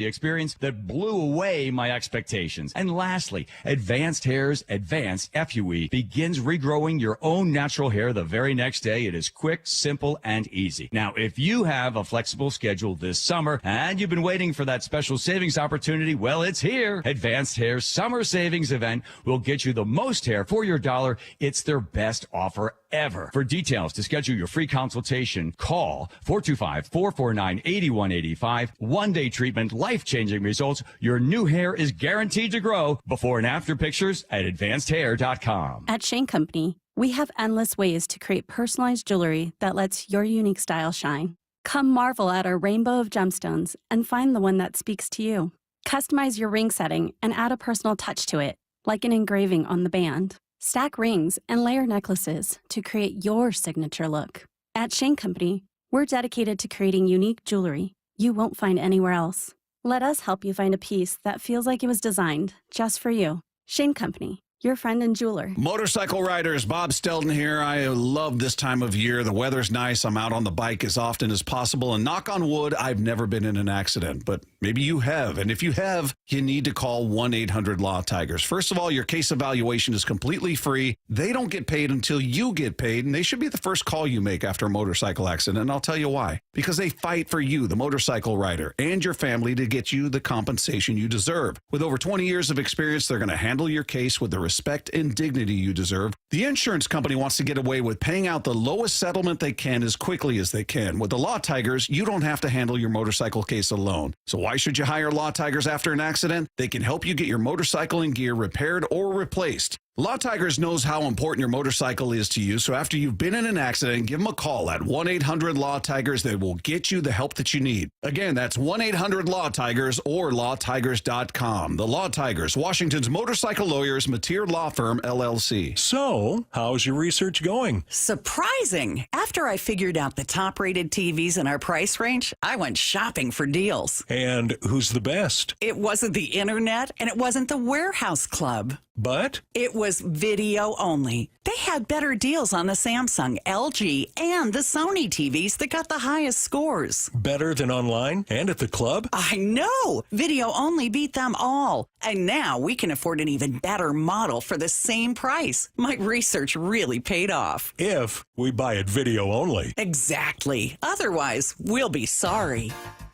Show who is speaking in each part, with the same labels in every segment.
Speaker 1: the experience that blew away my expectations. And lastly, Advanced Hair's Advanced FUE begins regrowing your own natural hair the very next day. It is quick, simple, and easy. Now, if you have a flexible schedule this summer and you've been waiting for that special savings opportunity, well, it's here. Advanced Hair's Summer Savings Event will get you the most hair for your dollar. It's their best offer ever. For details to schedule your free consultation, call 425-449-8185. One-day treatment, life-changing results. Your new hair is guaranteed to grow. Before and after pictures at advancedhair.com.
Speaker 2: At Shane Company, we have endless ways to create personalized jewelry that lets your unique style shine. Come marvel at our rainbow of gemstones and find the one that speaks to you. Customize your ring setting and add a personal touch to it, like an engraving on the band. Stack rings and layer necklaces to create your signature look. At Shane Company, we're dedicated to creating unique jewelry you won't find anywhere else. Let us help you find a piece that feels like it was designed just for you. Shane Company, your friend and jeweler.
Speaker 3: Motorcycle riders, Bob Stelton here. I love this time of year. The weather's nice. I'm out on the bike as often as possible. And knock on wood, I've never been in an accident. But maybe you have. And if you have, you need to call 1-800-LAW-TIGERS. First of all, your case evaluation is completely free. They don't get paid until you get paid. And they should be the first call you make after a motorcycle accident. And I'll tell you why. Because they fight for you, the motorcycle rider, and your family to get you the compensation you deserve. With over 20 years of experience, they're going to handle your case with the respect and dignity you deserve. The insurance company wants to get away with paying out the lowest settlement they can as quickly as they can. With the Law Tigers, you don't have to handle your motorcycle case alone. So why should you hire Law Tigers after an accident? They can help you get your motorcycle and gear repaired or replaced. Law Tigers knows how important your motorcycle is to you, so after you've been in an accident, give them a call at 1-800-LAW-TIGERS. They will get you the help that you need. Again, that's 1-800-LAW-TIGERS or lawtigers.com. The Law Tigers, Washington's motorcycle lawyers, Mateer Law Firm, LLC.
Speaker 4: So, how's your research going?
Speaker 5: Surprising. After I figured out the top-rated TVs in our price range, I went shopping for deals.
Speaker 4: And who's the best?
Speaker 5: It wasn't the internet, and it wasn't the warehouse club.
Speaker 4: But?
Speaker 5: It was video only. They had better deals on the Samsung, LG, and the Sony TVs that got the highest scores.
Speaker 4: Better than online and at the club?
Speaker 5: I know! Video only beat them all. And now we can afford an even better model for the same price. My research really paid off.
Speaker 4: If we buy it video only.
Speaker 5: Exactly. Otherwise, we'll be sorry.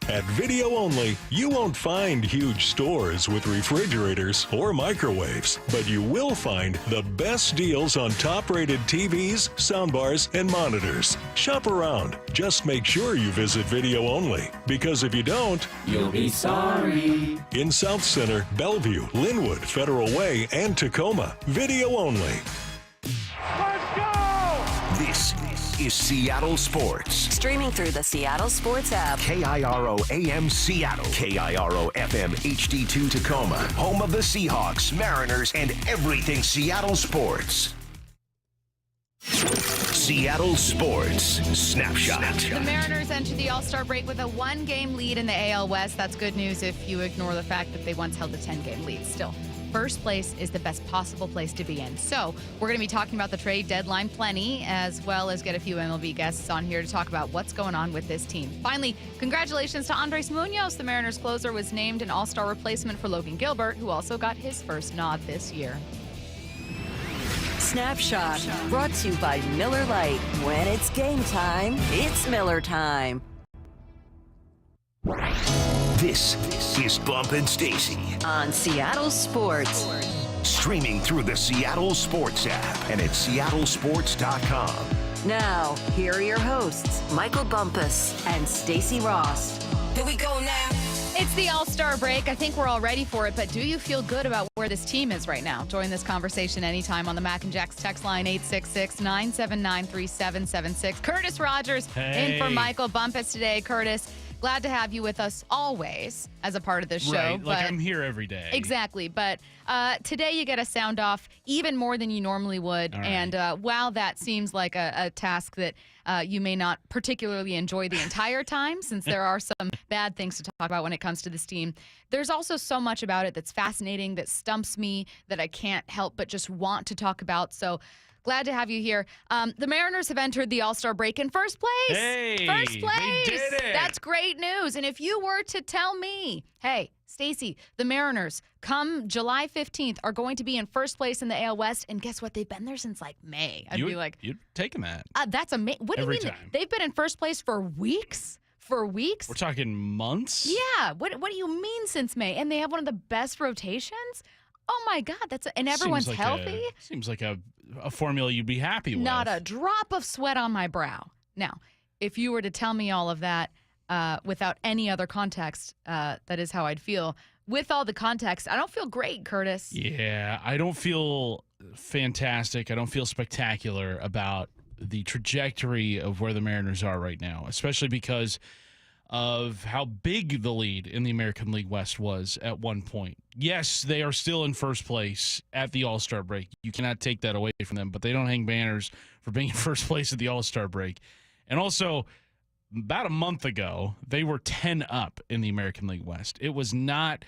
Speaker 4: At Video Only, you won't find huge stores with refrigerators or microwaves, but you will find the best deals on top-rated TVs, soundbars, and monitors. Shop around. Just make sure you visit Video Only, because if you don't,
Speaker 6: you'll be sorry.
Speaker 4: In South Center, Bellevue, Linwood, Federal Way, and Tacoma, Video Only.
Speaker 6: Let's go!
Speaker 7: This is Seattle Sports.
Speaker 8: Streaming through the Seattle Sports app.
Speaker 7: KIRO AM Seattle. KIRO FM HD2 Tacoma. Home of the Seahawks, Mariners, and everything Seattle sports. Seattle Sports Snapshot.
Speaker 9: The Mariners enter the All-Star break with a one-game lead in the AL West. That's good news if you ignore the fact that they once held a 10-game lead. Still, first place is the best possible place to be in. So we're going to be talking about the trade deadline plenty, as well as get a few MLB guests on here to talk about what's going on with this team. Finally, congratulations to Andres Munoz. The Mariners closer was named an All-Star replacement for Logan Gilbert, who also got his first nod this year.
Speaker 8: Snapshot, brought to you by Miller Lite. When it's game time, it's Miller time.
Speaker 7: This is Bump and Stacy
Speaker 8: On Seattle Sports.
Speaker 7: Streaming through the Seattle Sports app and at seattlesports.com.
Speaker 8: Now, here are your hosts, Michael Bumpus and Stacy Ross.
Speaker 10: Here we go now.
Speaker 9: It's the All-Star break. I think we're all ready for it, but do you feel good about where this team is right now? Join this conversation anytime on the Mac and Jack's text line 866-979-3776. Curtis Rogers in for Michael Bumpus today. Curtis, glad to have you with us always as a part of this show.
Speaker 11: Right, like I'm here every day.
Speaker 9: Exactly, but today you get a sound off even more than you normally would,
Speaker 11: All right.
Speaker 9: and while that seems like a task that you may not particularly enjoy the entire time, since there are some bad things to talk about when it comes to this team, there's also so much about it that's fascinating, that stumps me, that I can't help but just want to talk about. So Glad to have you here. The Mariners have entered the All-Star break in first place.
Speaker 10: Hey,
Speaker 9: first place.
Speaker 10: they did it.
Speaker 9: That's great news. And if you were to tell me, hey, Stacey, the Mariners, come July 15th, are going to be in first place in the AL West, and guess what? They've been there since like May. I'd be like,
Speaker 10: you'd taken that.
Speaker 9: That's amazing. What do you
Speaker 10: Every
Speaker 9: mean?
Speaker 10: time.
Speaker 9: They've been in first place for weeks? For weeks?
Speaker 10: We're talking months?
Speaker 9: Yeah. What do you mean since May? And they have one of the best rotations? Oh my God, and everyone's healthy.
Speaker 10: Seems like a formula you'd be happy with.
Speaker 9: Not a drop of sweat on my brow. Now, if you were to tell me all of that without any other context, that is how I'd feel. With all the context, I don't feel great, Curtis.
Speaker 10: Yeah, I don't feel fantastic. I don't feel spectacular about the trajectory of where the Mariners are right now, especially because of how big the lead in the American League West was at one point. Yes, they are still in first place at the All-Star break. You cannot take that away from them, but they don't hang banners for being in first place at the All-Star break. And also, about a month ago, they were 10 up in the American League West. It was not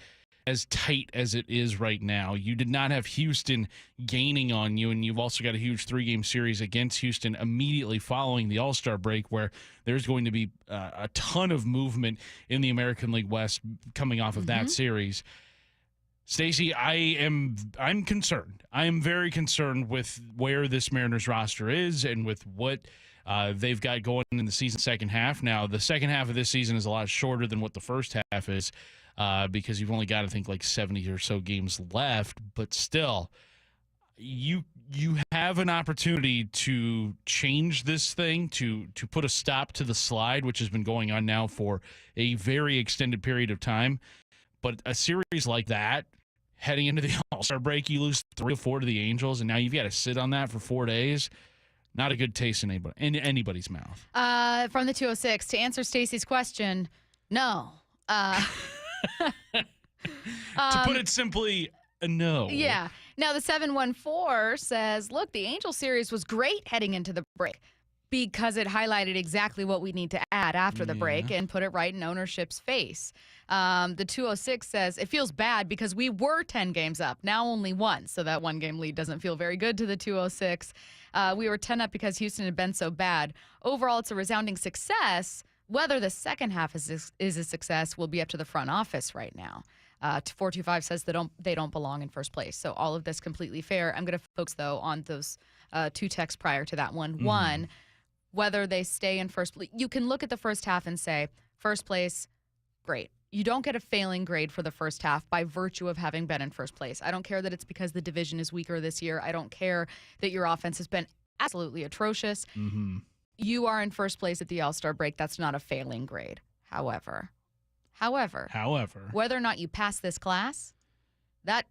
Speaker 10: as tight as it is right now. You did not have Houston gaining on you, and you've also got a huge 3-game series against Houston immediately following the All-Star break, where there's going to be a ton of movement in the American League West coming off of that series. Stacey, I'm concerned. I am very concerned with where this Mariners roster is and with what they've got going in the season second half. Now, the second half of this season is a lot shorter than what the first half is, because you've only got, I think, like 70 or so games left. But still, you have an opportunity to change this thing, to put a stop to the slide, which has been going on now for a very extended period of time. But a series like that, heading into the All-Star break, you lose 3-4 to the Angels, and now you've got to sit on that for 4 days. Not a good taste in anybody's mouth.
Speaker 9: From the 206, to answer Stacey's question, no.
Speaker 10: To put it simply, no.
Speaker 9: Yeah. Now, the 714 says, look, the Angel series was great heading into the break because it highlighted exactly what we need to add after the break and put it right in ownership's face. The 206 says, it feels bad because we were 10 games up, now only 1. So that 1-game lead doesn't feel very good to the 206. We were 10 up because Houston had been so bad. Overall, it's a resounding success. Whether the second half is a success will be up to the front office right now. 425 says they don't belong in first place. So all of this completely fair. I'm going to focus, though, on those 2 texts prior to that one. One, whether they stay in first place. You can look at the first half and say, first place, great. You don't get a failing grade for the first half by virtue of having been in first place. I don't care that it's because the division is weaker this year. I don't care that your offense has been absolutely atrocious. You are in first place at the All-Star break. That's not a failing grade. However, whether or not you pass this class, that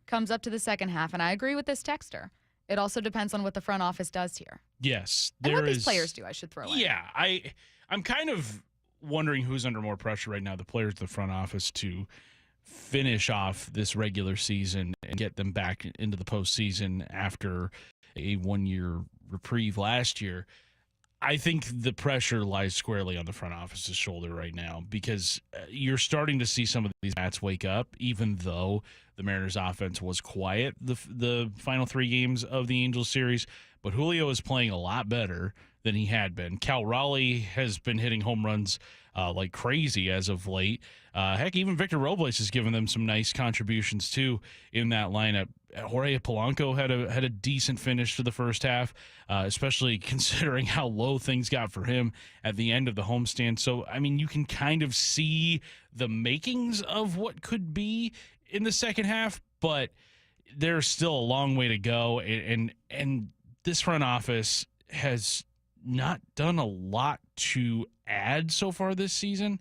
Speaker 9: comes up to the second half. And I agree with this texter. It also depends on what the front office does here.
Speaker 10: Yes.
Speaker 9: And what these players do, I should throw in.
Speaker 10: Yeah. I'm kind of wondering who's under more pressure right now, the players of the front office, to finish off this regular season and get them back into the postseason after a 1-year reprieve last year. I think the pressure lies squarely on the front office's shoulder right now, because you're starting to see some of these bats wake up, even though the Mariners offense was quiet the final 3 games of the Angels series. But Julio is playing a lot better than he had been. Cal Raleigh has been hitting home runs like crazy as of late. Heck, even Victor Robles has given them some nice contributions too in that lineup. Jorge Polanco had a decent finish to the first half, especially considering how low things got for him at the end of the homestand. So, I mean, you can kind of see the makings of what could be in the second half, but there's still a long way to go. And this front office has not done a lot to add so far this season.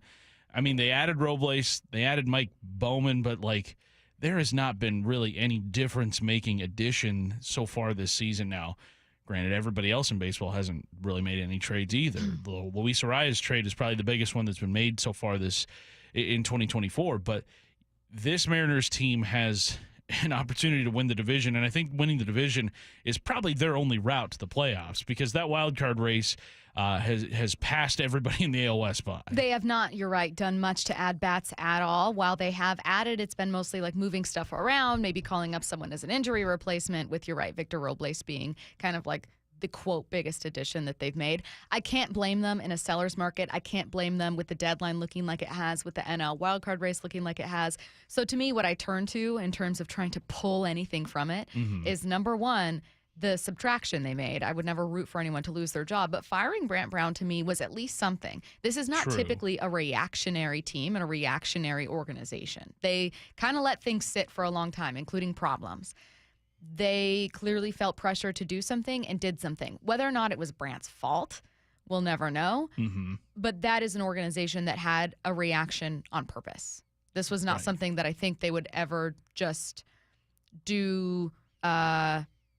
Speaker 10: I mean, they added Robles, they added Mike Bowman, but like, there has not been really any difference-making addition so far this season. Now, granted, everybody else in baseball hasn't really made any trades either. The Luis Arias trade is probably the biggest one that's been made so far in 2024. But this Mariners team has an opportunity to win the division. And I think winning the division is probably their only route to the playoffs, because that wild card race has passed everybody in the AL West by.
Speaker 9: They have not, you're right, done much to add bats at all. While they have added, it's been mostly like moving stuff around, maybe calling up someone as an injury replacement, with, you're right, Victor Robles being kind of like the, quote, biggest addition that they've made. I can't blame them in a seller's market. I can't blame them with the deadline looking like it has, with the NL wildcard race looking like it has. So to me, what I turn to in terms of trying to pull anything from it is, number one, the subtraction they made. I would never root for anyone to lose their job, but firing Brant Brown to me was at least something. This is not typically a reactionary team and a reactionary organization. They kind of let things sit for a long time, including problems. They clearly felt pressure to do something and did something. Whether or not it was Brant's fault, we'll never know. But that is an organization that had a reaction on purpose. This was not something that I think they would ever just do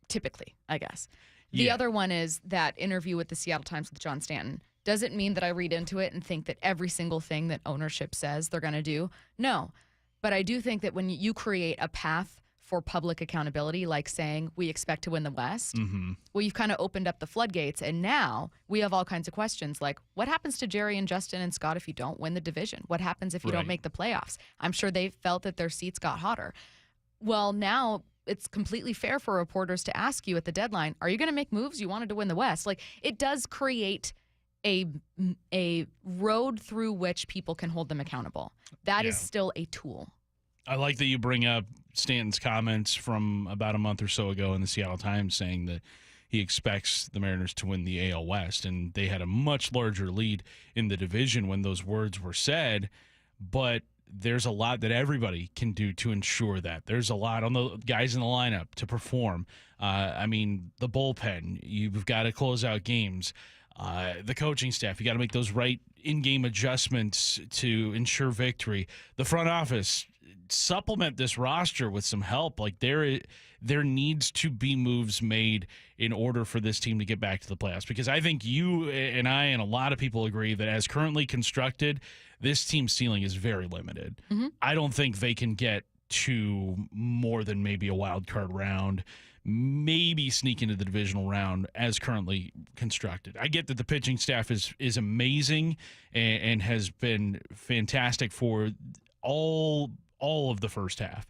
Speaker 9: typically, I guess. The other one is that interview with the Seattle Times with John Stanton. Doesn't mean that I read into it and think that every single thing that ownership says they're going to do. No. But I do think that when you create a path for public accountability, like saying we expect to win the West, well, you've kind of opened up the floodgates, and now we have all kinds of questions like, what happens to Jerry and Justin and Scott if you don't win the division? What happens if you don't make the playoffs? I'm sure they felt that their seats got hotter. Well, now it's completely fair for reporters to ask you at the deadline, are you going to make moves? You wanted to win the West. Like, it does create a road through which people can hold them accountable. That is still a tool.
Speaker 10: I like that you bring up Stanton's comments from about a month or so ago in the Seattle Times saying that he expects the Mariners to win the AL West, and they had a much larger lead in the division when those words were said. But there's a lot that everybody can do to ensure that. There's a lot on the guys in the lineup to perform. I mean, the bullpen, you've got to close out games. The coaching staff, you got to make those right in-game adjustments to ensure victory. The front office, supplement this roster with some help. Like, there needs to be moves made in order for this team to get back to the playoffs, because I think you and I and a lot of people agree that as currently constructed, this team's ceiling is very limited. I don't think they can get to more than maybe a wild card round, maybe sneak into the divisional round as currently constructed. I get that the pitching staff is amazing and has been fantastic for all of the first half.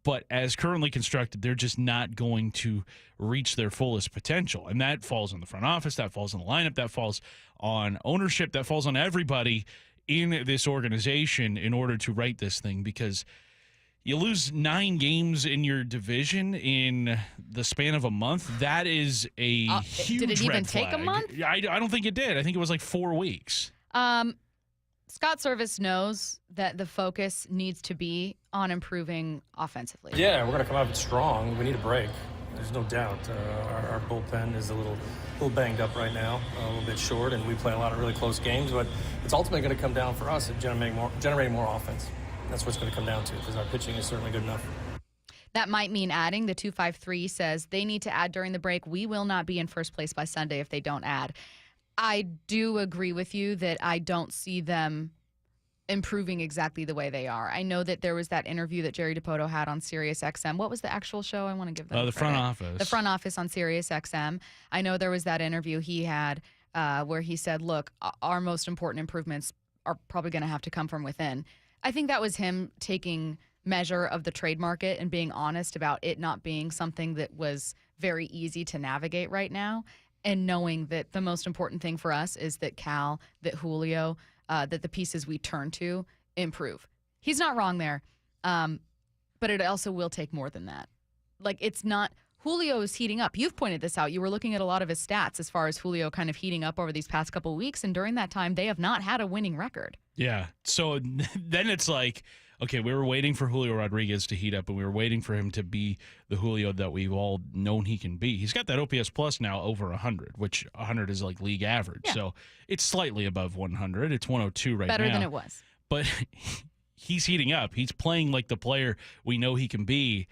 Speaker 10: But as currently constructed, they're just not going to reach their fullest potential. And that falls on the front office, that falls on the lineup, that falls on ownership, that falls on everybody in this organization in order to right this thing, because you lose 9 games in your division in the span of a month. That is a huge
Speaker 9: Did it even
Speaker 10: red
Speaker 9: take
Speaker 10: flag.
Speaker 9: a month?
Speaker 10: I don't think it did. I think it was like 4 weeks.
Speaker 9: Scott Service knows that the focus needs to be on improving offensively.
Speaker 11: Yeah, we're going to come out strong. We need a break. There's no doubt. Our bullpen is a little banged up right now, a little bit short, and we play a lot of really close games. But it's ultimately going to come down for us at generating more offense. That's what it's going to come down to, because our pitching is certainly good enough.
Speaker 9: That might mean adding. The 253 says they need to add during the break. We will not be in first place by Sunday if they don't add. I do agree with you that I don't see them improving exactly the way they are. I know that there was that interview that Jerry DiPoto had on Sirius XM. What was the actual show? I want to give them
Speaker 10: the
Speaker 9: credit.
Speaker 10: front office.
Speaker 9: The front office on Sirius XM. I know there was that interview he had where he said, look, our most important improvements are probably going to have to come from within. I think that was him taking measure of the trade market and being honest about it not being something that was very easy to navigate right now, and knowing that the most important thing for us is that Cal, that Julio, that the pieces we turn to improve. He's not wrong there, but it also will take more than that. Like, it's not – Julio is heating up. You've pointed this out. You were looking at a lot of his stats as far as Julio kind of heating up over these past couple of weeks, and during that time, they have not had a winning record. Yeah. So then it's like, okay, we were waiting for Julio Rodriguez to heat up, and we were waiting for him to be the Julio that we've all known he can be. He's got that OPS plus now over 100, which 100 is like league average. Yeah. So it's slightly above 100. It's 102 right now. Better than it was.
Speaker 10: But he's heating up. He's playing like the player we know he can be,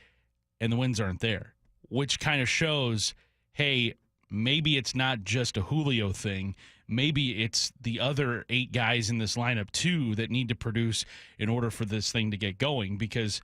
Speaker 10: and the wins aren't there, which kind of shows, hey, maybe it's not just a Julio thing. Maybe it's the other 8 guys in this lineup, too, that need to produce in order for this thing to get going. Because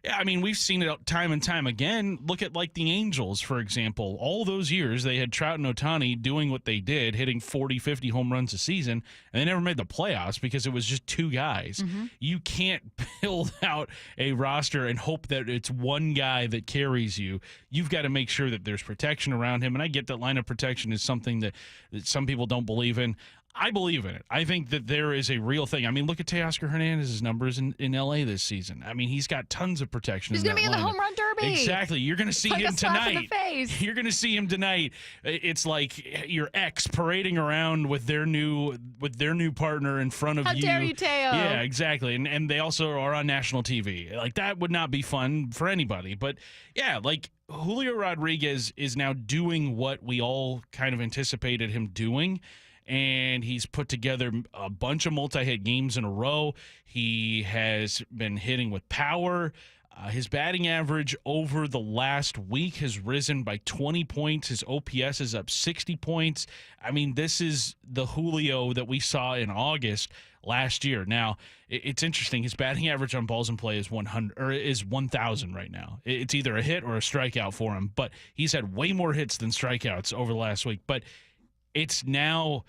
Speaker 10: Yeah, I mean, we've seen it time and time again. Look at like the Angels, for example. All those years they had Trout and Ohtani doing what they did, hitting 40, 50 home runs a season, and they never made the playoffs because it was just two guys. You can't build out a roster and hope that it's one guy that carries you. You've got to make sure that there's protection around him, and I get that lineup protection is something that some people don't believe in. I believe in it. I think that there is a real thing. I mean, look at Teoscar Hernandez's numbers in L.A. this season. I mean, he's got tons of protection.
Speaker 9: He's going to be in the home run derby.
Speaker 10: Exactly. You're going to see him tonight. You're going to see him tonight. It's like your ex parading around with their new partner in front of you.
Speaker 9: How dare you, Teo?
Speaker 10: Yeah, exactly. And they also are on national TV. Like, that would not be fun for anybody. But, yeah, like, Julio Rodriguez is now doing what we all kind of anticipated him doing. And he's put together a bunch of multi-hit games in a row. He has been hitting with power. His batting average over the last week has risen by 20 points. His OPS is up 60 points. I mean, this is the Julio that we saw in August last year. Now, it's interesting. His batting average on balls in play is 1,000 right now. It's either a hit or a strikeout for him. But he's had way more hits than strikeouts over the last week. But it's now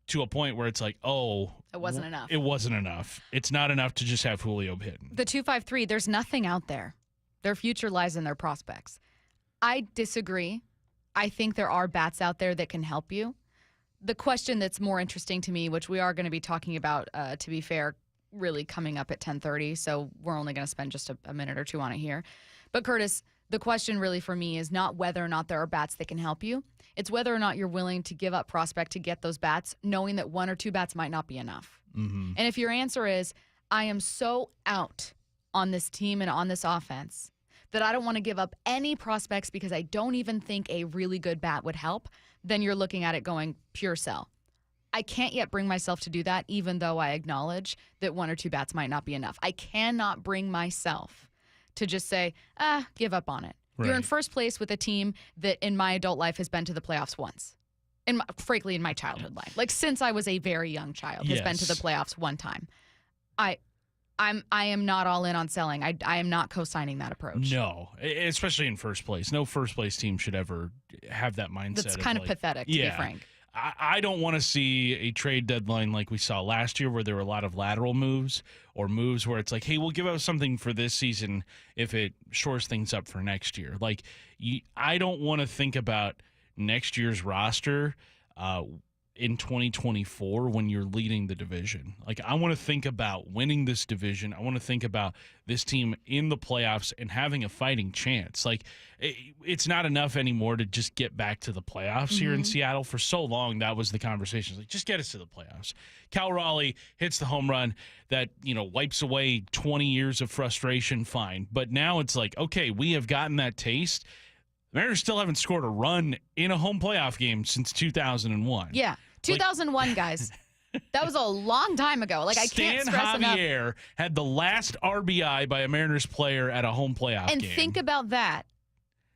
Speaker 10: to a point where it's like, oh,
Speaker 9: it wasn't enough.
Speaker 10: It wasn't enough. It's not enough to just have Julio hitting.
Speaker 9: The 253, there's nothing out there. Their future lies in their prospects. I disagree. I think there are bats out there that can help you. The question that's more interesting to me, which we are going to be talking about, to be fair, really coming up at 10:30, so we're only going to spend just a minute or two on it here. But Curtis, the question really for me is not whether or not there are bats that can help you. It's whether or not you're willing to give up prospect to get those bats, knowing that one or two bats might not be enough. And if your answer is, I am so out on this team and on this offense that I don't want to give up any prospects because I don't even think a really good bat would help, then you're looking at it going pure sell. I can't yet bring myself to do that, even though I acknowledge that one or two bats might not be enough. I cannot bring myself to just say, give up on it. Right. You're in first place with a team that in my adult life has been to the playoffs once. Frankly, in my childhood life. Like since I was a very young child, has been to the playoffs one time. I am not all in on selling. I am not co-signing that approach.
Speaker 10: No, especially in first place. No first place team should ever have that mindset.
Speaker 9: That's kind of pathetic, to be frank.
Speaker 10: I don't want to see a trade deadline like we saw last year where there were a lot of lateral moves or moves where it's like, hey, we'll give up something for this season if it shores things up for next year. Like, I don't want to think about next year's roster in 2024 when you're leading the division. Like, I want to think about winning this division. I want to think about this team in the playoffs and having a fighting chance. Like, it's not enough anymore to just get back to the playoffs here in Seattle. For so long, that was the conversation. Like, just get us to the playoffs. Cal Raleigh hits the home run that, wipes away 20 years of frustration, fine. But now it's like, okay, we have gotten that taste. The Mariners still haven't scored a run in a home playoff game since 2001.
Speaker 9: Yeah, 2001, guys. That was a long time ago. Like, I can't stress enough.
Speaker 10: Stan Javier had the last RBI by a Mariners player at a home playoff game.
Speaker 9: And think about that.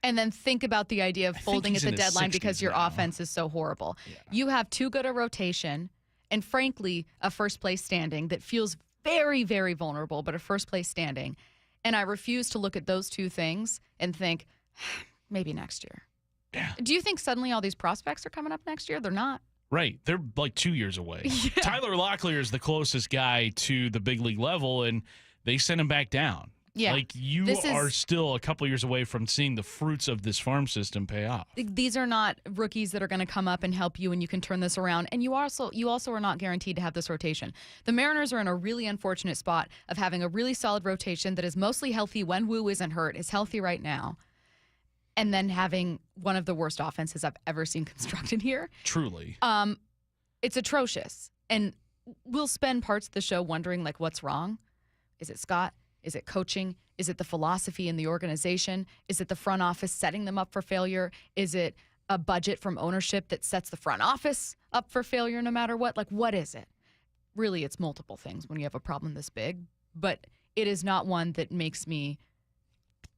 Speaker 9: And then think about the idea of folding at the deadline because your offense is so horrible. Yeah. You have too good a rotation and, frankly, a first-place standing that feels very, very vulnerable, but a first-place standing. And I refuse to look at those two things and think, maybe next year.
Speaker 10: Yeah.
Speaker 9: Do you think suddenly all these prospects are coming up next year? They're not.
Speaker 10: Right. They're like 2 years away. Yeah. Tyler Locklear is the closest guy to the big league level, and they sent him back down.
Speaker 9: Yeah.
Speaker 10: Like, you are still a couple years away from seeing the fruits of this farm system pay off.
Speaker 9: These are not rookies that are going to come up and help you and you can turn this around. And you also are not guaranteed to have this rotation. The Mariners are in a really unfortunate spot of having a really solid rotation that is mostly healthy when Wu isn't hurt, is healthy right now. And then having one of the worst offenses I've ever seen constructed here.
Speaker 10: Truly.
Speaker 9: It's atrocious. And we'll spend parts of the show wondering, like, what's wrong? Is it Scott? Is it coaching? Is it the philosophy in the organization? Is it the front office setting them up for failure? Is it a budget from ownership that sets the front office up for failure no matter what? Like, what is it? Really, it's multiple things when you have a problem this big. But it is not one that makes me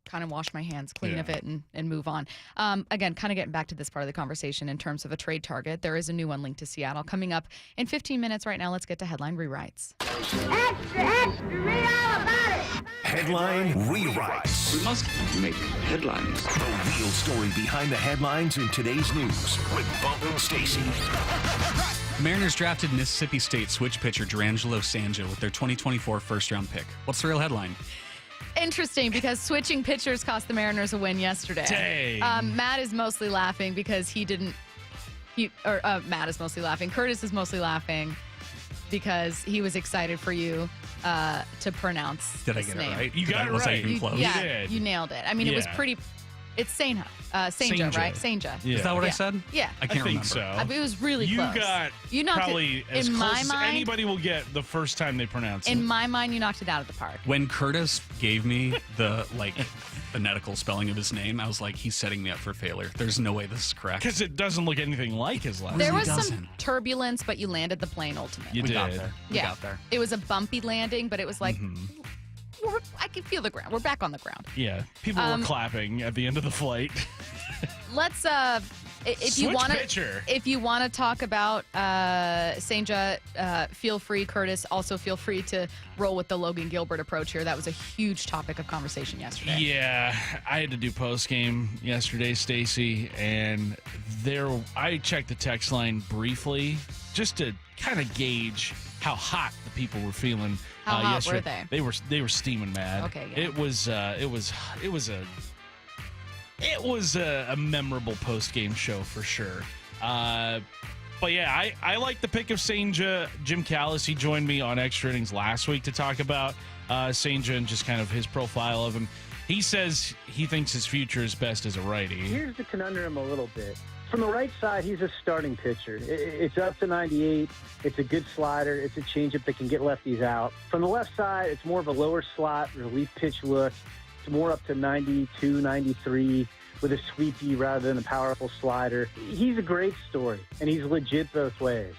Speaker 9: kind of wash my hands clean of it and move on. Again, kind of getting back to this part of the conversation in terms of a trade target, there is a new one linked to Seattle coming up in 15 minutes right now. Let's get to headline rewrites.
Speaker 6: Extra, extra, read all about it.
Speaker 7: Headline Rewrites.
Speaker 6: We must make headlines.
Speaker 7: The real story behind the headlines in today's news with Bump and Stacy.
Speaker 12: Mariners drafted Mississippi State switch pitcher Durangelo Sanja with their 2024 first-round pick. What's the real headline?
Speaker 9: Interesting, because switching pitchers cost the Mariners a win yesterday.
Speaker 10: Dang.
Speaker 9: Matt is mostly laughing because he didn't. Matt is mostly laughing. Curtis is mostly laughing because he was excited for you to pronounce.
Speaker 12: Did I
Speaker 9: this
Speaker 12: get
Speaker 9: name.
Speaker 12: it right?
Speaker 10: You got it
Speaker 12: Was I
Speaker 10: right.
Speaker 12: even close?
Speaker 9: Yeah,
Speaker 10: You did.
Speaker 9: you nailed it. I mean, it was
Speaker 10: Yeah.
Speaker 9: pretty. It's Sanja, right? Sanja.
Speaker 10: Yeah.
Speaker 12: Is that what I
Speaker 9: Yeah.
Speaker 12: said?
Speaker 9: Yeah.
Speaker 12: I can't
Speaker 10: think
Speaker 12: remember.
Speaker 10: so.
Speaker 9: It was really
Speaker 10: You
Speaker 9: close.
Speaker 10: got
Speaker 9: you knocked
Speaker 10: probably
Speaker 9: it,
Speaker 10: as
Speaker 9: in
Speaker 10: close
Speaker 9: my
Speaker 10: as
Speaker 9: mind.
Speaker 10: anybody will get the first time they pronounce it.
Speaker 9: In my mind, you knocked it out of the park.
Speaker 12: When Curtis gave me the phonetical spelling of his name, I was like, he's setting me up for failure. There's no way this is correct.
Speaker 10: Because it doesn't look anything like his last
Speaker 9: There
Speaker 10: name.
Speaker 9: was some
Speaker 12: doesn't.
Speaker 9: turbulence, but you landed the plane ultimately.
Speaker 10: You
Speaker 12: We
Speaker 10: did.
Speaker 12: got there. We
Speaker 9: Yeah.
Speaker 12: got there.
Speaker 9: It was a bumpy landing, but it was like, I can feel the ground. We're back on the ground.
Speaker 10: Yeah. People were clapping at the end of the flight.
Speaker 9: Let's if you
Speaker 10: Switch
Speaker 9: want
Speaker 10: pitcher.
Speaker 9: if you want to talk about Sanja, feel free. Curtis, also feel free to roll with the Logan Gilbert approach here. That was a huge topic of conversation yesterday.
Speaker 10: Yeah, I had to do post game yesterday, Stacy, and I checked the text line briefly just to kind of gauge how hot the people were feeling.
Speaker 9: How hot
Speaker 10: yesterday.
Speaker 9: were
Speaker 10: they? They were steaming mad.
Speaker 9: Okay, yeah.
Speaker 10: It was a memorable post game show for sure. But yeah, I like the pick of Sanja. Jim Callis, he joined me on Extra Innings last week to talk about Sanja and just kind of his profile of him. He says he thinks his future is best as a righty.
Speaker 13: Here's the conundrum a little bit. From the right side, he's a starting pitcher. It's up to 98. It's a good slider. It's a changeup that can get lefties out. From the left side, it's more of a lower slot relief pitch look. It's more up to 92, 93 with a sweepy rather than a powerful slider. He's a great story, and he's legit both ways.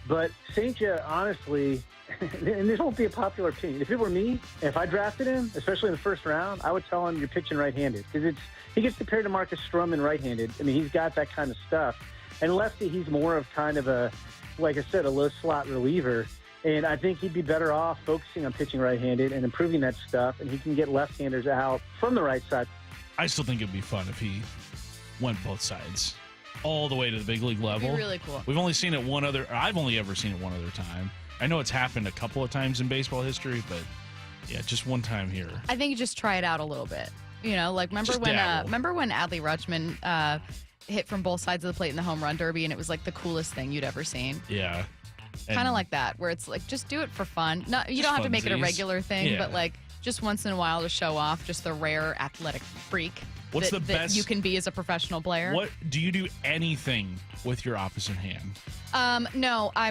Speaker 13: But Sanja, honestly, and this won't be a popular opinion. If it were me, if I drafted him, especially in the first round, I would tell him you're pitching right-handed because he gets compared to Marcus Stroman right-handed. I mean, he's got that kind of stuff. And lefty, he's more of kind of a, like I said, a low slot reliever. And I think he'd be better off focusing on pitching right-handed and improving that stuff. And he can get left-handers out from the right side.
Speaker 10: I still think it'd be fun if he went both sides all the way to the big league level.
Speaker 9: It'd be really cool.
Speaker 10: We've only seen it I've only ever seen it one other time. I know it's happened a couple of times in baseball history, but yeah, just one time here.
Speaker 9: I think you just try it out a little bit. You know, like remember
Speaker 10: Just
Speaker 9: when
Speaker 10: dabble.
Speaker 9: Adley Rutschman hit from both sides of the plate in the home run derby, and it was like the coolest thing you'd ever seen.
Speaker 10: Yeah.
Speaker 9: Kind of like that, where it's like just do it for fun. You don't have to make it a
Speaker 10: funsies.
Speaker 9: regular thing,
Speaker 10: Yeah.
Speaker 9: but like just once in a while to show off just the rare athletic freak
Speaker 10: What's
Speaker 9: that
Speaker 10: the best
Speaker 9: you can be as a professional player.
Speaker 10: What do you do anything with your opposite hand?
Speaker 9: No, I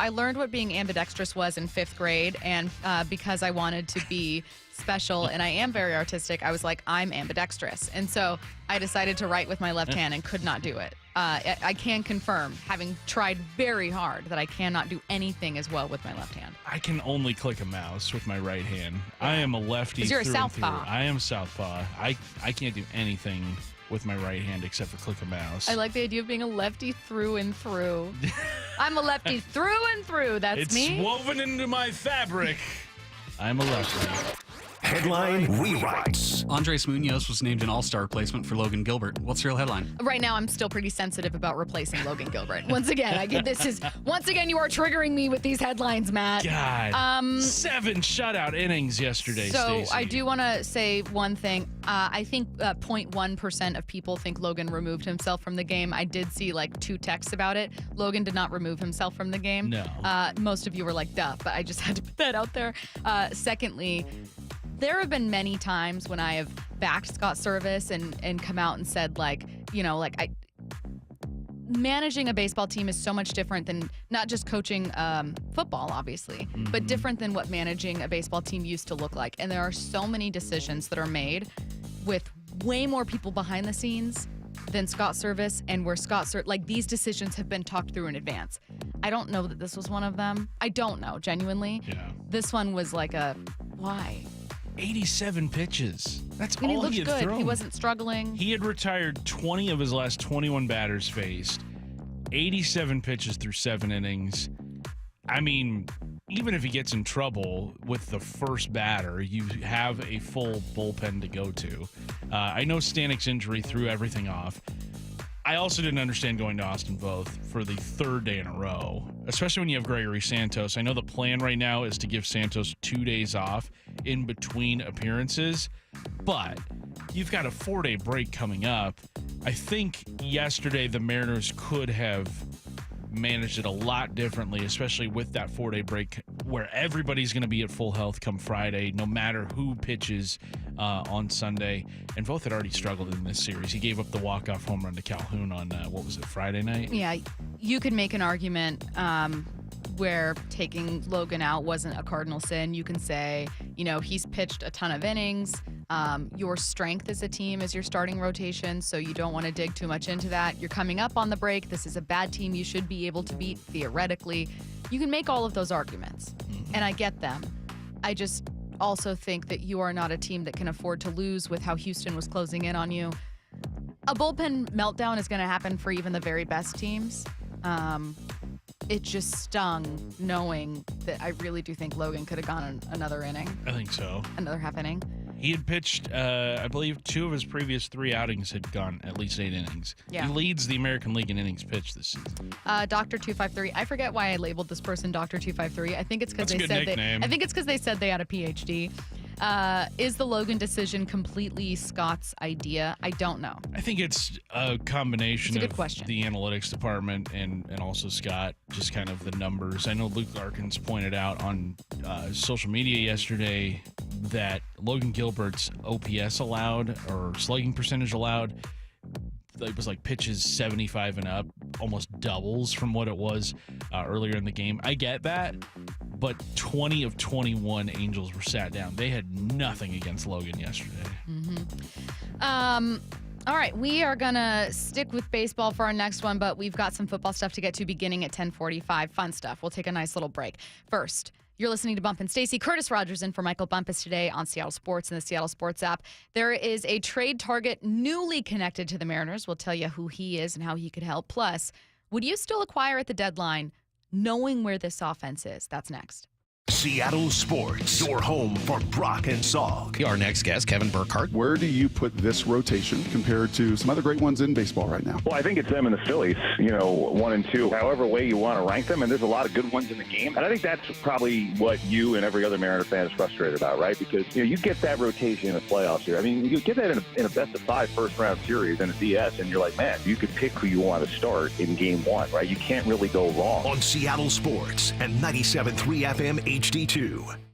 Speaker 9: learned what being ambidextrous was in 5th grade, and because I wanted to be special and I am very artistic, I was like, I'm ambidextrous. And so I decided to write with my left hand and could not do it. I can confirm, having tried very hard, that I cannot do anything as well with my left hand.
Speaker 10: I can only click a mouse with my right hand. I am a lefty.
Speaker 9: 'Cause you're a
Speaker 10: through and
Speaker 9: southpaw.
Speaker 10: through. I am southpaw. I can't do anything with my right hand except for click a mouse.
Speaker 9: I like the idea of being a lefty through and through. I'm a lefty through and through. That's
Speaker 10: it's
Speaker 9: me.
Speaker 10: woven into my fabric. I'm a lefty.
Speaker 7: Headline Rewrites.
Speaker 12: Andres Munoz was named an all-star replacement for Logan Gilbert. What's the real headline?
Speaker 9: Right now, I'm still pretty sensitive about replacing Logan Gilbert. Once again, once again, you are triggering me with these headlines, Matt.
Speaker 10: God. 7 shutout innings yesterday,
Speaker 9: So
Speaker 10: Stacey.
Speaker 9: I do want to say one thing. I think 0.1% of people think Logan removed himself from the game. I did see like 2 texts about it. Logan did not remove himself from the game.
Speaker 10: No.
Speaker 9: Most of you were like, duh, but I just had to put that out there. Secondly, there have been many times when I have backed Scott Service and come out and said managing a baseball team is so much different than not just coaching football, obviously, but different than what managing a baseball team used to look like. And there are so many decisions that are made with way more people behind the scenes than Scott Service, and where these decisions have been talked through in advance. I don't know that this was one of them. I don't know, genuinely.
Speaker 10: Yeah.
Speaker 9: This one was like why?
Speaker 10: 87 pitches. That's
Speaker 9: I mean,
Speaker 10: all
Speaker 9: he
Speaker 10: he
Speaker 9: looked
Speaker 10: had
Speaker 9: good.
Speaker 10: thrown.
Speaker 9: He wasn't struggling.
Speaker 10: He had retired 20 of his last 21 batters faced. 87 pitches through 7 innings. I mean, even if he gets in trouble with the first batter, you have a full bullpen to go to. I know Stanek's injury threw everything off. I also didn't understand going to Austin Voth for the third day in a row, especially when you have Gregory Santos. I know the plan right now is to give Santos 2 days off in between appearances, but you've got a 4-day break coming up. I think yesterday the Mariners could have managed it a lot differently, especially with that 4-day break where everybody's going to be at full health come Friday, no matter who pitches on Sunday. And Voth had already struggled in this series. He gave up the walk-off home run to Calhoun on, Friday night?
Speaker 9: Yeah, you could make an argument where taking Logan out wasn't a cardinal sin. You can say, he's pitched a ton of innings. Your strength as a team is your starting rotation, so you don't want to dig too much into that. You're coming up on the break. This is a bad team you should be able to beat theoretically. You can make all of those arguments, and I get them. I just also think that you are not a team that can afford to lose with how Houston was closing in on you. A bullpen meltdown is going to happen for even the very best teams. It just stung knowing that I really do think Logan could have gone another inning.
Speaker 10: I think so.
Speaker 9: Another half inning.
Speaker 10: He had pitched, I believe, 2 of his previous 3 outings had gone at least 8 innings.
Speaker 9: Yeah.
Speaker 10: He leads the American League in innings pitched this season.
Speaker 9: Dr. 253. I forget why I labeled this person Dr. 253. I think it's because they said they had a PhD. Is the Logan decision completely Scott's idea? I don't know.
Speaker 10: I think it's a combination
Speaker 9: of
Speaker 10: the analytics department and also Scott, just kind of the numbers. I know Luke Larkins pointed out on social media yesterday that Logan Gilbert's OPS allowed or slugging percentage allowed, it was like pitches 75 and up, almost doubles from what it was earlier in the game. I get that, but 20 of 21 Angels were sat down. They had nothing against Logan yesterday.
Speaker 9: All right, we are going to stick with baseball for our next one, but we've got some football stuff to get to beginning at 10:45. Fun stuff. We'll take a nice little break. First, you're listening to Bump and Stacy. Curtis Rogers in for Michael Bumpus today on Seattle Sports and the Seattle Sports app. There is a trade target newly connected to the Mariners. We'll tell you who he is and how he could help. Plus, would you still acquire at the deadline knowing where this offense is? That's next.
Speaker 7: Seattle Sports, your home for Brock and Salk.
Speaker 14: Our next guest, Kevin Burkhardt.
Speaker 15: Where do you put this rotation compared to some other great ones in baseball right now?
Speaker 16: Well, I think it's them and the Phillies, 1 and 2, however way you want to rank them. And there's a lot of good ones in the game. And I think that's probably what you and every other Mariner fan is frustrated about, right? Because, you get that rotation in the playoffs here. I mean, you get that in a best-of-5 first-round series in a DS, and you're like, man, you could pick who you want to start in Game 1, right? You can't really go wrong.
Speaker 7: On Seattle Sports and 97.3 FM HD2.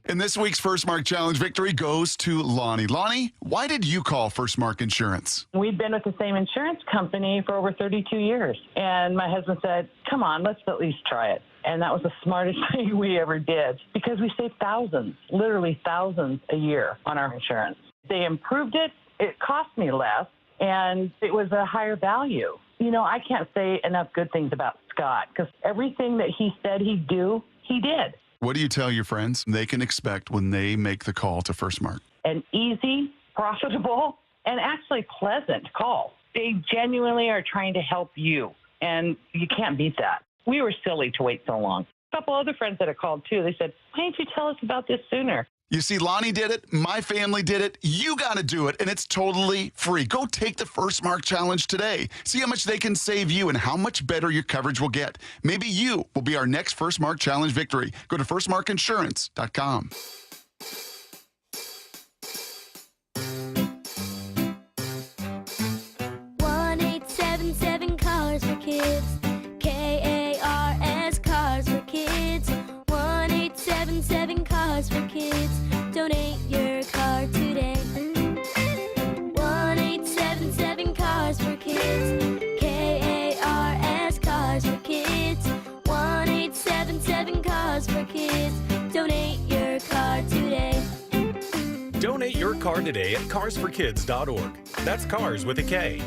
Speaker 15: And this week's First Mark Challenge victory goes to Lonnie. Lonnie, why did you call First Mark Insurance?
Speaker 17: We've been with the same insurance company for over 32 years. And my husband said, come on, let's at least try it. And that was the smartest thing we ever did because we saved thousands, literally thousands a year on our insurance. They improved it. It cost me less, and it was a higher value. I can't say enough good things about Scott because everything that he said he'd do, he did.
Speaker 15: What do you tell your friends they can expect when they make the call to First Mark?
Speaker 17: An easy, profitable, and actually pleasant call. They genuinely are trying to help you, and you can't beat that. We were silly to wait so long. A couple other friends that have called, too, they said, why didn't you tell us about this sooner?
Speaker 15: You see, Lonnie did it. My family did it. You got to do it, and it's totally free. Go take the First Mark Challenge today. See how much they can save you and how much better your coverage will get. Maybe you will be our next First Mark Challenge victory. Go to firstmarkinsurance.com.
Speaker 18: 1-877 Cars for Kids. KARS Cars for Kids. 1-877 Cars for Kids. Donate your car today. 1-877 Cars for Kids. KARS Cars for Kids. 1-877 Cars for Kids. Donate your car today.
Speaker 19: Donate your car today at carsforkids.org. That's cars with a K.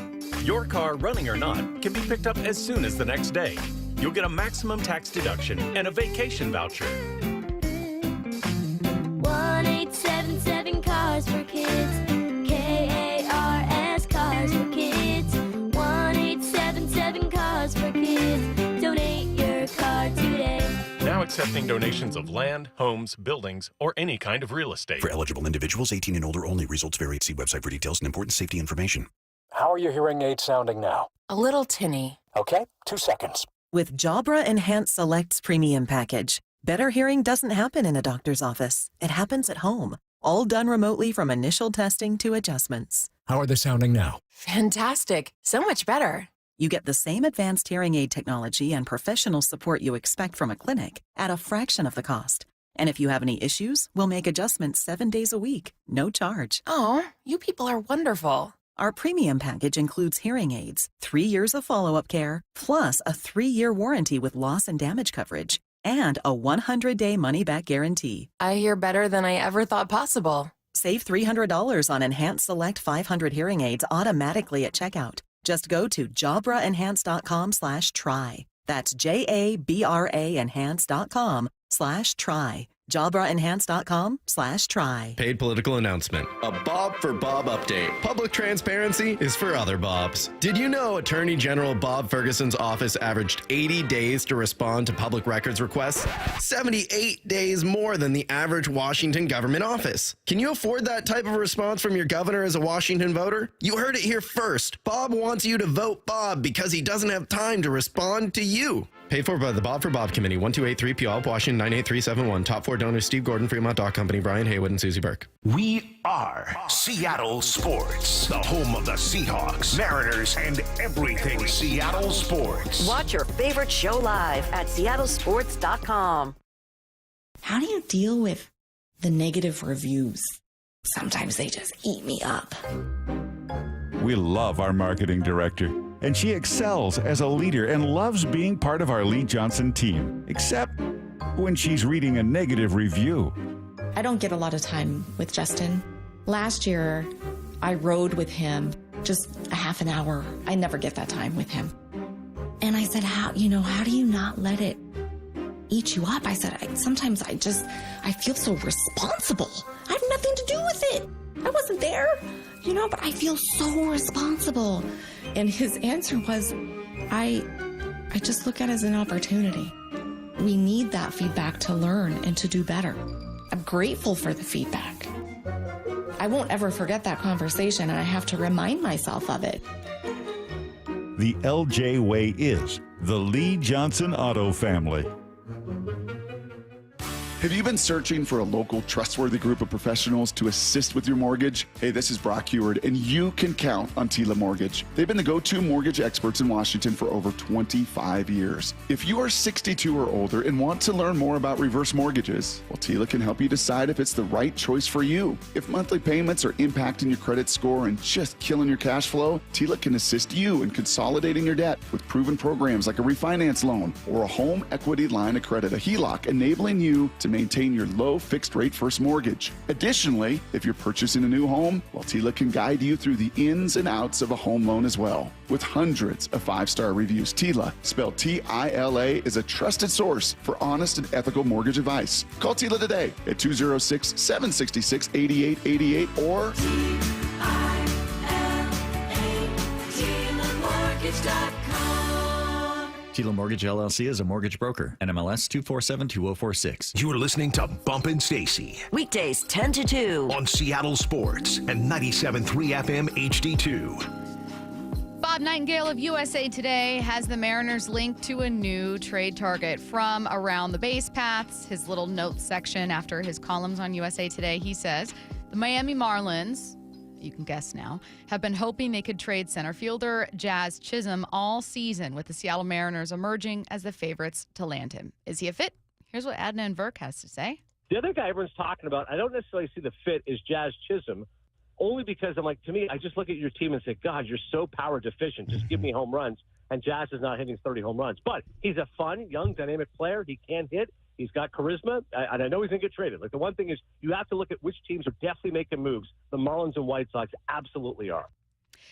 Speaker 19: Your car, running or not, can be picked up as soon as the next day. You'll get a maximum tax deduction and a vacation voucher.
Speaker 18: 1-877 Cars for Kids. KARS Cars for Kids. 1-877 Cars for Kids. Donate your car today.
Speaker 19: Now accepting donations of land, homes, buildings, or any kind of real estate.
Speaker 14: For eligible individuals, 18 and older only. Results vary. See website for details and important safety information.
Speaker 20: How are your hearing aids sounding now?
Speaker 21: A little tinny.
Speaker 20: Okay, 2 seconds.
Speaker 22: With Jabra Enhanced Selects Premium Package, better hearing doesn't happen in a doctor's office. It happens at home, all done remotely from initial testing to adjustments.
Speaker 20: How are they sounding now?
Speaker 21: Fantastic. So much better.
Speaker 22: You get the same advanced hearing aid technology and professional support you expect from a clinic at a fraction of the cost. And if you have any issues, we'll make adjustments 7 days a week, no charge.
Speaker 21: Oh, you people are wonderful.
Speaker 22: Our premium package includes hearing aids, 3 years of follow-up care, plus a 3-year warranty with loss and damage coverage, and a 100-day money-back guarantee.
Speaker 21: I hear better than I ever thought possible.
Speaker 22: Save $300 on Enhanced Select 500 hearing aids automatically at checkout. Just go to jabraenhance.com/try. That's JABRA enhance.com/try. JabraEnhance.com/try.
Speaker 23: Paid political announcement. A Bob for Bob update. Public transparency is for other Bobs. Did you know Attorney General Bob Ferguson's office averaged 80 days to respond to public records requests? 78 days more than the average Washington government office. Can you afford that type of response from your governor as a Washington voter? You heard it here first. Bob wants you to vote Bob because he doesn't have time to respond to you. Paid for by the Bob for Bob Committee, 1283 Puyallup, Washington, 98371. Top 4 donors, Steve Gordon, Fremont Dock Company, Brian Haywood, and Susie Burke.
Speaker 7: We are Seattle Sports, the home of the Seahawks, Mariners, and everything Seattle sports.
Speaker 8: Watch your favorite show live at seattlesports.com.
Speaker 24: How do you deal with the negative reviews? Sometimes they just eat me up.
Speaker 25: We love our marketing director, and she excels as a leader and loves being part of our Lee Johnson team, except when she's reading a negative review.
Speaker 24: I don't get a lot of time with Justin. Last year, I rode with him just a half an hour. I never get that time with him. And I said, how do you not let it eat you up? I said, sometimes I feel so responsible. I have nothing to do with it. I wasn't there, but I feel so responsible. And his answer was, I just look at it as an opportunity. We need that feedback to learn and to do better. I'm grateful for the feedback. I won't ever forget that conversation, and I have to remind myself of it.
Speaker 25: The LJ way is the Lee Johnson Auto family.
Speaker 15: Have you been searching for a local, trustworthy group of professionals to assist with your mortgage? Hey, this is Brock Heward, and you can count on Tila Mortgage. They've been the go-to mortgage experts in Washington for over 25 years. If you are 62 or older and want to learn more about reverse mortgages, well, Tila can help you decide if it's the right choice for you. If monthly payments are impacting your credit score and just killing your cash flow, Tila can assist you in consolidating your debt with proven programs like a refinance loan or a home equity line of credit, a HELOC, enabling you to maintain your low fixed rate first mortgage. Additionally, if you're purchasing a new home, well, Tila can guide you through the ins and outs of a home loan as well. With hundreds of 5-star reviews, Tila, spelled Tila, is a trusted source for honest and ethical mortgage advice. Call Tila today at 206-766-8888 or
Speaker 26: Tila Mortgage LLC is a mortgage broker. NMLS 2472046.
Speaker 7: You're listening to Bump and Stacy.
Speaker 8: Weekdays 10 to 2.
Speaker 7: On Seattle Sports and 97.3 FM HD2.
Speaker 9: Bob Nightingale of USA Today has the Mariners linked to a new trade target. From around the base paths, his little notes section after his columns on USA Today, he says, the Miami Marlins, you can guess now, have been hoping they could trade center fielder Jazz Chisholm all season, with the Seattle Mariners emerging as the favorites to land him. Is he a fit? Here's what Adnan Verk has to say.
Speaker 27: The other guy everyone's talking about, I don't necessarily see the fit is Jazz Chisholm, only because I'm like, to me, I just look at your team and say, God, you're so power deficient. Just give me home runs. And Jazz is not hitting 30 home runs. But he's a fun, young, dynamic player. He can hit. He's got charisma, and I know he's going to get traded. Like, the one thing is you have to look at which teams are definitely making moves. The Marlins and White Sox absolutely are.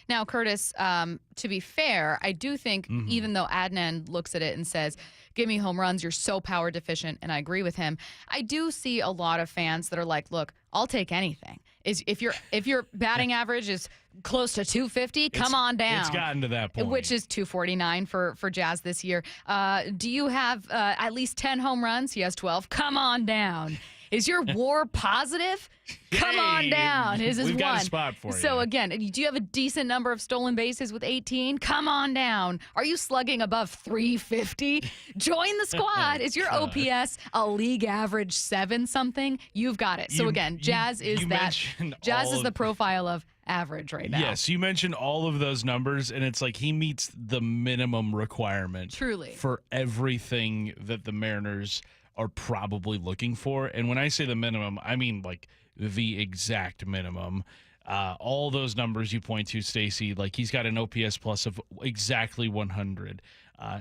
Speaker 9: Now, Curtis, to be fair, I do think even though Adnan looks at it and says, give me home runs, you're so power deficient, and I agree with him, I do see a lot of fans that are like, look, I'll take anything. If your batting average is close to 250, come on down.
Speaker 10: It's gotten to that point.
Speaker 9: Which is 249 for Jazz this year. Do you have at least 10 home runs? He has 12. Come on down. Is your WAR positive? Come on down. His is
Speaker 10: We've
Speaker 9: 1.
Speaker 10: got a spot for you.
Speaker 9: So again, do you have a decent number of stolen bases with 18? Come on down. Are you slugging above 350? Join the squad. Is your OPS a league average 7 something? You've got it. So again, Jazz is the profile of average right now.
Speaker 10: Yes, you mentioned all of those numbers, and it's like he meets the minimum requirement.
Speaker 9: Truly.
Speaker 10: For everything that the Mariners are probably looking for. And when I say the minimum, I mean like the exact minimum. All those numbers you point to, Stacey, like he's got an OPS plus of exactly 100.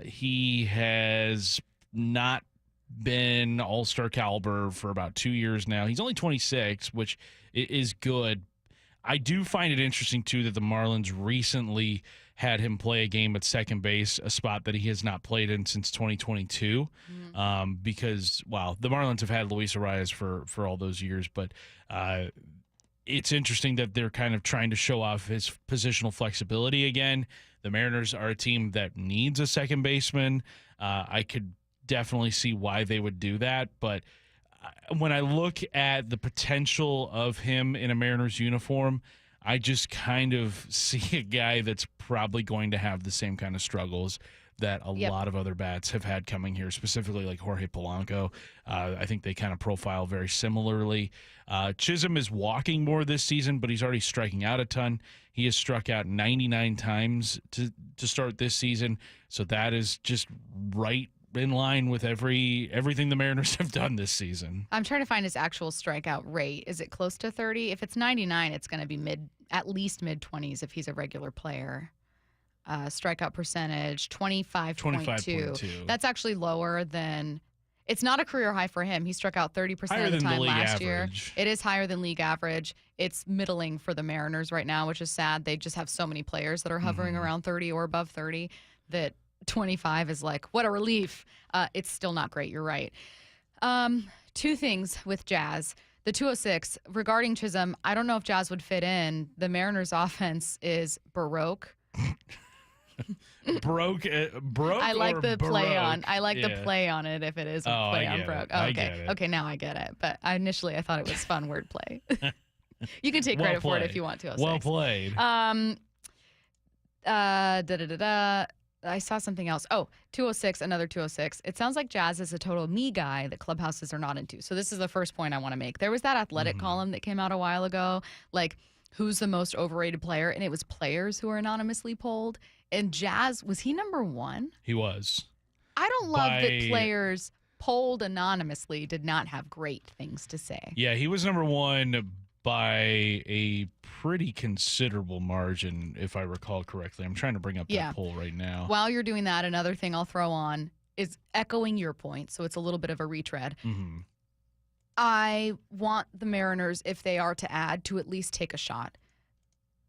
Speaker 10: He has not been all-star caliber for about 2 years now. He's only 26, which is good. I do find it interesting, too, that the Marlins recently had him play a game at second base, a spot that he has not played in since 2022. Because, wow, the Marlins have had Luis Arias for all those years, but it's interesting that they're kind of trying to show off his positional flexibility again. The Mariners are a team that needs a second baseman. I could definitely see why they would do that, but when I look at the potential of him in a Mariners uniform, I just kind of see a guy that's probably going to have the same kind of struggles that a lot of other bats have had coming here, specifically like Jorge Polanco. I think they kind of profile very similarly. Chisholm is walking more this season, but he's already striking out a ton. He has struck out 99 times to start this season, so that is just right in line with everything the Mariners have done this season.
Speaker 9: I'm trying to find his actual strikeout rate. Is it close to 30? If it's 99, it's going to be at least mid-20s if he's a regular player. Strikeout percentage, 25.2. That's actually lower than – it's not a career high for him. He struck out 30% of the time last year. It is higher than league average. It's middling for the Mariners right now, which is sad. They just have so many players that are hovering around 30 or above 30 that – 25 is like, what a relief. It's still not great. You're right. 2 things with Jazz. The 206, regarding Chisholm, I don't know if Jazz would fit in. The Mariners' offense is Baroque.
Speaker 10: Broke.
Speaker 9: I like the play on. I like the play on it if it is a play on Broke.
Speaker 10: I get it.
Speaker 9: Okay, now I get it. But initially I thought it was fun wordplay. You can take credit for it if you want to.
Speaker 10: Well played.
Speaker 9: I saw something else. Oh, 206, another 206. It sounds like Jazz is a total me guy that clubhouses are not into. So this is the first point I want to make. There was that athletic column that came out a while ago, like who's the most overrated player, and it was players who are anonymously polled. And Jazz, was he number 1?
Speaker 10: He was.
Speaker 9: I don't love that players polled anonymously did not have great things to say.
Speaker 10: Yeah, he was number 1 by a pretty considerable margin, if I recall correctly. I'm trying to bring up that poll right now.
Speaker 9: While you're doing that, another thing I'll throw on is echoing your point, so it's a little bit of a retread. I want the Mariners, if they are to add, to at least take a shot.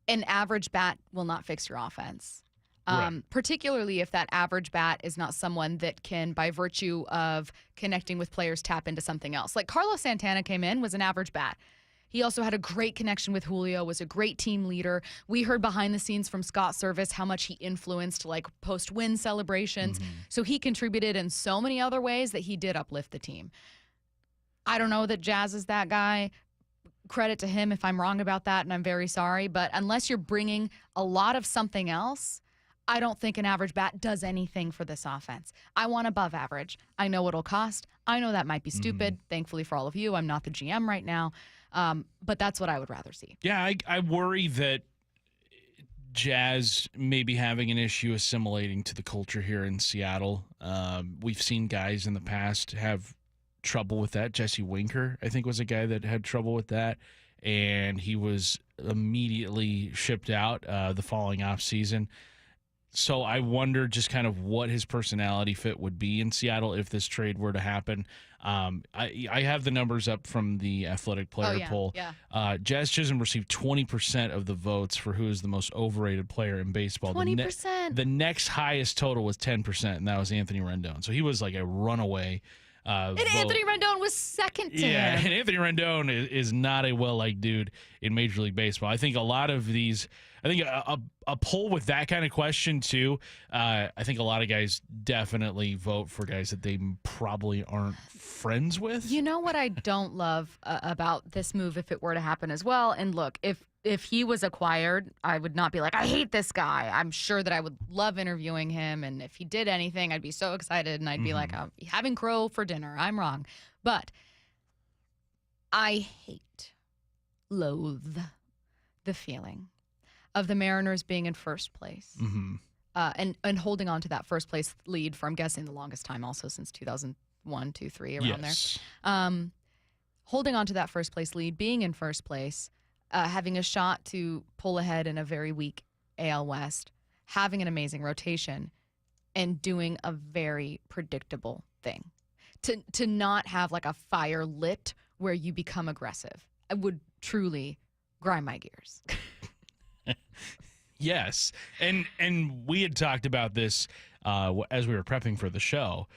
Speaker 9: An average bat will not fix your offense. Particularly if that average bat is not someone that can, by virtue of connecting with players, tap into something else. Like Carlos Santana came in, was an average bat. He also had a great connection with Julio, was a great team leader. We heard behind the scenes from Scott Service how much he influenced like post-win celebrations. So he contributed in so many other ways that he did uplift the team. I don't know that Jazz is that guy. Credit to him if I'm wrong about that, and I'm very sorry. But unless you're bringing a lot of something else, I don't think an average bat does anything for this offense. I want above average. I know it'll cost. I know that might be stupid. Thankfully for all of you, I'm not the GM right now. But that's what I would rather see.
Speaker 10: Yeah, I worry that Jazz may be having an issue assimilating to the culture here in Seattle. We've seen guys in the past have trouble with that. Jesse Winker, I think, was a guy that had trouble with that, and he was immediately shipped out the following off season. So I wonder just kind of what his personality fit would be in Seattle if this trade were to happen. I have the numbers up from the Athletic Player poll.
Speaker 9: Yeah.
Speaker 10: Jazz Chisholm received 20% of the votes for who is the most overrated player in baseball.
Speaker 9: 20%.
Speaker 10: The next highest total was 10%, and that was Anthony Rendon. So he was like a runaway.
Speaker 9: And Anthony Rendon was second to
Speaker 10: Yeah,
Speaker 9: him.
Speaker 10: and Anthony Rendon is not a well-liked dude in Major League Baseball. I think a lot of these, a poll with that kind of question too, I think a lot of guys definitely vote for guys that they probably aren't friends with.
Speaker 9: You know what I don't love about this move if it were to happen as well? And look, if he was acquired, I would not be like, I hate this guy. I'm sure that I would love interviewing him. And if he did anything, I'd be so excited. And I'd be like, I'm having crow for dinner. I'm wrong. But I loathe the feeling of the Mariners being in first place. And holding on to that first place lead for, I'm guessing, the longest time also since 2001, 2, 3, around there. Holding on to that first place lead, being in first place, having a shot to pull ahead in a very weak AL West, having an amazing rotation, and doing a very predictable thing. To not have like a fire lit where you become aggressive. I would truly grind my gears.
Speaker 10: Yes. And we had talked about this as we were prepping for the show.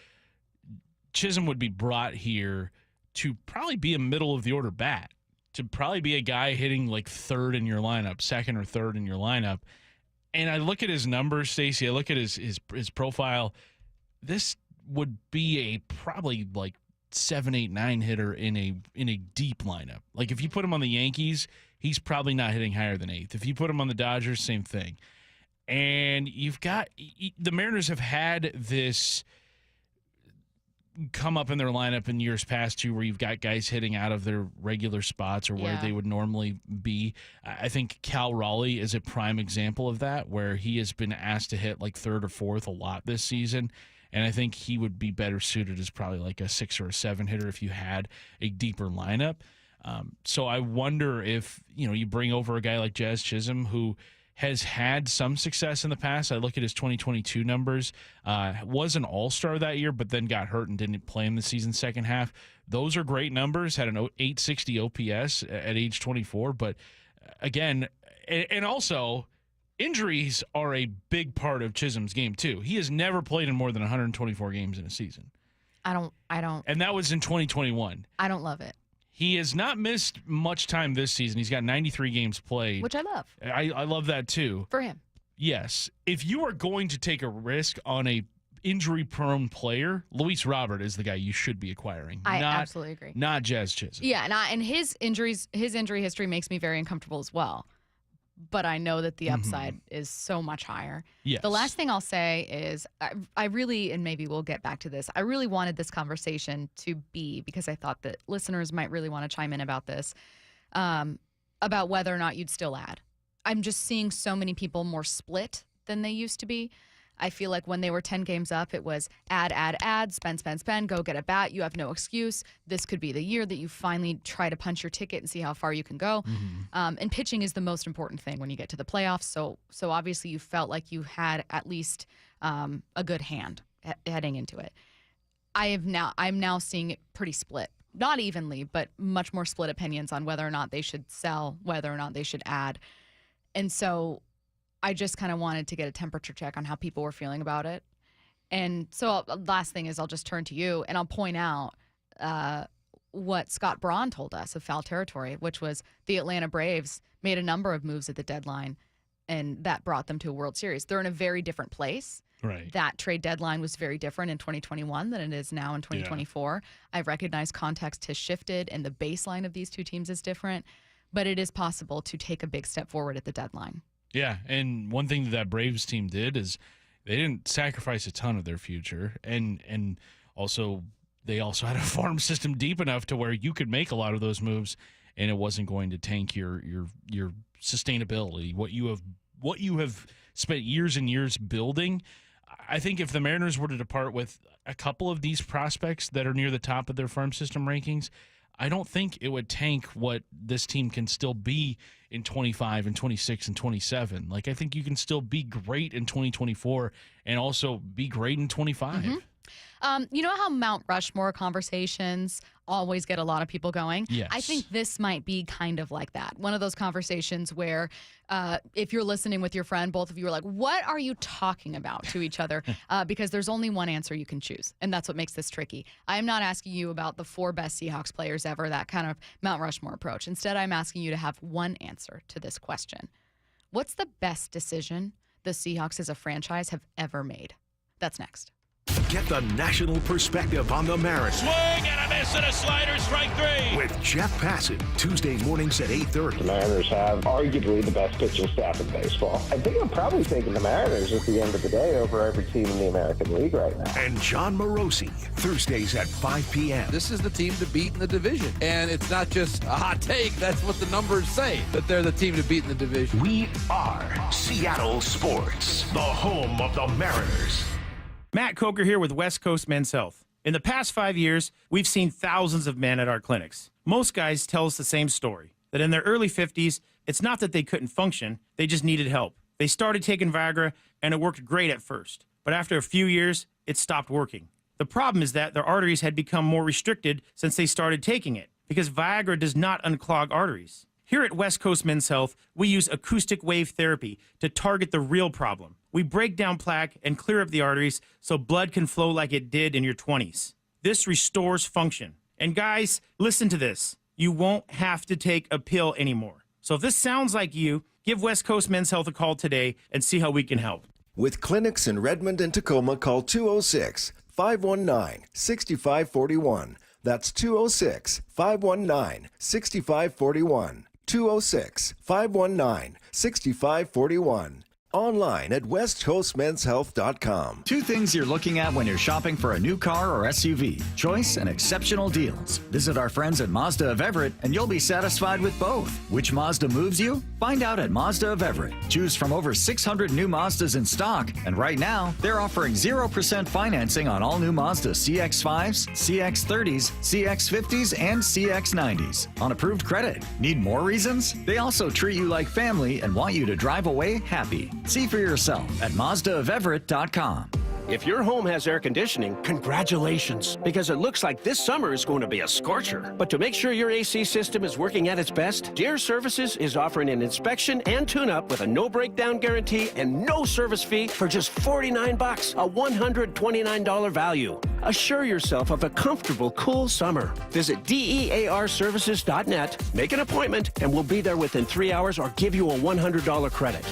Speaker 10: Chisholm would be brought here to probably be a middle of the order bat, to probably be a guy hitting like third in your lineup, second or third in your lineup. And I look at his numbers, Stacey, I look at his profile. This would be a probably like 7, 8, 9 hitter in a deep lineup. Like if you put him on the Yankees, he's probably not hitting higher than 8th. If you put him on the Dodgers, same thing. And you've got the Mariners have had this come up in their lineup in years past too, where you've got guys hitting out of their regular spots or where they would normally be. I think Cal Raleigh is a prime example of that, where he has been asked to hit like third or fourth a lot this season. And I think he would be better suited as probably like a 6 or a 7 hitter if you had a deeper lineup. So I wonder if, you bring over a guy like Jazz Chisholm, who has had some success in the past. I look at his 2022 numbers. Was an all-star that year, but then got hurt and didn't play in the season's second half. Those are great numbers. Had an 860 OPS at age 24. But again, and also injuries are a big part of Chisholm's game too. He has never played in more than 124 games in a season.
Speaker 9: I don't.
Speaker 10: And that was in 2021.
Speaker 9: I don't love it.
Speaker 10: He has not missed much time this season. He's got 93 games played.
Speaker 9: Which I love.
Speaker 10: I love that too.
Speaker 9: For him.
Speaker 10: Yes. If you are going to take a risk on a injury-prone player, Luis Robert is the guy you should be acquiring.
Speaker 9: I absolutely agree.
Speaker 10: Not Jazz Chisholm.
Speaker 9: Yeah, and his injury history makes me very uncomfortable as well. But I know that the upside is so much higher.
Speaker 10: Yes.
Speaker 9: The last thing I'll say is I really, and maybe we'll get back to this, I really wanted this conversation to be, because I thought that listeners might really want to chime in about this, about whether or not you'd still add. I'm just seeing so many people more split than they used to be. I feel like when they were 10 games up, it was add, spend, go get a bat. You have no excuse. This could be the year that you finally try to punch your ticket and see how far you can go. And pitching is the most important thing when you get to the playoffs. So obviously you felt like you had at least a good hand heading into it. I'm now seeing it pretty split. Not evenly, but much more split opinions on whether or not they should sell, whether or not they should add. And so I just kind of wanted to get a temperature check on how people were feeling about it. And so last thing is I'll just turn to you and I'll point out what Scott Braun told us of foul territory, which was the Atlanta Braves made a number of moves at the deadline, and that brought them to a World Series. They're in a very different place.
Speaker 10: Right.
Speaker 9: That trade deadline was very different in 2021 than it is now in 2024. Yeah. I recognize context has shifted and the baseline of these two teams is different, but it is possible to take a big step forward at the deadline.
Speaker 10: Yeah, and one thing that Braves team did is they didn't sacrifice a ton of their future, and also they also had a farm system deep enough to where you could make a lot of those moves, and it wasn't going to tank your sustainability. What you have spent years and years building. I think if the Mariners were to depart with a couple of these prospects that are near the top of their farm system rankings, I don't think it would tank what this team can still be in 25 and 26 and 27. Like, I think you can still be great in 2024 and also be great in 25.
Speaker 9: You know how Mount Rushmore conversations always get a lot of people going?
Speaker 10: Yes.
Speaker 9: I think this might be kind of like that. One of those conversations where if you're listening with your friend, both of you are like, what are you talking about to each other? Because there's only one answer you can choose. And that's what makes this tricky. I'm not asking you about the 4 best Seahawks players ever, that kind of Mount Rushmore approach. Instead, I'm asking you to have one answer to this question. What's the best decision the Seahawks as a franchise have ever made? That's next.
Speaker 7: Get the national perspective on the Mariners.
Speaker 1: Swing and a miss and a slider, strike 3.
Speaker 7: With Jeff Passan, Tuesday mornings at 8:30.
Speaker 2: The Mariners have arguably the best pitching staff in baseball. I think I'm probably taking the Mariners at the end of the day over every team in the American League right now.
Speaker 7: And John Morosi, Thursdays at 5 p.m.
Speaker 3: This is the team to beat in the division. And it's not just a hot take. That's what the numbers say, that they're the team to beat in the division.
Speaker 7: We are Seattle Sports, the home of the Mariners.
Speaker 4: Matt Coker here with West Coast Men's Health. In the past 5 years, we've seen thousands of men at our clinics. Most guys tell us the same story, that in their early 50s, it's not that they couldn't function, they just needed help. They started taking Viagra, and it worked great at first. But after a few years, it stopped working. The problem is that their arteries had become more restricted since they started taking it, because Viagra does not unclog arteries. Here at West Coast Men's Health, we use acoustic wave therapy to target the real problem. We break down plaque and clear up the arteries so blood can flow like it did in your 20s. This restores function. And guys, listen to this. You won't have to take a pill anymore. So if this sounds like you, give West Coast Men's Health a call today and see how we can help.
Speaker 5: With clinics in Redmond and Tacoma, call 206-519-6541. That's 206-519-6541. 206-519-6541. Online at westcoastmenshealth.com.
Speaker 26: 2 things you're looking at when you're shopping for a new car or SUV. Choice and exceptional deals. Visit our friends at Mazda of Everett and you'll be satisfied with both. Which Mazda moves you? Find out at Mazda of Everett. Choose from over 600 new Mazdas in stock, and right now, they're offering 0% financing on all new Mazda CX-5s, CX-30s, CX-50s, and CX-90s on approved credit. Need more reasons? They also treat you like family and want you to drive away happy. See for yourself at MazdaofEverett.com.
Speaker 6: If your home has air conditioning, congratulations, because it looks like this summer is going to be a scorcher. But to make sure your AC system is working at its best, Deere Services is offering an inspection and tune-up with a no breakdown guarantee and no service fee for just $49, a $129 value. Assure yourself of a comfortable, cool summer. Visit DEARservices.net, make an appointment, and we'll be there within 3 hours or give you a $100 credit.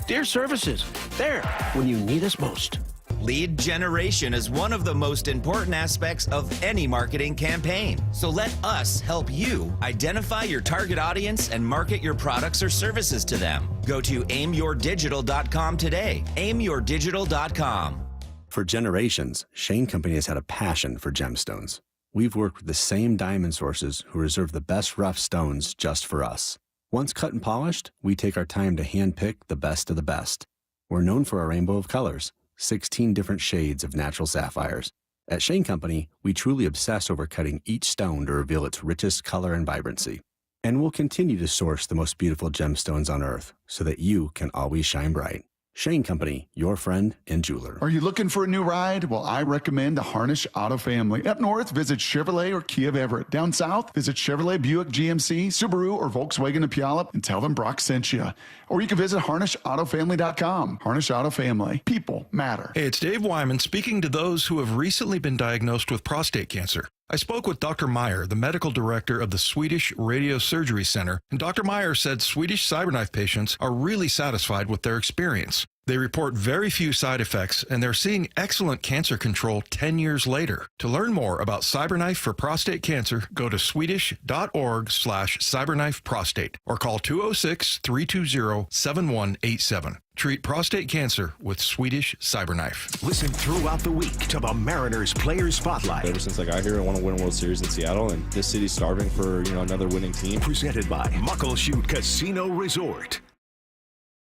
Speaker 6: Deere Services, there when you need us most.
Speaker 11: Lead generation is one of the most important aspects of any marketing campaign. So let us help you identify your target audience and market your products or services to them. Go to aimyourdigital.com today. aimyourdigital.com.
Speaker 28: For generations, Shane Company has had a passion for gemstones. We've worked with the same diamond sources who reserve the best rough stones just for us. Once cut and polished, we take our time to handpick the best of the best. We're known for our rainbow of colors, 16 different shades of natural sapphires. At Shane Company, we truly obsess over cutting each stone to reveal its richest color and vibrancy. And we'll continue to source the most beautiful gemstones on earth so that you can always shine bright. Shane Company, your friend and jeweler.
Speaker 15: Are you looking for a new ride? Well, I recommend the Harnish Auto Family. Up north, visit Chevrolet or Kia of Everett. Down south, visit Chevrolet, Buick, GMC, Subaru, or Volkswagen of Puyallup and tell them Brock sent you. Or you can visit HarnishAutoFamily.com. Harnish Auto Family. People matter.
Speaker 29: Hey, it's Dave Wyman speaking to those who have recently been diagnosed with prostate cancer. I spoke with Dr. Meyer, the medical director of the Swedish Radiosurgery Center, and Dr. Meyer said Swedish CyberKnife patients are really satisfied with their experience. They report very few side effects, and they're seeing excellent cancer control 10 years later. To learn more about CyberKnife for prostate cancer, go to swedish.org/cyberknifeprostate or call 206-320-7187. Treat prostate cancer with Swedish CyberKnife.
Speaker 7: Listen throughout the week to the Mariners Player Spotlight.
Speaker 30: Ever since I got here, I want to win a World Series in Seattle, and this city's starving for another winning team.
Speaker 7: Presented by Muckleshoot Casino Resort.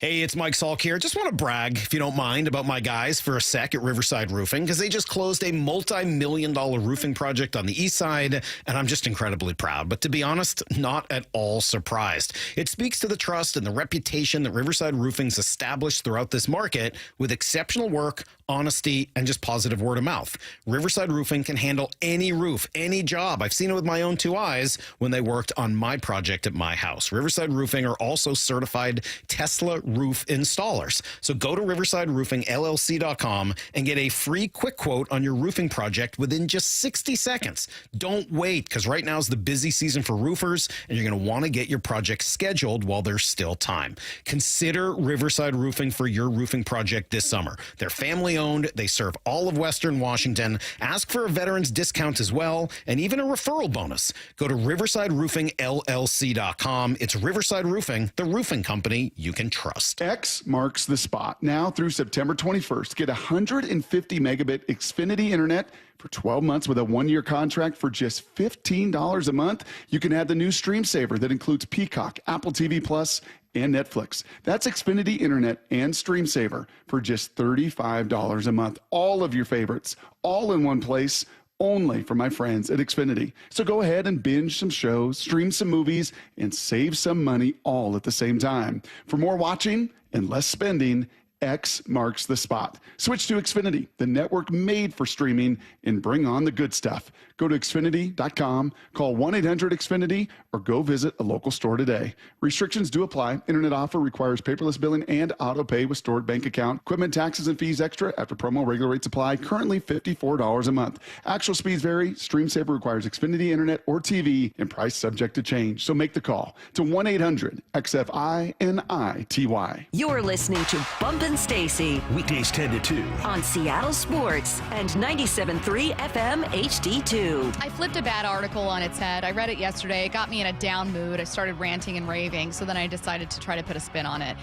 Speaker 23: Hey, it's Mike Salk here. Just want to brag, if you don't mind, about my guys for a sec at Riverside Roofing, because they just closed a multi-million-dollar roofing project on the east side, and I'm just incredibly proud. But to be honest, not at all surprised. It speaks to the trust and the reputation that Riverside Roofing's established throughout this market with exceptional work, honesty, and just positive word of mouth. Riverside Roofing can handle any roof, any job. I've seen it with my own two eyes when they worked on my project at my house. Riverside Roofing are also certified Tesla roof installers. So go to riversideroofingllc.com and get a free quick quote on your roofing project within just 60 seconds. Don't wait, because right now is the busy season for roofers, and you're going to want to get your project scheduled while there's still time. Consider Riverside Roofing for your roofing project this summer. They're family owned. They serve all of Western Washington. Ask for a veteran's discount as well, and even a referral bonus. Go to riversideroofingllc.com. It's Riverside Roofing, the roofing company you can trust.
Speaker 15: X marks the spot. Now through September 21st, get 150 megabit Xfinity internet for 12 months with a 1-year contract for just $15 a month. You can add the new Stream Saver that includes Peacock, Apple TV Plus, and Netflix. That's Xfinity internet and Stream Saver for just $35 a month. All of your favorites, all in one place, only for my friends at Xfinity. So go ahead and binge some shows, stream some movies, and save some money all at the same time. For more watching and less spending, X marks the spot. Switch to Xfinity, the network made for streaming, and bring on the good stuff. Go to Xfinity.com, call 1-800-XFINITY, or go visit a local store today. Restrictions do apply. Internet offer requires paperless billing and auto pay with stored bank account. Equipment taxes and fees extra after promo. Regular rates apply. Currently $54 a month. Actual speeds vary. Stream Saver requires Xfinity internet or TV, and price subject to change. So make the call to 1-800-XFINITY.
Speaker 8: You're listening to Bumpin' Stacy.
Speaker 7: Weekdays 10 to 2.
Speaker 8: On Seattle Sports and 97.3 FM HD2.
Speaker 9: I flipped a bad article on its head. I read it yesterday. It got me in a down mood. I started ranting and raving, so then I decided to try to put a spin on it.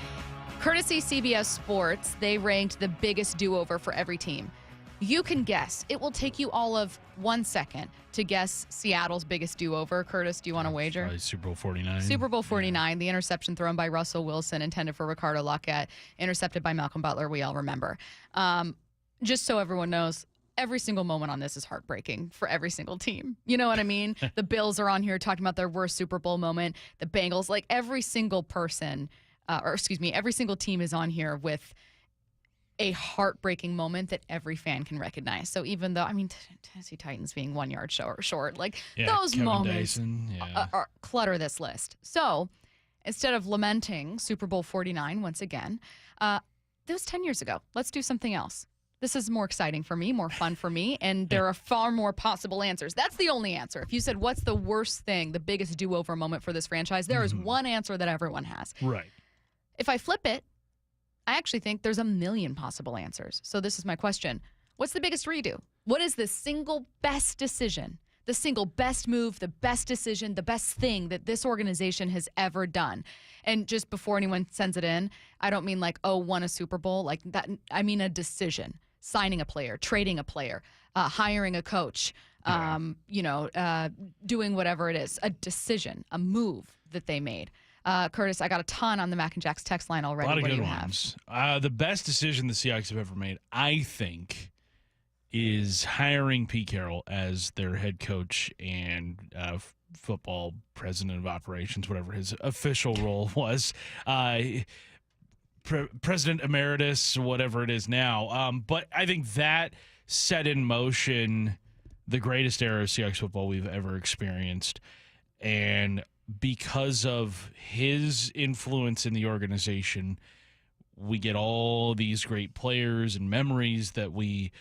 Speaker 9: Courtesy CBS Sports, they ranked the biggest do-over for every team. You can guess. It will take you all of 1 second to guess Seattle's biggest do-over. Curtis, do you want to wager?
Speaker 10: Probably Super Bowl 49.
Speaker 9: Super Bowl 49, the interception thrown by Russell Wilson, intended for Ricardo Lockett, intercepted by Malcolm Butler, we all remember. Just so everyone knows, every single moment on this is heartbreaking for every single team. You know what I mean? The Bills are on here talking about their worst Super Bowl moment. The Bengals, like every single person, every single team is on here with a heartbreaking moment that every fan can recognize. So even though, Tennessee Titans being 1 yard short, like those
Speaker 10: Kevin
Speaker 9: moments
Speaker 10: Dyson,
Speaker 9: clutter this list. So instead of lamenting Super Bowl 49 once again, that was 10 years ago. Let's do something else. This is more exciting for me, more fun for me, and there are far more possible answers. That's the only answer. If you said, what's the worst thing, the biggest do-over moment for this franchise, there is one answer that everyone has.
Speaker 10: Right.
Speaker 9: If I flip it, I actually think there's a million possible answers. So this is my question. What's the biggest redo? What is the single best decision, the single best move, the best decision, the best thing that this organization has ever done? And just before anyone sends it in, I don't mean like, won a Super Bowl, like that. I mean a decision. Signing a player, trading a player, hiring a coach, doing whatever it is, a decision, a move that they made. Curtis, I got a ton on the Mac and Jack's text line already.
Speaker 10: A lot of
Speaker 9: what
Speaker 10: good
Speaker 9: do you
Speaker 10: ones. The best decision the Seahawks have ever made, I think, is hiring Pete Carroll as their head coach and football president of operations, whatever his official role was. President Emeritus, whatever it is now. But I think that set in motion the greatest era of Seahawks football we've ever experienced. And because of his influence in the organization, we get all these great players and memories that we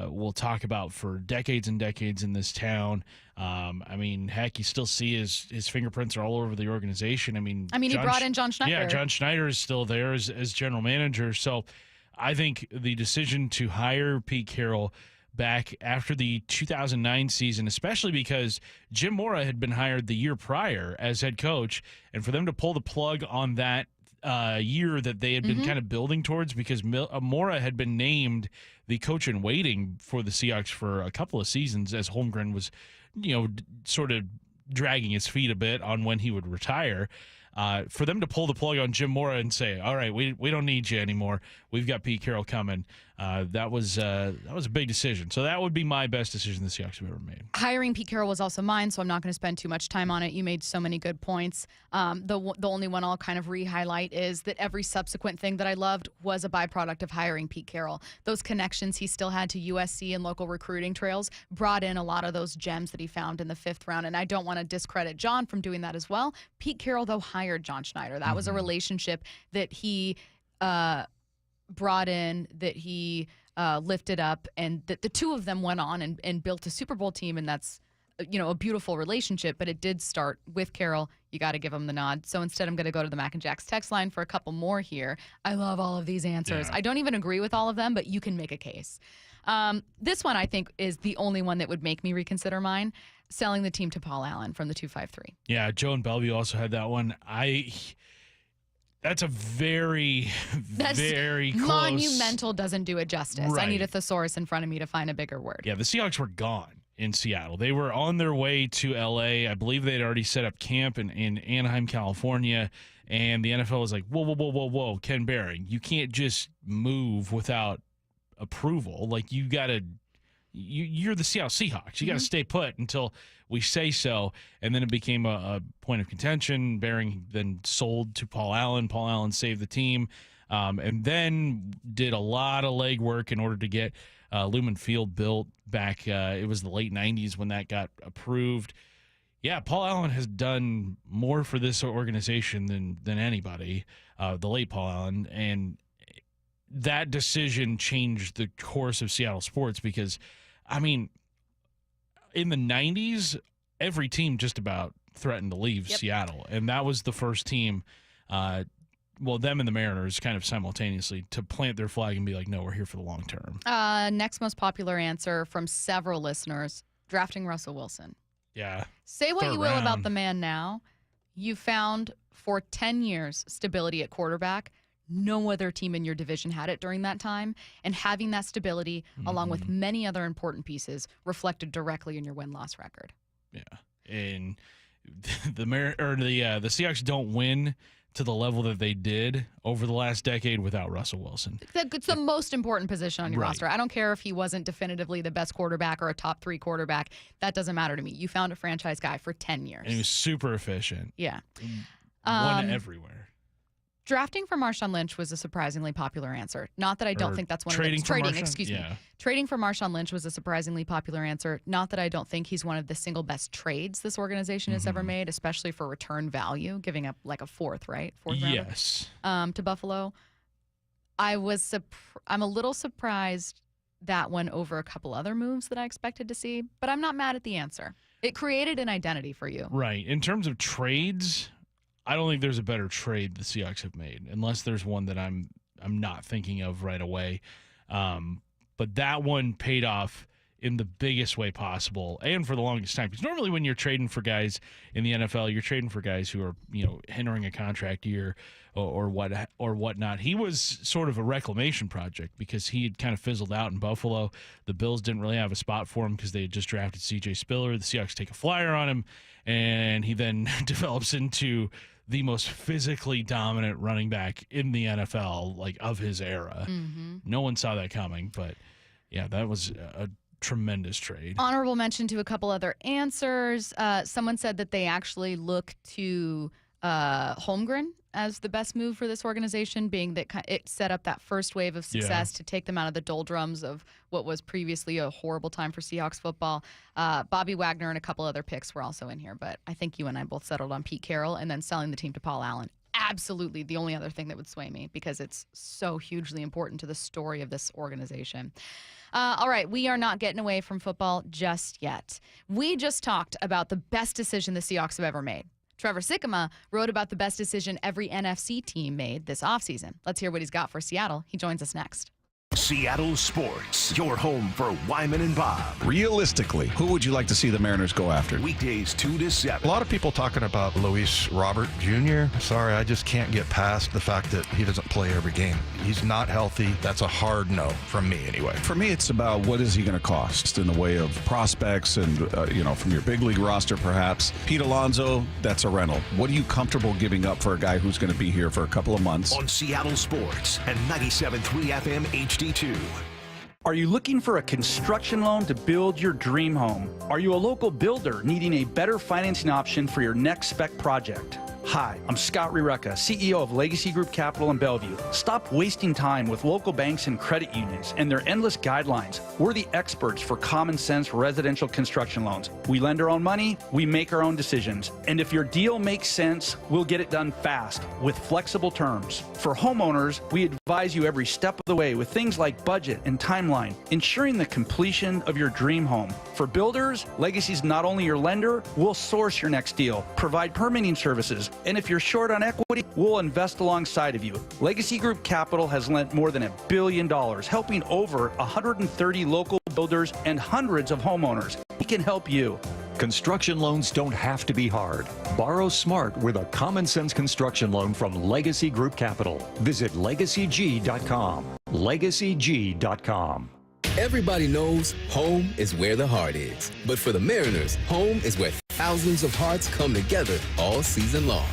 Speaker 10: will talk about for decades and decades in this town. Heck, you still see his fingerprints are all over the organization.
Speaker 9: He brought in John Schneider.
Speaker 10: Yeah, John Schneider is still there as general manager. So I think the decision to hire Pete Carroll back after the 2009 season, especially because Jim Mora had been hired the year prior as head coach, and for them to pull the plug on that year that they had been kind of building towards, because Mora had been named the coach in waiting for the Seahawks for a couple of seasons as Holmgren was, sort of dragging his feet a bit on when he would retire. For them to pull the plug on Jim Mora and say, all right, we don't need you anymore. We've got Pete Carroll coming. That was a big decision. So that would be my best decision the Seahawks have ever made.
Speaker 9: Hiring Pete Carroll was also mine, so I'm not going to spend too much time on it. You made so many good points. The only one I'll kind of re-highlight is that every subsequent thing that I loved was a byproduct of hiring Pete Carroll. Those connections he still had to USC and local recruiting trails brought in a lot of those gems that he found in the 5th round, and I don't want to discredit John from doing that as well. Pete Carroll, though, hired John Schneider. That was a relationship that he brought in, that he lifted up, and that the two of them went on and built a Super Bowl team, and that's a beautiful relationship, but it did start with Carroll. You got to give him the nod. So instead, I'm going to go to the Mac and Jacks text line for a couple more here. I love all of these answers.
Speaker 10: Yeah.
Speaker 9: I don't even agree with all of them, but you can make a case. This one, I think, is the only one that would make me reconsider mine. Selling the team to Paul Allen from the 253.
Speaker 10: Yeah, Joe and Bellevue also had that one. That's a very close.
Speaker 9: Monumental doesn't do it justice.
Speaker 10: Right.
Speaker 9: I need a thesaurus in front of me to find a bigger word.
Speaker 10: Yeah, the Seahawks were gone in Seattle. They were on their way to L.A. I believe they had already set up camp in Anaheim, California, and the NFL was like, whoa, Ken Behring, you can't just move without approval. Like, you got to you're the Seattle Seahawks. You got to stay put until we say so. And then it became a point of contention. Behring then sold to Paul Allen. Paul Allen saved the team, and then did a lot of legwork in order to get Lumen Field built back. It was the late 90s when that got approved. Yeah, Paul Allen has done more for this organization than anybody, the late Paul Allen. And that decision changed the course of Seattle sports because, I mean, in the 90s, every team just about threatened to leave Seattle. And that was the first team, them and the Mariners kind of simultaneously, to plant their flag and be like, no, we're here for the long term.
Speaker 9: Next most popular answer from several listeners, drafting Russell Wilson.
Speaker 10: Yeah.
Speaker 9: Say what
Speaker 10: Third
Speaker 9: you will
Speaker 10: round.
Speaker 9: about the man now. You found for 10 years stability at quarterback. No other team in your division had it during that time. And having that stability, along with many other important pieces, reflected directly in your win-loss record.
Speaker 10: Yeah. And the Seahawks don't win to the level that they did over the last decade without Russell Wilson.
Speaker 9: It's the most important position on your
Speaker 10: Right.
Speaker 9: roster. I don't care if he wasn't definitively the best quarterback or a top 3 quarterback. That doesn't matter to me. You found a franchise guy for 10 years.
Speaker 10: And he was super efficient.
Speaker 9: Yeah.
Speaker 10: Won everywhere.
Speaker 9: Drafting for Marshawn Lynch was a surprisingly popular answer. Not that I don't think that's one of the Trading for Marshawn Lynch was a surprisingly popular answer. Not that I don't think he's one of the single best trades this organization has ever made, especially for return value, giving up like a fourth rounder.
Speaker 10: Yes.
Speaker 9: To Buffalo. I'm a little surprised that one over a couple other moves that I expected to see, but I'm not mad at the answer. It created an identity for you.
Speaker 10: Right. In terms of trades, I don't think there's a better trade the Seahawks have made, unless there's one that I'm not thinking of right away. But that one paid off in the biggest way possible and for the longest time. Because normally when you're trading for guys in the NFL, you're trading for guys who are, entering a contract year or whatnot. He was sort of a reclamation project because he had kind of fizzled out in Buffalo. The Bills didn't really have a spot for him because they had just drafted C.J. Spiller. The Seahawks take a flyer on him, and he then develops into the most physically dominant running back in the NFL, like of his era. No one saw that coming, but yeah, that was a tremendous trade.
Speaker 9: Honorable mention to a couple other answers. Someone said that they actually look to Holmgren as the best move for this organization, being that it set up that first wave of success to take them out of the doldrums of what was previously a horrible time for Seahawks football. Bobby Wagner and a couple other picks were also in here, but I think you and I both settled on Pete Carroll and then selling the team to Paul Allen. Absolutely the only other thing that would sway me because it's so hugely important to the story of this organization. All right, we are not getting away from football just yet. We just talked about the best decision the Seahawks have ever made. Trevor Sikkema wrote about the best decision every NFC team made this offseason. Let's hear what he's got for Seattle. He joins us next.
Speaker 7: Seattle Sports, your home for Wyman and Bob.
Speaker 12: Realistically, who would you like to see the Mariners go after?
Speaker 7: Weekdays 2 to 7.
Speaker 29: A lot of people talking about Luis Robert Jr. Sorry, I just can't get past the fact that he doesn't play every game. He's not healthy. That's a hard no from me anyway.
Speaker 25: For me, it's about what is he going to cost in the way of prospects and, from your big league roster perhaps. Pete Alonso, that's a rental. What are you comfortable giving up for a guy who's going to be here for a couple of months?
Speaker 7: On Seattle Sports and 97.3 FM HD2.
Speaker 13: Are you looking for a construction loan to build your dream home? Are you a local builder needing a better financing option for your next spec project? Hi, I'm Scott Rireka, CEO of Legacy Group Capital in Bellevue. Stop wasting time with local banks and credit unions and their endless guidelines. We're the experts for common sense residential construction loans. We lend our own money, we make our own decisions. And if your deal makes sense, we'll get it done fast with flexible terms. For homeowners, we advise you every step of the way with things like budget and timeline, ensuring the completion of your dream home. For builders, Legacy's not only your lender, we'll source your next deal, provide permitting services, and if you're short on equity, we'll invest alongside of you. Legacy Group Capital has lent more than $1 billion, helping over 130 local builders and hundreds of homeowners. We can help you.
Speaker 14: Construction loans don't have to be hard. Borrow smart with a common sense construction loan from Legacy Group Capital. Visit LegacyG.com. LegacyG.com.
Speaker 16: Everybody knows home is where the heart is. But for the Mariners, home is where thousands of hearts come together all season long.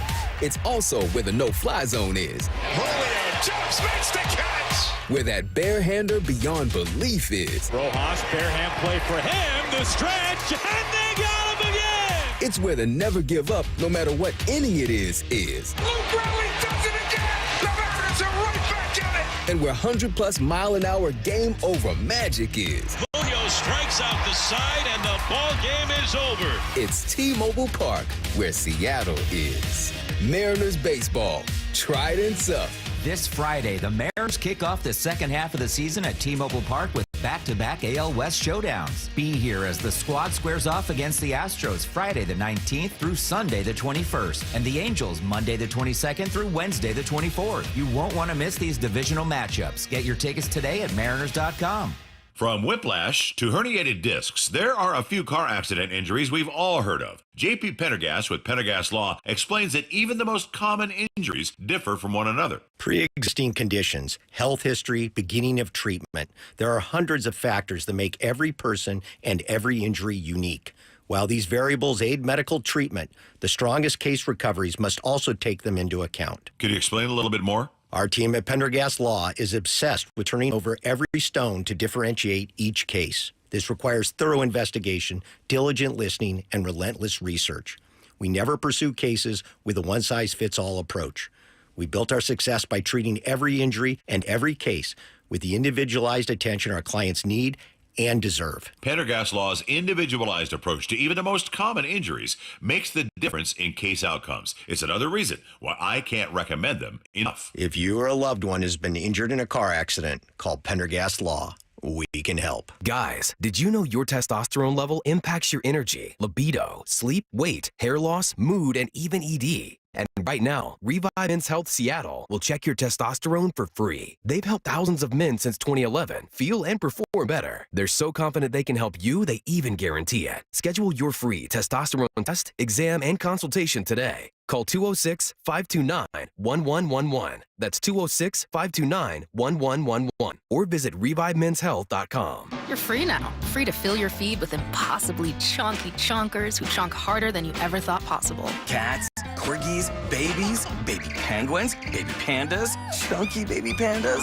Speaker 16: It's also where the no-fly zone is.
Speaker 1: Julio jumps, makes the catch.
Speaker 16: Where that barehander beyond belief is.
Speaker 1: Rojas, barehand play for him, the stretch, and they got him again.
Speaker 16: It's where the never give up, no matter what inning it is.
Speaker 1: Luke Bradley does it again. The Mariners are right back at it.
Speaker 16: And where 100-plus mile-an-hour game-over magic is.
Speaker 1: Julio strikes out the side, and the ball game is over.
Speaker 16: It's T-Mobile Park, where Seattle is. Mariners baseball, tried and tough.
Speaker 11: This Friday, the Mariners kick off the second half of the season at T-Mobile Park with back-to-back AL West showdowns. Be here as the squad squares off against the Astros Friday the 19th through Sunday the 21st, and the Angels Monday the 22nd through Wednesday the 24th. You won't want to miss these divisional matchups. Get your tickets today at Mariners.com.
Speaker 17: From whiplash to herniated discs, there are a few car accident injuries we've all heard of. JP Pendergast with Pendergast Law explains that even the most common injuries differ from one another.
Speaker 18: Pre-existing conditions, health history, beginning of treatment. There are hundreds of factors that make every person and every injury unique. While these variables aid medical treatment, the strongest case recoveries must also take them into account.
Speaker 17: Could you explain a little bit more?
Speaker 18: Our team at Pendergast Law is obsessed with turning over every stone to differentiate each case. This requires thorough investigation, diligent listening, and relentless research. We never pursue cases with a one-size-fits-all approach. We built our success by treating every injury and every case with the individualized attention our clients need and deserve.
Speaker 17: Pendergast Law's individualized approach to even the most common injuries makes the difference in case outcomes. It's another reason why I can't recommend them enough.
Speaker 18: If you or a loved one has been injured in a car accident, call Pendergast Law. We can help.
Speaker 19: Guys, did you know your testosterone level impacts your energy, libido, sleep, weight, hair loss, mood, and even ED? And right now, Revive Men's Health Seattle will check your testosterone for free. They've helped thousands of men since 2011 feel and perform better. They're so confident they can help you, they even guarantee it. Schedule your free testosterone test, exam, and consultation today. Call 206-529-1111. That's 206-529-1111. Or visit ReviveMen'sHealth.com.
Speaker 20: You're free now. Free to fill your feed with impossibly chonky chonkers who chonk harder than you ever thought possible.
Speaker 21: Cats, corgis, babies, baby penguins, baby pandas, chunky baby pandas.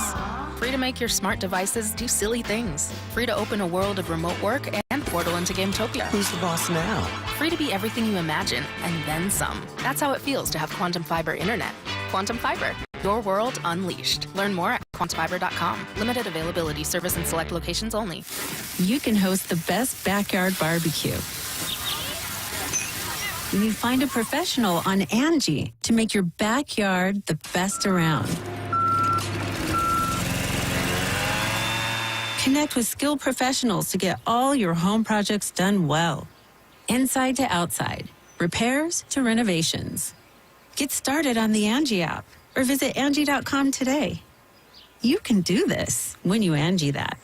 Speaker 20: Free to make your smart devices do silly things. Free to open a world of remote work and portal into Gametopia.
Speaker 21: Who's the boss now?
Speaker 20: Free to be everything you imagine, and then some. That's how it feels to have Quantum Fiber Internet. Quantum Fiber, your world unleashed. Learn more at quantumfiber.com. Limited availability, service in select locations only.
Speaker 22: You can host the best backyard barbecue when you find a professional on Angie to make your backyard the best around. Connect with skilled professionals to get all your home projects done well. Inside to outside, repairs to renovations. Get started on the Angie app or visit Angie.com today. You can do this when you Angie that.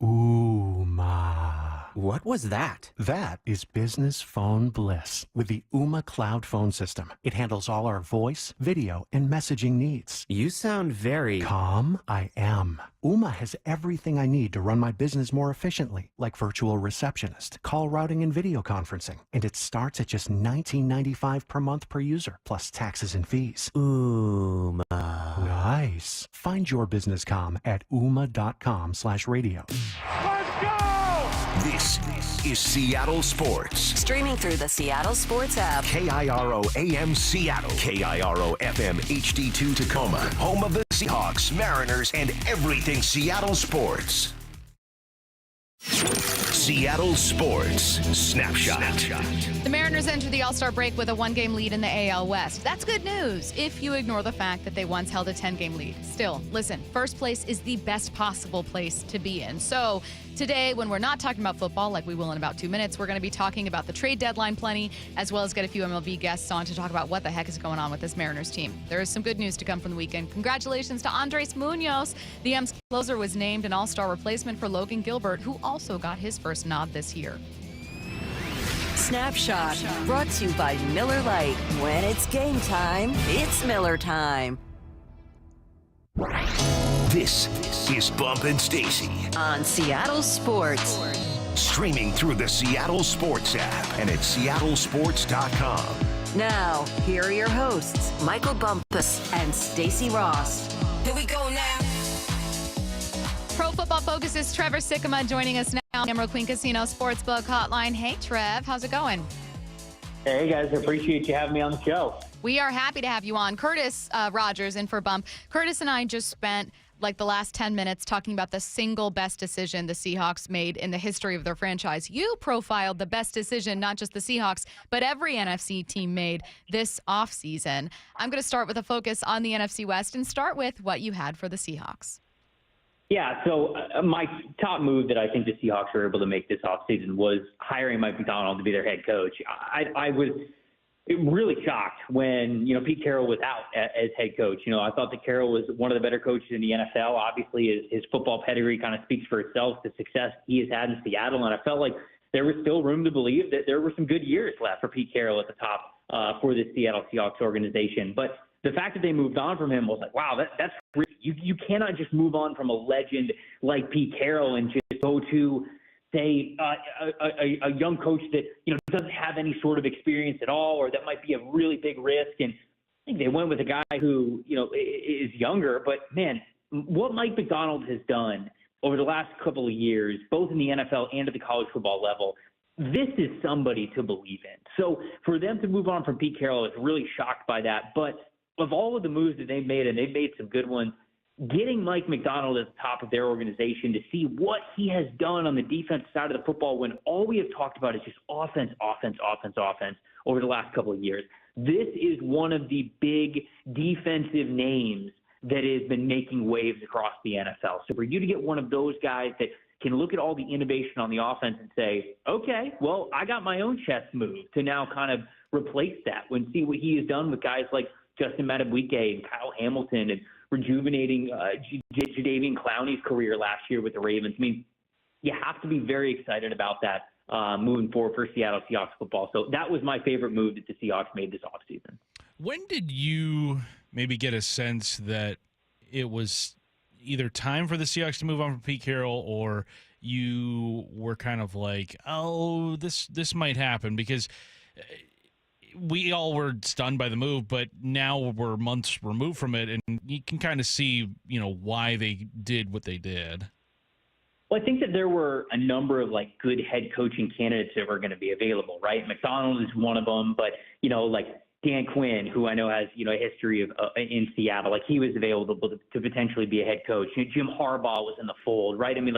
Speaker 2: Ooh, ma. What was that? That is business phone bliss with the Ooma Cloud Phone System. It handles all our voice, video, and messaging needs. You sound very... Calm? I am. Ooma has everything I need to run my business more efficiently, like virtual receptionist, call routing, and video conferencing. And it starts at just $19.95 per month per user, plus taxes and fees. Ooma. Nice. Find your business calm at ooma.com/radio.
Speaker 7: This is Seattle Sports.
Speaker 8: Streaming through the Seattle Sports app.
Speaker 7: KIRO AM Seattle. KIRO FM HD2 Tacoma. Home of the Seahawks, Mariners, and everything Seattle sports. Seattle Sports Snapshot.
Speaker 9: The Mariners enter the All-Star break with a 1-game lead in the AL West. That's good news if you ignore the fact that they once held a 10-game lead. Still, listen, first place is the best possible place to be in. So today, when we're not talking about football, like we will in about 2 minutes, we're going to be talking about the trade deadline plenty, as well as get a few MLB guests on to talk about what the heck is going on with this Mariners team. There is some good news to come from the weekend. Congratulations to Andres Munoz. The M's closer was named an All-Star replacement for Logan Gilbert, who also got his first nod this year.
Speaker 8: Snapshot, brought to you by Miller Lite. When it's game time, it's Miller time.
Speaker 7: This is Bump and Stacy
Speaker 8: On Seattle Sports.
Speaker 7: Streaming through the Seattle Sports app and at seattlesports.com.
Speaker 8: Now, here are your hosts, Michael Bumpus and Stacy Ross.
Speaker 3: Here we go now.
Speaker 9: Pro Football Focus's Trevor Sikkema joining us now on Emerald Queen Casino Sportsbook Hotline. Hey, Trev, how's it going?
Speaker 4: Hey, guys, I appreciate you having me on the show.
Speaker 9: We are happy to have you on. Curtis Rogers in for Bump. Curtis and I just spent like the last 10 minutes talking about the single best decision the Seahawks made in the history of their franchise. You profiled the best decision, not just the Seahawks, but every NFC team made this offseason. I'm going to start with a focus on the NFC West and start with what you had for the Seahawks.
Speaker 4: Yeah, so my top move that I think the Seahawks were able to make this offseason was hiring Mike McDonald to be their head coach. I was really shocked when, Pete Carroll was out as head coach. I thought that Carroll was one of the better coaches in the NFL. Obviously, his football pedigree kind of speaks for itself, the success he has had in Seattle. And I felt like there was still room to believe that there were some good years left for Pete Carroll at the top for the Seattle Seahawks organization. But the fact that they moved on from him was like, wow, that's great. You cannot just move on from a legend like Pete Carroll and just go to, say, a young coach that doesn't have any sort of experience at all, or that might be a really big risk. And I think they went with a guy who is younger. But man, what Mike McDonald has done over the last couple of years, both in the NFL and at the college football level, this is somebody to believe in. So for them to move on from Pete Carroll, I was really shocked by that. But of all of the moves that they've made, and they've made some good ones, getting Mike McDonald at the top of their organization to see what he has done on the defensive side of the football when all we have talked about is just offense over the last couple of years. This is one of the big defensive names that has been making waves across the NFL. So for you to get one of those guys that can look at all the innovation on the offense and say, okay, well, I got my own chess move to now kind of replace that and see what he has done with guys like Justin Madubuike and Kyle Hamilton and rejuvenating Jadeveon Clowney's career last year with the Ravens. I mean, you have to be very excited about that moving forward for Seattle Seahawks football. So that was my favorite move that the Seahawks made this offseason.
Speaker 10: When did you maybe get a sense that it was either time for the Seahawks to move on from Pete Carroll, or you were kind of like, oh, this might happen? Because we all were stunned by the move, but now we're months removed from it, and you can kind of see, why they did what they did.
Speaker 4: Well, I think that there were a number of good head coaching candidates that were going to be available, right? McDonald is one of them, but Dan Quinn, who I know has a history of in Seattle, he was available to potentially be a head coach. Jim Harbaugh was in the fold, right? I mean,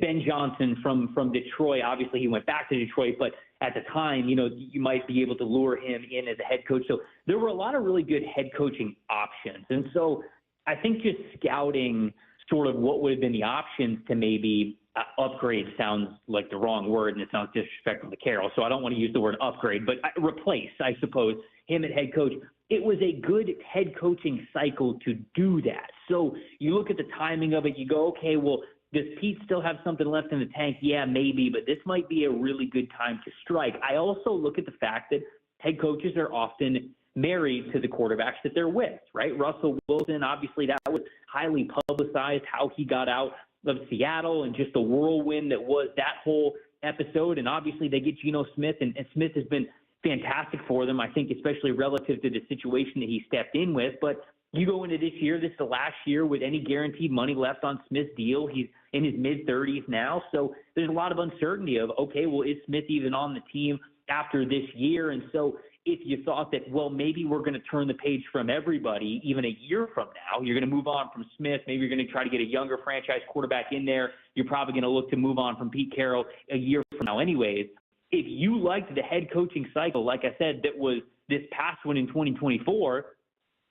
Speaker 4: Ben Johnson from Detroit. Obviously, he went back to Detroit, but at the time, you might be able to lure him in as a head coach. So there were a lot of really good head coaching options, and so I think just scouting sort of what would have been the options to maybe upgrade sounds like the wrong word, and it sounds disrespectful to Carroll, so I don't want to use the word upgrade, but replace, I suppose, him at head coach. It was a good head coaching cycle to do that. So you look at the timing of it, you go, okay, well, does Pete still have something left in the tank? Yeah, maybe, but this might be a really good time to strike. I also look at the fact that head coaches are often married to the quarterbacks that they're with, right? Russell Wilson, obviously that was highly publicized, how he got out of Seattle and just the whirlwind that was that whole episode. And obviously they get Geno Smith, and Smith has been fantastic for them, I think, especially relative to the situation that he stepped in with. But you go into this year, this is the last year with any guaranteed money left on Smith's deal. He's in his mid-30s now. So there's a lot of uncertainty of, okay, well, is Smith even on the team after this year? And so if you thought that, well, maybe we're going to turn the page from everybody, even a year from now, you're going to move on from Smith. Maybe you're going to try to get a younger franchise quarterback in there. You're probably going to look to move on from Pete Carroll a year from now anyways. If you liked the head coaching cycle, like I said, that was this past one in 2024,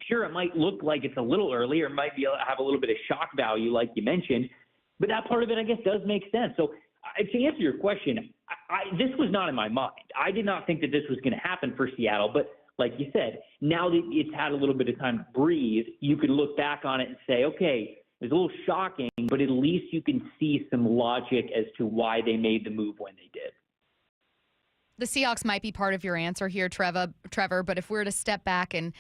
Speaker 4: sure, it might look like it's a little early, or it might have a little bit of shock value, like you mentioned, but that part of it, I guess, does make sense. So to answer your question, this was not in my mind. I did not think that this was going to happen for Seattle, but like you said, now that it's had a little bit of time to breathe, you could look back on it and say, okay, it was a little shocking, but at least you can see some logic as to why they made the move when they did.
Speaker 9: The Seahawks might be part of your answer here, Trevor, but if we were to step back and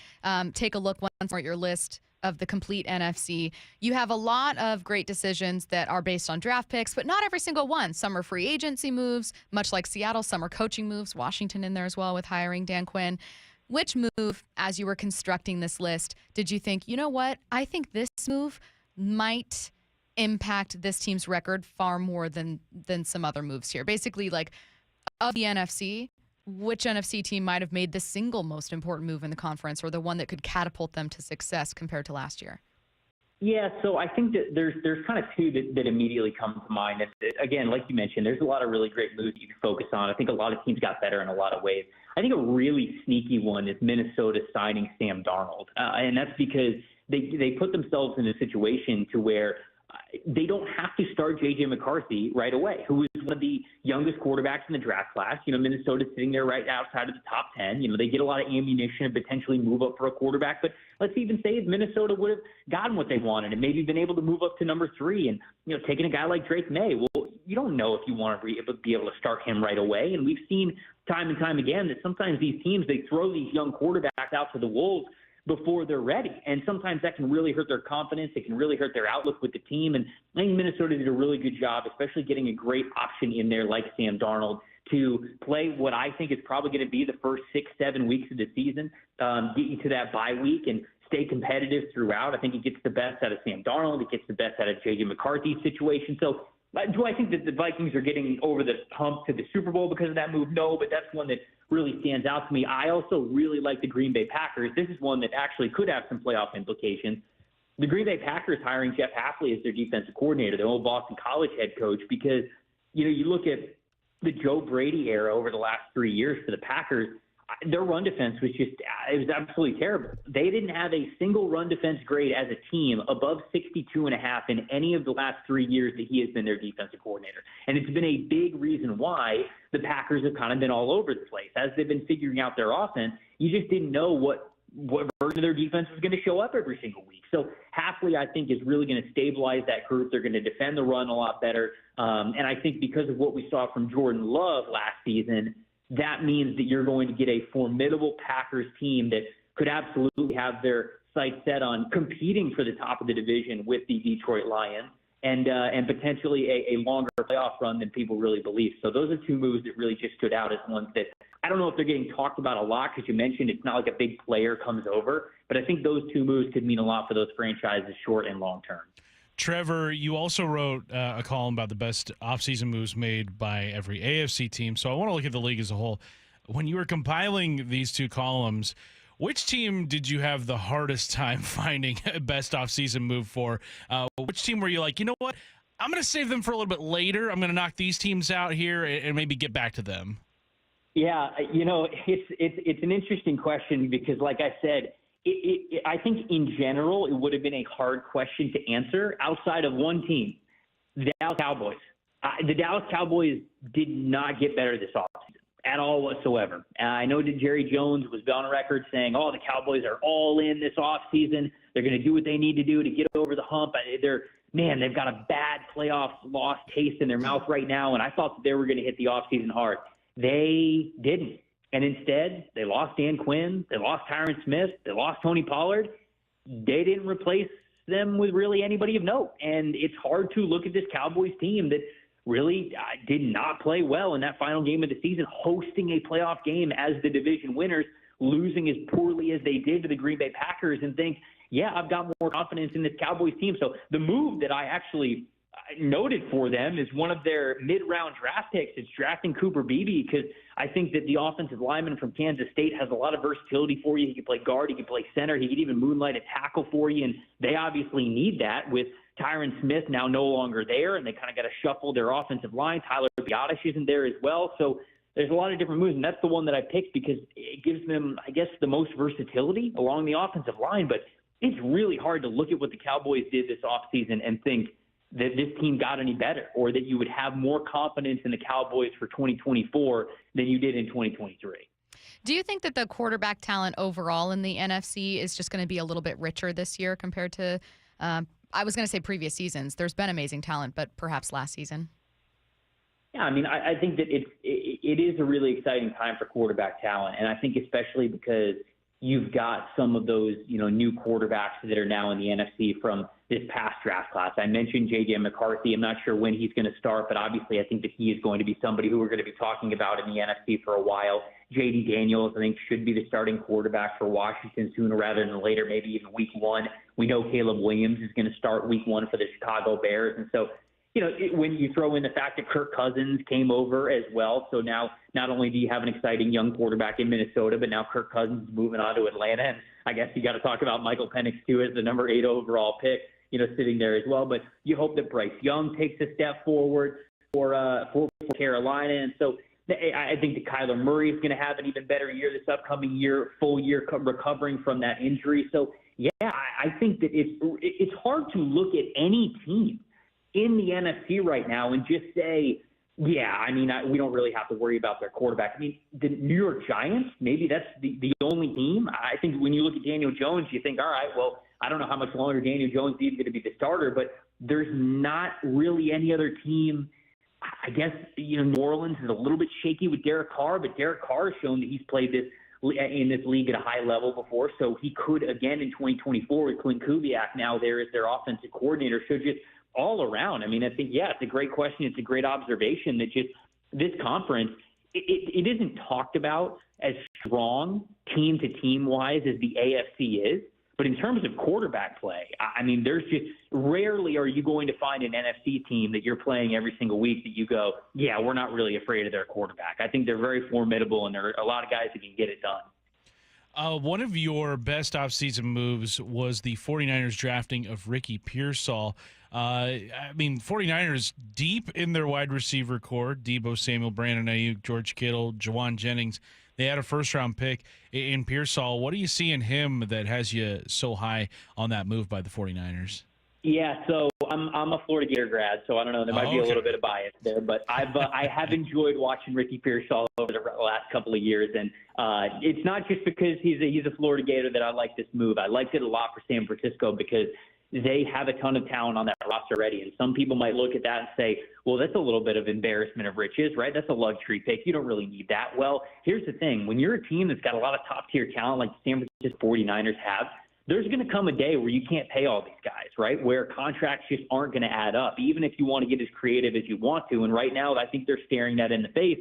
Speaker 9: take a look once more at your list of the complete NFC, you have a lot of great decisions that are based on draft picks, but not every single one. Some are free agency moves, much like Seattle. Some are coaching moves, Washington in there as well with hiring Dan Quinn. Which move, as you were constructing this list, did you think, you know what, I think this move might impact this team's record far more than some other moves here? Basically, like, of the NFC, which NFC team might have made the single most important move in the conference, or the one that could catapult them to success compared to last year?
Speaker 4: Yeah, so I think that there's kind of two that immediately come to mind. Again, like you mentioned, there's a lot of really great moves you can focus on. I think a lot of teams got better in a lot of ways. I think a really sneaky one is Minnesota signing Sam Darnold, and that's because they put themselves in a situation to where they don't have to start J.J. McCarthy right away, who is one of the youngest quarterbacks in the draft class. You know, Minnesota's sitting there right outside of the top 10. You know, they get a lot of ammunition and potentially move up for a quarterback. But let's even say if Minnesota would have gotten what they wanted and maybe been able to move up to number 3 and, you know, taking a guy like Drake May, well, you don't know if you want to be able to start him right away. And we've seen time and time again that sometimes these teams, they throw these young quarterbacks out to the wolves before they're ready. And sometimes that can really hurt their confidence. It can really hurt their outlook with the team. And I think Minnesota did a really good job, especially getting a great option in there like Sam Darnold to play what I think is probably going to be the first 6-7 weeks of the season, get you to that bye week and stay competitive throughout. I think it gets the best out of Sam Darnold. It gets the best out of J.J. McCarthy's situation. So do I think that the Vikings are getting over the hump to the Super Bowl because of that move? No, but that's one that really stands out to me. I also really like the Green Bay Packers. This is one that actually could have some playoff implications. The Green Bay Packers hiring Jeff Hafley as their defensive coordinator, the old Boston College head coach, because, you know, you look at the Joe Brady era over the last 3 years for the Packers, their run defense was just, it was absolutely terrible. They didn't have a single run defense grade as a team above 62.5 in any of the last 3 years that he has been their defensive coordinator. And it's been a big reason why the Packers have kind of been all over the place. As they've been figuring out their offense, you just didn't know what version of their defense was going to show up every single week. So Hafley, I think, is really going to stabilize that group. They're going to defend the run a lot better. And I think because of what we saw from Jordan Love last season, that means that you're going to get a formidable Packers team that could absolutely have their sights set on competing for the top of the division with the Detroit Lions and potentially a longer playoff run than people really believe. So those are two moves that really just stood out as ones that I don't know if they're getting talked about a lot because you mentioned it's not like a big player comes over, but I think those two moves could mean a lot for those franchises short and long term.
Speaker 10: Trevor, you also wrote a column about the best offseason moves made by every AFC team. So I want to look at the league as a whole. When you were compiling these two columns, which team did you have the hardest time finding a best offseason move for? Which team were you like, you know what, I'm going to save them for a little bit later. I'm going to knock these teams out here and maybe get back to them?
Speaker 4: Yeah, you know, it's an interesting question because, like I said, I think in general it would have been a hard question to answer outside of one team, the Dallas Cowboys. The Dallas Cowboys did not get better this offseason at all whatsoever. I know that Jerry Jones was on record saying, oh, the Cowboys are all in this offseason. They're going to do what they need to do to get over the hump. They've got a bad playoff loss taste in their mouth right now, and I thought that they were going to hit the offseason hard. They didn't. And instead, they lost Dan Quinn, they lost Tyron Smith, they lost Tony Pollard. They didn't replace them with really anybody of note. And it's hard to look at this Cowboys team that really did not play well in that final game of the season, hosting a playoff game as the division winners, losing as poorly as they did to the Green Bay Packers, and think, yeah, I've got more confidence in this Cowboys team. So the move that I actually noted for them is one of their mid-round draft picks. It's drafting Cooper Beebe, because I think that the offensive lineman from Kansas State has a lot of versatility for you. He can play guard, he can play center, he can even moonlight a tackle for you, and they obviously need that with Tyron Smith now no longer there, and they kind of got to shuffle their offensive line. Tyler Biotish isn't there as well. So there's a lot of different moves, and that's the one that I picked because it gives them, I guess, the most versatility along the offensive line. But it's really hard to look at what the Cowboys did this offseason and think that this team got any better, or that you would have more confidence in the Cowboys for 2024 than you did in 2023.
Speaker 9: Do you think that the quarterback talent overall in the NFC is just going to be a little bit richer this year compared to I was going to say previous seasons? There's been amazing talent, but perhaps last season.
Speaker 4: Yeah, I mean, I think that it is a really exciting time for quarterback talent, and I think especially because you've got some of those, new quarterbacks that are now in the NFC from this past draft class. I mentioned J.J. McCarthy. I'm not sure when he's going to start, but obviously I think that he is going to be somebody who we're going to be talking about in the NFC for a while. J.D. Daniels, I think, should be the starting quarterback for Washington sooner rather than later, maybe even week one. We know Caleb Williams is going to start week one for the Chicago Bears. And so, when you throw in the fact that Kirk Cousins came over as well, so now not only do you have an exciting young quarterback in Minnesota, but now Kirk Cousins is moving on to Atlanta. And I guess you got to talk about Michael Penix, too, as the number 8 overall pick, sitting there as well. But you hope that Bryce Young takes a step forward for Carolina. And so I think that Kyler Murray is going to have an even better year this upcoming year, full year recovering from that injury. So, yeah, I think that it's hard to look at any team in the NFC right now and just say, yeah, I mean, we don't really have to worry about their quarterback. I mean, the New York Giants, maybe that's the only team. I think when you look at Daniel Jones, you think, all right, well, I don't know how much longer Daniel Jones is going to be the starter, but there's not really any other team. I guess, New Orleans is a little bit shaky with Derek Carr, but Derek Carr has shown that he's played in this league at a high level before, so he could again in 2024 with Clint Kubiak now there as their offensive coordinator. So just all around, I mean, I think, yeah, it's a great question. It's a great observation that just this conference, it isn't talked about as strong team to team wise as the AFC is. But in terms of quarterback play, I mean, there's just rarely are you going to find an NFC team that you're playing every single week that you go, yeah, we're not really afraid of their quarterback. I think they're very formidable, and there are a lot of guys that can get it done.
Speaker 10: One of your best offseason moves was the 49ers drafting of Ricky Pearsall. I mean, 49ers deep in their wide receiver core, Deebo Samuel, Brandon Ayuk, George Kittle, Jawan Jennings. They had a first-round pick in Pearsall. What do you see in him that has you so high on that move by the 49ers?
Speaker 4: Yeah, so I'm a Florida Gator grad, so I don't know. There might be a little bit of bias there, but I have enjoyed watching Ricky Pearsall over the last couple of years, and it's not just because he's a Florida Gator that I like this move. I liked it a lot for San Francisco because they have a ton of talent on that roster already. And some people might look at that and say, well, that's a little bit of embarrassment of riches, right? That's a luxury pick. You don't really need that. Well, here's the thing. When you're a team that's got a lot of top-tier talent like the San Francisco 49ers have, there's going to come a day where you can't pay all these guys, right? Where contracts just aren't going to add up, even if you want to get as creative as you want to. And right now, I think they're staring that in the face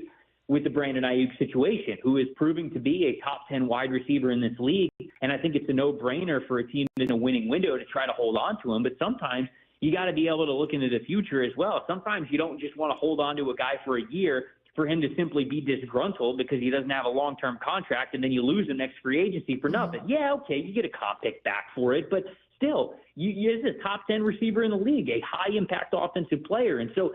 Speaker 4: with the Brandon Ayuk situation, who is proving to be a top 10 wide receiver in this league. And I think it's a no-brainer for a team in a winning window to try to hold on to him. But sometimes you got to be able to look into the future as well. Sometimes you don't just want to hold on to a guy for a year for him to simply be disgruntled because he doesn't have a long-term contract, and then you lose him next free agency for nothing. Yeah, okay, you get a comp pick back for it, but still, you're a top 10 receiver in the league, a high-impact offensive player. And so,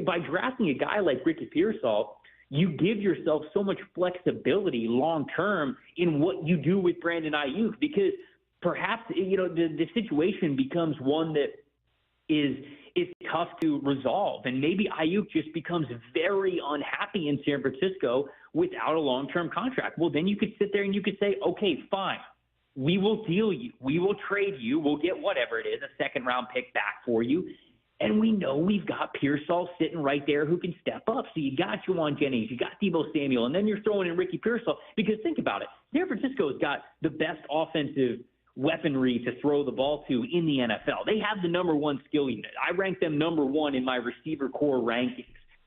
Speaker 4: by drafting a guy like Ricky Pearsall, you give yourself so much flexibility long-term in what you do with Brandon Ayuk, because perhaps, the situation becomes one that is tough to resolve. And maybe Ayuk just becomes very unhappy in San Francisco without a long-term contract. Well, then you could sit there and you could say, okay, fine. We will deal you. We will trade you. We'll get whatever it is, a second-round pick back for you. And we know we've got Pearsall sitting right there who can step up. So you got Juwan Jennings, you got Deebo Samuel, and then you're throwing in Ricky Pearsall. Because think about it, San Francisco's got the best offensive weaponry to throw the ball to in the NFL. They have the number one skill unit. I rank them number one in my receiver core rankings.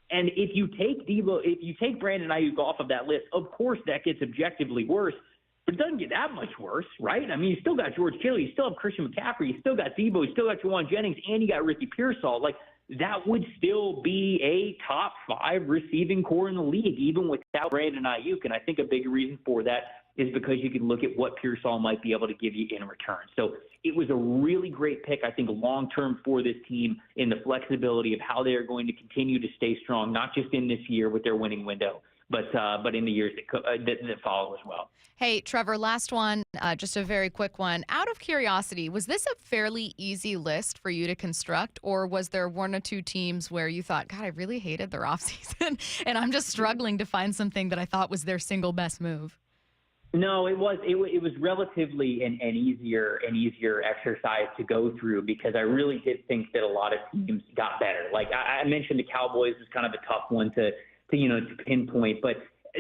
Speaker 4: And if you take Brandon Ayuk off of that list, of course that gets objectively worse. But it doesn't get that much worse, right? I mean, you still got George Kittle, you still have Christian McCaffrey, you still got Deebo, you still got Juwan Jennings, and you got Ricky Pearsall. Like, that would still be a top 5 receiving core in the league, even without Brandon Ayuk. And I think a big reason for that is because you can look at what Pearsall might be able to give you in return. So it was a really great pick, I think, long-term for this team in the flexibility of how they are going to continue to stay strong, not just in this year with their winning window, but in the years that follow as well.
Speaker 9: Hey, Trevor, last one, just a very quick one. Out of curiosity, was this a fairly easy list for you to construct, or was there one or two teams where you thought, God, I really hated their offseason, and I'm just struggling to find something that I thought was their single best move?
Speaker 4: No, it was relatively an easier exercise to go through because I really did think that a lot of teams got better. Like I mentioned, the Cowboys was kind of a tough one to pinpoint, but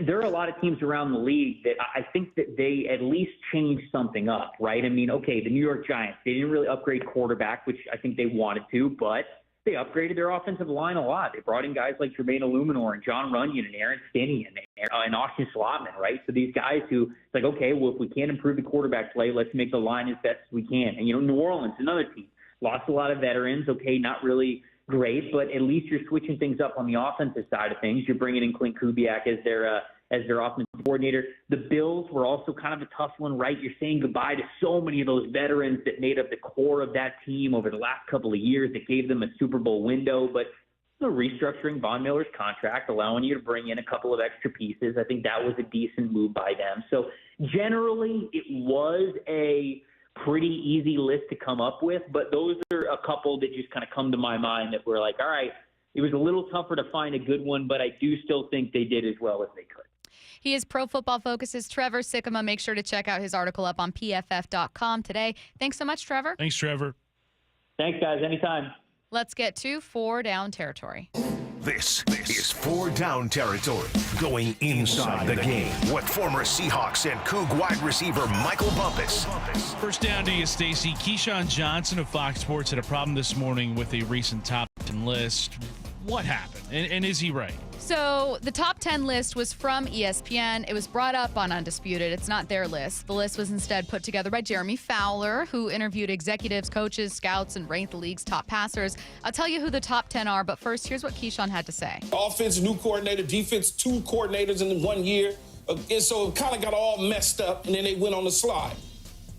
Speaker 4: there are a lot of teams around the league that I think that they at least changed something up, right? I mean, okay, the New York Giants, they didn't really upgrade quarterback, which I think they wanted to, but they upgraded their offensive line a lot. They brought in guys like Jermaine Illuminor and John Runyon and Aaron Stinney and Austin Slotman, right? So these guys who, it's like, okay, well, if we can't improve the quarterback play, let's make the line as best as we can. And, New Orleans, another team, lost a lot of veterans, okay, not really great, but at least you're switching things up on the offensive side of things. You're bringing in Clint Kubiak as their offensive coordinator. The Bills were also kind of a tough one, right? You're saying goodbye to so many of those veterans that made up the core of that team over the last couple of years that gave them a Super Bowl window, but the restructuring Von Miller's contract, allowing you to bring in a couple of extra pieces, I think that was a decent move by them. So generally, it was a pretty easy list to come up with, but those are a couple that just kind of come to my mind that were like, all right, it was a little tougher to find a good one, but I do still think they did as well as they could.
Speaker 9: He is Pro Football Focus's Trevor Sikkema. Make sure to check out his article up on PFF.com today. Thanks so much, Trevor.
Speaker 10: Thanks, Trevor.
Speaker 4: Thanks, guys. Anytime.
Speaker 9: Let's get to 4 Down territory.
Speaker 7: This is 4 Down territory, going inside the game with former Seahawks and Coug wide receiver Michael Bumpus.
Speaker 10: First down to you, Stacy. Keyshawn Johnson of Fox Sports had a problem this morning with a recent top 10 list. What happened? And is he right?
Speaker 9: So the top 10 list was from ESPN. It was brought up on Undisputed. It's not their list. The list was instead put together by Jeremy Fowler, who interviewed executives, coaches, scouts, and ranked the league's top passers. I'll tell you who the top 10 are, but first, here's what Keyshawn had to say.
Speaker 3: Offense, new coordinator, defense, 2 coordinators in 1 year. And so it kind of got all messed up, and then they went on the slide.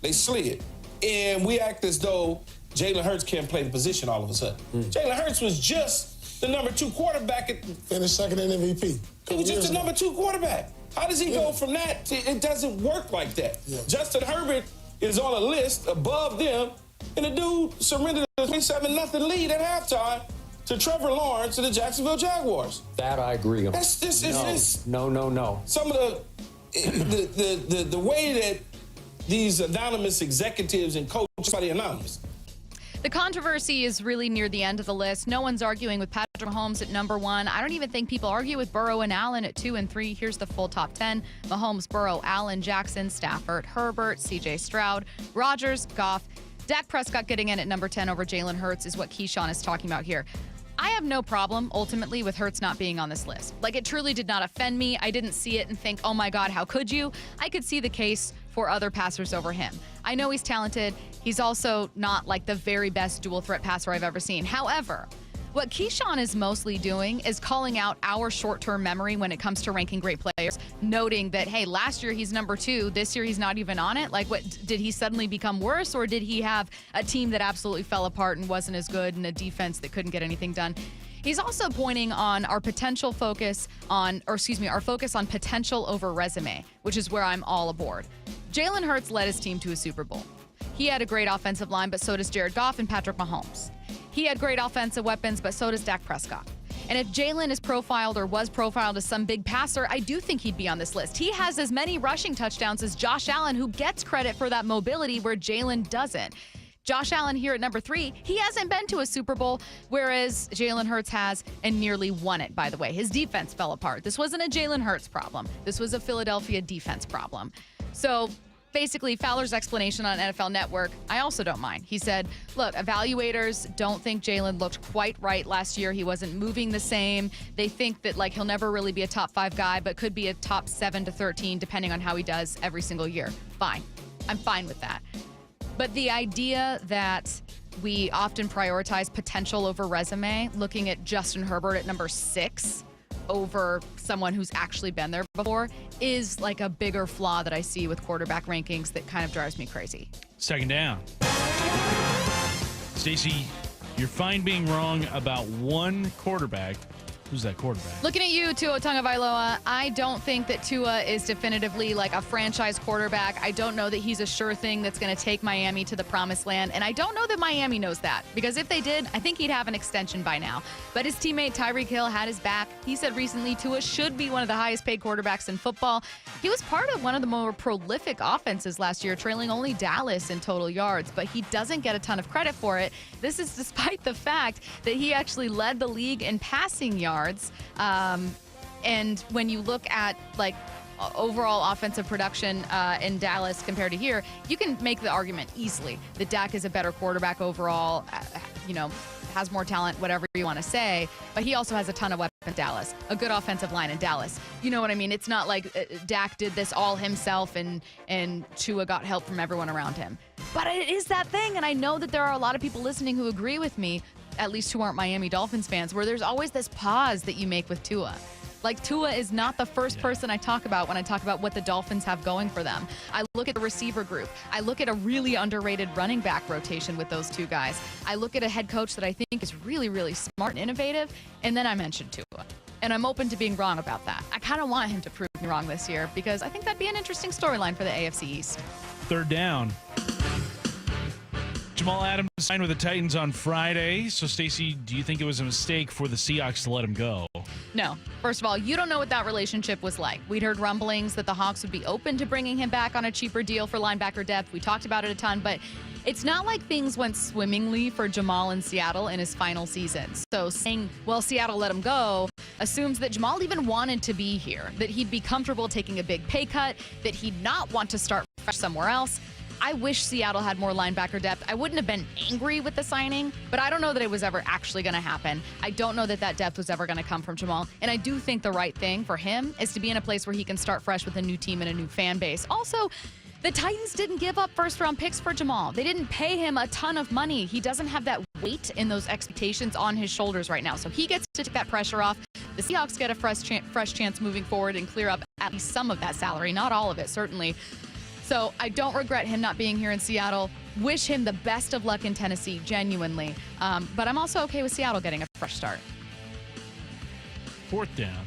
Speaker 3: They slid. And we act as though Jalen Hurts can't play the position all of a sudden. Jalen Hurts was just the number 2 quarterback.
Speaker 5: Finished second in MVP.
Speaker 3: He was just the number 2 quarterback. How does he go from that to, it doesn't work like that. Justin Herbert is on a list above them, and the dude surrendered a 27-0 lead at halftime to Trevor Lawrence and the Jacksonville Jaguars.
Speaker 6: That I agree on.
Speaker 3: No. Some of the way that these anonymous executives and coaches are anonymous.
Speaker 9: The controversy is really near the end of the list. No one's arguing with Patrick Mahomes at number 1. I don't even think people argue with Burrow and Allen at 2 and 3. Here's the full top 10. Mahomes, Burrow, Allen, Jackson, Stafford, Herbert, C.J. Stroud, Rodgers, Goff. Dak Prescott getting in at number 10 over Jalen Hurts is what Keyshawn is talking about here. I have no problem, ultimately, with Hurts not being on this list. Like, it truly did not offend me. I didn't see it and think, oh my God, how could you? I could see the case for other passers over him. I know he's talented. He's also not like the very best dual threat passer I've ever seen. However, what Keyshawn is mostly doing is calling out our short-term memory when it comes to ranking great players, noting that, hey, last year he's number 2, this year he's not even on it. Like, what, did he suddenly become worse, or did he have a team that absolutely fell apart and wasn't as good and a defense that couldn't get anything done? He's also pointing on our focus on potential over resume, which is where I'm all aboard. Jalen Hurts led his team to a Super Bowl. He had a great offensive line, but so does Jared Goff and Patrick Mahomes. He had great offensive weapons, but so does Dak Prescott. And if Jalen is profiled or was profiled as some big passer, I do think he'd be on this list. He has as many rushing touchdowns as Josh Allen, who gets credit for that mobility where Jalen doesn't. Josh Allen here at number 3, he hasn't been to a Super Bowl, whereas Jalen Hurts has and nearly won it, by the way. His defense fell apart. This wasn't a Jalen Hurts problem. This was a Philadelphia defense problem. So basically, Fowler's explanation on NFL Network, I also don't mind. He said, look, evaluators don't think Jalen looked quite right last year. He wasn't moving the same. They think that he'll never really be a top 5 guy, but could be a top 7 to 13, depending on how he does every single year. Fine. I'm fine with that. But the idea that we often prioritize potential over resume, looking at Justin Herbert at number 6 over someone who's actually been there before, is like a bigger flaw that I see with quarterback rankings that kind of drives me crazy.
Speaker 10: Second down. Stacey, you're fine being wrong about one quarterback. Who's that quarterback?
Speaker 9: Looking at you, Tua Tagovailoa, I don't think that Tua is definitively like a franchise quarterback. I don't know that he's a sure thing that's going to take Miami to the promised land. And I don't know that Miami knows that, because if they did, I think he'd have an extension by now. But his teammate Tyreek Hill had his back. He said recently Tua should be one of the highest paid quarterbacks in football. He was part of one of the more prolific offenses last year, trailing only Dallas in total yards, but he doesn't get a ton of credit for it. This is despite the fact that he actually led the league in passing yards. And when you look at overall offensive production in Dallas compared to here, you can make the argument easily that Dak is a better quarterback overall, has more talent, whatever you want to say, but he also has a ton of weapons in Dallas, a good offensive line in Dallas. You know what I mean? It's not like Dak did this all himself and Tua got help from everyone around him. But it is that thing, and I know that there are a lot of people listening who agree with me, at least who aren't Miami Dolphins fans, where there's always this pause that you make with Tua. Tua is not the first person I talk about when I talk about what the Dolphins have going for them. I look at the receiver group. I look at a really underrated running back rotation with those two guys. I look at a head coach that I think is really, really smart and innovative, and then I mention Tua. And I'm open to being wrong about that. I kind of want him to prove me wrong this year, because I think that'd be an interesting storyline for the AFC East.
Speaker 10: Third down. Jamal Adams signed with the Titans on Friday. So, Stacey, do you think it was a mistake for the Seahawks to let him go?
Speaker 9: No. First of all, you don't know what that relationship was like. We'd heard rumblings that the Hawks would be open to bringing him back on a cheaper deal for linebacker depth. We talked about it a ton, but it's not like things went swimmingly for Jamal in Seattle in his final season. So saying, well, Seattle let him go, assumes that Jamal even wanted to be here, that he'd be comfortable taking a big pay cut, that he'd not want to start fresh somewhere else. I wish Seattle had more linebacker depth. I wouldn't have been angry with the signing, but I don't know that it was ever actually going to happen. I don't know that that depth was ever going to come from Jamal. And I do think the right thing for him is to be in a place where he can start fresh with a new team and a new fan base. Also, the Titans didn't give up first-round picks for Jamal. They didn't pay him a ton of money. He doesn't have that weight in those expectations on his shoulders right now. So he gets to take that pressure off. The Seahawks get a fresh chance moving forward and clear up at least some of that salary. Not all of it, certainly. So I don't regret him not being here in Seattle. Wish him the best of luck in Tennessee, genuinely. But I'm also okay with Seattle getting a fresh start.
Speaker 10: Fourth down.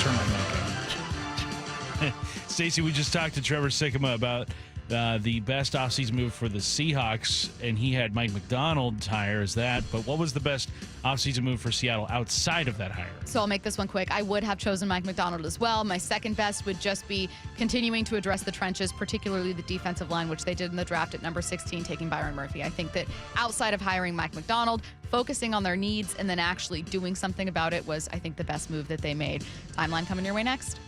Speaker 10: Turn my mic on. Stacey, we just talked to Trevor Sikkema about the best offseason move for the Seahawks, and he had Mike Macdonald's hire as that. But what was the best offseason move for Seattle outside of that hire?
Speaker 9: So I'll make this one quick. I would have chosen Mike Macdonald as well. My second best would just be continuing to address the trenches, particularly the defensive line, which they did in the draft at number 16, taking Byron Murphy. I think that outside of hiring Mike Macdonald, focusing on their needs and then actually doing something about it was, I think, the best move that they made. Timeline coming your way next.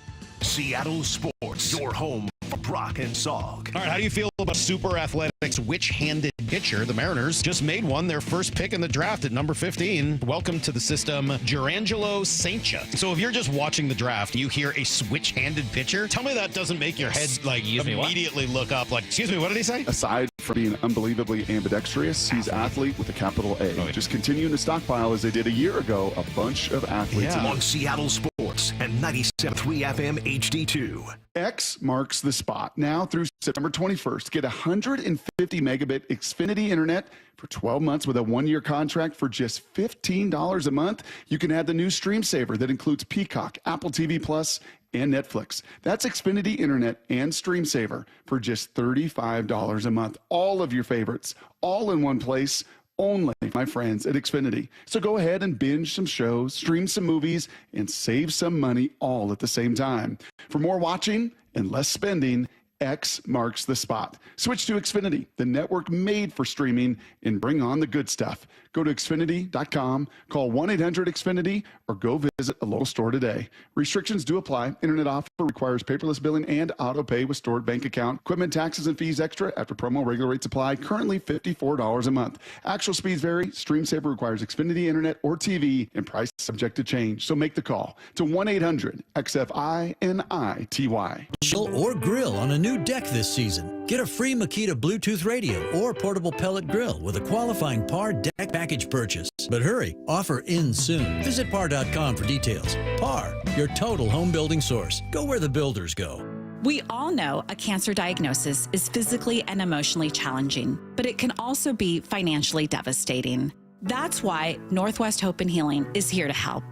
Speaker 7: Seattle Sports, your home for Brock and Salk.
Speaker 6: All right, how do you feel about Super Athletics' switch-handed pitcher? The Mariners just made one, their first pick in the draft at number 15. Welcome to the system, Jurangelo Saintcha. So if you're just watching the draft, you hear a switch-handed pitcher, tell me that doesn't make your head immediately look up like, excuse me, what did he say?
Speaker 12: Aside from being unbelievably ambidextrous, he's athlete with a capital A. Oh, yeah. Just continuing to stockpile as they did a year ago, a bunch of athletes.
Speaker 7: Yeah. On Seattle Sports and 97.3 FM HD2.
Speaker 12: X marks the spot. Now through September 21st, get 150 megabit Xfinity internet for 12 months with a 1-year contract for just $15 a month. You can add the new Stream Saver that includes Peacock, Apple TV Plus, and Netflix. That's Xfinity internet and Stream Saver for just $35 a month. All of your favorites, all in one place, only my friends at Xfinity. So go ahead and binge some shows, stream some movies, and save some money all at the same time. For more watching and less spending, X marks the spot. Switch to Xfinity, the network made for streaming, and bring on the good stuff. Go to Xfinity.com, call 1-800-XFINITY, or go visit a local store today. Restrictions do apply. Internet offer requires paperless billing and auto pay with stored bank account. Equipment taxes and fees extra after promo. Regular rates apply. Currently $54 a month. Actual speeds vary. Stream Saver requires Xfinity Internet or TV, and price subject to change. So make the call to 1-800-XFINITY.
Speaker 13: Or grill on a new deck this season. Get a free Makita Bluetooth radio or portable pellet grill with a qualifying PAR deck package purchase. But hurry, offer ends soon. Visit PAR.com for details. PAR, your total home building source. Go where the builders go.
Speaker 15: We all know a cancer diagnosis is physically and emotionally challenging, but it can also be financially devastating. That's why Northwest Hope and Healing is here to help.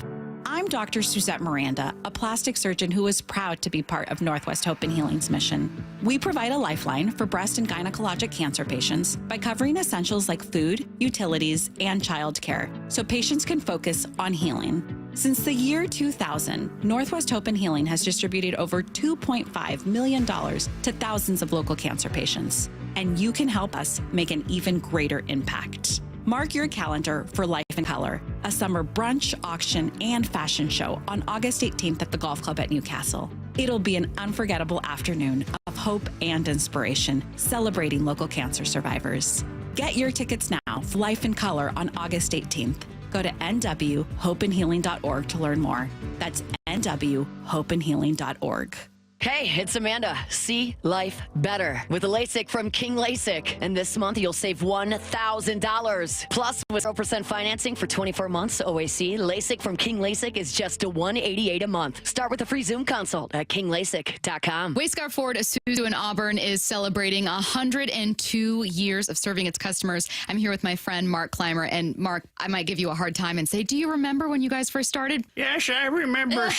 Speaker 15: I'm Dr. Suzette Miranda, a plastic surgeon who is proud to be part of Northwest Hope and Healing's mission. We provide a lifeline for breast and gynecologic cancer patients by covering essentials like food, utilities, and childcare, so patients can focus on healing. Since the year 2000, Northwest Hope and Healing has distributed over $2.5 million to thousands of local cancer patients, and you can help us make an even greater impact. Mark your calendar for Life in Color, a summer brunch, auction, and fashion show on August 18th at the Golf Club at Newcastle. It'll be an unforgettable afternoon of hope and inspiration, celebrating local cancer survivors. Get your tickets now for Life in Color on August 18th. Go to nwhopeandhealing.org to learn more. That's nwhopeandhealing.org.
Speaker 23: Hey, it's Amanda. See life better with LASIK from King LASIK. And this month, you'll save $1,000. Plus, with 0% financing for 24 months, OAC, LASIK from King LASIK is just $188 a month. Start with a free Zoom consult at kinglasik.com.
Speaker 9: Wayscar Ford Isuzu in Auburn is celebrating 102 years of serving its customers. I'm here with my friend Mark Clymer. And Mark, I might give you a hard time and say, do you remember when you guys first started?
Speaker 24: Yes, I remember,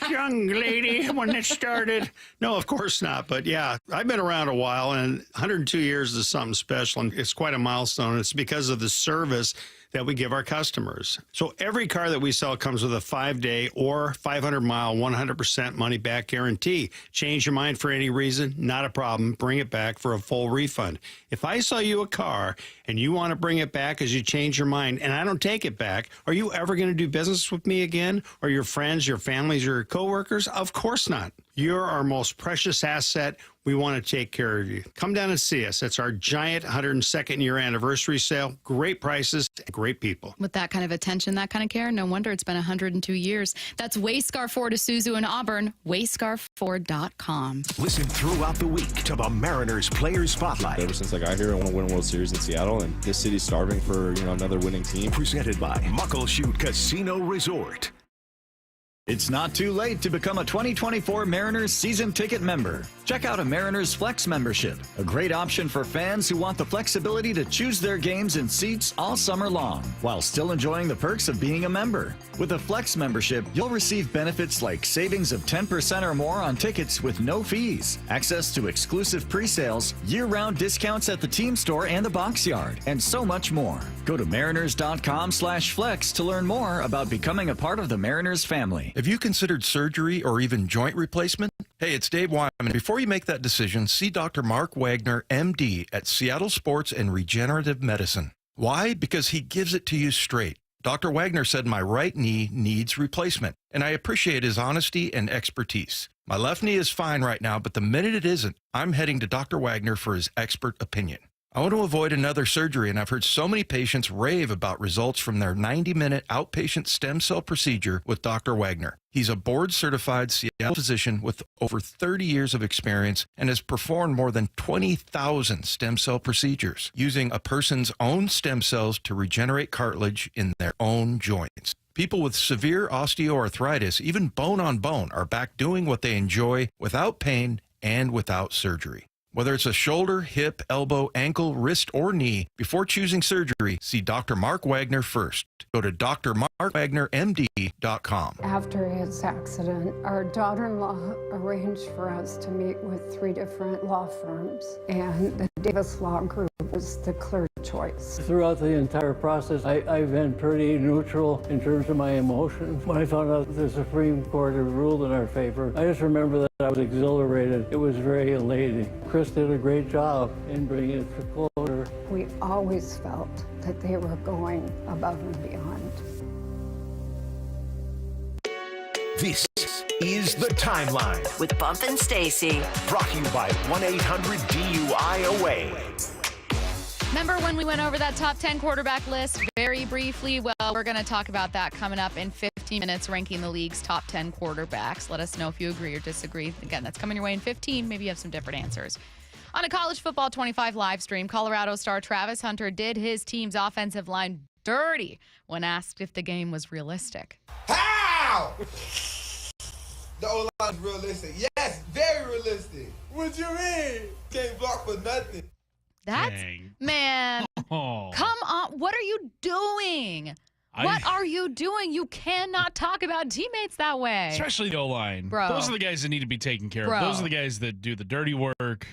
Speaker 24: young lady, when it started. No, of course not. But yeah, I've been around a while, and 102 years is something special, and it's quite a milestone. It's because of the service that we give our customers. So every car that we sell comes with a 5-day or 500-mile, 100% money-back guarantee. Change your mind for any reason, not a problem. Bring it back for a full refund. If I sell you a car and you want to bring it back as you change your mind and I don't take it back, are you ever going to do business with me again? Or your friends, your families, your coworkers? Of course not. You're our most precious asset. We want to take care of you. Come down and see us. It's our giant 102nd year anniversary sale. Great prices, great people.
Speaker 9: With that kind of attention, that kind of care, no wonder it's been 102 years. That's Wayscar Ford Isuzu in Auburn, wayscarford.com.
Speaker 7: Listen throughout the week to the Mariners Player Spotlight.
Speaker 25: Ever since I got here, I want to win a World Series in Seattle, and this city's starving for another winning team.
Speaker 7: Presented by Muckleshoot Casino Resort.
Speaker 26: It's not too late to become a 2024 Mariners season ticket member. Check out a Mariners Flex membership, a great option for fans who want the flexibility to choose their games and seats all summer long, while still enjoying the perks of being a member. With a Flex membership, you'll receive benefits like savings of 10% or more on tickets with no fees, access to exclusive pre-sales, year-round discounts at the team store and the box yard, and so much more. Go to mariners.com/flex to learn more about becoming a part of the Mariners family.
Speaker 27: Have you considered surgery or even joint replacement? Hey, it's Dave Wyman. Before you make that decision, see Dr. Mark Wagner, MD, at Seattle Sports and Regenerative Medicine. Why? Because he gives it to you straight. Dr. Wagner said my right knee needs replacement, and I appreciate his honesty and expertise. My left knee is fine right now, but the minute it isn't, I'm heading to Dr. Wagner for his expert opinion. I want to avoid another surgery, and I've heard so many patients rave about results from their 90-minute outpatient stem cell procedure with Dr. Wagner. He's a board-certified Seattle physician with over 30 years of experience and has performed more than 20,000 stem cell procedures using a person's own stem cells to regenerate cartilage in their own joints. People with severe osteoarthritis, even bone on bone, are back doing what they enjoy without pain and without surgery. Whether it's a shoulder, hip, elbow, ankle, wrist, or knee, before choosing surgery, see Dr. Mark Wagner first. Go to drmarkwagnermd.com.
Speaker 1: After his accident, our daughter-in-law arranged for us to meet with 3 different law firms, and the Davis Law Group was the clear choice.
Speaker 11: Throughout the entire process, I've been pretty neutral in terms of my emotions. When I found out the Supreme Court had ruled in our favor, I just remember that I was exhilarated. It was very elating. Chris did a great job in bringing it to closure.
Speaker 1: We always felt that they were going above and beyond.
Speaker 7: This is The Timeline
Speaker 8: with Bump and Stacy.
Speaker 7: Brought to you by 1-800-DUI-AWAY.
Speaker 9: Remember when we went over that top 10 quarterback list very briefly? Well, we're going to talk about that coming up in 15 minutes, ranking the league's top 10 quarterbacks. Let us know if you agree or disagree. Again, that's coming your way in 15. Maybe you have some different answers. On a College Football 25 live stream, Colorado star Travis Hunter did his team's offensive line dirty when asked if the game was realistic.
Speaker 14: How? The O-line is realistic. Yes, very realistic. What you mean? Can't block for nothing.
Speaker 9: That's, man, come on. What are you doing? What are you doing? You cannot talk about teammates that way.
Speaker 10: Especially the O-line.
Speaker 9: Bro.
Speaker 10: Those are the guys that need to be taken care
Speaker 9: Bro.
Speaker 10: of. Those are the guys that do the dirty work.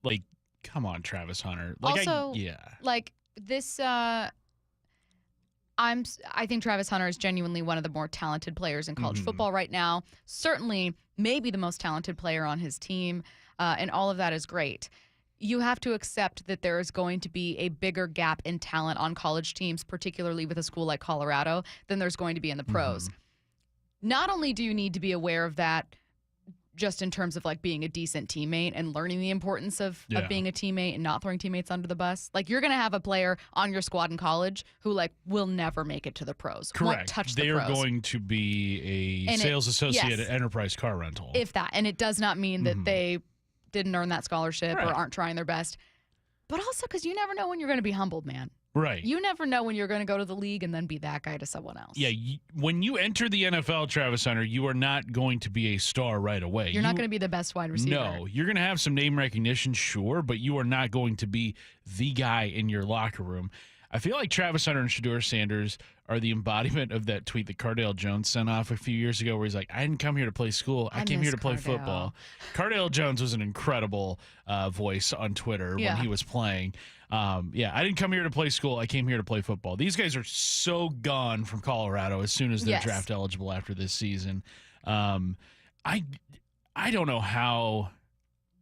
Speaker 10: Like, come on, Travis Hunter. Like,
Speaker 9: also, like this, I think Travis Hunter is genuinely one of the more talented players in college football right now. Certainly, maybe the most talented player on his team, and all of that is great. You have to accept that there is going to be a bigger gap in talent on college teams, particularly with a school like Colorado, than there's going to be in the pros. Not only do you need to be aware of that just in terms of like being a decent teammate and learning the importance of being a teammate and not throwing teammates under the bus. Like, you're going to have a player on your squad in college who like will never make it to the pros.
Speaker 10: Correct.
Speaker 9: Won't touch
Speaker 10: they
Speaker 9: the pros.
Speaker 10: are going to be a sales associate at Enterprise Car Rental.
Speaker 9: If that. And it does not mean that they didn't earn that scholarship or aren't trying their best. But also because you never know when you're going to be humbled, man.
Speaker 10: Right.
Speaker 9: You never know when you're going to go to the league and then be that guy to someone else.
Speaker 10: Yeah, when you enter the NFL, Travis Hunter, you are not going to be a star right away.
Speaker 9: You're not going to be the best wide receiver.
Speaker 10: No, you're going to have some name recognition, sure, but you are not going to be the guy in your locker room. I feel like Travis Hunter and Shedeur Sanders are the embodiment of that tweet that Cardale Jones sent off a few years ago where he's like, I didn't come here to play school. I came here to play football. Cardale Jones was an incredible voice on Twitter when he was playing. I didn't come here to play school. I came here to play football. These guys are so gone from Colorado as soon as they're draft eligible after this season. I don't know how,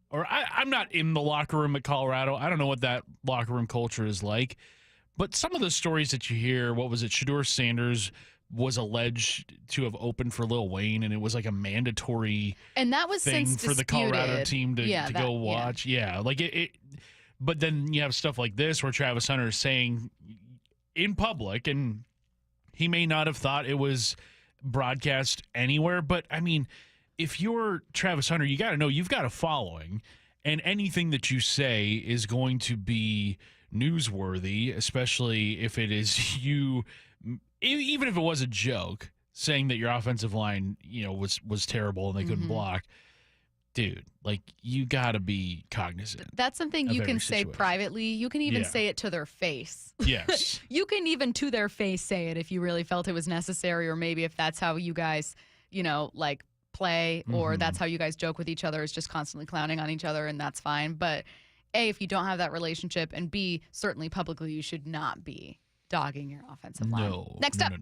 Speaker 10: or I'm not in the locker room at Colorado. I don't know what that locker room culture is like. But some of the stories that you hear, what was it? Shedeur Sanders was alleged to have opened for Lil Wayne, and it was like a mandatory
Speaker 9: and that was
Speaker 10: thing
Speaker 9: since
Speaker 10: for the Colorado team to go watch. Like it. But then you have stuff like this where Travis Hunter is saying in public, and he may not have thought it was broadcast anywhere. But I mean, if you're Travis Hunter, you got to know you've got a following, and anything that you say is going to be newsworthy, especially if it is you, even if it was a joke, saying that your offensive line, was terrible and they couldn't block. Dude, like, you got to be cognizant.
Speaker 9: That's something you can say privately. You can even say it to their face.
Speaker 10: Yes.
Speaker 9: You can even to their face say it if you really felt it was necessary, or maybe if that's how you guys, like play, or that's how you guys joke with each other, is just constantly clowning on each other, and that's fine. But A, if you don't have that relationship, and B, certainly publicly, you should not be dogging your offensive line. Next up,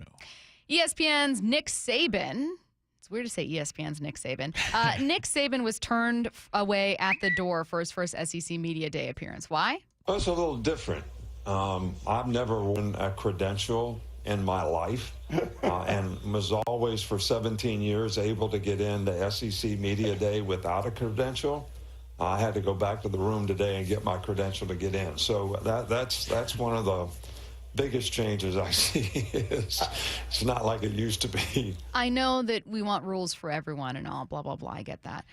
Speaker 9: ESPN's Nick Saban. It's weird to say ESPN's Nick Saban. Nick Saban was turned away at the door for his first SEC Media Day appearance. Why?
Speaker 16: Well, it's a little different. I've never won a credential in my life and was always, for 17 years, able to get into SEC Media Day without a credential. I had to go back to the room today and get my credential to get in. So that's one of the biggest changes I see. It's not like it used to be.
Speaker 9: I know that we want rules for everyone and all, blah, blah, blah. I get that.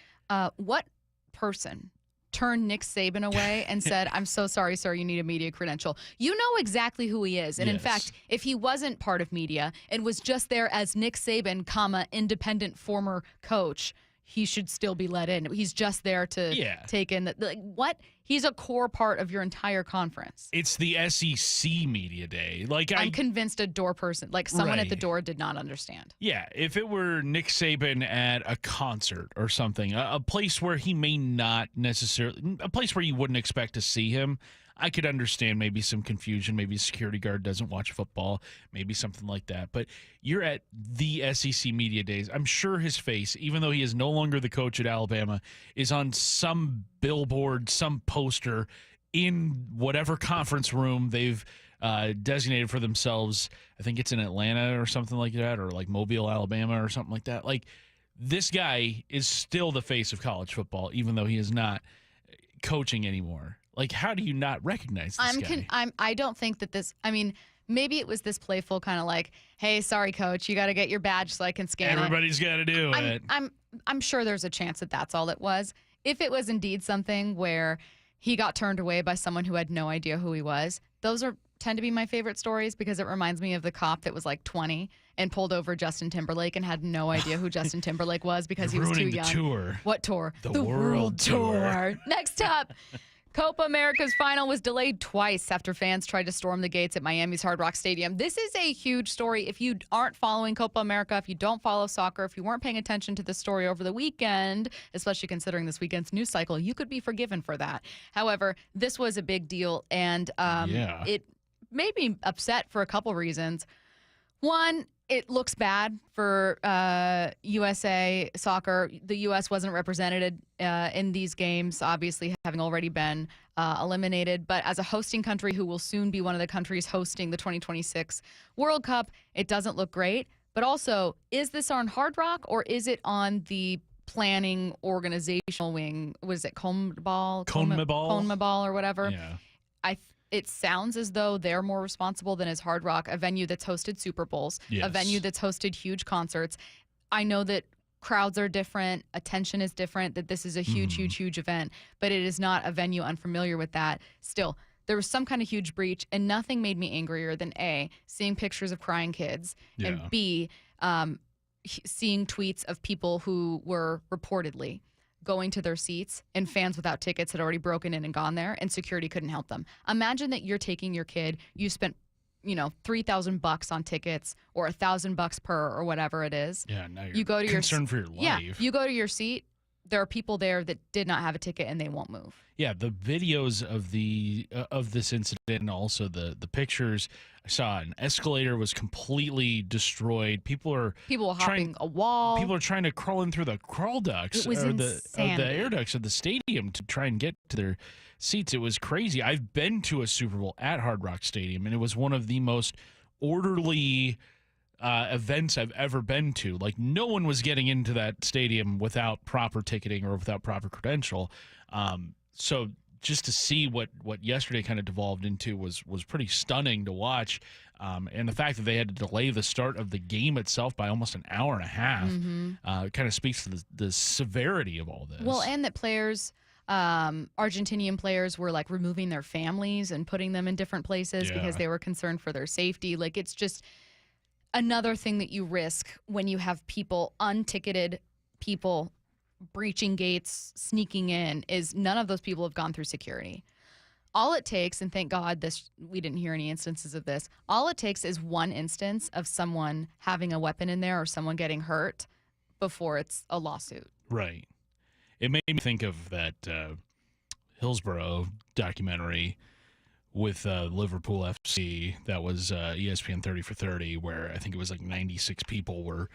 Speaker 9: What person turned Nick Saban away and said, I'm so sorry, sir, you need a media credential? You know exactly who he is. And in fact, if he wasn't part of media and was just there as Nick Saban, independent former coach, he should still be let in. He's just there to take in what? He's a core part of your entire conference.
Speaker 10: It's the SEC media day.
Speaker 9: I'm convinced a door person, someone at the door, did not understand.
Speaker 10: Yeah, if it were Nick Saban at a concert or something, a place where he may not necessarily, a place where you wouldn't expect to see him, I could understand maybe some confusion. Maybe a security guard doesn't watch football, maybe something like that. But you're at the SEC media days. I'm sure his face, even though he is no longer the coach at Alabama, is on some billboard, some poster in whatever conference room they've designated for themselves. I think it's in Atlanta or something like that, or like Mobile, Alabama or something like that. This guy is still the face of college football, even though he is not coaching anymore. How do you not recognize this guy?
Speaker 9: I don't think that this, maybe it was this playful kind of hey, sorry, coach, you got to get your badge so I can scan
Speaker 10: Everybody's got to do it.
Speaker 9: I'm sure there's a chance that that's all it was. If it was indeed something where he got turned away by someone who had no idea who he was, those tend to be my favorite stories because it reminds me of the cop that was 20 and pulled over Justin Timberlake and had no idea who Justin Timberlake was because he was too young.
Speaker 10: The tour.
Speaker 9: What tour?
Speaker 10: The World Tour.
Speaker 9: Next up. Copa America's final was delayed twice after fans tried to storm the gates at Miami's Hard Rock Stadium. This is a huge story. If you aren't following Copa America, if you don't follow soccer, if you weren't paying attention to the story over the weekend, especially considering this weekend's news cycle, you could be forgiven for that. However, this was a big deal, and it made me upset for a couple reasons. One, it looks bad for USA soccer. The U.S. wasn't represented in these games, obviously having already been eliminated. But as a hosting country who will soon be one of the countries hosting the 2026 World Cup, it doesn't look great. But also, is this on Hard Rock or is it on the planning organizational wing? Was it CONMEBOL or whatever?
Speaker 10: Yeah.
Speaker 9: It sounds as though they're more responsible than is Hard Rock, a venue that's hosted Super Bowls, a venue that's hosted huge concerts. I know that crowds are different, attention is different, that this is a huge, huge event, but it is not a venue unfamiliar with that. Still, there was some kind of huge breach, and nothing made me angrier than A, seeing pictures of crying kids, and B, seeing tweets of people who were reportedly going to their seats and fans without tickets had already broken in and gone there and security couldn't help them. Imagine that you're taking your kid, you spent, $3,000 on tickets or $1,000 per or whatever it is.
Speaker 10: Yeah, now
Speaker 9: you go to
Speaker 10: concerned for your life.
Speaker 9: Yeah, you go to your seat, there are people there that did not have a ticket and they won't move.
Speaker 10: Yeah, the videos of this incident and also the pictures, I saw an escalator was completely destroyed. People were
Speaker 9: hopping a wall.
Speaker 10: People are trying to crawl in through the crawl ducts
Speaker 9: or
Speaker 10: the air ducts of the stadium to try and get to their seats. It was crazy. I've been to a Super Bowl at Hard Rock Stadium, and it was one of the most orderly events I've ever been to. No one was getting into that stadium without proper ticketing or without proper credential. So just to see what yesterday kind of devolved into was pretty stunning to watch. And the fact that they had to delay the start of the game itself by almost an hour and a half kind of speaks to the severity of all this.
Speaker 9: Well, and that players, Argentinian players were removing their families and putting them in different places because they were concerned for their safety. It's just another thing that you risk when you have unticketed people breaching gates, sneaking in, is none of those people have gone through security. All it takes, and thank God we didn't hear any instances of this, all it takes is one instance of someone having a weapon in there or someone getting hurt before it's a lawsuit.
Speaker 10: Right. It made me think of that Hillsborough documentary with Liverpool FC that was ESPN 30 for 30, where I think it was 96 people were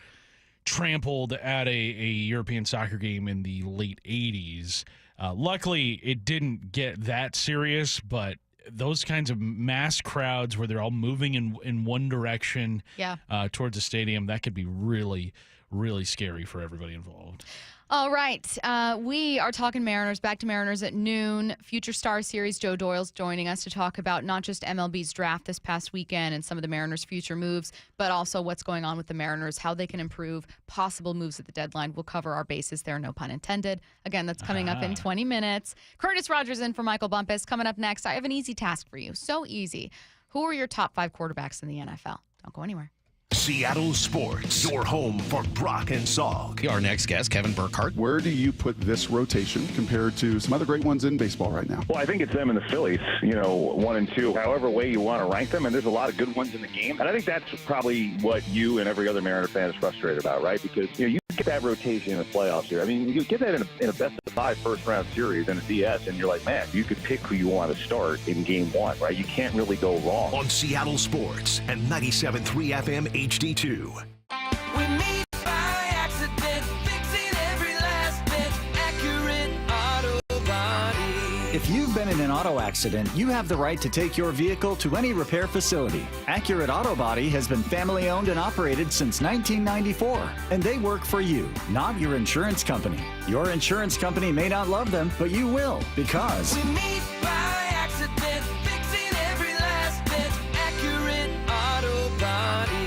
Speaker 10: trampled at a European soccer game in the late 80s. Luckily, it didn't get that serious, but those kinds of mass crowds where they're all moving in one direction towards the stadium, that could be really, really scary for everybody involved.
Speaker 9: All right. We are talking Mariners. Back to Mariners at noon. Future Star Series, Joe Doyle's joining us to talk about not just MLB's draft this past weekend and some of the Mariners' future moves, but also what's going on with the Mariners, how they can improve, possible moves at the deadline. We'll cover our bases there, no pun intended. Again, that's coming up in 20 minutes. Curtis Rogers in for Michael Bumpus. Coming up next, I have an easy task for you. So easy. Who are your top 5 quarterbacks in the NFL? Don't go anywhere.
Speaker 7: Seattle Sports, your home for Brock and Salk.
Speaker 6: Our next guest, Kevin Burkhardt.
Speaker 12: Where do you put this rotation compared to some other great ones in baseball right now?
Speaker 2: Well, I think it's them and the Phillies, 1 and 2, however way you want to rank them. And there's a lot of good ones in the game. And I think that's probably what you and every other Mariner fan is frustrated about, right? Because, you get that rotation in the playoffs here. I mean, you get that in a best-of-5 first-round series in a DS, and you're like, man, you could pick who you want to start in Game 1, right? You can't really go wrong.
Speaker 7: On Seattle Sports and 97.3 FM HD2.
Speaker 17: We meet by accident, fixing every last bit, Accurate Auto Body.
Speaker 26: If you've been in an auto accident, you have the right to take your vehicle to any repair facility. Accurate Auto Body has been family-owned and operated since 1994, and they work for you, not your insurance company. Your insurance company may not love them, but you will, because
Speaker 17: We meet by accident, fixing every last bit, Accurate Auto Body.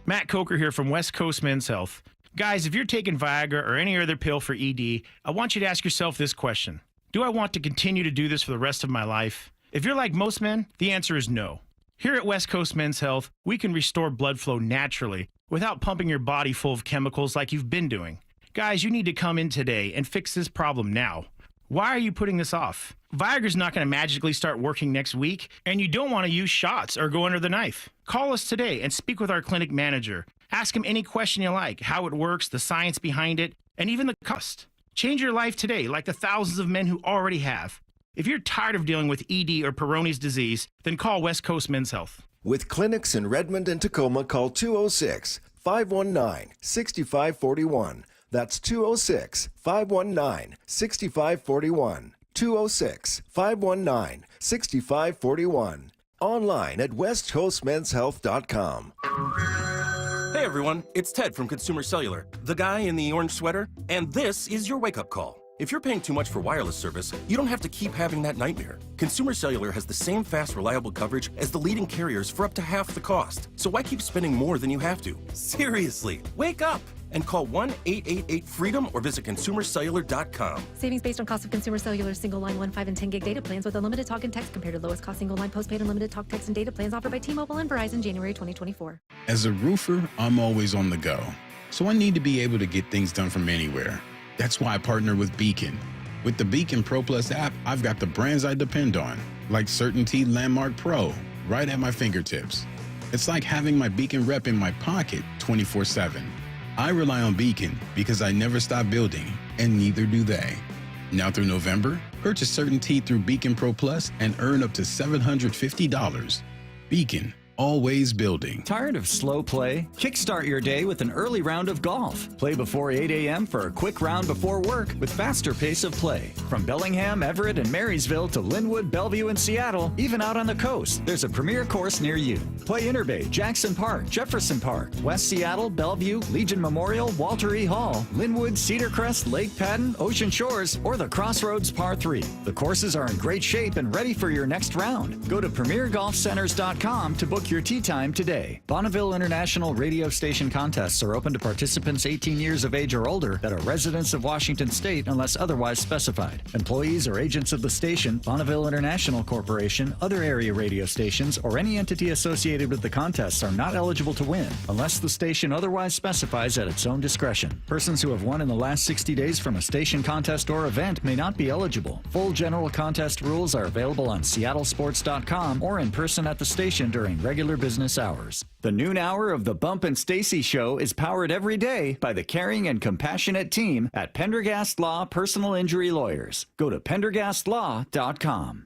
Speaker 18: Matt Coker here from West Coast Men's Health. Guys, if you're taking Viagra or any other pill for ED, I want you to ask yourself this question. Do I want to continue to do this for the rest of my life? If you're like most men, the answer is no. Here at West Coast Men's Health, we can restore blood flow naturally without pumping your body full of chemicals like you've been doing. Guys, you need to come in today and fix this problem now. Why are you putting this off? Viagra's not going to magically start working next week, and you don't want to use shots or go under the knife. Call us today and speak with our clinic manager. Ask him any question you like, how it works, the science behind it, and even the cost. Change your life today like the thousands of men who already have. If you're tired of dealing with ED or Peyronie's disease, then call West Coast Men's Health.
Speaker 19: With clinics in Redmond and Tacoma, call 206-519-6541. That's 206-519-6541. 206-519-6541. Online at westcoastmenshealth.com.
Speaker 20: Hey everyone, it's Ted from Consumer Cellular, the guy in the orange sweater, and this is your wake-up call. If you're paying too much for wireless service, you don't have to keep having that nightmare. Consumer Cellular has the same fast, reliable coverage as the leading carriers for up to half the cost. So why keep spending more than you have to? Seriously, wake up and call 1-888-FREEDOM or visit consumercellular.com.
Speaker 21: Savings based on cost of Consumer Cellular single line 1, 5, and 10 gig data plans with unlimited talk and text compared to lowest cost single line postpaid unlimited talk, text, and data plans offered by T-Mobile and Verizon January 2024.
Speaker 22: As a roofer, I'm always on the go, so I need to be able to get things done from anywhere. That's why I partner with Beacon. With the Beacon Pro Plus app, I've got the brands I depend on, like Certainty Landmark Pro, right at my fingertips. It's like having my Beacon rep in my pocket 24/7. I rely on Beacon because I never stop building, and neither do they. Now through November, purchase Certainty through Beacon Pro Plus and earn up to $750. Beacon, always building.
Speaker 26: Tired of slow play? Kickstart your day with an early round of golf. Play before 8 a.m. for a quick round before work with faster pace of play. From Bellingham, Everett, and Marysville to Linwood, Bellevue, and Seattle, even out on the coast, there's a premier course near you. Play Interbay, Jackson Park, Jefferson Park, West Seattle, Bellevue, Legion Memorial, Walter E. Hall, Linwood, Cedar Crest, Lake Padden, Ocean Shores, or the Crossroads Par 3. The courses are in great shape and ready for your next round. Go to premiergolfcenters.com to book your tee time today. Bonneville International radio station contests are open to participants 18 years of age or older that are residents of Washington State unless otherwise specified. Employees or agents of the station, Bonneville International Corporation, other area radio stations, or any entity associated with the contests are not eligible to win unless the station otherwise specifies at its own discretion. Persons who have won in the last 60 days from a station contest or event may not be eligible. Full general contest rules are available on seattlesports.com or in person at the station during regular business hours. The noon hour of the Bump and Stacy Show is powered every day by the caring and compassionate team at Pendergast Law Personal Injury Lawyers. Go to pendergastlaw.com.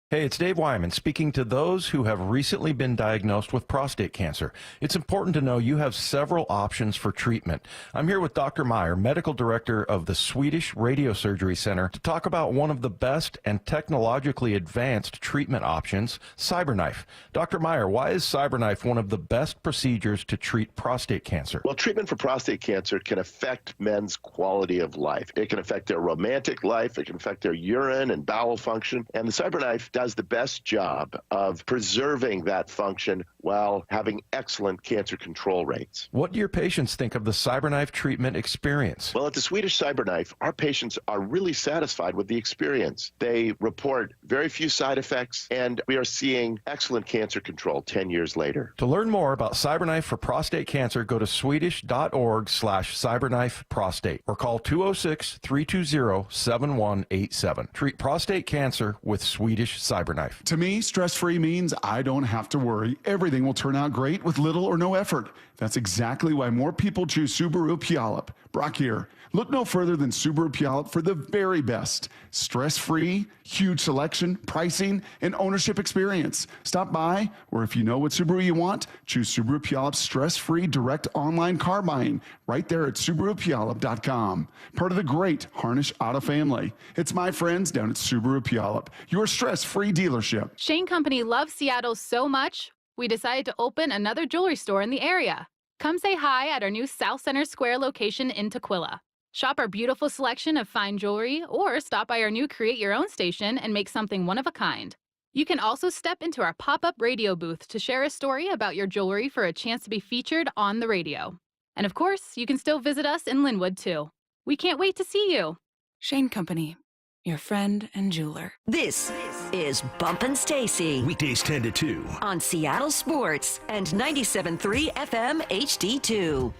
Speaker 27: Hey, it's Dave Wyman speaking to those who have recently been diagnosed with prostate cancer. It's important to know you have several options for treatment. I'm here with Dr. Meyer, medical director of the Swedish Radiosurgery Center, to talk about one of the best and technologically advanced treatment options, CyberKnife. Dr. Meyer, why is CyberKnife one of the best procedures to treat prostate cancer?
Speaker 28: Well, treatment for prostate cancer can affect men's quality of life. It can affect their romantic life. It can affect their urine and bowel function. And the CyberKnife does the best job of preserving that function while having excellent cancer control rates.
Speaker 27: What do your patients think of the CyberKnife treatment experience?
Speaker 28: Well, at the Swedish CyberKnife, our patients are really satisfied with the experience. They report very few side effects, and we are seeing excellent cancer control 10 years later.
Speaker 27: To learn more about CyberKnife for prostate cancer, go to swedish.org/CyberKnifeProstate or call 206-320-7187. Treat prostate cancer with Swedish CyberKnife.
Speaker 12: To me, stress-free means I don't have to worry. Everything will turn out great with little or no effort. That's exactly why more people choose Subaru Puyallup. Brock here. Look no further than Subaru Puyallup for the very best. Stress-free, huge selection, pricing, and ownership experience. Stop by, or if you know what Subaru you want, choose Subaru Puyallup's stress-free direct online car buying right there at SubaruPuyallup.com. Part of the great Harnish Auto family. It's my friends down at Subaru Puyallup, your stress-free dealership.
Speaker 3: Shane Company loves Seattle so much, we decided to open another jewelry store in the area. Come say hi at our new South Center Square location in Tukwila. Shop our beautiful selection of fine jewelry or stop by our new Create Your Own station and make something one of a kind. You can also step into our pop-up radio booth to share a story about your jewelry for a chance to be featured on the radio. And of course, you can still visit us in Linwood too. We can't wait to see you.
Speaker 4: Shane Company, your friend and jeweler.
Speaker 8: This is Bumpin' Stacy
Speaker 7: Weekdays 10 to 2.
Speaker 8: on Seattle Sports and 97.3 FM HD2.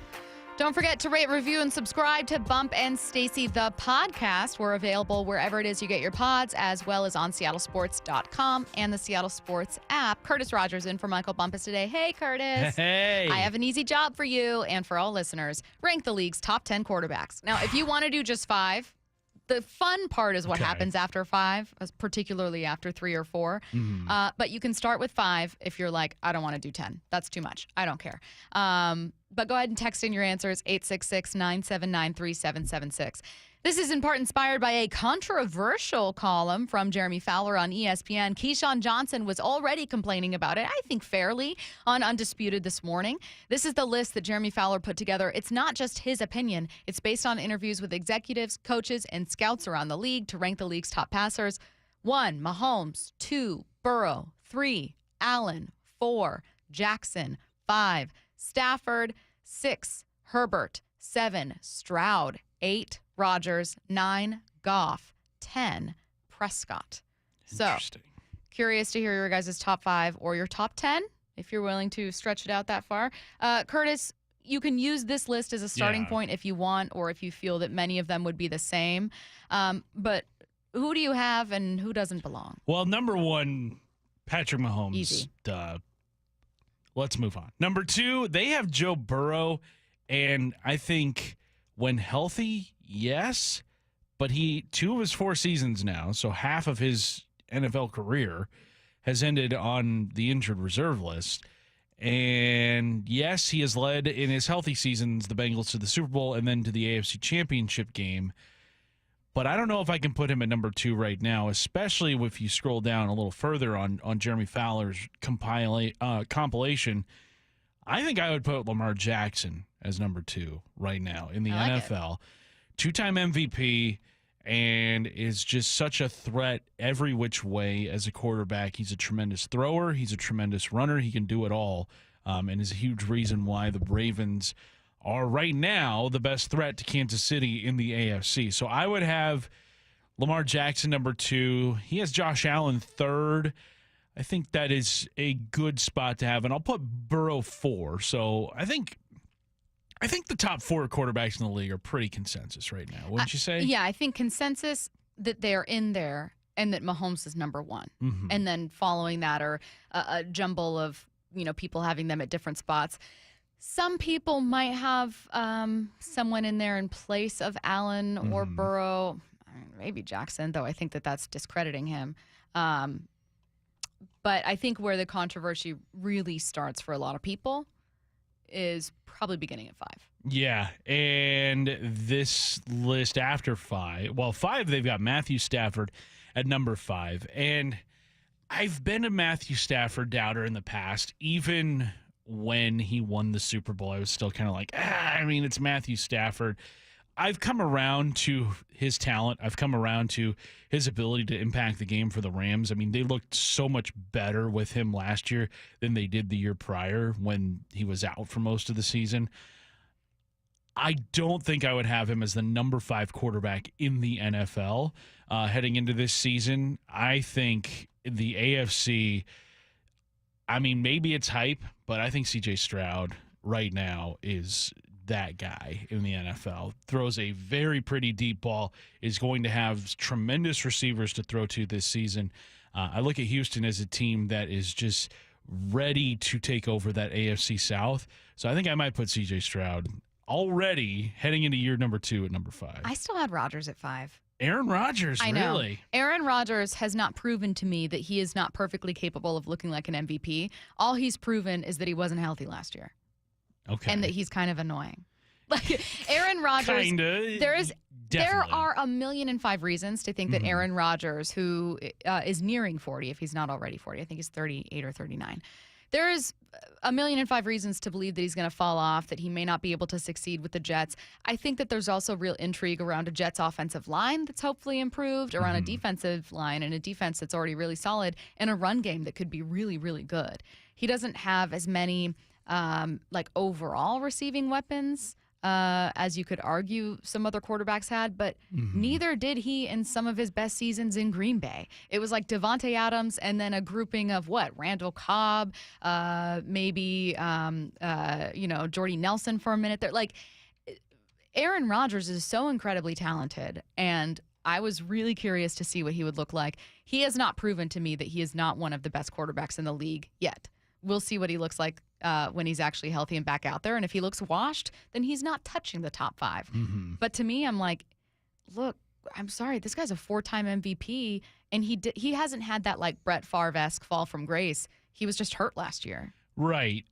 Speaker 9: Don't forget to rate, review, and subscribe to Bump and Stacy, the podcast. We're available wherever it is you get your pods, as well as on seattlesports.com and the Seattle Sports app. Curtis Rogers in for Michael Bumpus today. Hey, Curtis.
Speaker 10: Hey.
Speaker 9: I have an easy job for you and for all listeners. Rank the league's top 10 quarterbacks. Now, if you want to do just 5, the fun part is what happens after 5, particularly after 3 or 4. But you can start with 5 if you're like, I don't want to do 10. That's too much. I don't care. But go ahead and text in your answers, 866-979-3776. This is in part inspired by a controversial column from Jeremy Fowler on ESPN. Keyshawn Johnson was already complaining about it, I think fairly, on Undisputed this morning. This is the list that Jeremy Fowler put together. It's not just his opinion. It's based on interviews with executives, coaches, and scouts around the league to rank the league's top passers. 1, Mahomes. 2, Burrow. 3, Allen. 4, Jackson. 5, Stafford. 6, Herbert. 7, Stroud. 8, Rodgers. 9, Goff. 10, Prescott. So, curious to hear your guys' top 5 or your top 10, if you're willing to stretch it out that far. Curtis, you can use this list as a starting point if you want, or if you feel that many of them would be the same. But who do you have and who doesn't belong?
Speaker 10: Well, number 1, Patrick Mahomes.
Speaker 9: Easy.
Speaker 10: Duh. Let's move on. Number 2, they have Joe Burrow, and I think when healthy, yes, but 2 of his 4 seasons now, so half of his NFL career has ended on the injured reserve list. And yes, he has led in his healthy seasons the Bengals to the Super Bowl and then to the AFC Championship game. But I don't know if I can put him at number 2 right now, especially if you scroll down a little further on Jeremy Fowler's compilation. I think I would put Lamar Jackson as number 2 right now in the NFL. 2-time MVP, and is just such a threat every which way as a quarterback. He's a tremendous thrower. He's a tremendous runner. He can do it all, and is a huge reason why the Ravens are right now the best threat to Kansas City in the AFC. So I would have Lamar Jackson number 2. He has Josh Allen 3rd. I think that is a good spot to have, and I'll put Burrow 4. So I think the top 4 quarterbacks in the league are pretty consensus right now. Wouldn't you say?
Speaker 9: Yeah, I think consensus that they're in there and that Mahomes is number 1.
Speaker 10: Mm-hmm.
Speaker 9: And then following that are a jumble of, people having them at different spots. Some people might have someone in there in place of Allen or Burrow, maybe Jackson, though I think that's discrediting him. But I think where the controversy really starts for a lot of people is probably beginning at 5.
Speaker 10: Yeah, and this list after 5, 5, they've got Matthew Stafford at number 5. And I've been a Matthew Stafford doubter in the past, even when he won the Super Bowl. I was still kind of like, it's Matthew Stafford. I've come around to his talent. I've come around to his ability to impact the game for the Rams. I mean, they looked so much better with him last year than they did the year prior when he was out for most of the season. I don't think I would have him as the number 5 quarterback in the NFL heading into this season. I think the AFC, I mean, maybe it's hype, but I think C.J. Stroud right now is that guy in the NFL. Throws a very pretty deep ball, is going to have tremendous receivers to throw to this season. I look at Houston as a team that is just ready to take over that AFC South. So I think I might put C.J. Stroud already heading into year number 2 at number 5.
Speaker 9: I still had Rodgers at 5.
Speaker 10: Aaron Rodgers,
Speaker 9: I know.
Speaker 10: really?
Speaker 9: Aaron Rodgers has not proven to me that he is not perfectly capable of looking like an MVP. All he's proven is that he wasn't healthy last year.
Speaker 10: Okay.
Speaker 9: And that he's kind of annoying. Like Aaron Rodgers,
Speaker 10: Kinda.
Speaker 9: there
Speaker 10: Definitely.
Speaker 9: are 1,005,005 reasons to think that Aaron Rodgers, who is nearing 40, if he's not already 40, I think he's 38 or 39. There is 1,005,005 reasons to believe that he's going to fall off, that he may not be able to succeed with the Jets. I think that there's also real intrigue around a Jets offensive line that's hopefully improved, around a defensive line and a defense that's already really solid, and a run game that could be really, really good. He doesn't have as many overall receiving weapons as you could argue some other quarterbacks had, but neither did he in some of his best seasons in Green Bay. It was like Devontae Adams and then a grouping of Randall Cobb, maybe Jordy Nelson for a minute. They're like, Aaron Rodgers is so incredibly talented, and I was really curious to see what he would look like. He has not proven to me that he is not one of the best quarterbacks in the league yet. We'll see what he looks like when he's actually healthy and back out there. And if he looks washed, then he's not touching the top 5. But to me, I'm like, look, I'm sorry, this guy's a 4-time MVP, and he hasn't had that like Brett Favre-esque fall from grace. He was just hurt last year.
Speaker 10: Right.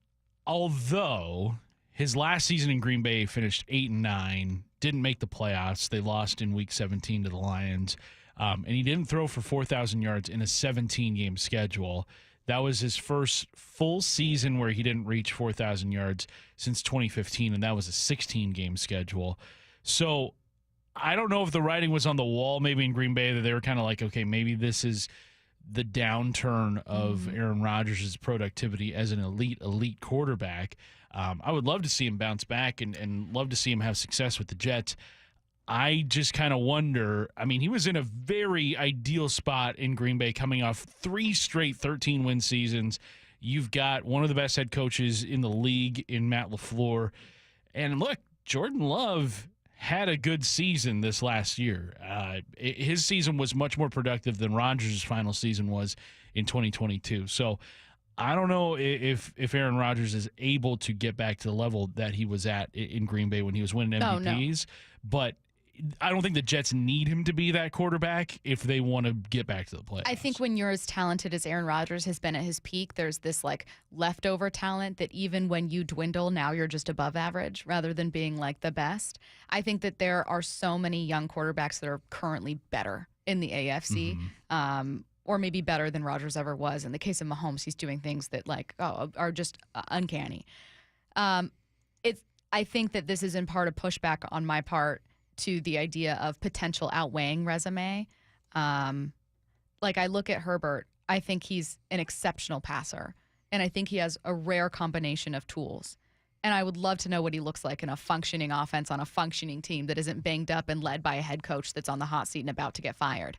Speaker 10: Although his last season in Green Bay finished 8-9, didn't make the playoffs. They lost in Week 17 to the Lions, and he didn't throw for 4,000 yards in a 17-game schedule. That was his first full season where he didn't reach 4,000 yards since 2015, and that was a 16-game schedule. So I don't know if the writing was on the wall maybe in Green Bay that they were kind of like, okay, maybe this is the downturn of Aaron Rodgers' productivity as an elite quarterback. I would love to see him bounce back and love to see him have success with the Jets. I just kind of wonder, I mean, he was in a very ideal spot in Green Bay coming off 3 straight 13-win seasons. You've got one of the best head coaches in the league in Matt LaFleur. And look, Jordan Love had a good season this last year. His season was much more productive than Rodgers' final season was in 2022. So I don't know if Aaron Rodgers is able to get back to the level that he was at in Green Bay when he was winning MVPs. But I don't think the Jets need him to be that quarterback if they want to get back to the playoffs.
Speaker 9: I think when you're as talented as Aaron Rodgers has been at his peak, there's this like leftover talent that even when you dwindle, now you're just above average rather than being like the best. I think that there are so many young quarterbacks that are currently better in the AFC. Or maybe better than Rodgers ever was. In the case of Mahomes, he's doing things that are just uncanny. I think that this is in part a pushback on my part to the idea of potential outweighing resume. Like I look at Herbert, I think he's an exceptional passer, and I think he has a rare combination of tools. And I would love to know what he looks like in a functioning offense on a functioning team that isn't banged up and led by a head coach that's on the hot seat and about to get fired.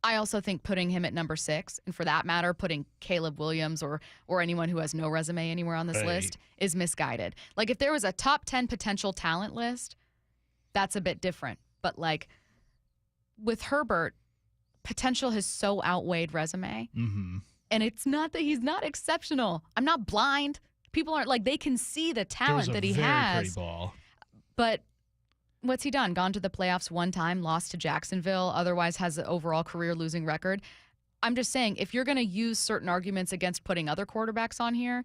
Speaker 9: I also think putting him at number 6, and for that matter, putting Caleb Williams or anyone who has no resume anywhere on this list is misguided. Like if there was a top 10 potential talent list, that's a bit different. But like with Herbert, potential has so outweighed resume. And it's not that he's not exceptional. I'm not blind. People aren't like, they can see the talent that he has.
Speaker 10: Pretty ball.
Speaker 9: But what's he done? Gone to the playoffs one time, lost to Jacksonville, otherwise has an overall career losing record. I'm just saying, if you're going to use certain arguments against putting other quarterbacks on here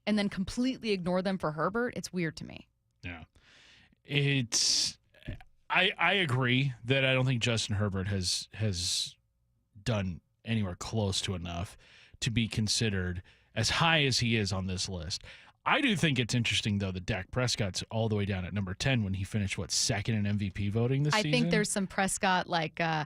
Speaker 9: and then completely ignore them for Herbert, it's weird to me.
Speaker 10: Yeah. I agree that I don't think Justin Herbert has done anywhere close to enough to be considered as high as he is on this list. I do think it's interesting, though, that Dak Prescott's all the way down at number 10 when he finished, second in MVP voting this season?
Speaker 9: I think there's some Prescott, I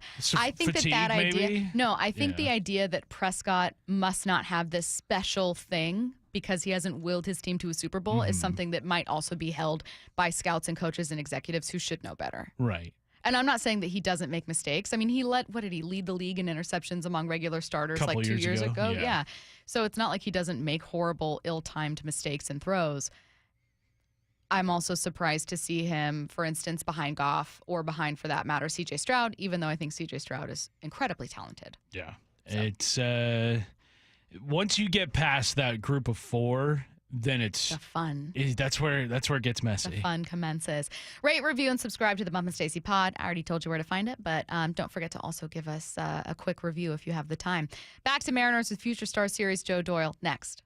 Speaker 9: think
Speaker 10: fatigue,
Speaker 9: that idea.
Speaker 10: maybe?
Speaker 9: No, I think the idea that Prescott must not have this special thing because he hasn't willed his team to a Super Bowl is something that might also be held by scouts and coaches and executives who should know better.
Speaker 10: Right.
Speaker 9: And I'm not saying that he doesn't make mistakes. I mean, what did he lead the league in interceptions among regular starters like 2 years ago? Yeah. So it's not like he doesn't make horrible, ill-timed mistakes and throws. I'm also surprised to see him, for instance, behind Goff or behind, for that matter, C.J. Stroud, even though I think C.J. Stroud is incredibly talented.
Speaker 10: Yeah. So. It's once you get past that group of four, then it's
Speaker 9: the fun.
Speaker 10: That's where it gets messy.
Speaker 9: The fun commences. Rate, review, and subscribe to the Bump and Stacy Pod. I already told you where to find it, but don't forget to also give us a quick review if you have the time. Back to Mariners with Future Star Series Joe Doyle next.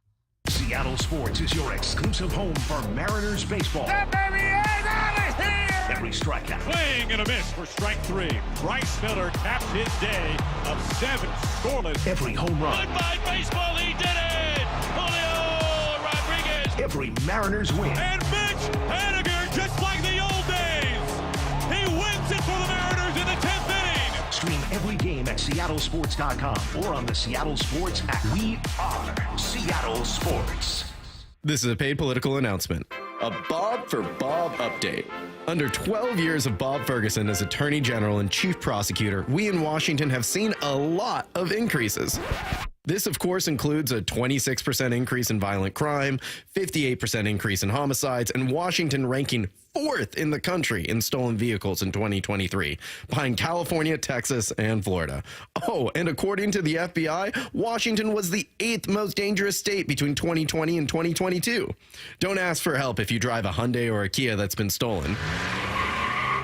Speaker 7: Seattle Sports is your exclusive home for Mariners baseball.
Speaker 17: That baby is out of here!
Speaker 7: Every strikeout.
Speaker 1: Swing and a miss for strike 3. Bryce Miller caps his day of 7 scoreless.
Speaker 7: Every home run.
Speaker 17: Goodbye, baseball, he did it! Julio Rodriguez!
Speaker 7: Every Mariners win.
Speaker 1: And Mitch Haniger, just like the old days, he wins it for the Mariners in the 10th inning.
Speaker 7: Stream every game at seattlesports.com or on the Seattle Sports app. We are Seattle Sports.
Speaker 5: This is a paid political announcement. A Bob for Bob update. Under 12 years of Bob Ferguson as Attorney General and Chief Prosecutor, we in Washington have seen a lot of increases. This, of course, includes a 26% increase in violent crime, 58% increase in homicides, and Washington ranking 4th in the country in stolen vehicles in 2023, behind California, Texas, and Florida. Oh, and according to the FBI, Washington was the 8th most dangerous state between 2020 and 2022. Don't ask for help if you drive a Hyundai or a Kia that's been stolen.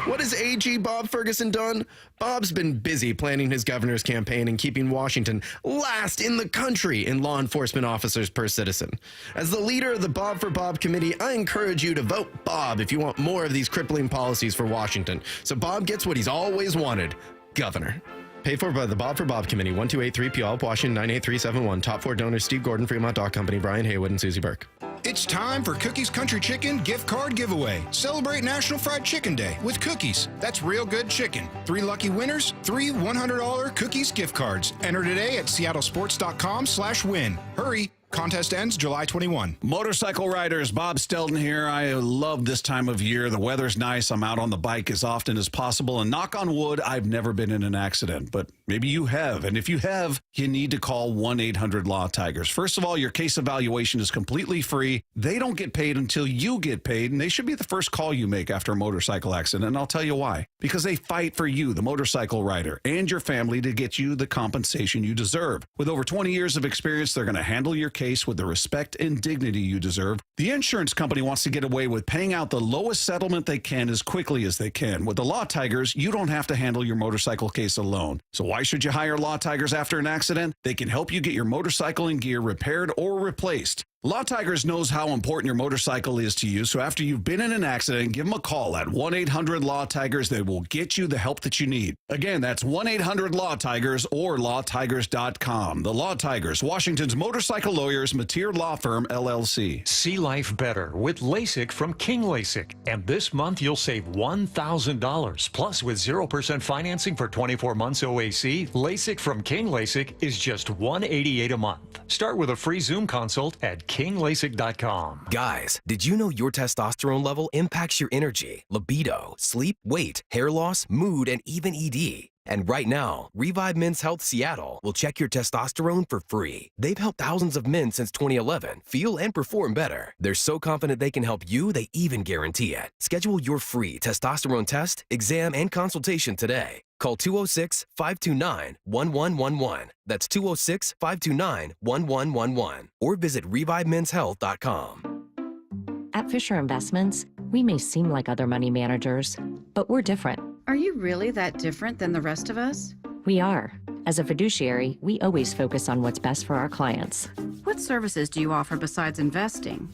Speaker 5: What has AG Bob Ferguson done? Bob's been busy planning his governor's campaign and keeping Washington last in the country in law enforcement officers per citizen. As the leader of the Bob for Bob committee, I encourage you to vote Bob if you want more of these crippling policies for Washington, so Bob gets what he's always wanted, governor. Paid for by the Bob for Bob Committee, 1283 Puyallup, Washington, 98371. Top 4 donors, Steve Gordon, Fremont Dock Company, Brian Haywood, and Susie Burke.
Speaker 11: It's time for Cookies Country Chicken gift card giveaway. Celebrate National Fried Chicken Day with Cookies. That's real good chicken. 3 lucky winners, 3 $100 Cookies gift cards. Enter today at seattlesports.com/win. Hurry. Contest ends July 21.
Speaker 13: Motorcycle riders, Bob Stelton here. I love this time of year. The weather's nice. I'm out on the bike as often as possible. And knock on wood, I've never been in an accident. But maybe you have. And if you have, you need to call 1-800-LAW-TIGERS. First of all, your case evaluation is completely free. They don't get paid until you get paid. And they should be the first call you make after a motorcycle accident. And I'll tell you why. Because they fight for you, the motorcycle rider, and your family to get you the compensation you deserve. With over 20 years of experience, they're going to handle your case with the respect and dignity you deserve. The insurance company wants to get away with paying out the lowest settlement they can as quickly as they can. With the Law Tigers, you don't have to handle your motorcycle case alone. So why should you hire Law Tigers after an accident? They can help you get your motorcycle and gear repaired or replaced. Law Tigers knows how important your motorcycle is to you, so after you've been in an accident, give them a call at 1-800-LAW-TIGERS. They will get you the help that you need. Again, that's 1-800-LAW-TIGERS or lawtigers.com. The Law Tigers, Washington's motorcycle lawyers, Mateer Law Firm, LLC.
Speaker 15: See life better with LASIK from King LASIK. And this month, you'll save $1,000. Plus, with 0% financing for 24 months OAC, LASIK from King LASIK is just $188 a month. Start with a free Zoom consult at KingLASIK.com.
Speaker 23: Guys, did you know your testosterone level impacts your energy, libido, sleep, weight, hair loss, mood, and even ED? And right now, Revive Men's Health Seattle will check your testosterone for free. They've helped thousands of men since 2011 feel and perform better. They're so confident they can help you, they even guarantee it. Schedule your free testosterone test, exam, and consultation today. Call 206-529-1111. That's 206-529-1111. Or visit ReviveMen'sHealth.com.
Speaker 24: At Fisher Investments, we may seem like other money managers, but we're different.
Speaker 25: Are you really that different than the rest of us?
Speaker 24: We are. As a fiduciary, we always focus on what's best for our clients.
Speaker 25: What services do you offer besides investing?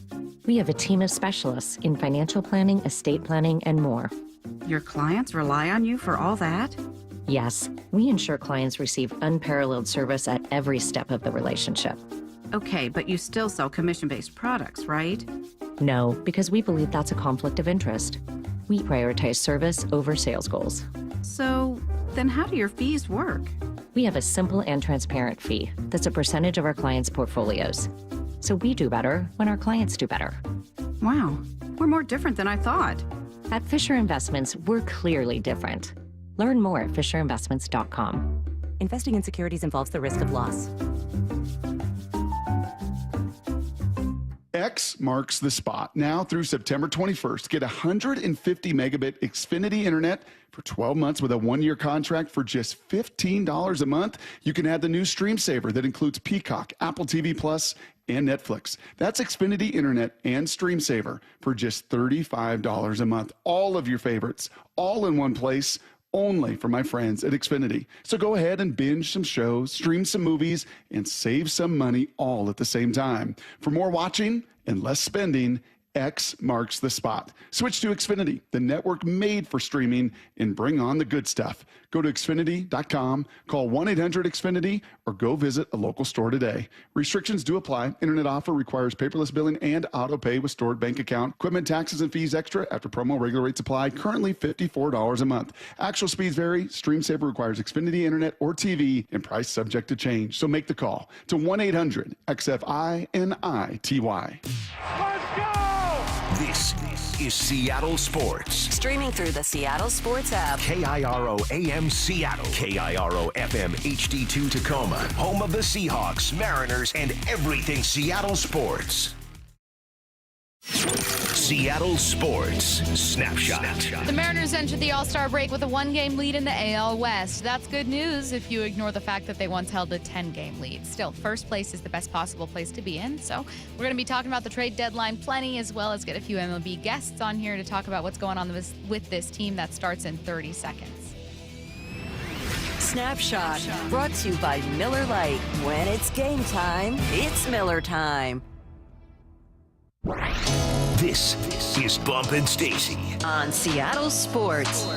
Speaker 24: We have a team of specialists in financial planning, estate planning, and more.
Speaker 25: Your clients rely on you for all that?
Speaker 24: Yes, we ensure clients receive unparalleled service at every step of the relationship.
Speaker 25: Okay, but you still sell commission-based products, right?
Speaker 24: No, because we believe that's a conflict of interest. We prioritize service over sales goals.
Speaker 25: So, then how do your fees work?
Speaker 24: We have a simple and transparent fee that's a percentage of our clients' portfolios. So we do better when our clients do better.
Speaker 25: Wow, we're more different than I thought.
Speaker 24: At Fisher Investments, we're clearly different. Learn more at fisherinvestments.com.
Speaker 2: Investing in securities involves the risk of loss.
Speaker 12: X marks the spot. Now through September 21st, get 150 megabit Xfinity internet for 12 months with a 1-year contract for just $15 a month. You can add the new Stream Saver that includes Peacock, Apple TV Plus, and Netflix. That's Xfinity internet and Stream Saver for just $35 a month. All of your favorites, all in one place, only for my friends at Xfinity. So go ahead and binge some shows, stream some movies, and save some money all at the same time. For more watching and less spending, X marks the spot. Switch to Xfinity, the network made for streaming, and bring on the good stuff. Go to Xfinity.com, call 1-800-XFINITY, or go visit a local store today. Restrictions do apply. Internet offer requires paperless billing and auto pay with stored bank account. Equipment taxes and fees extra after promo regular rates apply. Currently $54 a month. Actual speeds vary. Stream Saver requires Xfinity Internet or TV and price subject to change. So make the call to 1-800-XFINITY.
Speaker 7: This is Seattle Sports.
Speaker 8: Streaming through the Seattle Sports app.
Speaker 7: KIRO AM Seattle. KIRO FM HD2 Tacoma. Home of the Seahawks, Mariners, and everything Seattle sports. Seattle Sports Snapshot.
Speaker 9: The Mariners entered the All-Star break with a 1-game lead in the AL West. That's good news if you ignore the fact that they once held a 10-game lead. Still, first place is the best possible place to be in. So we're going to be talking about the trade deadline plenty, as well as get a few MLB guests on here to talk about what's going on with this team. That starts in 30 seconds.
Speaker 8: Snapshot, brought to you by Miller Lite. When it's game time, it's Miller time.
Speaker 7: This is Bump and Stacy
Speaker 8: On Seattle Sports.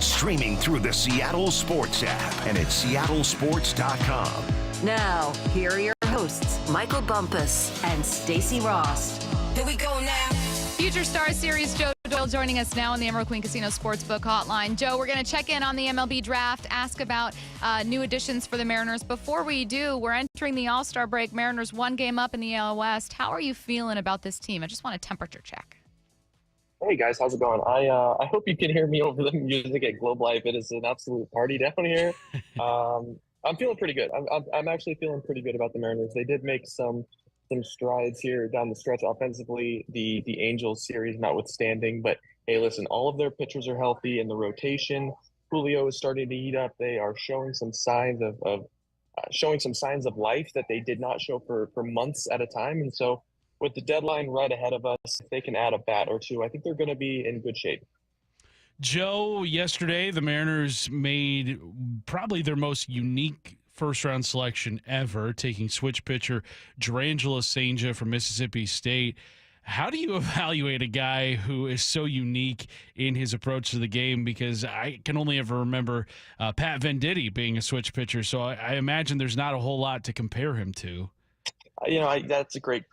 Speaker 7: Streaming through the Seattle Sports app and at seattlesports.com.
Speaker 8: Now, here are your hosts, Michael Bumpus and Stacy Ross.
Speaker 9: Here we go now. Future Star Series Joe Doyle joining us now on the Emerald Queen Casino Sportsbook Hotline. Joe, we're going to check in on the MLB draft, ask about new additions for the Mariners. Before we do, we're entering the All-Star break. Mariners 1 game up in the AL West. How are you feeling about this team? I just want a temperature check.
Speaker 6: Hey guys, how's it going? I hope you can hear me over the music at Globe Life. It is an absolute party down here. I'm feeling pretty good. I'm actually feeling pretty good about the Mariners. They did make some strides here down the stretch offensively, the Angels series notwithstanding. But hey, listen, all of their pitchers are healthy in the rotation. Julio is starting to heat up. They are showing some signs of life that they did not show for months at a time. And so with the deadline right ahead of us, if they can add a bat or two, I think they're going to be in good shape.
Speaker 10: Joe, yesterday the Mariners made probably their most unique first-round selection ever, taking switch pitcher Durangelo Sanger from Mississippi State. How do you evaluate a guy who is so unique in his approach to the game? Because I can only ever remember Pat Venditti being a switch pitcher, so I imagine there's not a whole lot to compare him to.
Speaker 6: That's a great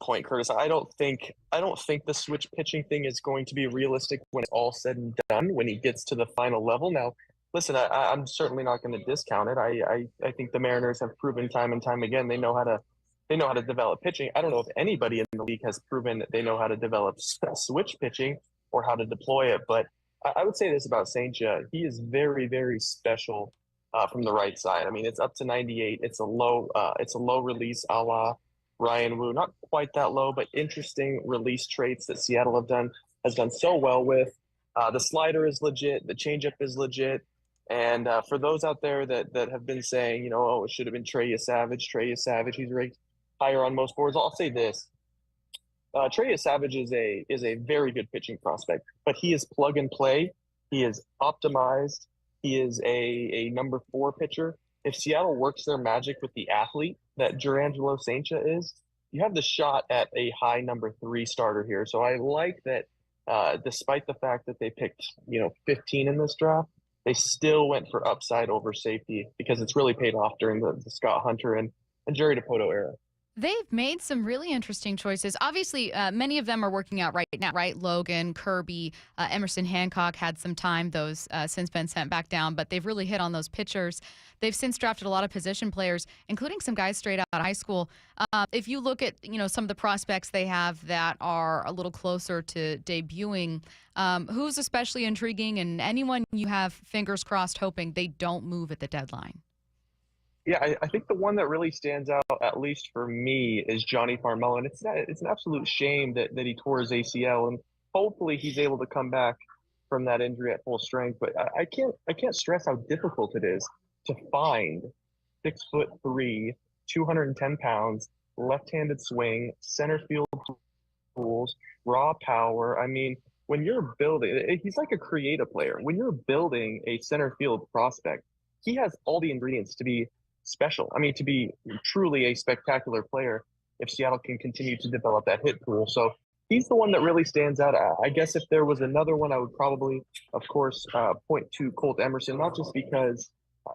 Speaker 6: point, Curtis. I don't think the switch pitching thing is going to be realistic when it's all said and done, when he gets to the final level. Now, listen, I'm certainly not going to discount it. I think the Mariners have proven time and time again they know how to develop pitching. I don't know if anybody in the league has proven that they know how to develop switch pitching or how to deploy it. But I would say this about Sanger: he is very, very special from the right side. I mean, it's up to 98. It's a low release, a la Ryan Wu. Not quite that low, but interesting release traits that Seattle has done so well with. The slider is legit. The changeup is legit. And for those out there that have been saying, it should have been Trey Savage, he's ranked higher on most boards. I'll say this. Trey Savage is a very good pitching prospect, but he is plug and play. He is optimized. He is a number 4 pitcher. If Seattle works their magic with the athlete that Durangelo Sanger is, you have the shot at a high number 3 starter here. So I like that despite the fact that they picked, 15 in this draft, they still went for upside over safety because it's really paid off during the Scott Hunter and Jerry Dipoto era.
Speaker 9: They've made some really interesting choices. Obviously, many of them are working out right now, right? Logan, Kirby, Emerson Hancock had some time. Those since been sent back down, but they've really hit on those pitchers. They've since drafted a lot of position players, including some guys straight out of high school. If you look at some of the prospects they have that are a little closer to debuting, who's especially intriguing, and anyone you have fingers crossed hoping they don't move at the deadline?
Speaker 6: Yeah, I think the one that really stands out, at least for me, is Johnny Farmelo. And it's an absolute shame that he tore his ACL, and hopefully he's able to come back from that injury at full strength. But I can't stress how difficult it is to find 6'3", 210 pounds, left-handed swing, center field tools, raw power. I mean, when you're building, he's like a creative player. When you're building a center field prospect, he has all the ingredients to be special. I mean, to be truly a spectacular player if Seattle can continue to develop that hit pool. So he's the one that really stands out. I guess if there was another one, I would probably, of course, point to Colt Emerson, not just because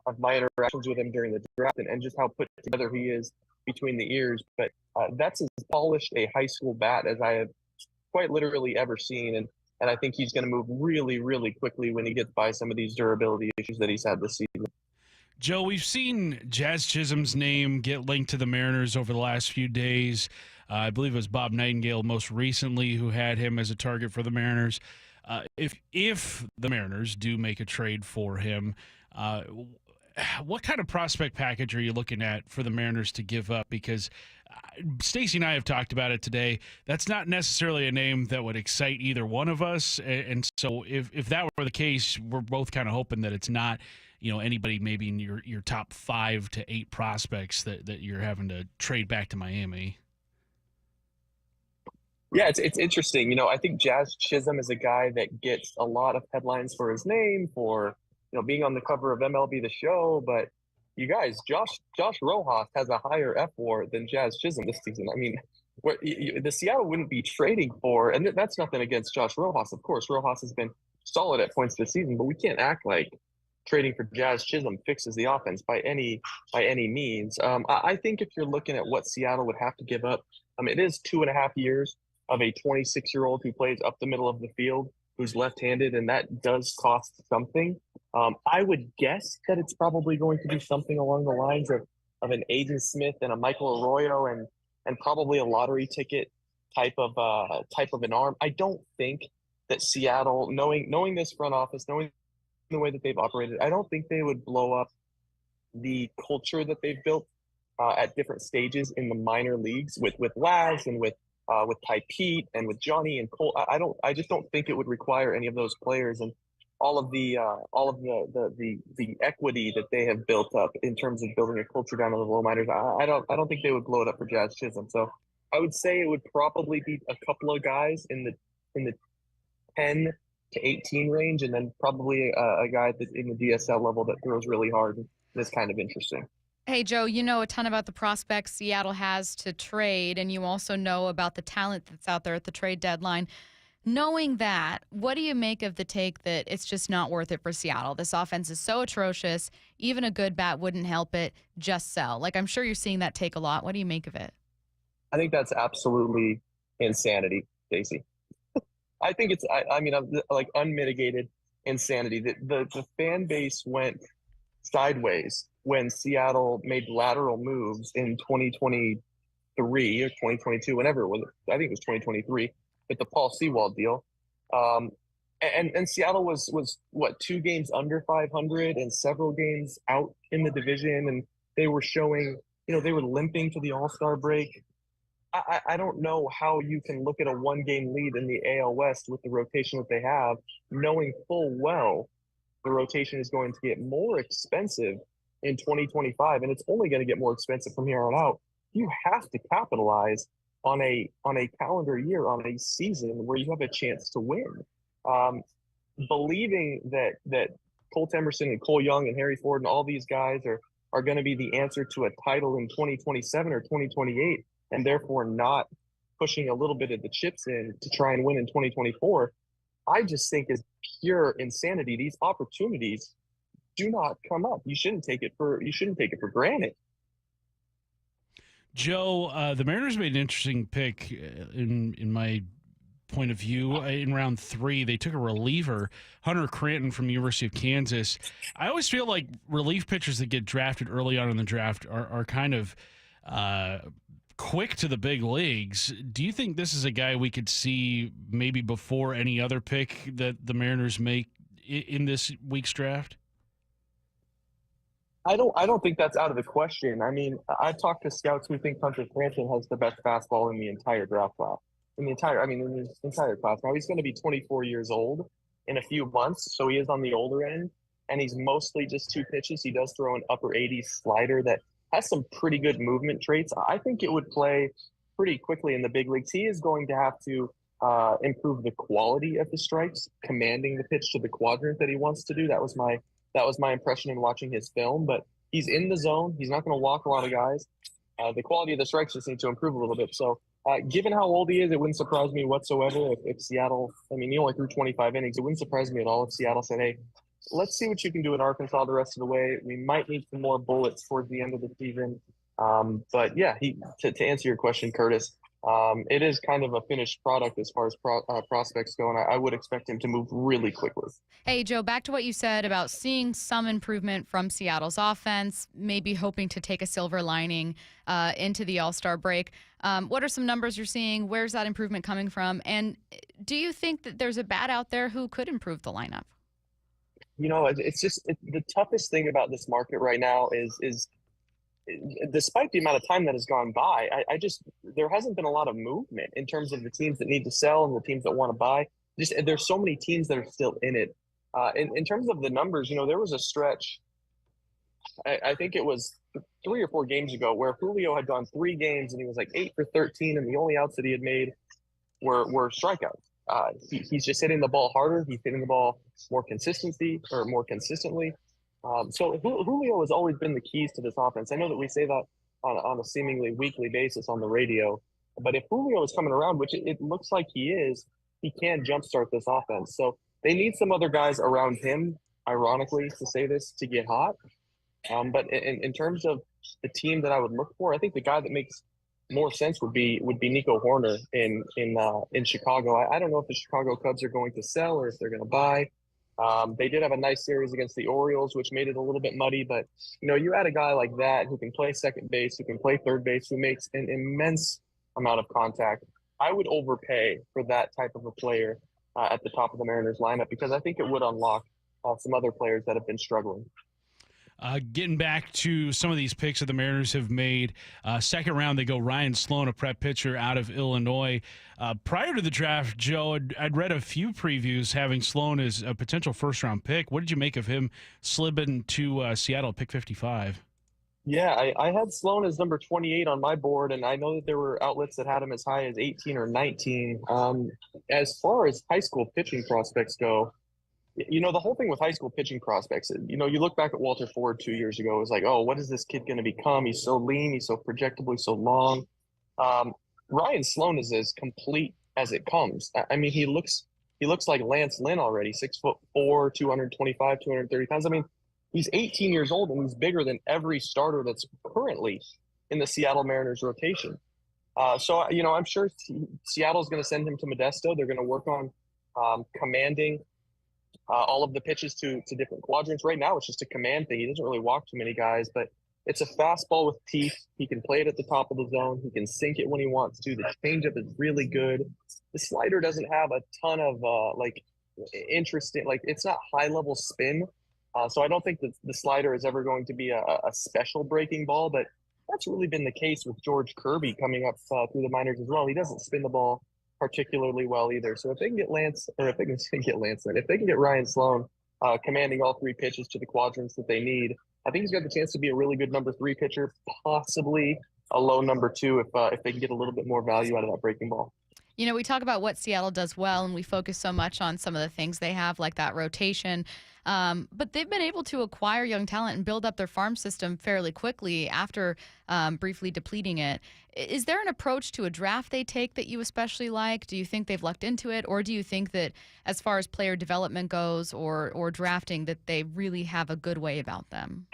Speaker 6: of my interactions with him during the draft and just how put together he is between the ears, but that's as polished a high school bat as I have quite literally ever seen. And I think he's going to move really, really quickly when he gets by some of these durability issues that he's had this season.
Speaker 10: Joe, we've seen Jazz Chisholm's name get linked to the Mariners over the last few days. I believe it was Bob Nightingale most recently who had him as a target for the Mariners. If the Mariners do make a trade for him, what kind of prospect package are you looking at for the Mariners to give up? Because Stacey and I have talked about it today. That's not necessarily a name that would excite either one of us. And so if that were the case, we're both kind of hoping that it's not, anybody maybe in your top 5 to 8 prospects that you're having to trade back to Miami.
Speaker 6: Yeah, it's interesting. I think Jazz Chisholm is a guy that gets a lot of headlines for his name, for being on the cover of MLB The Show. But you guys, Josh Rojas has a higher FWAR than Jazz Chisholm this season. I mean, the Seattle wouldn't be trading for, and that's nothing against Josh Rojas. Of course, Rojas has been solid at points this season, but we can't act like trading for Jazz Chisholm fixes the offense by any means. I think if you're looking at what Seattle would have to give up, it is 2.5 years of a 26-year-old who plays up the middle of the field, who's left-handed, and that does cost something. I would guess that it's probably going to be something along the lines of an Aiden Smith and a Michael Arroyo and probably a lottery ticket type of an arm. I don't think that Seattle, knowing this front office, knowing the way that they've operated, I don't think they would blow up the culture that they've built at different stages in the minor leagues with Laz and with Ty Pete and with Johnny and Cole. I just don't think it would require any of those players and all of the equity that they have built up in terms of building a culture down in the low minors. I don't think they would blow it up for Jazz Chisholm. So I would say it would probably be a couple of guys in the 10 to 18 range, and then probably a guy that's in the DSL level that throws really hard and is kind of interesting.
Speaker 9: Hey, Joe, you know a ton about the prospects Seattle has to trade, and you also know about the talent that's out there at the trade deadline. Knowing that, what do you make of the take that it's just not worth it for Seattle? This offense is so atrocious, even a good bat wouldn't help it, just sell. I'm sure you're seeing that take a lot. What do you make of it?
Speaker 6: I think that's absolutely insanity, Stacey. I think it's, like unmitigated insanity. The fan base went sideways when Seattle made lateral moves in 2023 or 2022, whenever it was. I think it was 2023 with the Paul Sewald deal. And Seattle was what, 2 games under 500 and several games out in the division, and they were showing, they were limping to the All-Star break. I don't know how you can look at a 1-game lead in the AL West with the rotation that they have, knowing full well the rotation is going to get more expensive in 2025, and it's only going to get more expensive from here on out. You have to capitalize on a calendar year, on a season where you have a chance to win. Believing that Colt Emerson and Cole Young and Harry Ford and all these guys are going to be the answer to a title in 2027 or 2028, and therefore not pushing a little bit of the chips in to try and win in 2024, I just think is pure insanity. These opportunities do not come up. You shouldn't take it for granted.
Speaker 10: Joe, the Mariners made an interesting pick in my point of view. In round 3, they took a reliever, Hunter Cranton from University of Kansas. I always feel like relief pitchers that get drafted early on in the draft are kind of quick to the big leagues. Do you think this is a guy we could see maybe before any other pick that the Mariners make in this week's draft?
Speaker 6: I don't think that's out of the question. I mean, I've talked to scouts who think Hunter Cranton has the best fastball in the entire draft class. In the entire class. Now he's going to be 24 years old in a few months, so he is on the older end, and he's mostly just 2 pitches. He does throw an upper 80s slider that has some pretty good movement traits. I think it would play pretty quickly in the big leagues. He is going to have to improve the quality of his strikes, commanding the pitch to the quadrant that he wants to do. That was my impression in watching his film, but he's in the zone. He's not going to walk a lot of guys. The quality of the strikes just need to improve a little bit. So given how old he is, it wouldn't surprise me whatsoever if Seattle, he only threw 25 innings. It wouldn't surprise me at all if Seattle said, hey, let's see what you can do in Arkansas the rest of the way. We might need some more bullets towards the end of the season. But yeah, to answer your question, Curtis, it is kind of a finished product as far as prospects go, and I would expect him to move really quickly.
Speaker 9: Hey, Joe, back to what you said about seeing some improvement from Seattle's offense, maybe hoping to take a silver lining into the All-Star break. What are some numbers you're seeing? Where's that improvement coming from? And do you think that there's a bat out there who could improve the lineup?
Speaker 6: It's just the toughest thing about this market right now is despite the amount of time that has gone by, there hasn't been a lot of movement in terms of the teams that need to sell and the teams that want to buy. There's so many teams that are still in it. In terms of the numbers, there was a stretch, I think it was 3 or 4 games ago, where Julio had gone 3 games and he was like 8 for 13, and the only outs that he had made were strikeouts. He's just hitting the ball harder. He's hitting the ball more consistently. So Julio has always been the keys to this offense. I know that we say that on a seemingly weekly basis on the radio, but if Julio is coming around, which it looks like he is, he can jumpstart this offense. So they need some other guys around him, ironically, to say this, to get hot. But in terms of the team that I would look for, I think the guy that makes more sense would be Nico Horner in Chicago. I don't know if the Chicago Cubs are going to sell or if they're going to buy. They did have a nice series against the Orioles, which made it a little bit muddy. But, you add a guy like that who can play second base, who can play third base, who makes an immense amount of contact. I would overpay for that type of a player at the top of the Mariners lineup, because I think it would unlock some other players that have been struggling.
Speaker 10: Getting back to some of these picks that the Mariners have made, second round, they go Ryan Sloan, a prep pitcher out of Illinois. Prior to the draft, Joe, I'd read a few previews having Sloan as a potential first-round pick. What did you make of him slipping to Seattle at pick 55?
Speaker 6: Yeah, I had Sloan as number 28 on my board, and I know that there were outlets that had him as high as 18 or 19. As far as high school pitching prospects go, the whole thing with high school pitching prospects, you look back at Walter Ford 2 years ago, it was like, oh, what is this kid going to become? He's so lean, he's so projectably so long. Ryan Sloan is as complete as it comes. I mean, he looks like Lance Lynn already, 6'4", 225, 230 pounds. I mean, he's 18 years old and he's bigger than every starter that's currently in the Seattle Mariners rotation. So I'm sure Seattle's going to send him to Modesto. They're going to work on commanding all of the pitches to different quadrants. Right now, it's just a command thing. He doesn't really walk too many guys, but it's a fastball with teeth. He can play it at the top of the zone. He can sink it when he wants to. The changeup is really good. The slider doesn't have a ton of interesting, it's not high level spin. So I don't think that the slider is ever going to be a special breaking ball, but that's really been the case with George Kirby coming up through the minors as well. He doesn't spin the ball particularly well either. So if they can get if they can get Ryan Sloan commanding all 3 pitches to the quadrants that they need, I think he's got the chance to be a really good number 3 pitcher, possibly a low number 2 if they can get a little bit more value out of that breaking ball.
Speaker 9: We talk about what Seattle does well, and we focus so much on some of the things they have, like that rotation. But they've been able to acquire young talent and build up their farm system fairly quickly after briefly depleting it. Is there an approach to a draft they take that you especially like? Do you think they've lucked into it? Or do you think that as far as player development goes or drafting, that they really have a good way about them?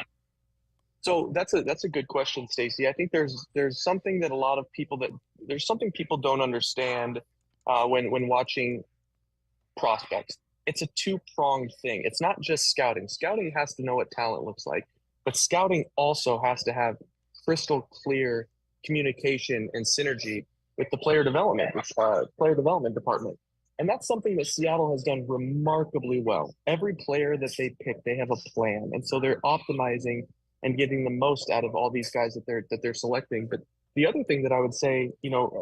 Speaker 6: So that's a good question, Stacey. I think there's something that there's something people don't understand when watching prospects. It's a two-pronged thing. It's not just scouting. Scouting has to know what talent looks like, but scouting also has to have crystal clear communication and synergy with the player development department. And that's something that Seattle has done remarkably well. Every player that they pick, they have a plan, and so they're optimizing and getting the most out of all these guys that they're selecting. But the other thing that I would say,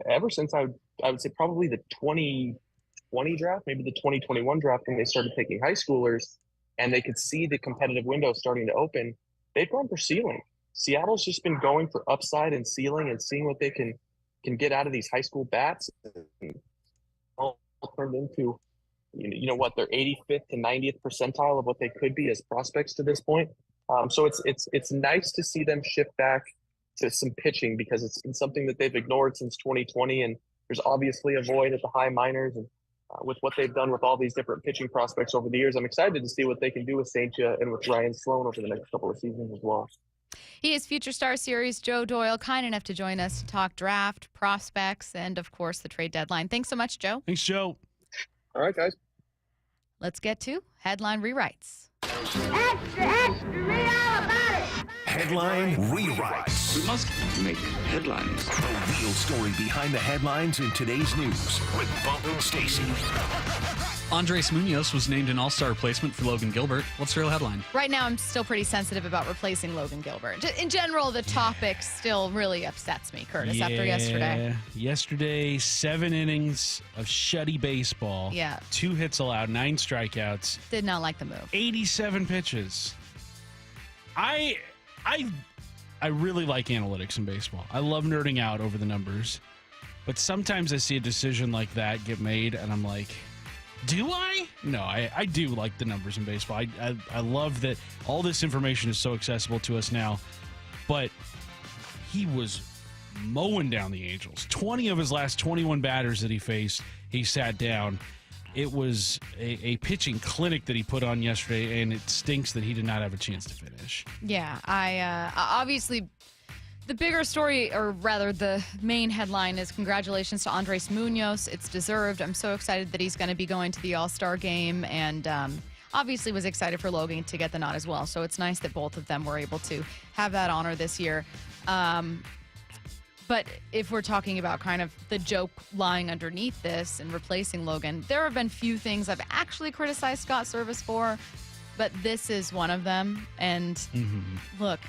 Speaker 6: ever since I would say probably the 2020 draft, maybe the 2021 draft, when they started picking high schoolers and they could see the competitive window starting to open, they've gone for ceiling. Seattle's just been going for upside and ceiling and seeing what they can get out of these high school bats. And all turned into, what, their 85th to 90th percentile of what they could be as prospects to this point. So it's nice to see them shift back to some pitching, because it's been something that they've ignored since 2020, and there's obviously a void at the high minors. And with what they've done with all these different pitching prospects over the years, I'm excited to see what they can do with Saintia and with Ryan Sloan over the next couple of seasons as well.
Speaker 9: He is Future Star Series Joe Doyle, kind enough to join us to talk draft, prospects, and, of course, the trade deadline. Thanks so much, Joe.
Speaker 10: Thanks, Joe.
Speaker 6: All right, guys.
Speaker 9: Let's get to Headline Rewrites.
Speaker 14: Extra, extra, read all about it.
Speaker 7: Headline Rewrites.
Speaker 16: We must make headlines.
Speaker 7: The real story behind the headlines in today's news with Bump and Stacy.
Speaker 18: Andres Munoz was named an all-star replacement for Logan Gilbert. What's the real headline?
Speaker 9: Right now, I'm still pretty sensitive about replacing Logan Gilbert. In general, the topic still really upsets me, Curtis, after yesterday.
Speaker 10: Yesterday, 7 innings of shutty baseball.
Speaker 9: Yeah.
Speaker 10: 2 hits allowed, 9 strikeouts.
Speaker 9: Did not like the move.
Speaker 10: 87 pitches. I really like analytics in baseball. I love nerding out over the numbers. But sometimes I see a decision like that get made, and I'm like, do I? No, I do like the numbers in baseball. I love that all this information is so accessible to us now. But he was mowing down the Angels. 20 of his last 21 batters that he faced, he sat down. It was a pitching clinic that he put on yesterday, and it stinks that he did not have a chance to finish.
Speaker 9: Yeah, obviously the bigger story, or rather the main headline, is congratulations to Andres Munoz. It's deserved. I'm so excited that he's going to be going to the All-Star game, and obviously was excited for Logan to get the nod as well. So it's nice that both of them were able to have that honor this year. But if we're talking about kind of the joke lying underneath this and replacing Logan, there have been few things I've actually criticized Scott Service for, but this is one of them. And look,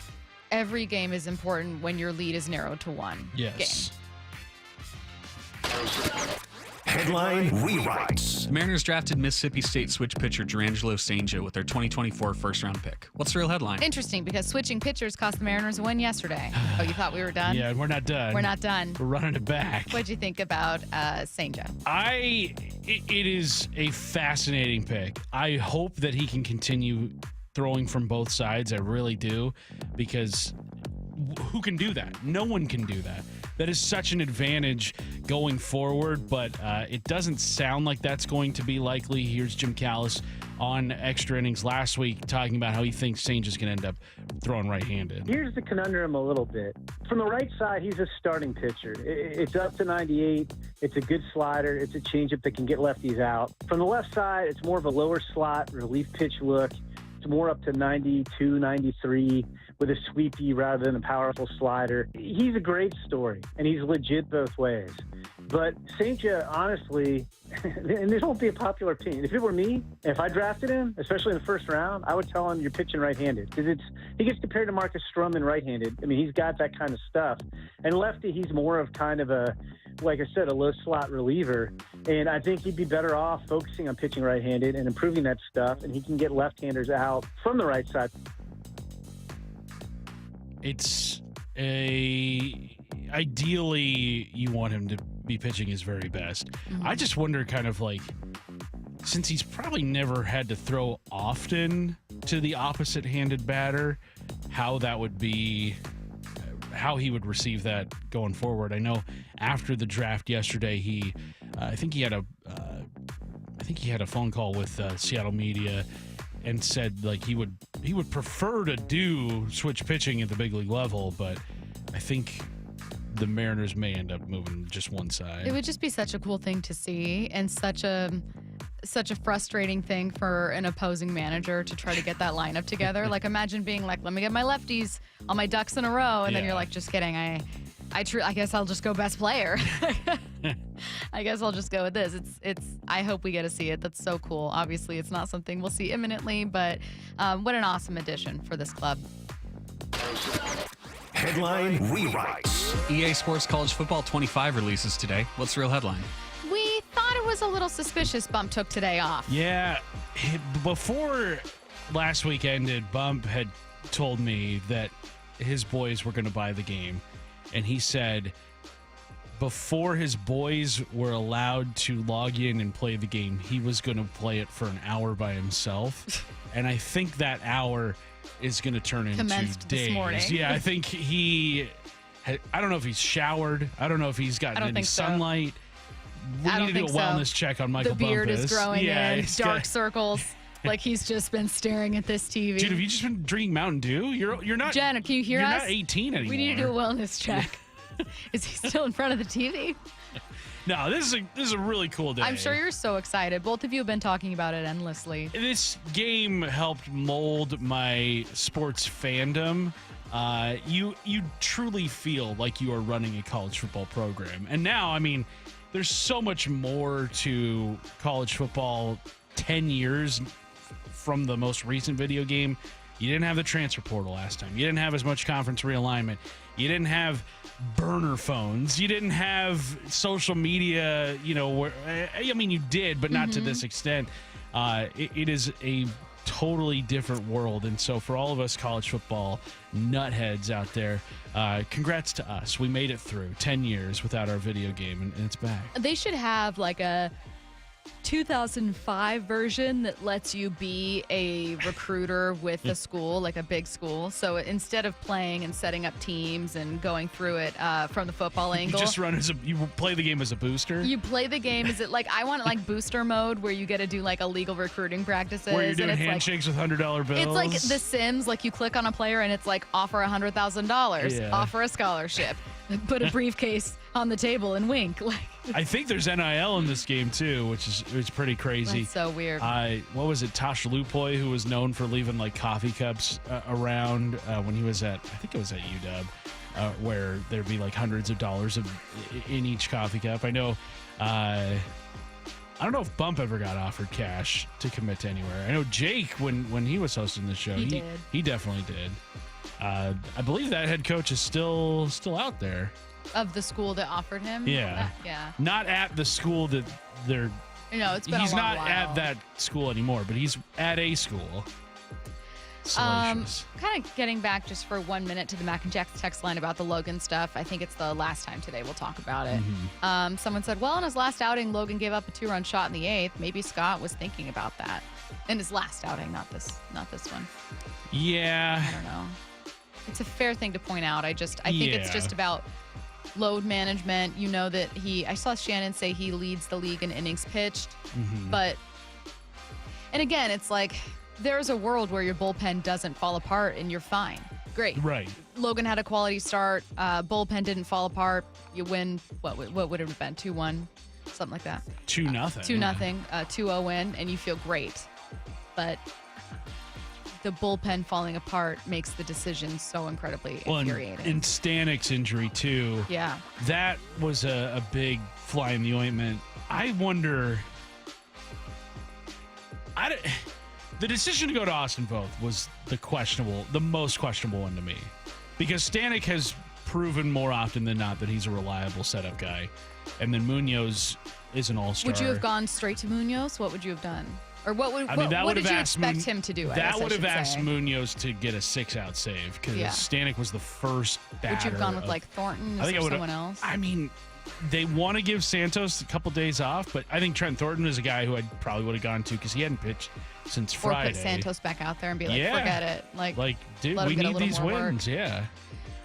Speaker 9: every game is important when your lead is narrowed to one game.
Speaker 7: Headline Rewrites.
Speaker 18: The Mariners drafted Mississippi State switch pitcher Durangelo Sainja with their 2024 first-round pick. What's the real headline?
Speaker 9: Interesting, because switching pitchers cost the Mariners a win yesterday. Oh, you thought we were done?
Speaker 10: Yeah, we're not done.
Speaker 9: We're not done.
Speaker 10: We're running it back.
Speaker 9: What'd you think about Sainja?
Speaker 10: It is a fascinating pick. I hope that he can continue throwing from both sides. I really do, because who can do that? No one can do that. That is such an advantage going forward, but it doesn't sound like that's going to be likely. Here's Jim Callis on Extra Innings last week talking about how he thinks Sainja's going to end up throwing right-handed.
Speaker 19: Here's the conundrum a little bit. From the right side, he's a starting pitcher. It's up to 98. It's a good slider. It's a changeup that can get lefties out. From the left side, it's more of a lower slot relief pitch look. It's more up to 92, 93 with a sweepy rather than a powerful slider. He's a great story, and he's legit both ways. But Saintia, honestly, and this won't be a popular opinion. If it were me, if I drafted him, especially in the first round, I would tell him you're pitching right-handed, because he gets compared to Marcus Stroman right-handed. I mean, he's got that kind of stuff. And lefty, he's more of kind of a, like I said, a low slot reliever. And I think he'd be better off focusing on pitching right-handed and improving that stuff, and he can get left-handers out from the right side.
Speaker 10: It's ideally you want him to be pitching his very best. I just wonder, kind of like, since he's probably never had to throw often to the opposite-handed batter, how that would be, how he would receive that going forward. I know after the draft yesterday, I think he had a phone call with Seattle media, and said like he would prefer to do switch pitching at the big league level, but I think the Mariners may end up moving just one side.
Speaker 9: It would just be such a cool thing to see, and such a frustrating thing for an opposing manager to try to get that lineup together. Like, imagine being like, let me get my lefties, all my ducks in a row, and then you're like, just kidding. I guess I'll just go best player. I guess I'll just go with this. I hope we get to see it. That's so cool. Obviously, it's not something we'll see imminently, but what an awesome addition for this club.
Speaker 7: Headline rewrites.
Speaker 18: EA Sports College Football 25 releases today. What's the real headline?
Speaker 9: We thought it was a little suspicious Bump took today off.
Speaker 10: Yeah. Before last week ended, Bump had told me that his boys were going to buy the game. And he said before his boys were allowed to log in and play the game, he was going to play it for an hour by himself. And I think that hour is going to turn into
Speaker 9: Commenced
Speaker 10: days.
Speaker 9: This morning.
Speaker 10: Yeah, I think I don't know if he's showered. I don't know if he's gotten any sunlight. We need to do a wellness check on Michael
Speaker 9: The beard
Speaker 10: Bumpus.
Speaker 9: is growing in, dark
Speaker 10: got
Speaker 9: circles. Like he's just been staring at this TV.
Speaker 10: Dude, have you just been drinking Mountain Dew? You're not.
Speaker 9: Jen, can you hear us?
Speaker 10: You're not 18 anymore.
Speaker 9: We need to do a wellness check. Is he still in front of the TV?
Speaker 10: No, this is a really cool day.
Speaker 9: I'm sure you're so excited. Both of you have been talking about it endlessly.
Speaker 10: This game helped mold my sports fandom. You truly feel like you are running a college football program. And now, I mean, there's so much more to college football 10 years from the most recent video game. You didn't have the transfer portal last time. You didn't have as much conference realignment. You didn't have burner phones. You didn't have social media, I mean, you did, but not to this extent. It is a totally different world. And so for all of us college football nutheads out there, congrats to us. We made it through 10 years without our video game, and it's back.
Speaker 9: They should have like a 2005 version that lets you be a recruiter with the school, like a big school. So instead of playing and setting up teams and going through it from the football angle,
Speaker 10: you play the game as a booster.
Speaker 9: You play the game. Is it like I want like booster mode where you get to do like illegal recruiting practices
Speaker 10: where you're doing
Speaker 9: and it's
Speaker 10: handshakes with $100 bills?
Speaker 9: It's like The Sims. Like you click on a player and it's like offer $100,000,
Speaker 10: Yeah.
Speaker 9: offer a scholarship, put a briefcase on the table and wink. Like
Speaker 10: I think there's NIL in this game too, which is pretty crazy.
Speaker 9: That's so weird.
Speaker 10: What was it? Tosh Lupoy, who was known for leaving like coffee cups around when he was I think it was at UW, where there'd be like hundreds of dollars in each coffee cup. I know. I don't know if Bump ever got offered cash to commit to anywhere. I know Jake, when he was hosting the show, he definitely did. I believe that head coach is still out there.
Speaker 9: Of the school that offered him?
Speaker 10: Yeah.
Speaker 9: Yeah.
Speaker 10: Not at the school that they're.
Speaker 9: No, it's been
Speaker 10: He's
Speaker 9: a long
Speaker 10: not
Speaker 9: while.
Speaker 10: at that school anymore, but he's at a school. Salacious.
Speaker 9: Kind of getting back just for 1 minute to the Mac and Jack's text line about the Logan stuff. I think it's the last time today we'll talk about it. Someone said, well, in his last outing, Logan gave up a 2-run shot in the 8th. Maybe Scott was thinking about that. In his last outing, not this one.
Speaker 10: Yeah.
Speaker 9: I don't know. It's a fair thing to point out. I think it's just about load management. You know that I saw Shannon say he leads the league in innings pitched, but, and again, it's like there's a world where your bullpen doesn't fall apart and you're fine. Great.
Speaker 10: Right.
Speaker 9: Logan had a quality start. Bullpen didn't fall apart. You win. What would it have been? 2-1, something like that.
Speaker 10: 2-0.
Speaker 9: 2-0. 2-0 win, and you feel great. But the bullpen falling apart makes the decision so incredibly infuriating.
Speaker 10: And Stanek's injury too.
Speaker 9: Yeah.
Speaker 10: That was a big fly in the ointment. I wonder. The decision to go to Austin Voth was the most questionable one to me, because Stanek has proven more often than not that he's a reliable setup guy, and then Munoz is an all-star.
Speaker 9: Would you have gone straight to Munoz? What would you have done? Or what did you expect him to do?
Speaker 10: That would have asked Munoz to get a 6-out save, because Stanek was the first batter.
Speaker 9: Would you have gone with like Thornton? I think someone else.
Speaker 10: I mean, they want to give Santos a couple days off, but I think Trent Thornton is a guy who I probably would have gone to because he hadn't pitched since Friday.
Speaker 9: Or put Santos back out there and be like, forget it. Like
Speaker 10: dude, we need these wins. Yeah.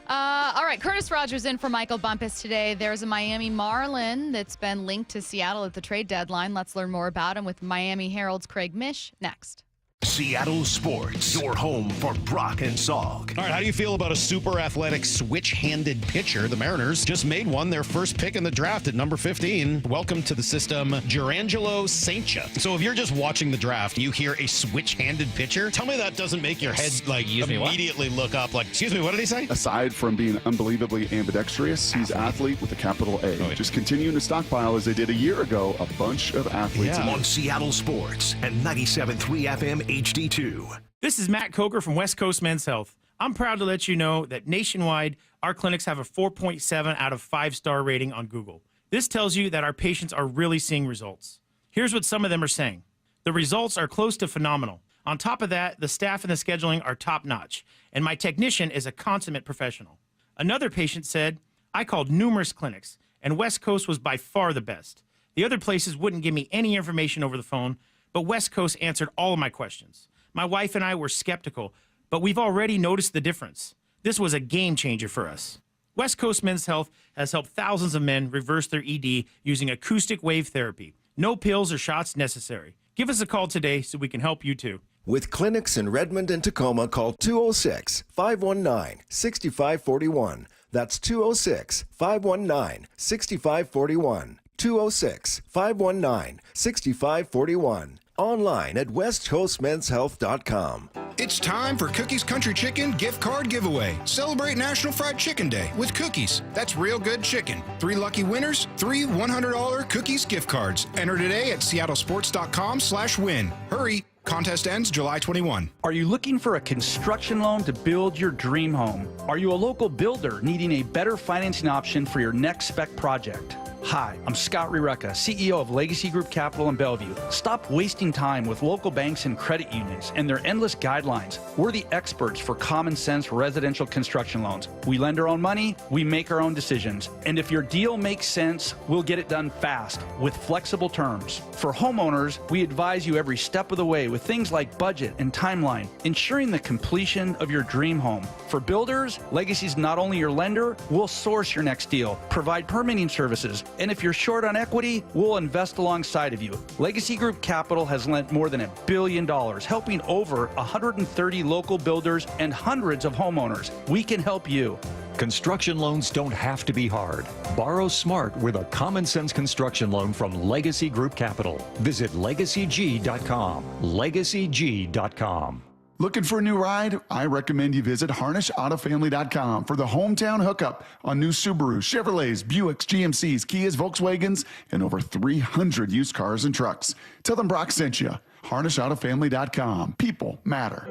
Speaker 9: All right, Curtis Rogers in for Michael Bumpus today. There's a Miami Marlin that's been linked to Seattle at the trade deadline. Let's learn more about him with Miami Herald's Craig Mish next.
Speaker 7: Seattle Sports, your home for Brock and Salk.
Speaker 3: All right, how do you feel about a super athletic switch-handed pitcher? The Mariners just made one, their first pick in the draft at number 15. Welcome to the system, Jurangelo Saintcha. So if you're just watching the draft, you hear a switch-handed pitcher, tell me that doesn't make your head immediately look up like, excuse me, what did he say?
Speaker 12: Aside from being unbelievably ambidextrous, he's athlete with a capital A.
Speaker 3: Oh, yeah.
Speaker 12: Just continuing to stockpile as they did a year ago, a bunch of athletes.
Speaker 7: On Seattle Sports and 97.3 FM HD2.
Speaker 4: This is Matt Coker from West Coast Men's Health. I'm proud to let you know that nationwide, our clinics have a 4.7 out of 5-star rating on Google. This tells you that our patients are really seeing results. Here's what some of them are saying. The results are close to phenomenal. On top of that, the staff and the scheduling are top-notch, and my technician is a consummate professional. Another patient said, I called numerous clinics, and West Coast was by far the best. The other places wouldn't give me any information over the phone, but West Coast answered all of my questions. My wife and I were skeptical, but we've already noticed the difference. This was a game changer for us. West Coast Men's Health has helped thousands of men reverse their ED using acoustic wave therapy. No pills or shots necessary. Give us a call today so we can help you too.
Speaker 20: With clinics in Redmond and Tacoma, call 206-519-6541. That's 206-519-6541. 206-519-6541. Online at westcoastmenshealth.com.
Speaker 11: It's time for Cookies Country Chicken gift card giveaway. Celebrate National Fried Chicken Day with Cookies. That's real good chicken. 3 lucky winners, 3 $100 Cookies gift cards. Enter today at seattlesports.com/win. Hurry. Contest ends July 21.
Speaker 21: Are you looking for a construction loan to build your dream home? Are you a local builder needing a better financing option for your next spec project? Hi, I'm Scott Rireka, CEO of Legacy Group Capital in Bellevue. Stop wasting time with local banks and credit unions and their endless guidelines. We're the experts for common sense residential construction loans. We lend our own money, we make our own decisions. And if your deal makes sense, we'll get it done fast with flexible terms. For homeowners, we advise you every step of the way with things like budget and timeline, ensuring the completion of your dream home. For builders, Legacy's not only your lender, we'll source your next deal, provide permitting services, and if you're short on equity, we'll invest alongside of you. Legacy Group Capital has lent more than $1 billion, helping over 130 local builders and hundreds of homeowners. We can help you.
Speaker 15: Construction loans don't have to be hard. Borrow smart with a common sense construction loan from Legacy Group Capital. Visit LegacyG.com. LegacyG.com.
Speaker 12: Looking for a new ride? I recommend you visit HarnishAutoFamily.com for the hometown hookup on new Subarus, Chevrolets, Buicks, GMCs, Kias, Volkswagens, and over 300 used cars and trucks. Tell them Brock sent you. HarnishAutoFamily.com. People matter.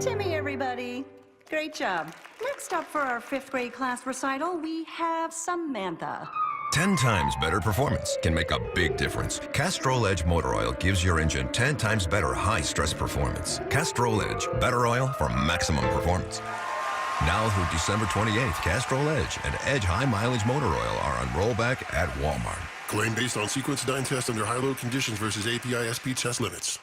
Speaker 22: Timmy, everybody. Great job. Next up for our 5th grade class recital, we have Samantha.
Speaker 26: 10 times better performance can make a big difference. Castrol Edge Motor Oil gives your engine 10 times better high-stress performance. Castrol Edge, better oil for maximum performance. Now through December 28th, Castrol Edge and Edge High Mileage Motor Oil are on rollback at Walmart.
Speaker 27: Claim based on sequence 9 test under high-load conditions versus API SP test limits.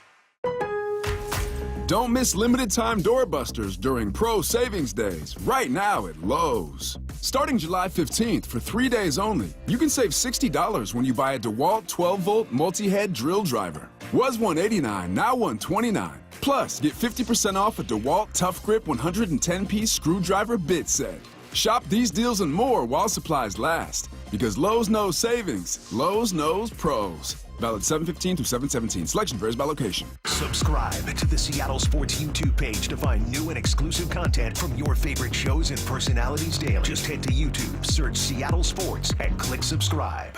Speaker 28: Don't miss limited time doorbusters during Pro Savings Days right now at Lowe's. Starting July 15th for 3 days only, you can save $60 when you buy a DeWalt 12-volt multi-head drill driver. Was $189, now $129. Plus, get 50% off a DeWalt Tough Grip 110-piece screwdriver bit set. Shop these deals and more while supplies last. Because Lowe's knows savings, Lowe's knows pros. Valid 7/15 through 7/17. Selection varies by location.
Speaker 7: Subscribe to the Seattle Sports YouTube page to find new and exclusive content from your favorite shows and personalities daily. Just head to YouTube, search Seattle Sports, and click subscribe.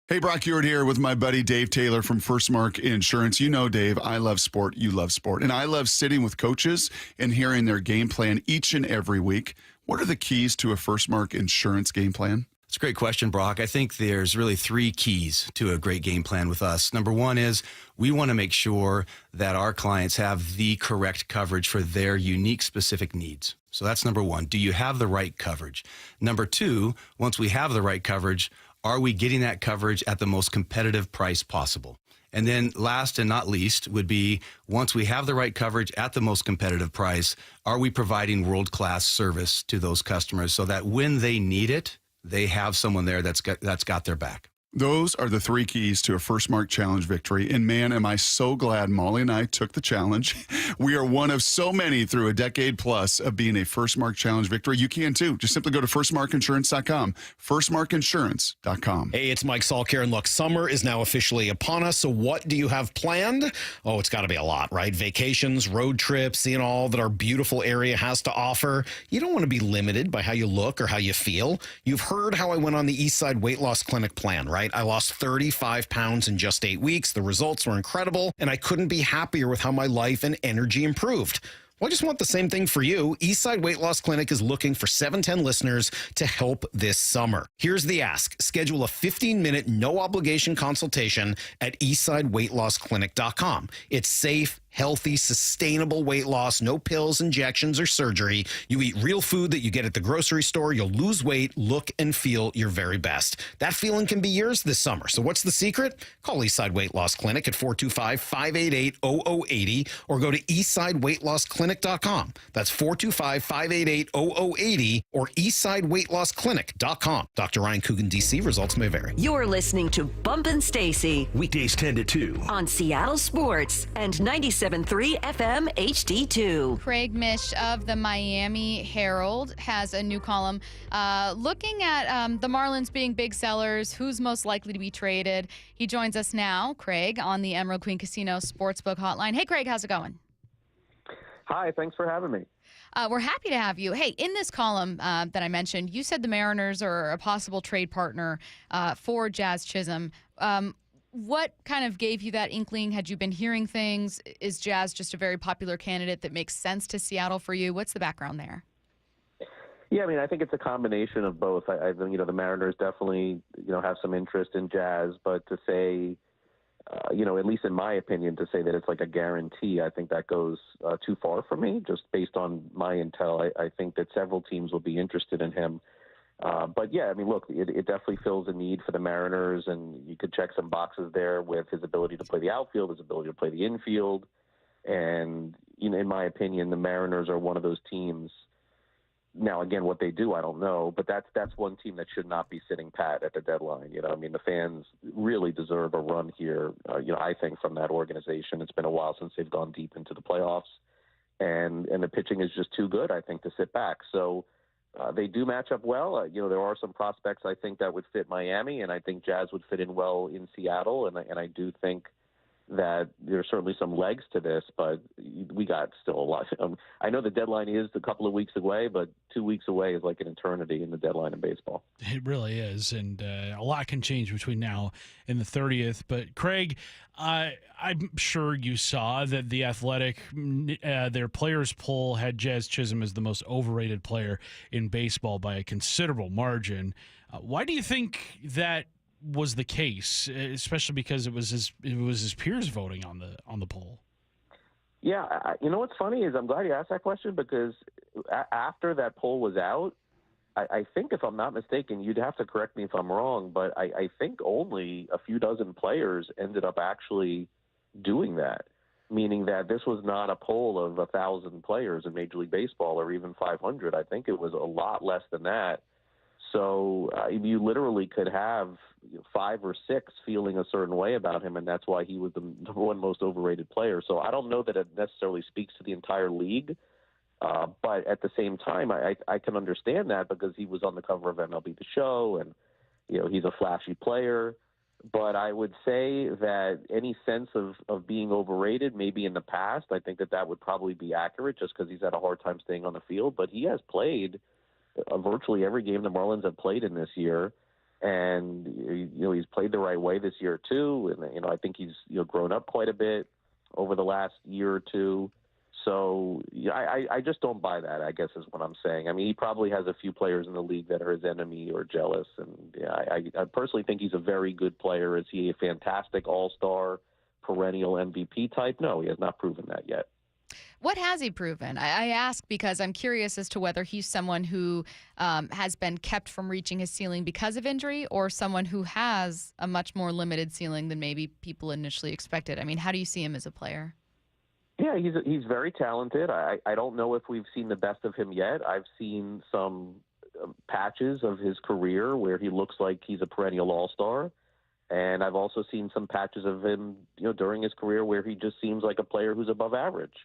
Speaker 12: Hey, Brock Ewart here with my buddy Dave Taylor from First Mark Insurance. You know, Dave, I love sport. You love sport. And I love sitting with coaches and hearing their game plan each and every week. What are the keys to a First Mark Insurance game plan?
Speaker 29: It's a great question, Brock. I think there's really 3 keys to a great game plan with us. Number 1 is we want to make sure that our clients have the correct coverage for their unique specific needs. So that's number 1. Do you have the right coverage? Number 2, once we have the right coverage, are we getting that coverage at the most competitive price possible? And then last and not least would be, once we have the right coverage at the most competitive price, are we providing world-class service to those customers so that when they need it, they have someone there that's got their back?
Speaker 12: Those are the 3 keys to a First Mark Challenge victory. And man, am I so glad Molly and I took the challenge. We are one of so many through a decade plus of being a First Mark Challenge victory. You can too. Just simply go to firstmarkinsurance.com. Firstmarkinsurance.com.
Speaker 3: Hey, it's Mike Salkir, and look, summer is now officially upon us, so what do you have planned? Oh, it's got to be a lot, right? Vacations, road trips, seeing all that our beautiful area has to offer. You don't want to be limited by how you look or how you feel. You've heard how I went on the Eastside Weight Loss Clinic plan, right? I lost 35 pounds in just 8 weeks. The results were incredible, and I couldn't be happier with how my life and energy improved. Well, I just want the same thing for you. Eastside Weight Loss Clinic is looking for 710 listeners to help this summer. Here's the ask. Schedule a 15-minute, no-obligation consultation at eastsideweightlossclinic.com. It's safe, healthy, sustainable weight loss, no pills, injections, or surgery. You eat real food that you get at the grocery store. You'll lose weight, look, and feel your very best. That feeling can be yours this summer. So what's the secret? Call Eastside Weight Loss Clinic at 425-588-0080 or go to eastsideweightlossclinic.com. That's 425-588-0080 or eastsideweightlossclinic.com. Dr. Ryan Coogan, D.C. Results may vary.
Speaker 1: You're listening to Bumpin' Stacy.
Speaker 7: Weekdays 10 to 2.
Speaker 1: On Seattle Sports and 97.3 FM HD2.
Speaker 9: Craig Mish of the Miami Herald has a new column looking at the Marlins being big sellers, who's most likely to be traded. He joins us now, Craig, on the Emerald Queen Casino Sportsbook Hotline. Hey, Craig, how's it going?
Speaker 2: Hi, thanks for having me.
Speaker 9: We're happy to have you. Hey, in this column that I mentioned, you said the Mariners are a possible trade partner for Jazz Chisholm. What kind of gave you that inkling? Had you been hearing things? Is Jazz just a very popular candidate that makes sense to Seattle for you? What's the background there?
Speaker 2: Yeah, I mean, I think it's a combination of both. I think, the Mariners definitely, have some interest in Jazz, but to say, at least in my opinion, to say that it's like a guarantee, I think that goes too far for me, just based on my intel. I think that several teams will be interested in him. But yeah, I mean, look, it definitely fills a need for the Mariners, and you could check some boxes there with his ability to play the outfield, his ability to play the infield. And, in my opinion, the Mariners are one of those teams. Now, again, what they do, I don't know, but that's one team that should not be sitting pat at the deadline. I mean, the fans really deserve a run here, I think, from that organization. It's been a while since they've gone deep into the playoffs, and the pitching is just too good, I think, to sit back. So, they do match up well. There are some prospects I think that would fit Miami, and I think Jazz would fit in well in Seattle. And I do think that there's certainly some legs to this, but we got still a lot. I know the deadline is a couple of weeks away, but 2 weeks away is like an eternity in the deadline in baseball.
Speaker 10: It really is, and a lot can change between now and the 30th. But, Craig, I'm sure you saw that The Athletic, their players poll had Jazz Chisholm as the most overrated player in baseball by a considerable margin. Why do you think that was the case, especially because it was his peers voting on the poll?
Speaker 2: Yeah, what's funny is I'm glad you asked that question, because after that poll was out, I think, if I'm not mistaken, you'd have to correct me if I'm wrong, but I think only a few dozen players ended up actually doing that, meaning that this was not a poll of 1,000 players in Major League Baseball or even 500. I think it was a lot less than that. So you literally could have 5 or 6 feeling a certain way about him, and that's why he was the number one most overrated player. So I don't know that it necessarily speaks to the entire league, but at the same time, I can understand that, because he was on the cover of MLB The Show, and he's a flashy player. But I would say that any sense of being overrated, maybe in the past, I think that would probably be accurate, just because he's had a hard time staying on the field. But he has played virtually every game the Marlins have played in this year, and he's played the right way this year too. And I think he's grown up quite a bit over the last year or two. So I just don't buy that, I guess, is what I'm saying. I mean, he probably has a few players in the league that are his enemy or jealous, and I personally think he's a very good player. Is he a fantastic all-star, perennial MVP type? No, he has not proven that yet.
Speaker 9: What has he proven? I ask because I'm curious as to whether he's someone who has been kept from reaching his ceiling because of injury, or someone who has a much more limited ceiling than maybe people initially expected. I mean, how do you see him as a player?
Speaker 2: Yeah, he's very talented. I don't know if we've seen the best of him yet. I've seen some patches of his career where he looks like he's a perennial all-star. And I've also seen some patches of him, during his career where he just seems like a player who's above average.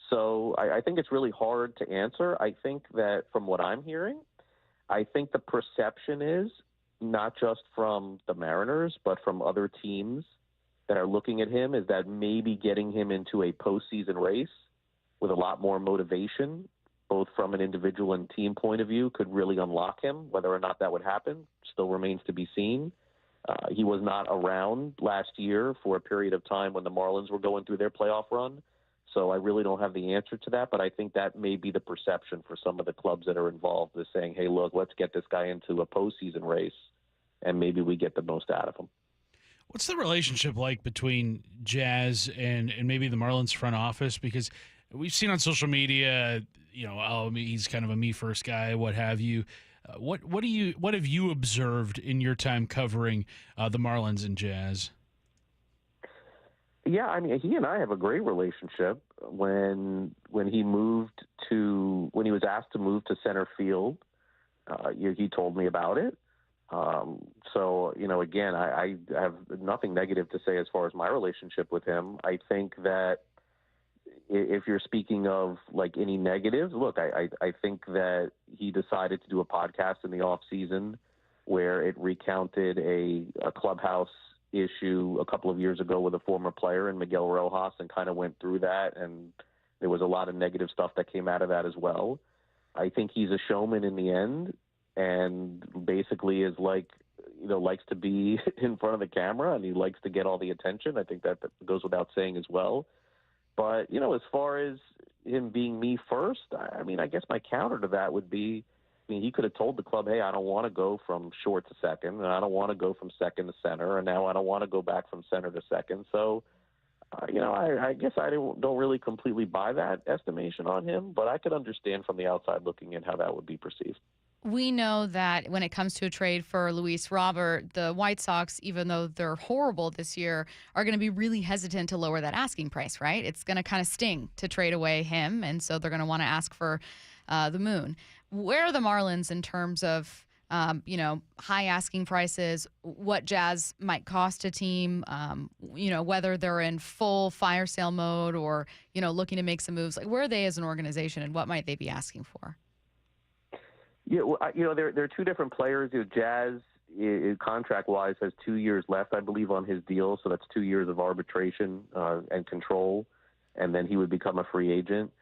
Speaker 2: So I think it's really hard to answer. I think that from what I'm hearing, I think the perception is not just from the Mariners, but from other teams that are looking at him, is that maybe getting him into a postseason race with a lot more motivation, both from an individual and team point of view, could really unlock him. Whether or not that would happen still remains to be seen. He was not around last year for a period of time when the Marlins were going through their playoff run. So I really don't have the answer to that, but I think that may be the perception for some of the clubs that are involved, is saying, hey, look, let's get this guy into a postseason race, and maybe we get the most out of him.
Speaker 10: What's the relationship like between Jazz and maybe the Marlins front office? Because we've seen on social media, he's kind of a me first guy, what have you. What have you observed in your time covering the Marlins and Jazz?
Speaker 2: Yeah, I mean, he and I have a great relationship. When he was asked to move to center field, he told me about it. So, again, I have nothing negative to say as far as my relationship with him. I think that if you're speaking of like any negatives, look, I think that he decided to do a podcast in the off season where it recounted a clubhouse issue a couple of years ago with a former player in Miguel Rojas, and kind of went through that. And there was a lot of negative stuff that came out of that as well. I think he's a showman in the end, and basically is likes to be in front of the camera, and he likes to get all the attention. I think that goes without saying as well. But, as far as him being me first, I mean, I guess my counter to that would be, he could have told the club, hey, I don't want to go from short to second, and I don't want to go from second to center, and now I don't want to go back from center to second. So, I guess I don't really completely buy that estimation on him, but I could understand from the outside looking in how that would be perceived.
Speaker 9: We know that when it comes to a trade for Luis Robert, the White Sox, even though they're horrible this year, are going to be really hesitant to lower that asking price, right? It's going to kind of sting to trade away him, and so they're going to want to ask for the moon. Where are the Marlins in terms of, high asking prices, what Jazz might cost a team, whether they're in full fire sale mode or, looking to make some moves? Like, where are they as an organization, and what might they be asking for?
Speaker 2: Yeah, well, there are two different players. Jazz, contract-wise, has 2 years left, I believe, on his deal. So that's 2 years of arbitration and control, and then he would become a free agent.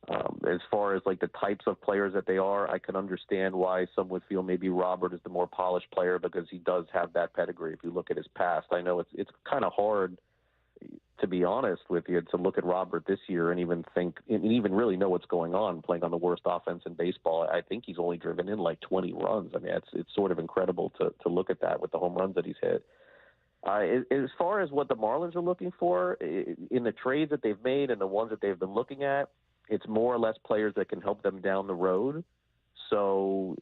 Speaker 2: As far as like the types of players that they are, I can understand why some would feel maybe Robert is the more polished player, because he does have that pedigree. If you look at his past, I know it's kind of hard, to be honest with you, to look at Robert this year and even really know what's going on, playing on the worst offense in baseball. I think he's only driven in like 20 runs. I mean, it's sort of incredible to look at that with the home runs that he's hit. As far as what the Marlins are looking for in the trades that they've made and the ones that they've been looking at, it's more or less players that can help them down the road. So,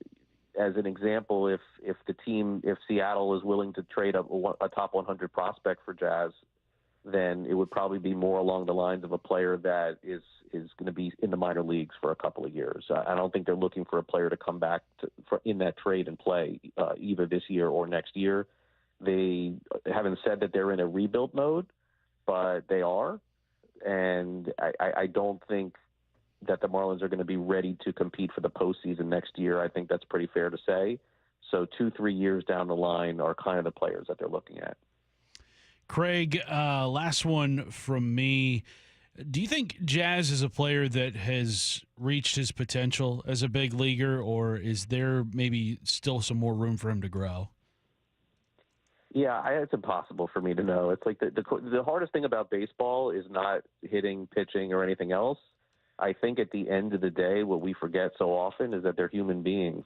Speaker 2: as an example, if Seattle is willing to trade a top 100 prospect for Jazz, then it would probably be more along the lines of a player that is going to be in the minor leagues for a couple of years. I don't think they're looking for a player to come back in that trade and play either this year or next year. They haven't said that they're in a rebuild mode, but they are. And I don't think that the Marlins are going to be ready to compete for the postseason next year. I think that's pretty fair to say. So 2-3 years down the line are kind of the players that they're looking at.
Speaker 10: Craig, last one from me. Do you think Jazz is a player that has reached his potential as a big leaguer, or is there maybe still some more room for him to grow?
Speaker 2: Yeah, it's impossible for me to know. It's like the hardest thing about baseball is not hitting, pitching, or anything else. I think at the end of the day, what we forget so often is that they're human beings.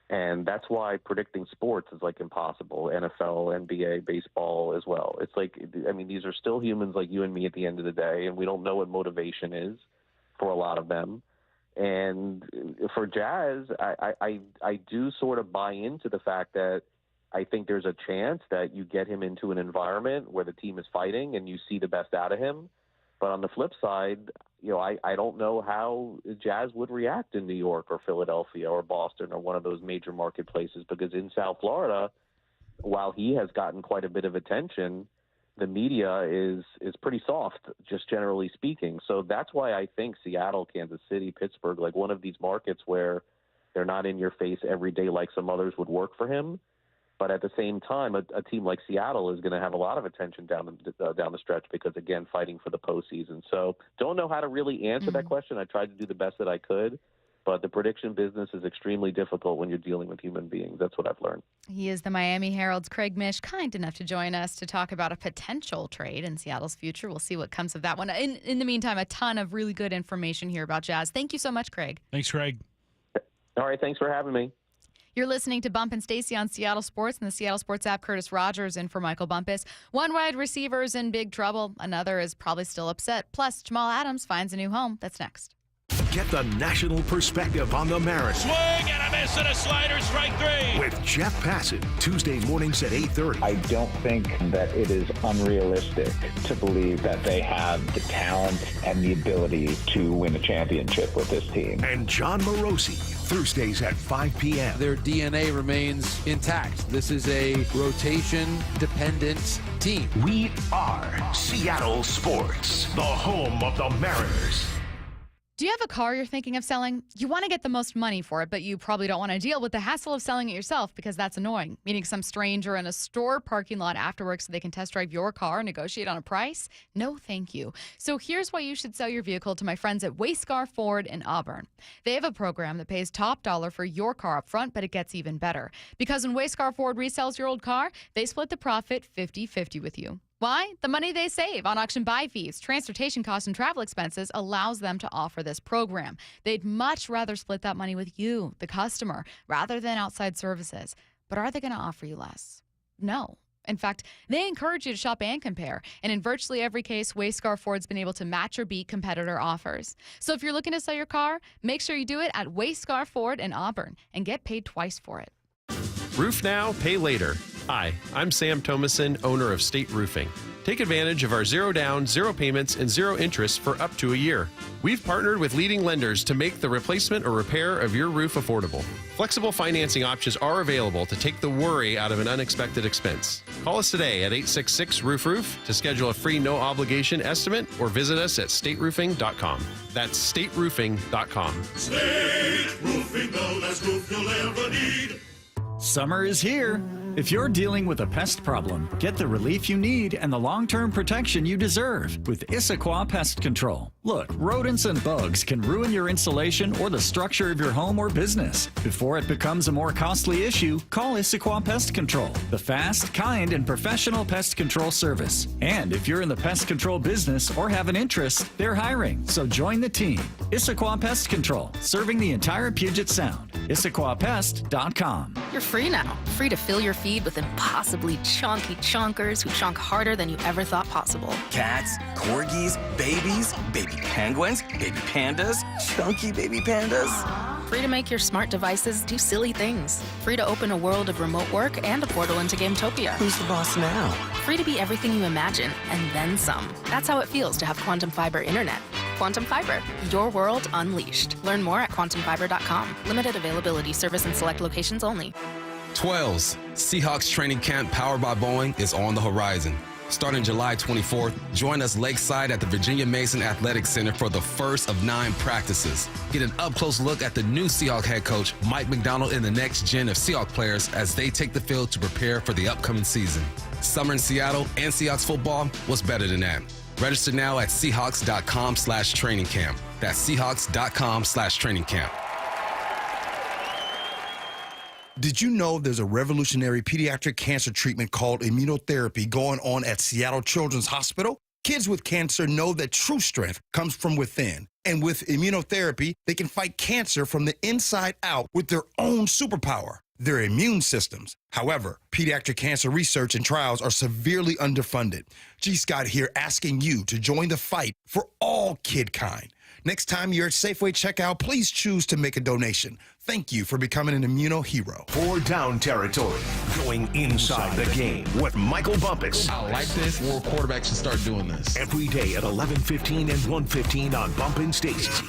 Speaker 2: And that's why predicting sports is like impossible. NFL, NBA, baseball as well. It's like, I mean, these are still humans like you and me at the end of the day, and we don't know what motivation is for a lot of them. And for Jazz, I do sort of buy into the fact that I think there's a chance that you get him into an environment where the team is fighting and you see the best out of him. But on the flip side, I don't know how Jazz would react in New York or Philadelphia or Boston or one of those major marketplaces, because in South Florida, while he has gotten quite a bit of attention, the media is pretty soft, just generally speaking. So that's why I think Seattle, Kansas City, Pittsburgh, like one of these markets where they're not in your face every day like some others would work for him. But at the same time, a team like Seattle is going to have a lot of attention down the stretch because, again, fighting for the postseason. So don't know how to really answer that question. I tried to do the best that I could. But the prediction business is extremely difficult when you're dealing with human beings. That's what I've learned.
Speaker 9: He is the Miami Herald's Craig Mish, kind enough to join us to talk about a potential trade in Seattle's future. We'll see what comes of that one. In the meantime, a ton of really good information here about Jazz. Thank you so much, Craig.
Speaker 10: Thanks, Craig.
Speaker 2: All right, thanks for having me.
Speaker 9: You're listening to Bump and Stacy on Seattle Sports and the Seattle Sports app. Curtis Rogers in for Michael Bumpus. One wide receiver is in big trouble. Another is probably still upset. Plus, Jamal Adams finds a new home. That's next.
Speaker 7: Get the national perspective on the Mariners.
Speaker 5: Swing and a miss and a slider, strike three.
Speaker 7: With Jeff Passan, Tuesday mornings at 8:30.
Speaker 6: I don't think that it is unrealistic to believe that they have the talent and the ability to win a championship with this team.
Speaker 7: And John Morosi, Thursdays at 5 p.m.
Speaker 8: Their DNA remains intact. This is a rotation-dependent team.
Speaker 7: We are Seattle Sports, the home of the Mariners.
Speaker 9: Do you have a car you're thinking of selling? You want to get the most money for it, but you probably don't want to deal with the hassle of selling it yourself because that's annoying. Meeting some stranger in a store parking lot after work so they can test drive your car and negotiate on a price? No, thank you. So here's why you should sell your vehicle to my friends at Wayscar Ford in Auburn. They have a program that pays top dollar for your car up front, but it gets even better. Because when Wayscar Ford resells your old car, they split the profit 50-50 with you. Why? The money they save on auction buy fees, transportation costs, and travel expenses allows them to offer this program. They'd much rather split that money with you, the customer, rather than outside services. But are they going to offer you less? No. In fact, they encourage you to shop and compare. And in virtually every case, Wayscar Ford's been able to match or beat competitor offers. So if you're looking to sell your car, make sure you do it at Wayscar Ford in Auburn and get paid twice for it.
Speaker 13: Roof now, pay later. Hi, I'm Sam Thomason, owner of State Roofing. Take advantage of our zero down, zero payments, and zero interest for up to a year. We've partnered with leading lenders to make the replacement or repair of your roof affordable. Flexible financing options are available to take the worry out of an unexpected expense. Call us today at 866-ROOF-ROOF to schedule a free no-obligation estimate or visit us at stateroofing.com. That's stateroofing.com.
Speaker 5: State Roofing, the last roof you'll ever need.
Speaker 14: Summer is here. If you're dealing with a pest problem, get the relief you need and the long-term protection you deserve with Issaquah Pest Control. Look, rodents and bugs can ruin your insulation or the structure of your home or business. Before it becomes a more costly issue, call Issaquah Pest Control, the fast, kind, and professional pest control service. And if you're in the pest control business or have an interest, they're hiring, so join the team. Issaquah Pest Control, serving the entire Puget Sound. IssaquahPest.com.
Speaker 17: You're free now. Free to fill your feed with impossibly chunky chunkers who chunk harder than you ever thought possible.
Speaker 23: Cats, corgis, babies, baby penguins, baby pandas, chunky baby pandas.
Speaker 17: Free to make your smart devices do silly things. Free to open a world of remote work and a portal into Gametopia.
Speaker 23: Who's the boss now?
Speaker 17: Free to be everything you imagine, and then some. That's how it feels to have Quantum Fiber Internet. Quantum Fiber, your world unleashed. Learn more at quantumfiber.com. Limited availability, service in select locations only.
Speaker 24: 12s. Seahawks training camp powered by Boeing is on the horizon. Starting July 24th, join us lakeside at the Virginia Mason Athletic Center for the first of 9 practices. Get an up-close look at the new Seahawk head coach, Mike McDonald, and the next gen of Seahawk players as they take the field to prepare for the upcoming season. Summer in Seattle and Seahawks football, what's better than that? Register now at Seahawks.com/training camp. That's Seahawks.com/training camp.
Speaker 25: Did you know there's a revolutionary pediatric cancer treatment called immunotherapy going on at Seattle Children's Hospital? Kids with cancer know that true strength comes from within. And with immunotherapy, they can fight cancer from the inside out with their own superpower, their immune systems. However, pediatric cancer research and trials are severely underfunded. G. Scott here asking you to join the fight for all kidkind. Next time you're at Safeway checkout, please choose to make a donation. Thank you for becoming an immuno hero.
Speaker 7: 4 down territory, going inside the game with Michael Bumpus.
Speaker 24: I like this. More quarterbacks should start doing this.
Speaker 7: Every day at 11:15 and 1:15 on Bump and Stacy.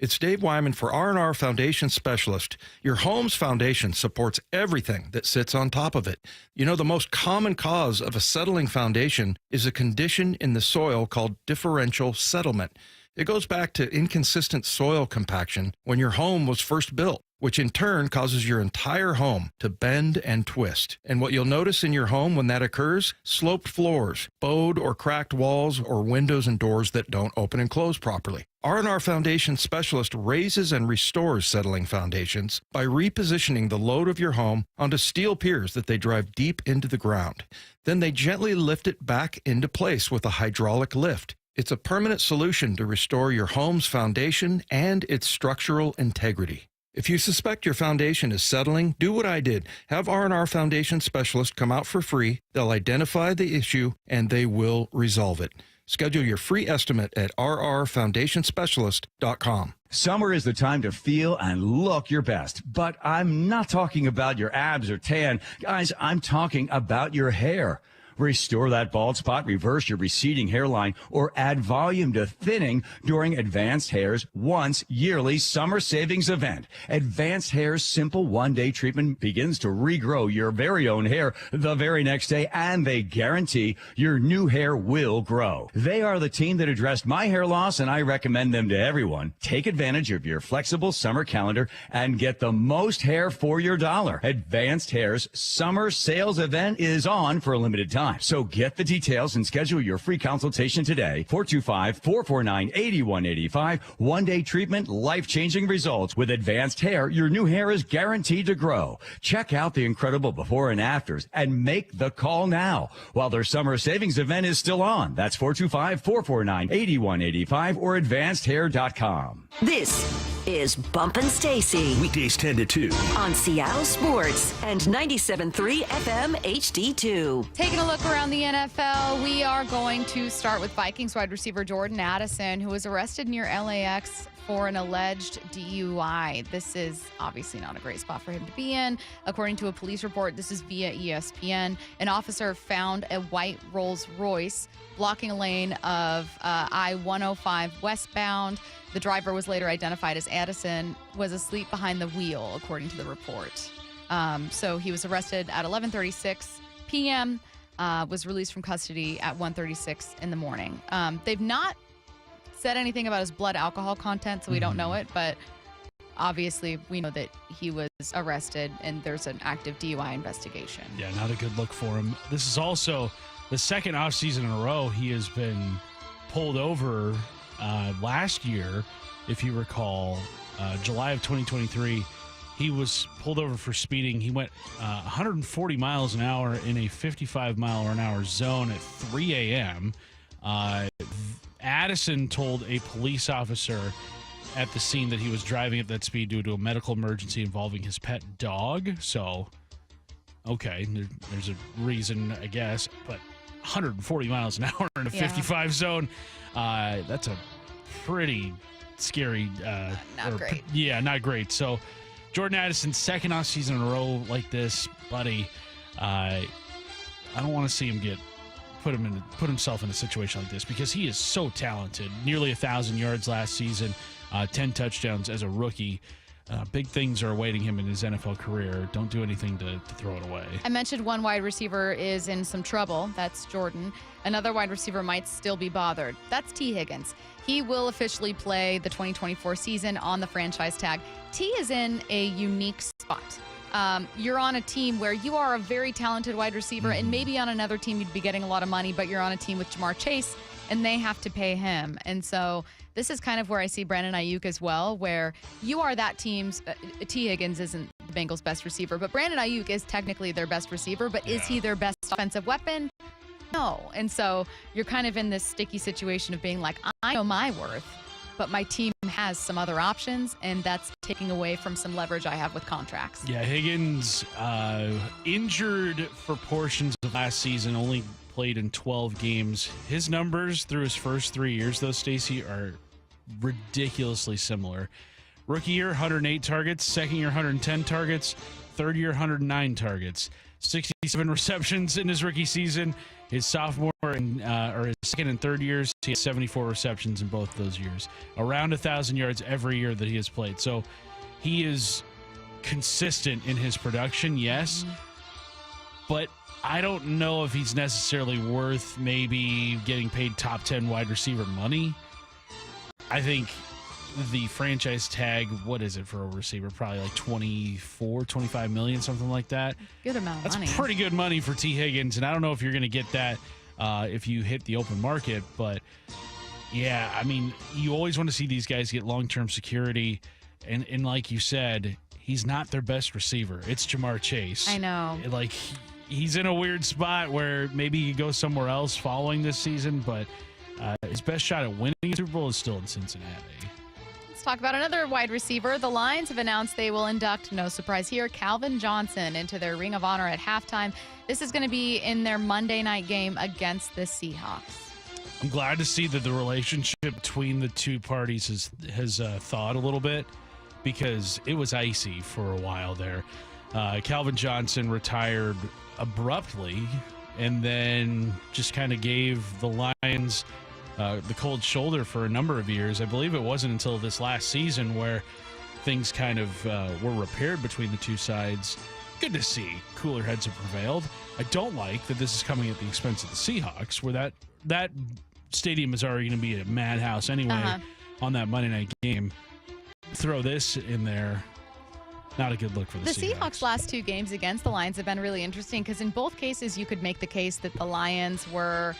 Speaker 4: It's Dave Wyman for R&R Foundation Specialist. Your home's foundation supports everything that sits on top of it. You know, the most common cause of a settling foundation is a condition in the soil called differential settlement. It goes back to inconsistent soil compaction when your home was first built, which in turn causes your entire home to bend and twist. And what you'll notice in your home when that occurs, sloped floors, bowed or cracked walls, or windows and doors that don't open and close properly. R&R Foundation Specialist raises and restores settling foundations by repositioning the load of your home onto steel piers that they drive deep into the ground. Then they gently lift it back into place with a hydraulic lift. It's a permanent solution to restore your home's foundation and its structural integrity. If you suspect your foundation is settling, do what I did. Have R&R Foundation Specialist come out for free. They'll identify the issue, and they will resolve it. Schedule your free estimate at rrfoundationspecialist.com.
Speaker 11: Summer is the time to feel and look your best, but I'm not talking about your abs or tan. Guys, I'm talking about your hair. Restore that bald spot, reverse your receding hairline, or add volume to thinning during Advanced Hair's once yearly summer savings event. Advanced Hair's simple one-day treatment begins to regrow your very own hair the very next day, and they guarantee your new hair will grow. They are the team that addressed my hair loss, and I recommend them to everyone. Take advantage of your flexible summer calendar and get the most hair for your dollar. Advanced Hair's summer sales event is on for a limited time. So get the details and schedule your free consultation today. 425-449-8185. One-day treatment, life-changing results. With Advanced Hair, your new hair is guaranteed to grow. Check out the incredible before and afters and make the call now while their summer savings event is still on. That's 425-449-8185 or advancedhair.com.
Speaker 1: This is Bumpin' Stacy.
Speaker 7: Weekdays 10 to 2.
Speaker 1: On Seattle Sports and 97.3 FM HD2.
Speaker 9: Taking a look around the NFL, we are going to start with Vikings wide receiver Jordan Addison, who was arrested near LAX for an alleged DUI. This is obviously not a great spot for him to be in. According to a police report, this is via ESPN. An officer found a white Rolls Royce blocking a lane of I-105 westbound. The driver was later identified as Addison, was asleep behind the wheel, according to the report. So he was arrested at 11:36 p.m., was released from custody at 1:36 in the morning. They've not said anything about his blood alcohol content, so we don't know it, but obviously we know that he was arrested and there's an active DUI investigation.
Speaker 10: Yeah, not a good look for him. This is also the second offseason in a row he has been pulled over. Last year, if you recall, July of 2023, he was pulled over for speeding. He went 140 miles an hour in a 55 mile an hour zone at 3 a.m. Addison told a police officer at the scene that he was driving at that speed due to a medical emergency involving his pet dog. So, okay, there's a reason, I guess, but 140 miles an hour in a 55 zone, that's a pretty scary.
Speaker 9: Not great.
Speaker 10: Yeah, not great. So, Jordan Addison's second off season in a row like this, buddy. I don't want to see him put himself in a situation like this because he is so talented. Nearly 1,000 yards last season, 10 touchdowns as a rookie. Big things are awaiting him in his NFL career. Don't do anything to throw it away.
Speaker 9: I mentioned one wide receiver is in some trouble. That's Jordan. Another wide receiver might still be bothered. That's T. Higgins. He will officially play the 2024 season on the franchise tag. T is in a unique spot. You're on a team where you are a very talented wide receiver, and maybe on another team you'd be getting a lot of money, but you're on a team with Jamar Chase, and they have to pay him. And so this is kind of where I see Brandon Ayuk as well, where you are that team's T. Higgins isn't the Bengals' best receiver, but Brandon Ayuk is technically their best receiver, but is he their best offensive weapon? No. And so you're kind of in this sticky situation of being like, I know my worth, but my team has some other options, and that's taking away from some leverage I have with contracts.
Speaker 10: Yeah, Higgins injured for portions of last season, only played in 12 games. His numbers through his first 3 years, though, Stacey, are ridiculously similar. Rookie year, 108 targets. Second year, 110 targets. Third year, 109 targets. 60 67 receptions in his rookie season. His sophomore or his second and third years, he had 74 receptions in both those years. Around 1,000 yards every year that he has played. So he is consistent in his production, yes. But I don't know if he's necessarily worth maybe getting paid top 10 wide receiver money. I think the franchise tag, what is it for a receiver? Probably like 24, 25 million, something like that.
Speaker 9: Good amount of money.
Speaker 10: That's pretty good money for T. Higgins, and I don't know if you're going to get that if you hit the open market, but yeah, I mean, you always want to see these guys get long-term security, and like you said, he's not their best receiver. It's Jamar Chase.
Speaker 9: I know.
Speaker 10: Like, he's in a weird spot where maybe he goes somewhere else following this season, but his best shot at winning the Super Bowl is still in Cincinnati.
Speaker 9: Let's talk about another wide receiver. The Lions have announced they will induct, no surprise here, Calvin Johnson into their Ring of Honor at halftime. This is going to be in their Monday night game against the Seahawks.
Speaker 10: I'm glad to see that the relationship between the two parties has thawed a little bit, because it was icy for a while there. Calvin Johnson retired abruptly and then just kind of gave the Lions the cold shoulder for a number of years. I believe it wasn't until this last season where things kind of were repaired between the two sides. Good to see cooler heads have prevailed. I don't like that this is coming at the expense of the Seahawks, where that stadium is already going to be a madhouse anyway on that Monday night game. Throw this in there. Not a good look for the Seahawks.
Speaker 9: The Seahawks' last two games against the Lions have been really interesting, because in both cases you could make the case that the Lions were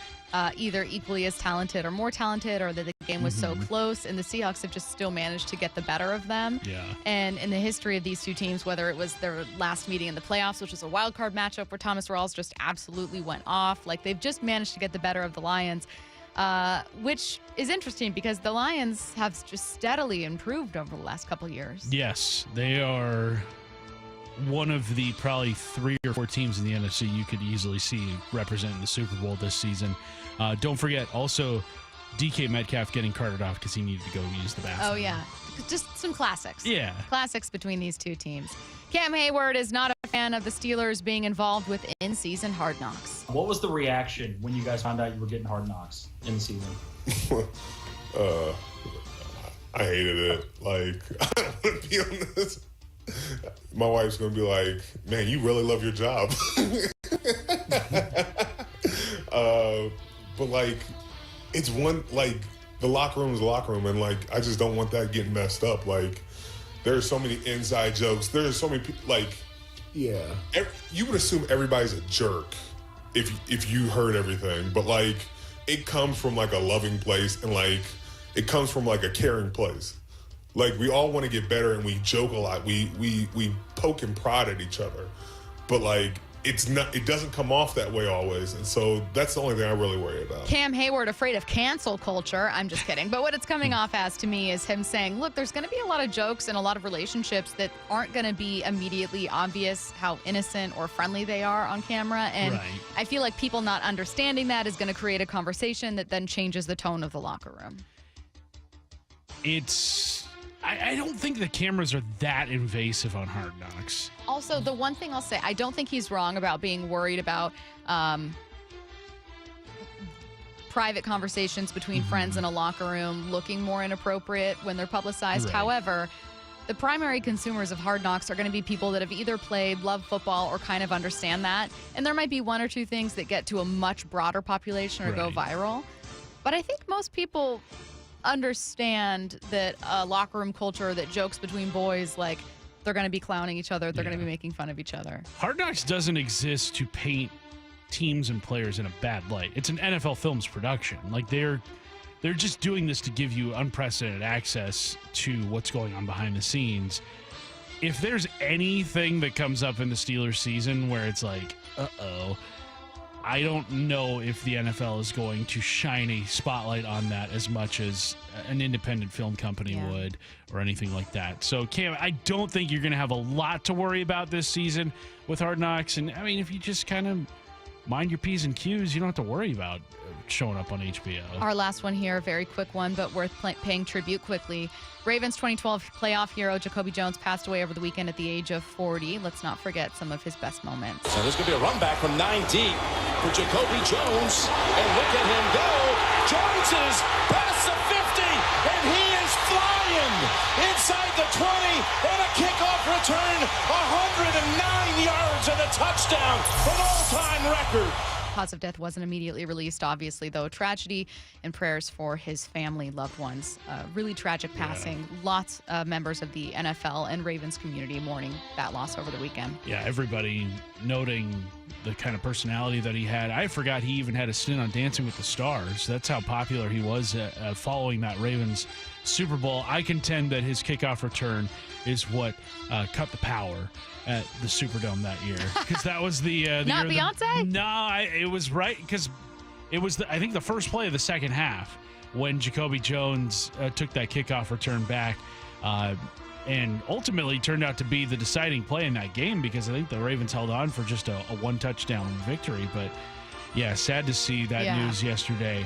Speaker 9: either equally as talented or more talented, or that the game was so close, and the Seahawks have just still managed to get the better of them.
Speaker 10: Yeah.
Speaker 9: And in the history of these two teams, whether it was their last meeting in the playoffs, which was a wild card matchup where Thomas Rawls just absolutely went off, like, they've just managed to get the better of the Lions. Which is interesting because the Lions have just steadily improved over the last couple of years.
Speaker 10: Yes, they are one of the probably 3 or 4 teams in the NFC you could easily see representing the Super Bowl this season. Don't forget also DK Metcalf getting carted off because he needed to go use the bathroom.
Speaker 9: Oh, yeah. Just some classics.
Speaker 10: Yeah.
Speaker 9: Classics between these two teams. Cam Hayward is not a fan of the Steelers being involved with in-season Hard Knocks.
Speaker 15: What was the reaction when you guys found out you were getting Hard Knocks in the season?
Speaker 16: I hated it. Like, I don't want to be on this. My wife's going to be like, man, you really love your job. But, like, it's one, like, the locker room is the locker room, and, like, I just don't want that getting messed up. Like, there's so many inside jokes. There's so many people, like, yeah. You would assume everybody's a jerk if you heard everything, but, like, it comes from, like, a loving place, and, like, it comes from, like, a caring place. Like, we all want to get better, and we joke a lot. We poke and prod at each other, but, like, it doesn't come off that way always, and so that's the only thing I really worry about.
Speaker 9: Cam Hayward afraid of cancel culture. I'm just kidding. But what it's coming off as to me is him saying, look, there's going to be a lot of jokes and a lot of relationships that aren't going to be immediately obvious how innocent or friendly they are on camera. And I feel like people not understanding that is going to create a conversation that then changes the tone of the locker room.
Speaker 10: I don't think the cameras are that invasive on Hard Knocks.
Speaker 9: Also, the one thing I'll say, I don't think he's wrong about being worried about private conversations between friends in a locker room looking more inappropriate when they're publicized.
Speaker 10: Right.
Speaker 9: However, the primary consumers of Hard Knocks are going to be people that have either played, love football, or kind of understand that. And there might be one or two things that get to a much broader population or go viral. But I think most people understand that a locker room culture that jokes between boys, like, they're going to be clowning each other, they're going to be making fun of each other.
Speaker 10: Hard Knocks doesn't exist to paint teams and players in a bad light. It's an NFL Films production. Like, they're just doing this to give you unprecedented access to what's going on behind the scenes. If there's anything that comes up in the Steelers season where it's like, uh-oh, I don't know if the NFL is going to shine a spotlight on that as much as an independent film company would, or anything like that. So, Cam, I don't think you're going to have a lot to worry about this season with Hard Knocks. And, I mean, if you just kind of mind your P's and Q's, you don't have to worry about showing up on HBO.
Speaker 9: Our last one here, a very quick one, but worth paying tribute quickly. Ravens 2012 playoff hero Jacoby Jones passed away over the weekend at the age of 40. Let's not forget some of his best moments.
Speaker 18: So there's going to be a run back from 9 deep for Jacoby Jones. And look at him go. Jones is past the 50, and he is flying inside the 20. And a kickoff return, 109 yards and a touchdown, an all-time record.
Speaker 9: Cause of death wasn't immediately released, obviously, though. Tragedy and prayers for his family, loved ones. Really tragic passing. Lots of members of the NFL and Ravens community mourning that loss over the weekend.
Speaker 10: Yeah, everybody noting the kind of personality that he had. I forgot he even had a stint on Dancing with the Stars. That's how popular he was following that Ravens Super Bowl. I contend that his kickoff return is what cut the power at the Superdome that year, because that was the
Speaker 9: not
Speaker 10: year
Speaker 9: Beyonce.
Speaker 10: It was right, because it was I think the first play of the second half when Jacoby Jones took that kickoff return back, and ultimately turned out to be the deciding play in that game, because I think the Ravens held on for just a one touchdown victory. But yeah, sad to see that news yesterday.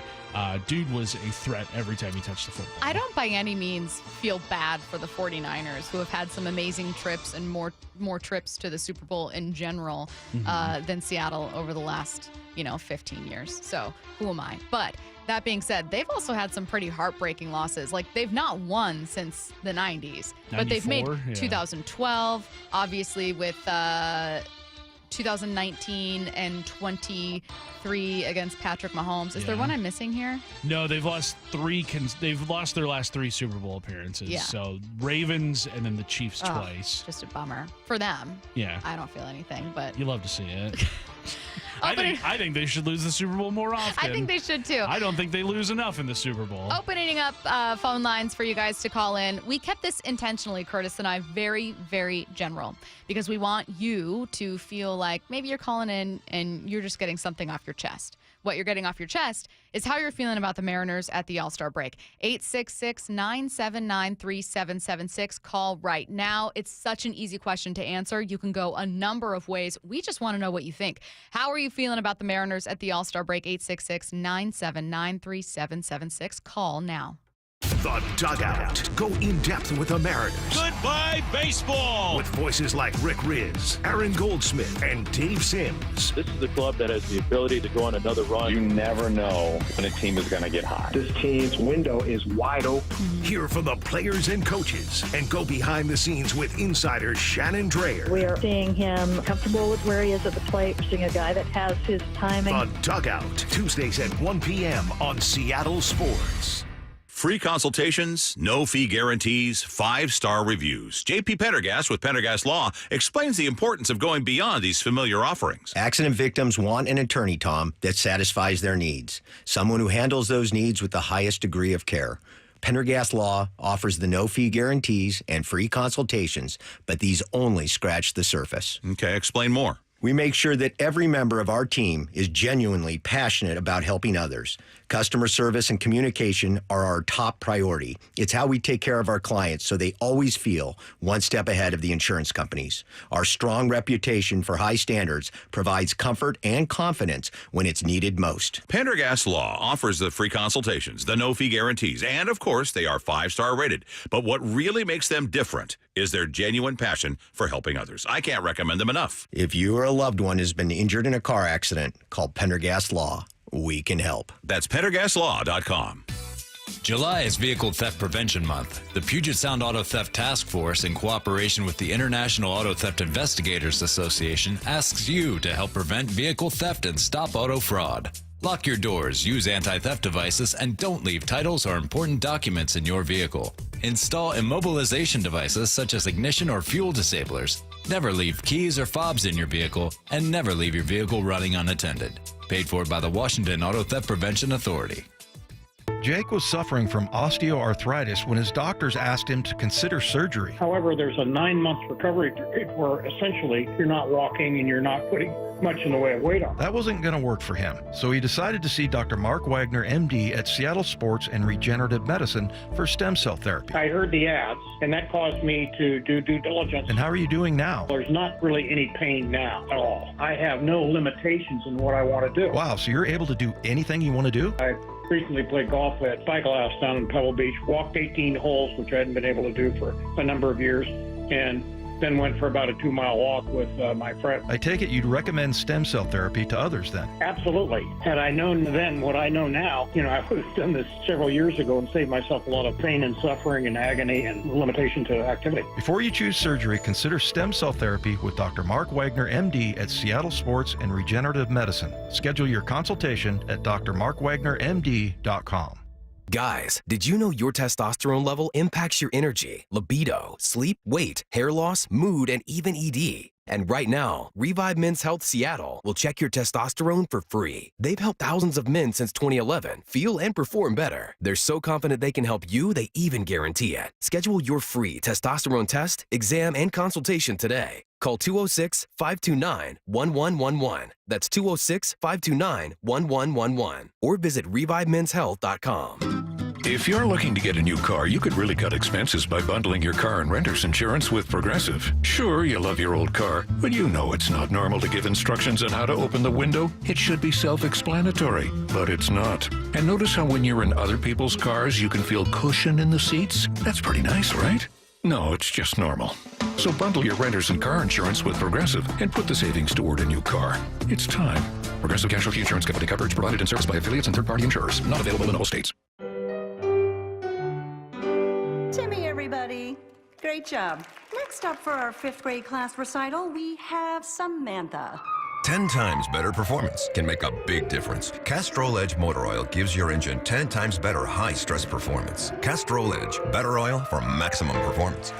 Speaker 10: Dude was a threat every time he touched the football.
Speaker 9: I don't by any means feel bad for the 49ers, who have had some amazing trips and more trips to the Super Bowl in general than Seattle over the last 15 years. So who am I? But that being said, they've also had some pretty heartbreaking losses. Like, they've not won since the 90s, but they've made 2012, obviously, with 2019 and 23 against Patrick Mahomes. Is there one I'm missing here?
Speaker 10: No, they've lost they've lost their last 3 Super Bowl appearances.
Speaker 9: Yeah.
Speaker 10: So Ravens and then the Chiefs twice.
Speaker 9: Just a bummer for them.
Speaker 10: Yeah.
Speaker 9: I don't feel anything, but
Speaker 10: you love to see it. I think they should lose the Super Bowl more often.
Speaker 9: I think they should too.
Speaker 10: I don't think they lose enough in the Super Bowl.
Speaker 9: Opening up phone lines for you guys to call in. We kept this intentionally, Curtis and I, very, very general, because we want you to feel like maybe you're calling in and you're just getting something off your chest. What you're getting off your chest is how you're feeling about the Mariners at the All-Star break. 866-979-3776. Call right now. It's such an easy question to answer. You can go a number of ways. We just want to know what you think. How are you feeling about the Mariners at the All-Star break? 866-979-3776. Call now.
Speaker 7: The Dugout. Go in depth with the Mariners.
Speaker 5: Goodbye, baseball.
Speaker 7: With voices like Rick Riz, Aaron Goldsmith, and Dave Sims.
Speaker 19: This is a club that has the ability to go on another run.
Speaker 6: You never know when a team is going to get hot.
Speaker 20: This team's window is wide open.
Speaker 7: Hear from the players and coaches, and go behind the scenes with insider Shannon Dreyer.
Speaker 21: We are seeing him comfortable with where he is at the plate. We're seeing a guy that has his timing.
Speaker 7: The Dugout. Tuesdays at 1 p.m. on Seattle Sports.
Speaker 22: Free consultations, no fee guarantees, 5-star reviews. JP Pendergast with Pendergast Law explains the importance of going beyond these familiar offerings.
Speaker 26: Accident victims want an attorney, Tom, that satisfies their needs. Someone who handles those needs with the highest degree of care. Pendergast Law offers the no-fee guarantees and free consultations, but these only scratch the surface.
Speaker 22: Okay, explain more.
Speaker 26: We make sure that every member of our team is genuinely passionate about helping others. Customer service and communication are our top priority. It's how we take care of our clients so they always feel one step ahead of the insurance companies. Our strong reputation for high standards provides comfort and confidence when it's needed most.
Speaker 22: Pendergast Law offers the free consultations, the no-fee guarantees, and, of course, they are 5-star rated. But what really makes them different is their genuine passion for helping others. I can't recommend them enough.
Speaker 26: If you or a loved one has been injured in a car accident, call Pendergast Law. We can help.
Speaker 22: That's PendergastLaw.com.
Speaker 27: July is Vehicle Theft Prevention Month. The Puget Sound Auto Theft Task Force, in cooperation with the International Auto Theft Investigators Association, asks you to help prevent vehicle theft and stop auto fraud. Lock your doors, use anti-theft devices, and don't leave titles or important documents in your vehicle. Install immobilization devices such as ignition or fuel disablers. Never leave keys or fobs in your vehicle, and never leave your vehicle running unattended. Paid for by the Washington Auto Theft Prevention Authority.
Speaker 4: Jake was suffering from osteoarthritis when his doctors asked him to consider surgery.
Speaker 15: However, there's a 9-month recovery period where essentially you're not walking and you're not putting
Speaker 20: much in the way of weight on.
Speaker 4: That wasn't going to work for him, so he decided to see Dr. Mark Wagner, MD, at Seattle Sports and Regenerative Medicine for stem cell therapy.
Speaker 20: I heard the ads, and that caused me to do due diligence.
Speaker 4: And how are you doing now?
Speaker 20: There's not really any pain now at all. I have no limitations in what I want to do.
Speaker 4: Wow, so you're able to do anything you want to do?
Speaker 20: I recently played golf at Cycle House down in Pebble Beach, walked 18 holes, which I hadn't been able to do for a number of years, and then went for about a 2-mile walk with my friend.
Speaker 4: I take it you'd recommend stem cell therapy to others then?
Speaker 20: Absolutely. Had I known then what I know now, I would have done this several years ago and saved myself a lot of pain and suffering and agony and limitation to activity.
Speaker 4: Before you choose surgery, consider stem cell therapy with Dr. Mark Wagner, MD, at Seattle Sports and Regenerative Medicine. Schedule your consultation at drmarkwagnermd.com.
Speaker 2: Guys, did you know your testosterone level impacts your energy, libido, sleep, weight, hair loss, mood, and even ED? And right now, Revive Men's Health Seattle will check your testosterone for free. They've helped thousands of men since 2011 feel and perform better. They're so confident they can help you, they even guarantee it. Schedule your free testosterone test, exam, and consultation today. Call 206-529-1111. That's 206-529-1111. Or visit ReviveMen'sHealth.com.
Speaker 3: If you're looking to get a new car, you could really cut expenses by bundling your car and renter's insurance with Progressive. Sure, you love your old car, but you know it's not normal to give instructions on how to open the window. It should be self-explanatory, but it's not. And notice how when you're in other people's cars, you can feel cushion in the seats? That's pretty nice, right? No, it's just normal. So bundle your renters and car insurance with Progressive and put the savings toward a new car. It's time. Progressive Casualty Insurance Company. Coverage provided and serviced by affiliates and third-party insurers. Not available in all states.
Speaker 8: Timmy, everybody. Great job. Next up for our 5th grade class recital, we have Samantha.
Speaker 12: 10 times better performance can make a big difference. Castrol Edge Motor Oil gives your engine 10 times better high-stress performance. Castrol Edge, better oil for maximum performance.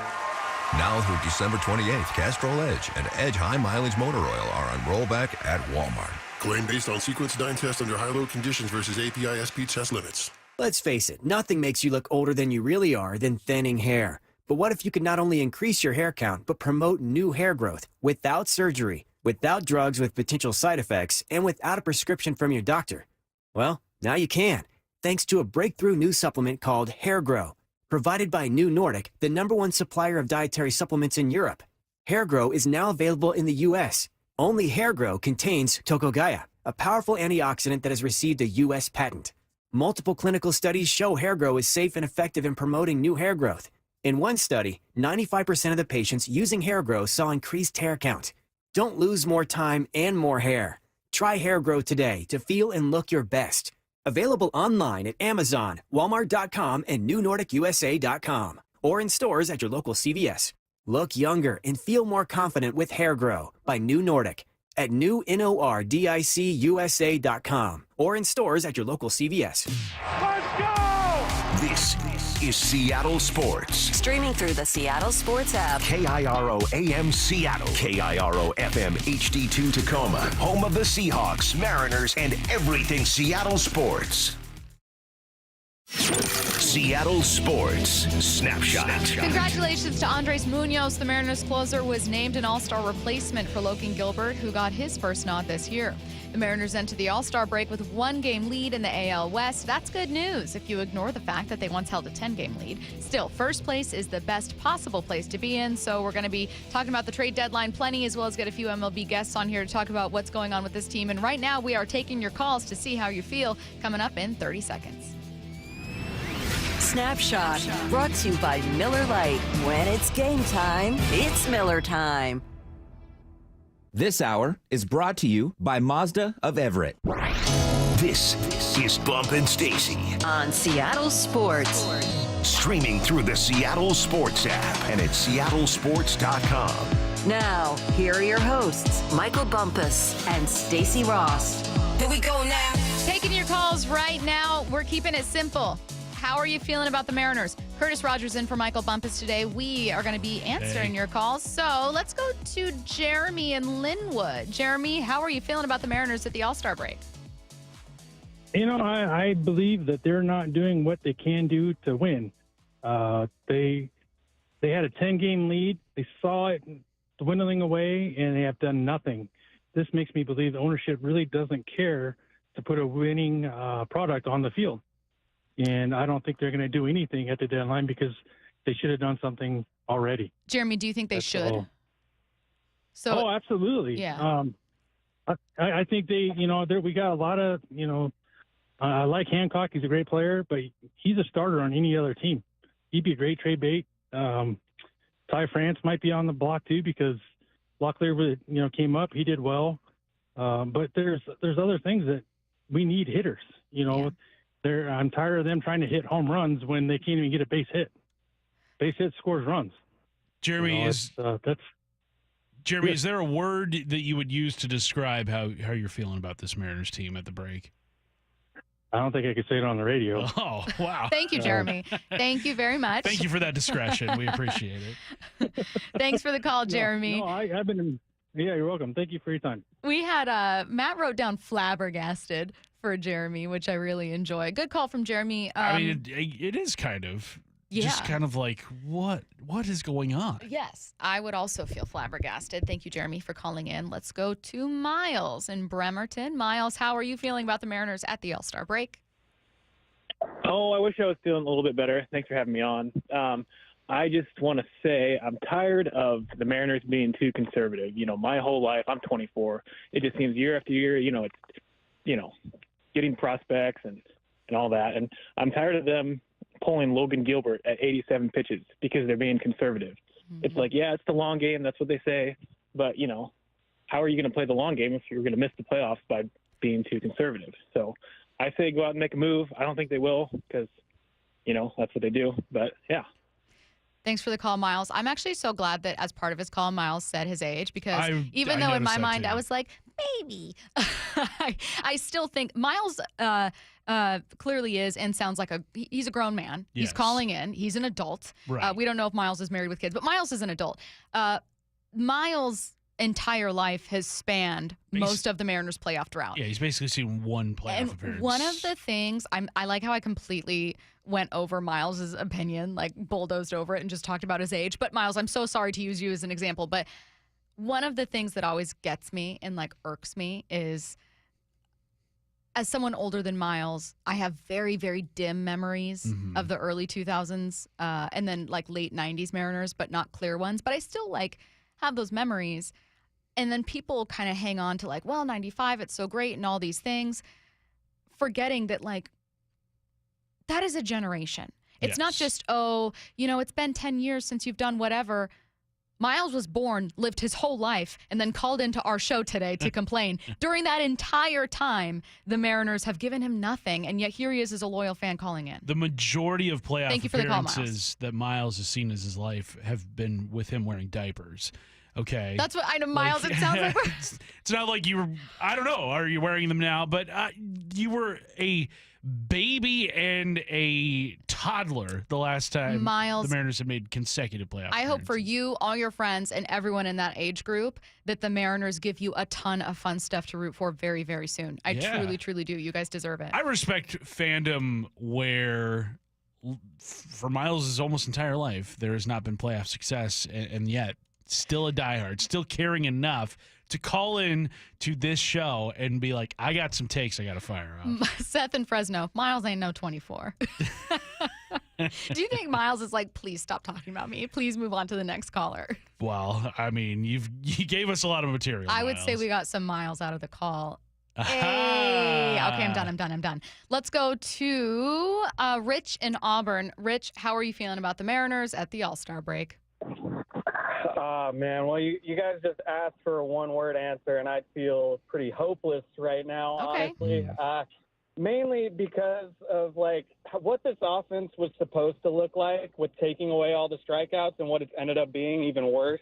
Speaker 12: Now through December 28th, Castrol Edge and Edge High Mileage Motor Oil are on rollback at Walmart.
Speaker 13: Claim based on sequence 9 test under high-load conditions versus API SP test limits.
Speaker 14: Let's face it, nothing makes you look older than you really are than thinning hair. But what if you could not only increase your hair count, but promote new hair growth without surgery, without drugs with potential side effects, and without a prescription from your doctor? Well, now you can, thanks to a breakthrough new supplement called Hair Grow, provided by New Nordic, the #1 supplier of dietary supplements in Europe. Hair Grow is now available in the U.S. Only Hair Grow contains Tocogaya, a powerful antioxidant that has received a U.S. patent. Multiple clinical studies show Hair Grow is safe and effective in promoting new hair growth. In one study, 95% of the patients using Hair Grow saw increased hair count. Don't lose more time and more hair. Try Hair Grow today to feel and look your best. Available online at Amazon, Walmart.com, and NewNordicUSA.com, or in stores at your local CVS. Look younger and feel more confident with Hair Grow by New Nordic at NewNordicUSA.com, or in stores at your local CVS.
Speaker 7: Let's go! This is Seattle Sports.
Speaker 1: Streaming through the Seattle Sports app.
Speaker 7: KIRO AM Seattle. KIRO FM HD2 Tacoma. Home of the Seahawks, Mariners, and everything Seattle sports. Seattle Sports Snapshot.
Speaker 9: Congratulations to Andres Munoz. The Mariners closer was named an All-Star replacement for Logan Gilbert, who got his first nod this year. The Mariners enter the All-Star break with a 1-game lead in the AL West. That's good news if you ignore the fact that they once held a 10-game lead. Still, first place is the best possible place to be in, so we're going to be talking about the trade deadline plenty, as well as get a few MLB guests on here to talk about what's going on with this team. And right now, we are taking your calls to see how you feel, coming up in 30 seconds.
Speaker 1: Snapshot, brought to you by Miller Lite. When it's game time, it's Miller time.
Speaker 23: This hour is brought to you by Mazda of Everett.
Speaker 7: This is Bump and Stacy
Speaker 1: on Seattle Sports.
Speaker 7: Streaming through the Seattle Sports app and at seattlesports.com.
Speaker 1: Now, here are your hosts, Michael Bumpus and Stacy Ross.
Speaker 9: Here we go now. Taking your calls right now. We're keeping it simple. How are you feeling about the Mariners? Curtis Rogers in for Michael Bumpus today. We are going to be answering your calls. So let's go to Jeremy in Linwood. Jeremy, how are you feeling about the Mariners at the All-Star break?
Speaker 28: You know, I believe that they're not doing what they can do to win. They had a 10-game lead. They saw it dwindling away, and they have done nothing. this makes me believe the ownership really doesn't care to put a winning product on the field. And I don't think they're going to do anything at the deadline because they should have done something already.
Speaker 9: Jeremy, do you think they should?
Speaker 28: All.
Speaker 9: So,
Speaker 28: absolutely.
Speaker 9: Yeah.
Speaker 28: I think they, we got a lot of, I like Hancock. He's a great player, but he's a starter on any other team. He'd be a great trade bait. Ty France might be on the block too because Locklear, came up. He did well. But there's other things that we need hitters. I'm tired of them trying to hit home runs when they can't even get a base hit. Base hit scores runs.
Speaker 5: Jeremy,
Speaker 28: Jeremy,
Speaker 5: is there a word that you would use to describe how you're feeling about this Mariners team at the break?
Speaker 28: I don't think I could say it on the radio.
Speaker 5: Oh, wow.
Speaker 9: Thank you, Jeremy. Thank you very much.
Speaker 5: Thank you for that discretion. We appreciate it.
Speaker 9: Thanks for the call, Jeremy.
Speaker 28: I've been. Yeah, you're welcome. Thank you for your time.
Speaker 9: We had Matt wrote down flabbergasted for Jeremy, which I really enjoy. Good call from Jeremy.
Speaker 5: I mean, it is kind of.
Speaker 9: Yeah.
Speaker 5: Just kind of like, what is going on?
Speaker 9: Yes, I would also feel flabbergasted. Thank you, Jeremy, for calling in. Let's go to Miles in Bremerton. Miles, how are you feeling about the Mariners at the All-Star break?
Speaker 10: Oh, I wish I was feeling a little bit better. Thanks for having me on. I just want to say I'm tired of the Mariners being too conservative. My whole life, I'm 24. It just seems year after year, it's, getting prospects and all that. And I'm tired of them pulling Logan Gilbert at 87 pitches because they're being conservative. Mm-hmm. It's like, yeah, it's the long game. That's what they say. But, how are you going to play the long game if you're going to miss the playoffs by being too conservative? So I say go out and make a move. I don't think they will because, that's what they do. But, yeah.
Speaker 9: Thanks for the call, Miles. I'm actually so glad that as part of his call, Miles said his age because even though in my mind I was like, maybe, I still think Miles clearly is and sounds like he's a grown man. Yes. He's calling in. He's an adult.
Speaker 5: Right.
Speaker 9: We don't know if Miles is married with kids, but Miles is an adult. Miles' entire life has spanned most of the Mariners' playoff drought.
Speaker 5: Yeah, he's basically seen one playoff appearance.
Speaker 9: One of the things, I like how I completely went over Miles' opinion, like bulldozed over it and just talked about his age. But Miles, I'm so sorry to use you as an example, but one of the things that always gets me and irks me is as someone older than Miles, I have very, very dim memories of the early 2000s and then late 90s Mariners, but not clear ones. But I still have those memories. And then people kind of hang on to 95, it's so great and all these things, forgetting that that is a generation. It's not just, it's been 10 years since you've done whatever. Miles was born, lived his whole life, and then called into our show today to complain. During that entire time, the Mariners have given him nothing, and yet here he is as a loyal fan calling in.
Speaker 5: The majority of playoff appearances
Speaker 9: call,
Speaker 5: that Miles has seen in his life have been with him wearing diapers. Okay.
Speaker 9: That's what I know, Miles. It sounds like
Speaker 5: it's not like you were, I don't know, are you wearing them now? But you were a baby and a toddler the last time
Speaker 9: Miles,
Speaker 5: the Mariners have made consecutive playoff appearances.
Speaker 9: I hope for you, all your friends, and everyone in that age group that the Mariners give you a ton of fun stuff to root for very, very soon. I truly, truly do. You guys deserve it.
Speaker 5: I respect fandom where for Miles' almost entire life there has not been playoff success, and yet still a diehard, still caring enough to call in to this show and be like, I got some takes I got to fire off.
Speaker 9: Seth in Fresno, Miles ain't no 24. Do you think Miles is please stop talking about me? Please move on to the next caller.
Speaker 5: Well, I mean, you gave us a lot of material,
Speaker 9: I would say we got some Miles out of the call. Hey. Okay, I'm done. Let's go to Rich in Auburn. Rich, how are you feeling about the Mariners at the All-Star break?
Speaker 11: Man, well, you guys just asked for a one-word answer, and I feel pretty hopeless right now, honestly. Mainly because of, what this offense was supposed to look like with taking away all the strikeouts and what it's ended up being even worse.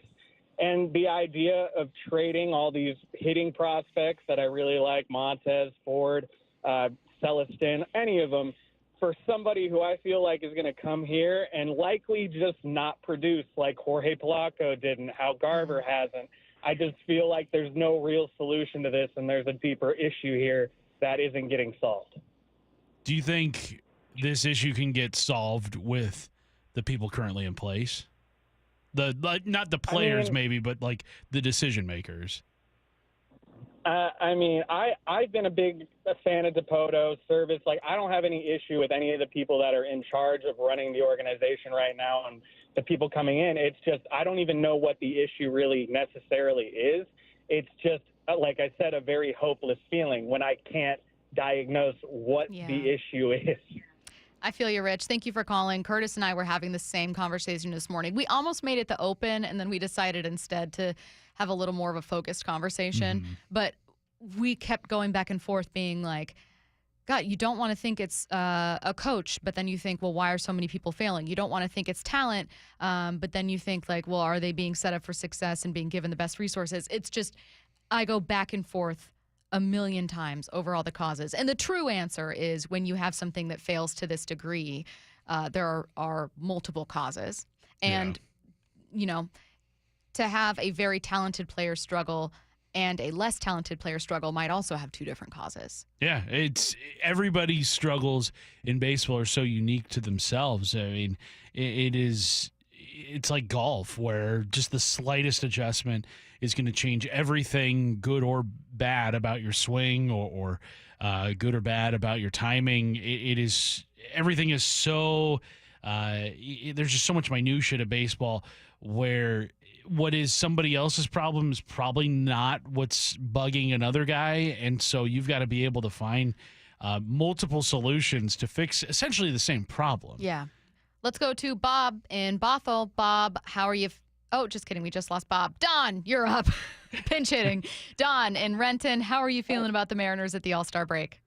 Speaker 11: And the idea of trading all these hitting prospects that I really like, Montez, Ford, Celestin, any of them, for somebody who I feel like is going to come here and likely just not produce like Jorge Polanco did and Hal Garver hasn't. I just feel like there's no real solution to this, and there's a deeper issue here that isn't getting solved.
Speaker 5: Do you think this issue can get solved with the people currently in place? Not the players maybe, but the decision makers.
Speaker 11: I mean, I've been a big fan of Dipoto, Service. Like, I don't have any issue with any of the people that are in charge of running the organization right now and the people coming in. It's just I don't even know what the issue really necessarily is. It's just, like I said, a very hopeless feeling when I can't diagnose what the issue is.
Speaker 9: I feel you, Rich. Thank you for calling. Curtis and I were having the same conversation this morning. We almost made it to open, and then we decided instead to have a little more of a focused conversation. But we kept going back and forth being like, God, you don't want to think it's a coach, but then you think, well, why are so many people failing? You don't want to think it's talent, but then you think like, well, are they being set up for success and being given the best resources? It's just, I go back and forth a million times over all the causes. And the true answer is when you have something that fails to this degree, there are multiple causes. And, you know, to have a very talented player struggle and a less talented player struggle might also have two different causes.
Speaker 5: Yeah, it's everybody's struggles in baseball are so unique to themselves. I mean, it's like golf where just the slightest adjustment is going to change everything, good or bad, about your swing or good or bad about your timing. Everything is so there's just so much minutia to baseball where what is somebody else's problem is probably not what's bugging another guy. And so you've got to be able to find multiple solutions to fix essentially the same problem.
Speaker 9: Yeah. Let's go to Bob in Bothell. Bob, how are you? Oh, just kidding. We just lost Bob. Don, you're up. Pinch hitting. Don in Renton, how are you feeling about the Mariners at the All-Star break?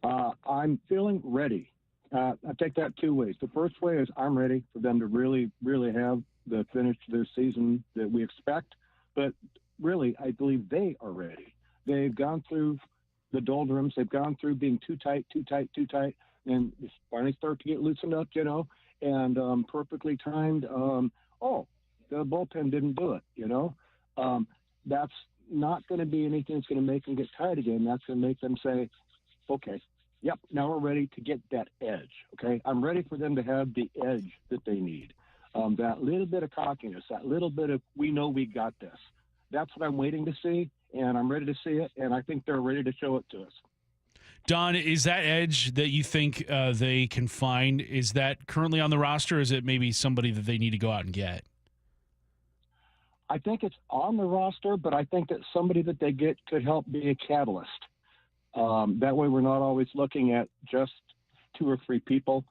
Speaker 6: I'm feeling ready. I take that two ways. The first way is I'm ready for them to really, really have the finish to their season that we expect. But really, I believe they are ready. They've gone through the doldrums. They've gone through being too tight, and they finally start to get loosened up, you know, and perfectly timed. The bullpen didn't do it, you know. That's not going to be anything that's going to make them get tired again. That's going to make them say, okay, yep, now we're ready to get that edge, okay? I'm ready for them to have the edge that they need. That little bit of cockiness, that little bit of, we know we got this. That's what I'm waiting to see, and I'm ready to see it, and I think they're ready to show it to us.
Speaker 5: Don, is that edge that you think they can find, is that currently on the roster, or is it maybe somebody that they need to go out and get?
Speaker 6: I think it's on the roster, but I think that somebody that they get could help be a catalyst. That way we're not always looking at just two or three people.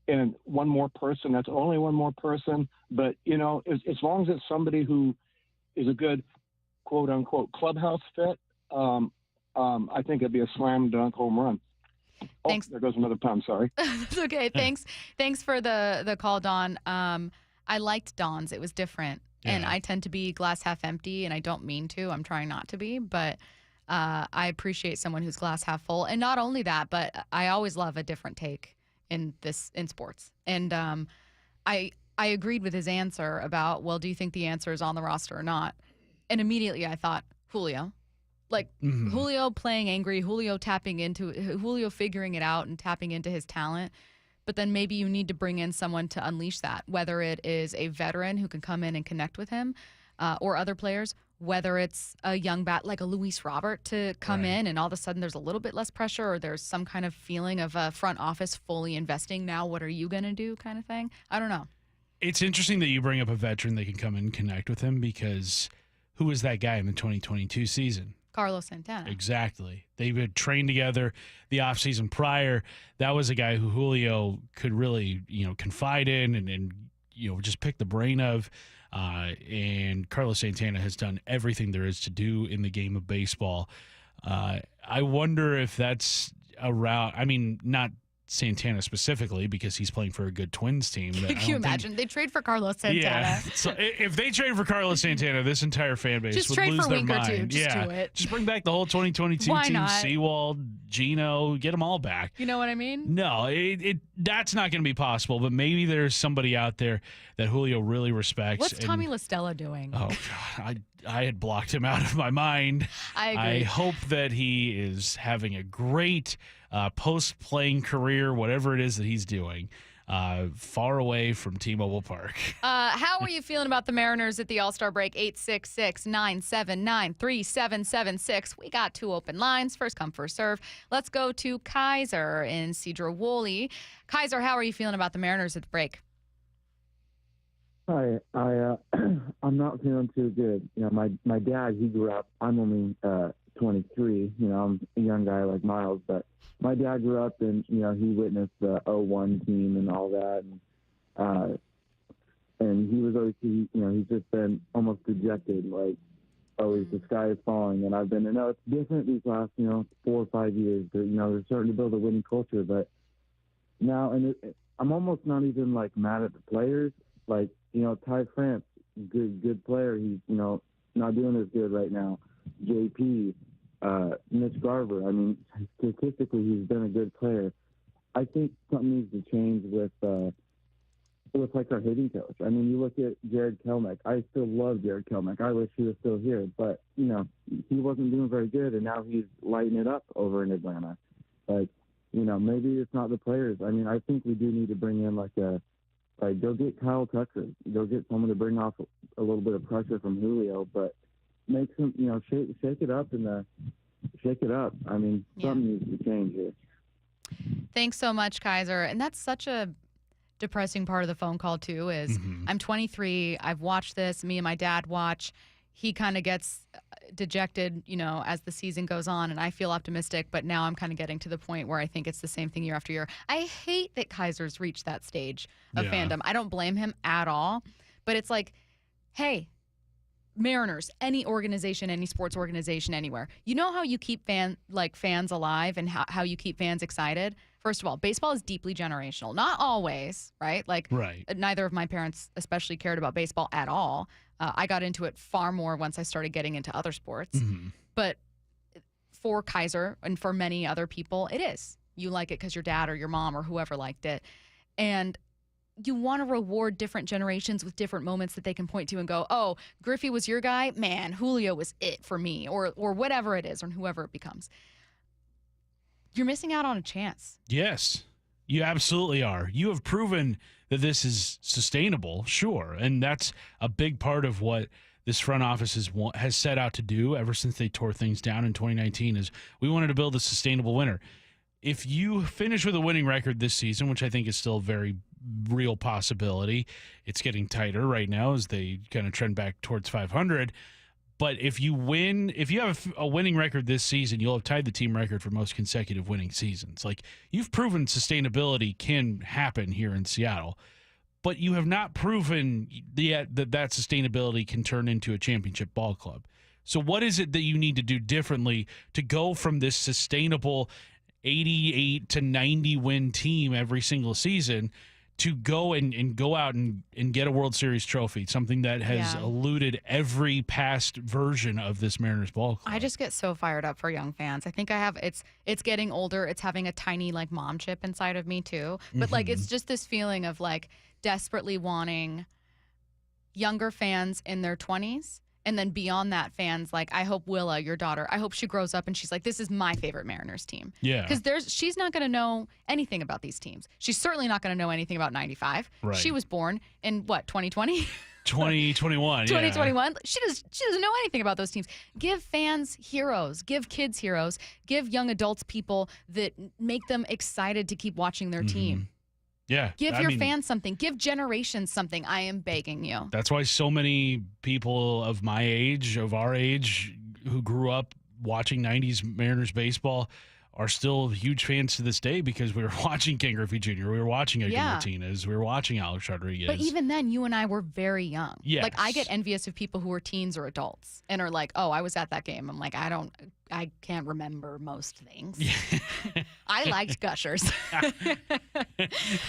Speaker 6: And one more person, that's only one more person. But, you know, as long as it's somebody who is a good, quote-unquote, clubhouse fit, I think it'd be a slam dunk home run.
Speaker 9: Thanks.
Speaker 6: There goes another pun, sorry.
Speaker 9: That's okay. Thanks for the call, Don. I liked Don's. It was different. Yeah. And I tend to be glass half empty, and I don't mean to. I'm trying not to be, but I appreciate someone who's glass half full. And not only that, but I always love a different take in sports. And I agreed with his answer about, well, do you think the answer is on the roster or not? And immediately I thought, Julio. Like Julio playing angry, Julio figuring it out and tapping into his talent. But then maybe you need to bring in someone to unleash that, whether it is a veteran who can come in and connect with him or other players, whether it's a young bat like a Luis Robert to come in and all of a sudden there's a little bit less pressure or there's some kind of feeling of a front office fully investing. Now, what are you going to do kind of thing? I don't know.
Speaker 5: It's interesting that you bring up a veteran that can come in and connect with him because who was that guy in the 2022 season?
Speaker 9: Carlos Santana.
Speaker 5: Exactly. They would train together the offseason prior. That was a guy who Julio could really, confide in and just pick the brain of. And Carlos Santana has done everything there is to do in the game of baseball. I wonder if that's a route. I mean, not Santana specifically because he's playing for a good Twins team.
Speaker 9: Can you imagine? They trade for Carlos Santana.
Speaker 5: Yeah. So if they trade for Carlos Santana, this entire fan base would lose their mind.
Speaker 9: Just trade for a week or two. Just do it.
Speaker 5: Just bring back the whole 2022
Speaker 9: Why
Speaker 5: team.
Speaker 9: not?
Speaker 5: Sewald, Gino, get them all back.
Speaker 9: You know what I mean?
Speaker 5: No, that's not going to be possible. But maybe there's somebody out there that Julio really respects.
Speaker 9: What's Tommy La Stella doing?
Speaker 5: Oh God, I had blocked him out of my mind.
Speaker 9: I agree.
Speaker 5: I hope that he is having a great post-playing career, whatever it is that he's doing. far away from T-Mobile Park.
Speaker 9: How are you feeling about the Mariners at the All-Star break? 866-979-3776. We got 2 open lines. First come, first serve. Let's go to Kaiser in Cedar Woolley. Kaiser, how are you feeling about the Mariners at the break?
Speaker 16: Hi, I'm not feeling too good. You know, my dad, he grew up. I'm only 23. You know, I'm a young guy like Miles, but my dad grew up and he witnessed the 01 team and all that, and he was always he's just been almost dejected, like always the sky is falling. And I've been, it's different these last 4 or 5 years. They're starting to build a winning culture, but now I'm almost not even like mad at the players. Like, Ty France, good player. He's, not doing as good right now. JP, Mitch Garver. I mean, statistically, he's been a good player. I think something needs to change with like our hitting coach. I mean, you look at Jared Kelnick. I still love Jared Kelnick. I wish he was still here, but he wasn't doing very good, and now he's lighting it up over in Atlanta. Like, maybe it's not the players. I mean, I think we do need to bring in go get Kyle Tucker. Go get someone to bring off a little bit of pressure from Julio, but make some, shake it up shake it up. I mean, something needs to change here.
Speaker 9: Thanks so much, Kaiser. And that's such a depressing part of the phone call, too, is I'm 23. I've watched this. Me and my dad watch. He kind of gets dejected, as the season goes on, and I feel optimistic, but now I'm kind of getting to the point where I think it's the same thing year after year. I hate that Kaiser's reached that stage of fandom. I don't blame him at all, but it's like, hey, Mariners, any organization, any sports organization, anywhere. You know how you keep fans alive and how you keep fans excited? First of all, baseball is deeply generational. Not always, right? Neither of my parents especially cared about baseball at all. I got into it far more once I started getting into other sports. But for Kaiser and for many other people, it is. You like it because your dad or your mom or whoever liked it. And you want to reward different generations with different moments that they can point to and go, oh, Griffey was your guy? Man, Julio was it for me, or whatever it is, or whoever it becomes. You're missing out on a chance.
Speaker 5: Yes, you absolutely are. You have proven that this is sustainable, sure, and that's a big part of what this front office has set out to do ever since they tore things down in 2019 is we wanted to build a sustainable winner. If you finish with a winning record this season, which I think is still a very real possibility, it's getting tighter right now as they kind of trend back towards 500. But if you have a winning record this season, you'll have tied the team record for most consecutive winning seasons. Like, you've proven sustainability can happen here in Seattle, but you have not proven yet that sustainability can turn into a championship ball club. So what is it that you need to do differently to go from this sustainable 88 to 90 win team every single season to go and go out and get a World Series trophy, something that has eluded every past version of this Mariners ball club?
Speaker 9: I just get so fired up for young fans. I think I have it's getting older. It's having a tiny mom chip inside of me too. But it's just this feeling of desperately wanting younger fans in their 20s. And then beyond that, fans I hope Willa, your daughter, I hope she grows up and she's like, this is my favorite Mariners team.
Speaker 5: Yeah.
Speaker 9: Because she's not going to know anything about these teams. She's certainly not going to know anything about 95.
Speaker 5: Right.
Speaker 9: She was born in 2020?
Speaker 5: 2021.
Speaker 9: 2021. She doesn't know anything about those teams. Give fans heroes. Give kids heroes. Give young adults people that make them excited to keep watching their team.
Speaker 5: Yeah.
Speaker 9: Give your fans something. Give generations something. I am begging you.
Speaker 5: That's why so many people of my age, of our age, who grew up watching 90s Mariners baseball are still huge fans to this day because we were watching Ken Griffey Jr., we were watching Edgar Martinez, we were watching Alex Rodriguez.
Speaker 9: But even then, you and I were very young.
Speaker 5: Yes.
Speaker 9: I get envious of people who are teens or adults and are like, oh, I was at that game. I'm like, I can't remember most things. I liked Gushers.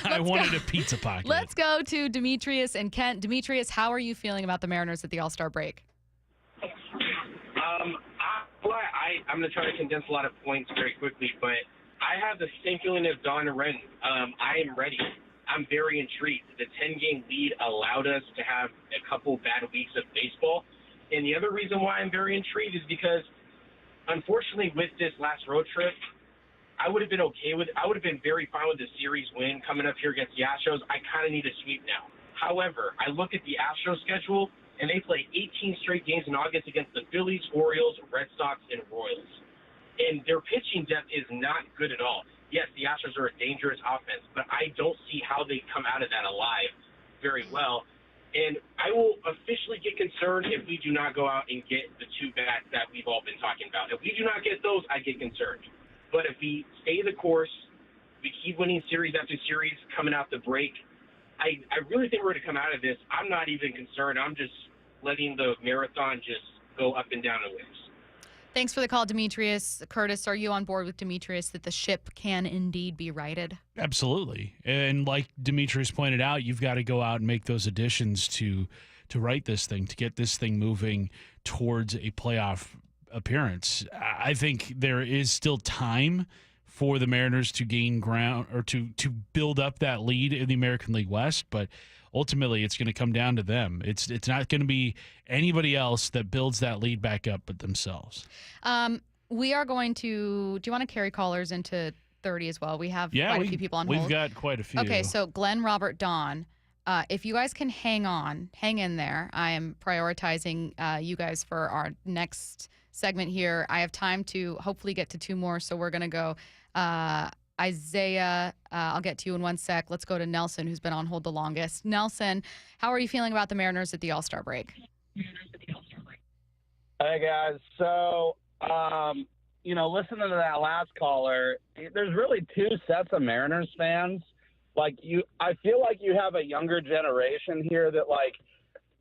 Speaker 5: I wanted a pizza pocket.
Speaker 9: Let's go to Demetrius and Kent. Demetrius, how are you feeling about the Mariners at the All-Star break?
Speaker 17: I'm going to try to condense a lot of points very quickly, but I have the same feeling as Don Wren. I am ready. I'm very intrigued. The 10-game lead allowed us to have a couple bad weeks of baseball. And the other reason why I'm very intrigued is because, unfortunately, with this last road trip, I would have been okay with. I would have been very fine with the series win coming up here against the Astros. I kind of need a sweep now. However, I look at the Astros schedule, and they play 18 straight games in August against the Phillies, Orioles, Red Sox, and Royals. And their pitching depth is not good at all. Yes, the Astros are a dangerous offense, but I don't see how they come out of that alive very well. And I will officially get concerned if we do not go out and get the two bats that we've all been talking about. If we do not get those, I get concerned. But if we stay the course, we keep winning series after series coming out the break, I really think we're going to come out of this. I'm not even concerned. I'm just letting the marathon just go up and down the waves.
Speaker 9: Thanks for the call, Demetrius. Curtis, are you on board with Demetrius that the ship can indeed be righted?
Speaker 5: Absolutely. And like Demetrius pointed out, you've got to go out and make those additions to right this thing, to get this thing moving towards a playoff appearance. I think there is still time for the Mariners to gain ground or to build up that lead in the American League West, but ultimately it's going to come down to them. It's not going to be anybody else that builds that lead back up but themselves.
Speaker 9: We are going to – do you want to carry callers into 30 as well? We have quite a few people on hold.
Speaker 5: We've got quite a few.
Speaker 9: Okay, so Glenn, Robert, Don, if you guys can hang in there. I am prioritizing you guys for our next segment here. I have time to hopefully get to two more, so we're going to go Isaiah, I'll get to you in one sec. Let's go to Nelson, who's been on hold the longest. Nelson, how are you feeling about the Mariners at the All-Star break?
Speaker 18: Hey, guys. So, listening to that last caller, there's really two sets of Mariners fans. I feel like you have a younger generation here that,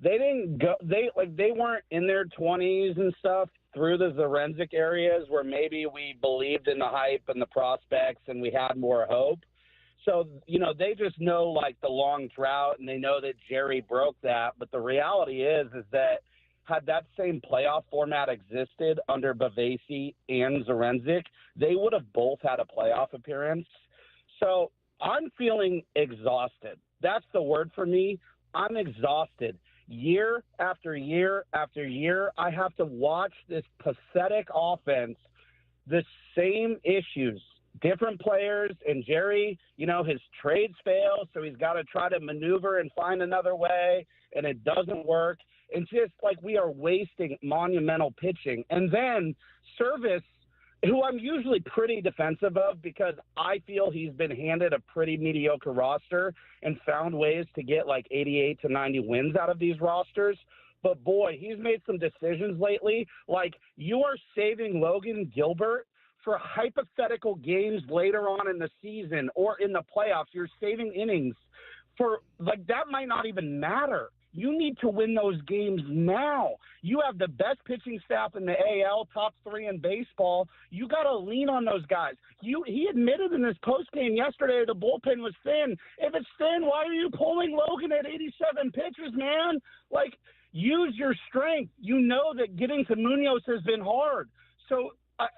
Speaker 18: they weren't in their 20s and stuff through the Zarenzik areas where maybe we believed in the hype and the prospects and we had more hope. So, they just know the long drought and they know that Jerry broke that. But the reality is that had that same playoff format existed under Bavasi and Zarenzik, they would have both had a playoff appearance. So I'm feeling exhausted. That's the word for me. I'm exhausted. Year after year after year, I have to watch this pathetic offense, the same issues, different players, and Jerry, his trades fail, so he's got to try to maneuver and find another way, and it doesn't work. And just we are wasting monumental pitching. And then Service, who I'm usually pretty defensive of because I feel he's been handed a pretty mediocre roster and found ways to get 88 to 90 wins out of these rosters. But, boy, he's made some decisions lately. You are saving Logan Gilbert for hypothetical games later on in the season or in the playoffs. You're saving innings for that might not even matter. You need to win those games now. You have the best pitching staff in the AL, top 3 in baseball. You got to lean on those guys. He admitted in his postgame yesterday the bullpen was thin. If it's thin, why are you pulling Logan at 87 pitches, man? Use your strength. You know that getting to Munoz has been hard. So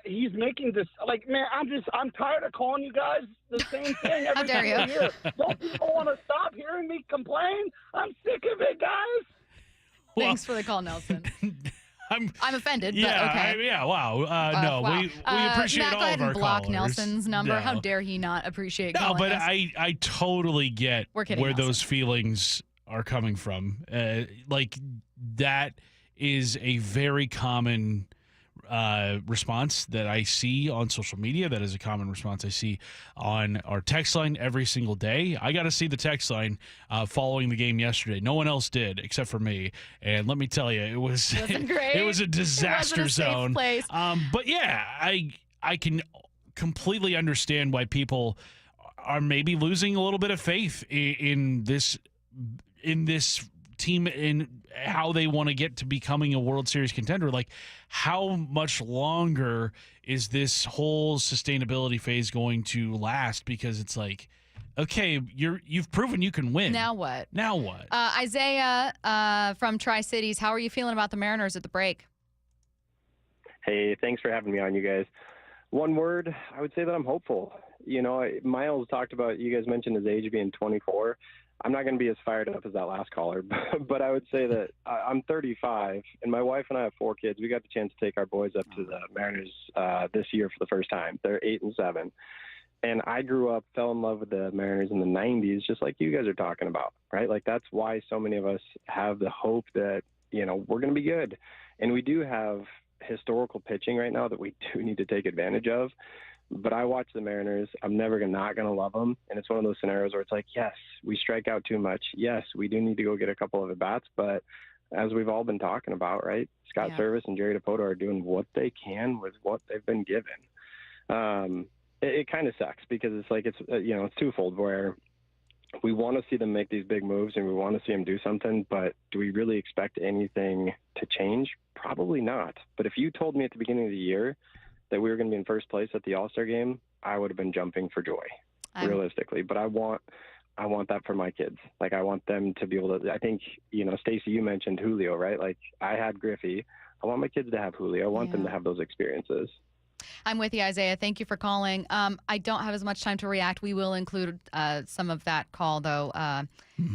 Speaker 18: he's making this man. I'm tired of calling you guys the same thing every single year. Don't people want to stop hearing me complain? I'm sick of it, guys.
Speaker 9: Thanks for the call, Nelson. I'm offended.
Speaker 5: Yeah,
Speaker 9: but okay.
Speaker 5: Wow. No,
Speaker 9: wow.
Speaker 5: we appreciate
Speaker 9: Matt,
Speaker 5: all
Speaker 9: go ahead
Speaker 5: of our
Speaker 9: and block
Speaker 5: callers.
Speaker 9: Nelson's number.
Speaker 5: No.
Speaker 9: How dare he not appreciate?
Speaker 5: No,
Speaker 9: calling
Speaker 5: but
Speaker 9: us.
Speaker 5: I totally get
Speaker 9: We're kidding,
Speaker 5: where
Speaker 9: Nelson.
Speaker 5: those feelings are coming from. That is a very common response that I see on social media. That is a common response I see on our text line every single day. I got to see the text line following the game yesterday. No one else did except for me. And let me tell you, it was
Speaker 9: great.
Speaker 5: it was a disaster
Speaker 9: It wasn't a safe
Speaker 5: zone.
Speaker 9: place.
Speaker 5: But yeah, I can completely understand why people are maybe losing a little bit of faith in this team, in how they want to get to becoming a World Series contender. How much longer is this whole sustainability phase going to last? Because it's okay, you've proven you can win.
Speaker 9: Now what?
Speaker 5: Isaiah
Speaker 9: from Tri-Cities, how are you feeling about the Mariners at the break?
Speaker 19: Hey, thanks for having me on, you guys. One word, I would say that I'm hopeful. Miles talked about, you guys mentioned his age being 24. I'm not going to be as fired up as that last caller, but I would say that I'm 35, and my wife and I have 4 kids. We got the chance to take our boys up to the Mariners this year for the first time. They're 8 and 7. And I grew up, fell in love with the Mariners in the 90s, just like you guys are talking about, right? Like, that's why so many of us have the hope that, we're going to be good. And we do have historical pitching right now that we do need to take advantage of. But I watch the Mariners. I'm never not going to love them. And it's one of those scenarios where it's like, yes, we strike out too much. Yes, we do need to go get a couple of at-bats. But as we've all been talking about, right, Scott Service and Jerry Dipoto are doing what they can with what they've been given. It kind of sucks because it's like it's twofold where we want to see them make these big moves and we want to see them do something. But do we really expect anything to change? Probably not. But if you told me at the beginning of the year that we were going to be in first place at the All-Star game, I would have been jumping for joy, realistically. But I want that for my kids. Like, I want them to be able to, I think, Stacey, you mentioned Julio, right? Like, I had Griffey. I want my kids to have Julio. I want them to have those experiences.
Speaker 9: I'm with you, Isaiah. Thank you for calling. I don't have as much time to react. We will include some of that call, though,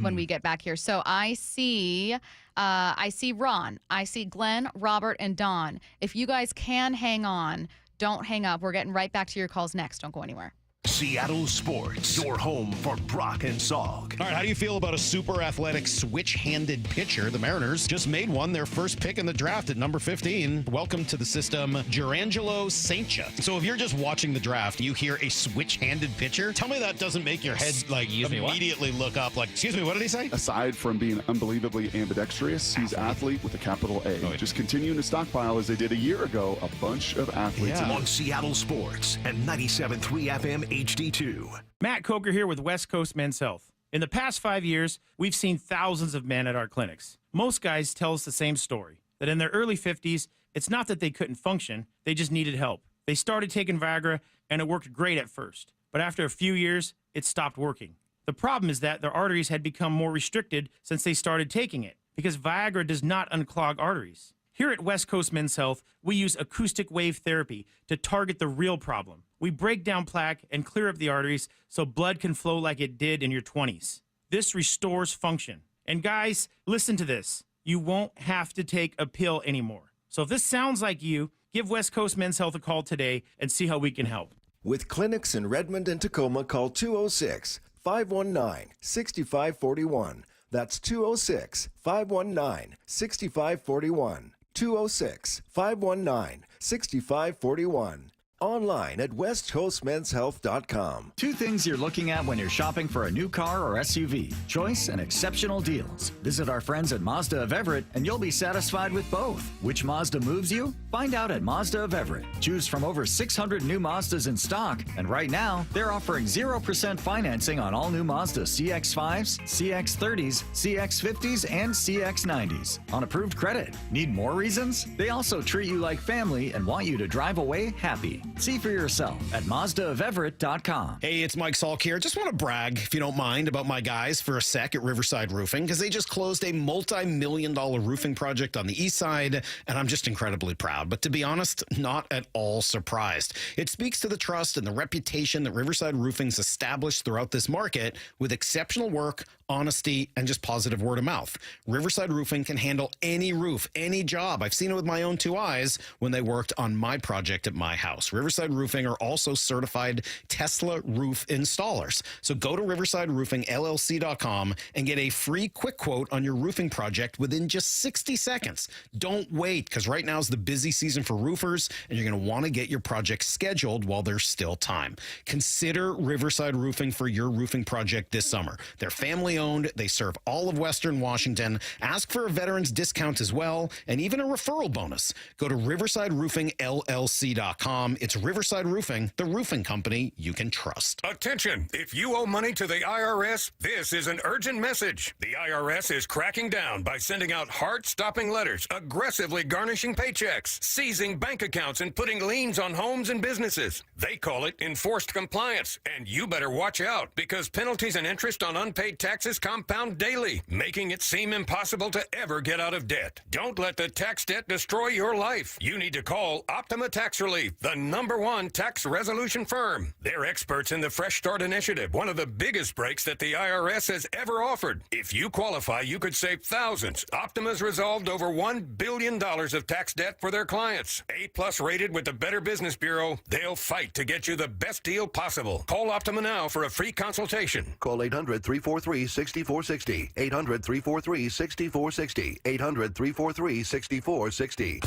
Speaker 9: when we get back here. So I see Ron. I see Glenn, Robert, and Don. If you guys can hang on, don't hang up. We're getting right back to your calls next. Don't go anywhere.
Speaker 7: Seattle Sports, your home for Brock and Salk.
Speaker 15: All right, how do you feel about a super athletic switch-handed pitcher? The Mariners just made one their first pick in the draft at number 15. Welcome to the system, Jurangelo Saintcha. So if you're just watching the draft, you hear a switch-handed pitcher, tell me that doesn't make your head immediately look up like, excuse me, what did he say?
Speaker 20: Aside from being unbelievably ambidextrous, he's athlete with a capital A. Just continuing to stockpile as they did a year ago, a bunch of athletes.
Speaker 7: On Seattle Sports and 97.3 FM HD2.
Speaker 21: Matt Coker here with West Coast Men's Health. In the past 5 years, we've seen thousands of men at our clinics. Most guys tell us the same story, that in their early 50s, it's not that they couldn't function, they just needed help. They started taking Viagra, and it worked great at first. But after a few years, it stopped working. The problem is that their arteries had become more restricted since they started taking it, because Viagra does not unclog arteries. Here at West Coast Men's Health, we use acoustic wave therapy to target the real problem. We break down plaque and clear up the arteries so blood can flow like it did in your 20s. This restores function. And guys, listen to this. You won't have to take a pill anymore. So if this sounds like you, give West Coast Men's Health a call today and see how we can help.
Speaker 22: With clinics in Redmond and Tacoma, call 206-519-6541. That's 206-519-6541. 206-519-6541. Online at westcoastmenshealth.com.
Speaker 24: 2 things you're looking at when you're shopping for a new car or SUV. Choice and exceptional deals. Visit our friends at Mazda of Everett and you'll be satisfied with both. Which Mazda moves you? Find out at Mazda of Everett. Choose from over 600 new Mazdas in stock. And right now, they're offering 0% financing on all new Mazda CX-5s, CX-30s, CX-50s, and CX-90s. On approved credit. Need more reasons? They also treat you like family and want you to drive away happy. See for yourself at MazdaofEverett.com.
Speaker 15: Hey, it's Mike Salk here. Just want to brag, if you don't mind, about my guys for a sec at Riverside Roofing, because they just closed a multi-million-dollar roofing project on the east side, and I'm just incredibly proud. But to be honest, not at all surprised. It speaks to the trust and the reputation that Riverside Roofing's established throughout this market with exceptional work, honesty, and just positive word of mouth. Riverside Roofing can handle any roof, any job. I've seen it with my own 2 eyes when they worked on my project at my house. Riverside Roofing are also certified Tesla roof installers. So go to riversideroofingllc.com and get a free quick quote on your roofing project within just 60 seconds. Don't wait, because right now is the busy season for roofers, and you're going to want to get your project scheduled while there's still time. Consider Riverside Roofing for your roofing project this summer. They're family owned. They serve all of Western Washington. Ask for a veteran's discount as well, and even a referral bonus. Go to riversideroofingllc.com. It's Riverside Roofing, the roofing company you can trust.
Speaker 3: Attention! If you owe money to the IRS, this is an urgent message. The IRS is cracking down by sending out heart-stopping letters, aggressively garnishing paychecks, seizing bank accounts, and putting liens on homes and businesses. They call it enforced compliance, and you better watch out because penalties and interest on unpaid taxes compound daily, making it seem impossible to ever get out of debt. Don't let the tax debt destroy your life. You need to call Optima Tax Relief, the
Speaker 2: #1 tax resolution firm. They're experts in the Fresh Start Initiative, one of the biggest breaks that the IRS has ever offered. If you qualify, you could save thousands. Optima's resolved over $1 billion of tax debt for their clients. A+ rated with the Better Business Bureau, they'll fight to get you the best deal possible. Call Optima now for a free consultation.
Speaker 4: Call 800-343-6460. 800-343-6460. 800-343-6460.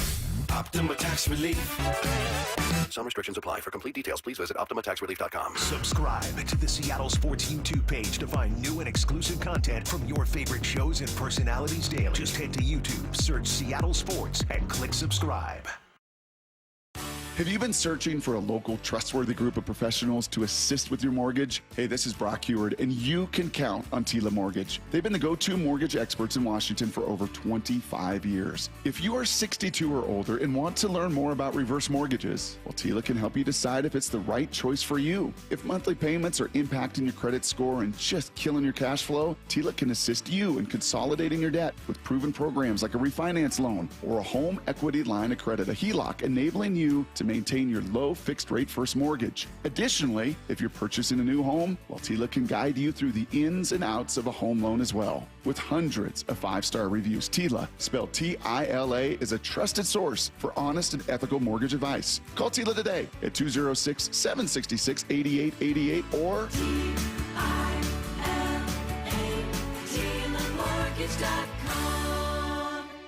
Speaker 7: Optima Tax Relief.
Speaker 4: Some restrictions apply. For complete details, please visit OptimaTaxRelief.com.
Speaker 7: Subscribe to the Seattle Sports YouTube page to find new and exclusive content from your favorite shows and personalities daily. Just head to YouTube, search Seattle Sports, and click subscribe.
Speaker 20: Have you been searching for a local, trustworthy group of professionals to assist with your mortgage? Hey, this is Brock Heward, and you can count on Tila Mortgage. They've been the go-to mortgage experts in Washington for over 25 years. If you are 62 or older and want to learn more about reverse mortgages, well, Tila can help you decide if it's the right choice for you. If monthly payments are impacting your credit score and just killing your cash flow, Tila can assist you in consolidating your debt with proven programs like a refinance loan or a home equity line of credit, a HELOC, enabling you to maintain your low fixed rate first mortgage. Additionally, if you're purchasing a new home, well, Tila can guide you through the ins and outs of a home loan as well. With hundreds of 5-star reviews, Tila, spelled T-I-L-A, is a trusted source for honest and ethical mortgage advice. Call Tila today at 206-766-8888 or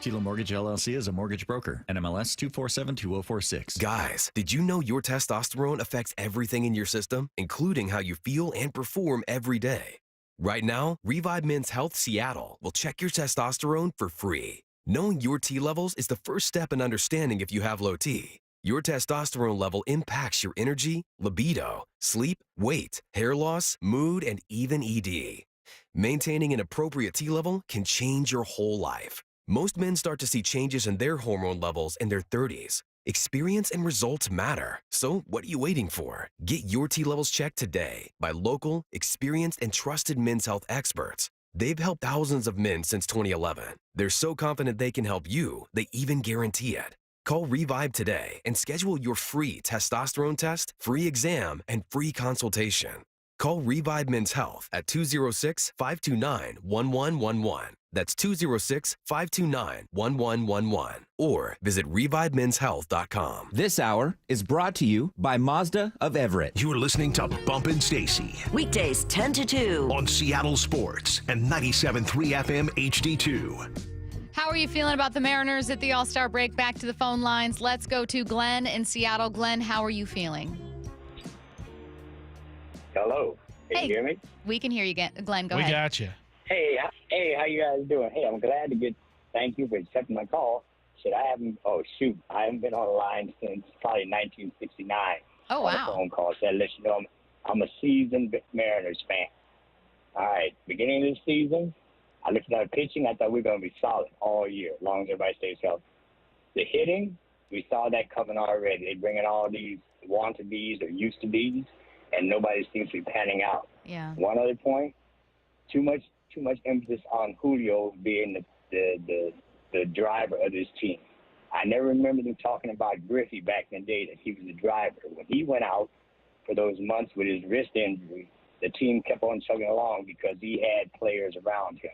Speaker 24: Tila Mortgage LLC is a mortgage broker. NMLS 2472046.
Speaker 8: Guys, did you know your testosterone affects everything in your system, including how you feel and perform every day? Right now, Revive Men's Health Seattle will check your testosterone for free. Knowing your T levels is the first step in understanding if you have low T. Your testosterone level impacts your energy, libido, sleep, weight, hair loss, mood, and even ED. Maintaining an appropriate T level can change your whole life. Most men start to see changes in their hormone levels in their 30s. Experience and results matter. So what are you waiting for? Get your T levels checked today by local, experienced, and trusted men's health experts. They've helped thousands of men since 2011. They're so confident they can help you, they even guarantee it. Call Revive today and schedule your free testosterone test, free exam, and free consultation. Call Revive Men's Health at 206-529-1111. That's 206-529-1111. Or visit ReviveMen'sHealth.com.
Speaker 23: This hour is brought to you by Mazda of Everett.
Speaker 7: You're listening to Bumpin' Stacy
Speaker 1: Weekdays 10 to 2
Speaker 7: on Seattle Sports and 97.3 FM HD2.
Speaker 9: How are you feeling about the Mariners at the All-Star break? Back to the phone lines. Let's go to Glenn in Seattle. Glenn, how are you feeling?
Speaker 12: Hello. Can you hear me?
Speaker 9: We can hear you, Glenn. Go
Speaker 5: we
Speaker 9: ahead.
Speaker 5: We got you.
Speaker 12: Hey, how you guys doing? Hey, I'm glad to thank you for accepting my call. I haven't been on the line since probably 1969.
Speaker 9: Oh, wow.
Speaker 12: On a phone call. So that lets you know I'm a seasoned Mariners fan. All right, beginning of the season, I looked at our pitching. I thought we were going to be solid all year, as long as everybody stays healthy. The hitting, we saw that coming already. They bring in all these want-to-bees or used-to-bees, and nobody seems to be panning out.
Speaker 9: Yeah.
Speaker 12: One other point, too much emphasis on Julio being the driver of this team. I never remember them talking about Griffey back in the day, that he was the driver. When he went out for those months with his wrist injury, the team kept on chugging along because he had players around him.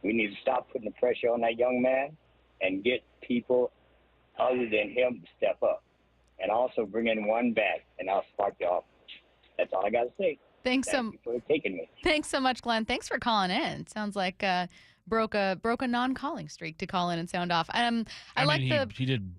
Speaker 12: We need to stop putting the pressure on that young man and get people other than him to step up. And also bring in one back, and I'll spark the offense. That's all I got to say.
Speaker 9: Thank
Speaker 12: you for taking me.
Speaker 9: Thanks so much, Glenn. Thanks for calling in. Sounds like broke a non-calling streak to call in and sound off. I mean,
Speaker 5: he did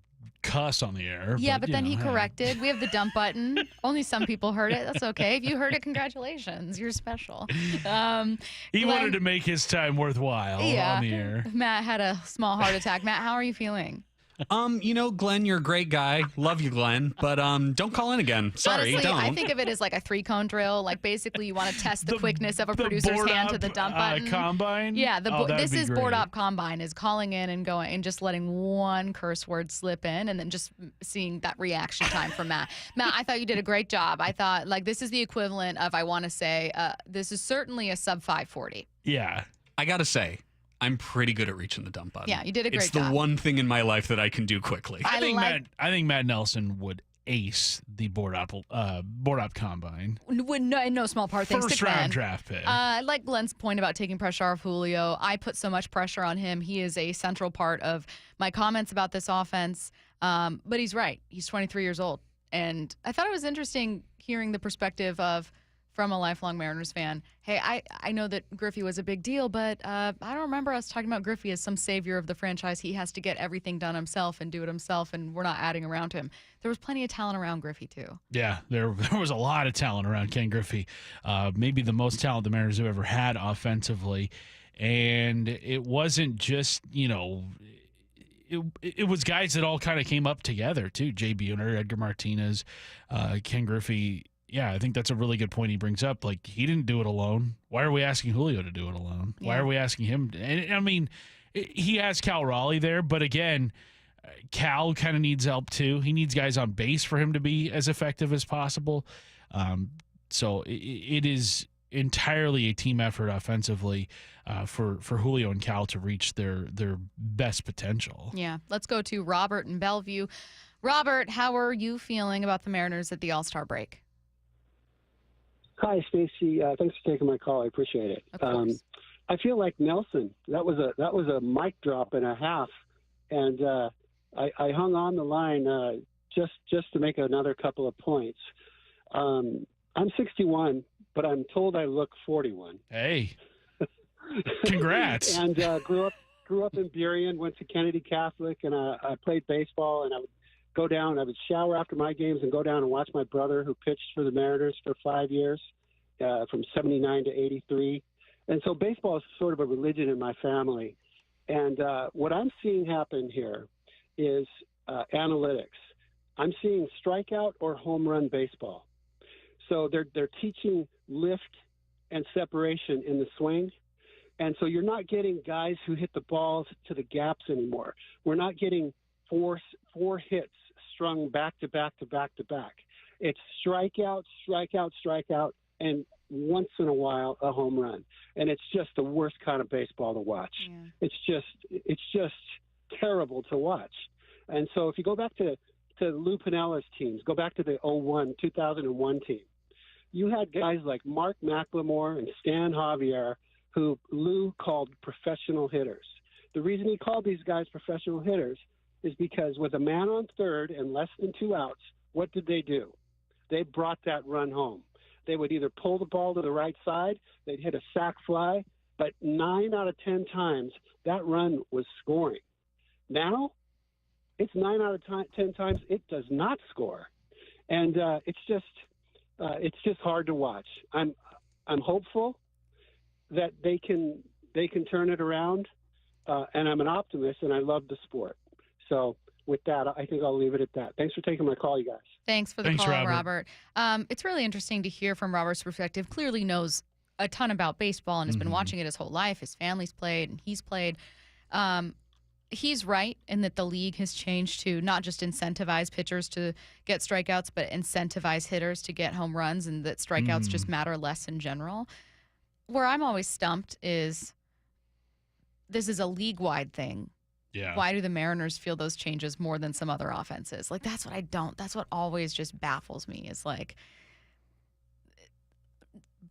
Speaker 5: cuss on the air.
Speaker 9: Yeah, but then he corrected. We have the dump button. Only some people heard it. That's okay. If you heard it, congratulations. You're special.
Speaker 5: He
Speaker 9: Glenn,
Speaker 5: wanted to make his time worthwhile on the air.
Speaker 9: Matt had a small heart attack. Matt, how are you feeling?
Speaker 13: Glenn, you're a great guy. Love you, Glenn. But don't call in again. Sorry,
Speaker 9: honestly,
Speaker 13: don't.
Speaker 9: I think of it as like a 3-cone drill. Like basically you want to test the quickness of a producer's hand to the dump button.
Speaker 5: Combine?
Speaker 9: Yeah, this is
Speaker 5: great.
Speaker 9: board op combine, is calling in and going and just letting one curse word slip in and then just seeing that reaction time from Matt. Matt, I thought you did a great job. I thought this is the equivalent of, I want to say, this is certainly a sub 540.
Speaker 5: Yeah.
Speaker 13: I got to say, I'm pretty good at reaching the dump button.
Speaker 9: Yeah, you did a great
Speaker 13: job. It's the one thing in my life that I can do quickly.
Speaker 5: I think Matt Nelson would ace the board up combine.
Speaker 9: In no small part, thanks to
Speaker 5: First
Speaker 9: Glenn.
Speaker 5: round draft pick.
Speaker 9: I like Glenn's point about taking pressure off Julio. I put so much pressure on him. He is a central part of my comments about this offense. But he's right. He's 23 years old. And I thought it was interesting hearing the perspective from a lifelong Mariners fan. Hey, I know that Griffey was a big deal, but I don't remember us talking about Griffey as some savior of the franchise. He has to get everything done himself and do it himself, and we're not adding around him. There was plenty of talent around Griffey, too.
Speaker 5: Yeah, there was a lot of talent around Ken Griffey. Maybe the most talent the Mariners have ever had offensively. And it wasn't just, it was guys that all kind of came up together, too. Jay Buhner, Edgar Martinez, Ken Griffey. Yeah, I think that's a really good point he brings up. Like, he didn't do it alone. Why are we asking Julio to do it alone? Why are we asking him? And I mean, he has Cal Raleigh there, but again, Cal kind of needs help too. He needs guys on base for him to be as effective as possible. So it is entirely a team effort offensively for Julio and Cal to reach their best potential.
Speaker 9: Yeah, let's go to Robert in Bellevue. Robert, how are you feeling about the Mariners at the All-Star break?
Speaker 6: Hi, Stacey. Thanks for taking my call. I appreciate it. I feel like Nelson. That was a mic drop and a half, and I hung on the line just to make another couple of points. I'm 61, but I'm told I look 41.
Speaker 5: Hey, congrats!
Speaker 6: And grew up in Burien, went to Kennedy Catholic, and I played baseball. And I would go down. I would shower after my games and go down and watch my brother, who pitched for the Mariners for 5 years, from '79 to '83. And so baseball is sort of a religion in my family. And what I'm seeing happen here is analytics. I'm seeing strikeout or home run baseball. So they're teaching lift and separation in the swing. And so you're not getting guys who hit the balls to the gaps anymore. We're not getting four hits strung back to back to back to back. It's strikeout, strikeout, strikeout, and once in a while a home run. And it's just the worst kind of baseball to watch. Yeah. It's just terrible to watch. And so if you go back to Lou Pinella's teams, go back to the 2001 team, you had guys like Mark McLemore and Stan Javier, who Lou called professional hitters. The reason he called these guys professional hitters is because with a man on third and less than 2 outs, what did they do? They brought that run home. They would either pull the ball to the right side, they'd hit a sac fly, but 9 out of 10 times that run was scoring. Now, it's 9 out of 10 times it does not score, and it's just hard to watch. I'm hopeful that they can turn it around, and I'm an optimist, and I love the sport. So with that, I think I'll leave it at that. Thanks for taking my call, you guys.
Speaker 9: Thanks for the call, Robert. It's really interesting to hear from Robert's perspective. Clearly knows a ton about baseball and has been watching it his whole life. His family's played and he's played. He's right in that the league has changed to not just incentivize pitchers to get strikeouts, but incentivize hitters to get home runs, and that strikeouts just matter less in general. Where I'm always stumped is this is a league-wide thing.
Speaker 5: Yeah.
Speaker 9: Why do the Mariners feel those changes more than some other offenses? Like, that's what always just baffles me is like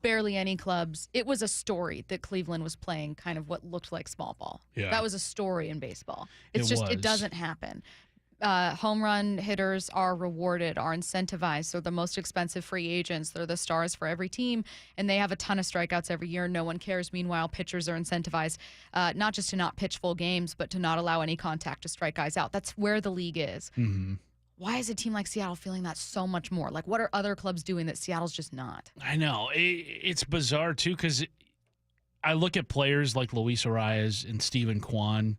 Speaker 9: barely any clubs. It was a story that Cleveland was playing kind of what looked like small ball.
Speaker 5: Yeah.
Speaker 9: That was a story in baseball. It doesn't happen. Home run hitters are rewarded, are incentivized. They're the most expensive free agents. They're the stars for every team, and they have a ton of strikeouts every year. No one cares. Meanwhile, pitchers are incentivized not just to not pitch full games, but to not allow any contact to strike guys out. That's where the league is.
Speaker 5: Mm-hmm.
Speaker 9: Why is a team like Seattle feeling that so much more? Like, what are other clubs doing that Seattle's just not?
Speaker 5: I know. It's bizarre, too, because I look at players like Luis Arias and Steven Kwan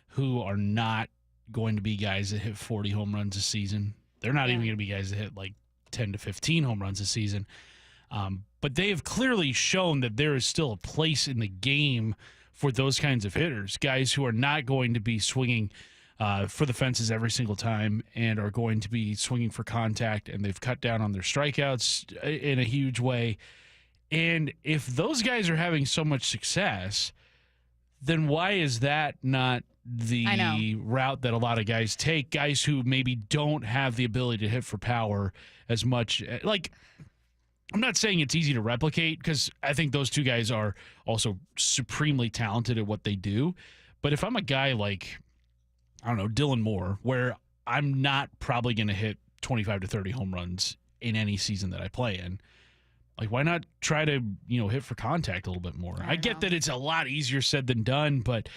Speaker 5: who are not going to be guys that hit 40 home runs a season. They're not even going to be guys that hit like 10 to 15 home runs a season. But they have clearly shown that there is still a place in the game for those kinds of hitters, guys who are not going to be swinging for the fences every single time and are going to be swinging for contact, and they've cut down on their strikeouts in a huge way. And if those guys are having so much success, then why is that not the route that a lot of guys take, guys who maybe don't have the ability to hit for power as much. Like, I'm not saying it's easy to replicate because I think those two guys are also supremely talented at what they do. But if I'm a guy like, I don't know, Dylan Moore, where I'm not probably going to hit 25 to 30 home runs in any season that I play in, like, why not try to, hit for contact a little bit more? I get that it's a lot easier said than done, but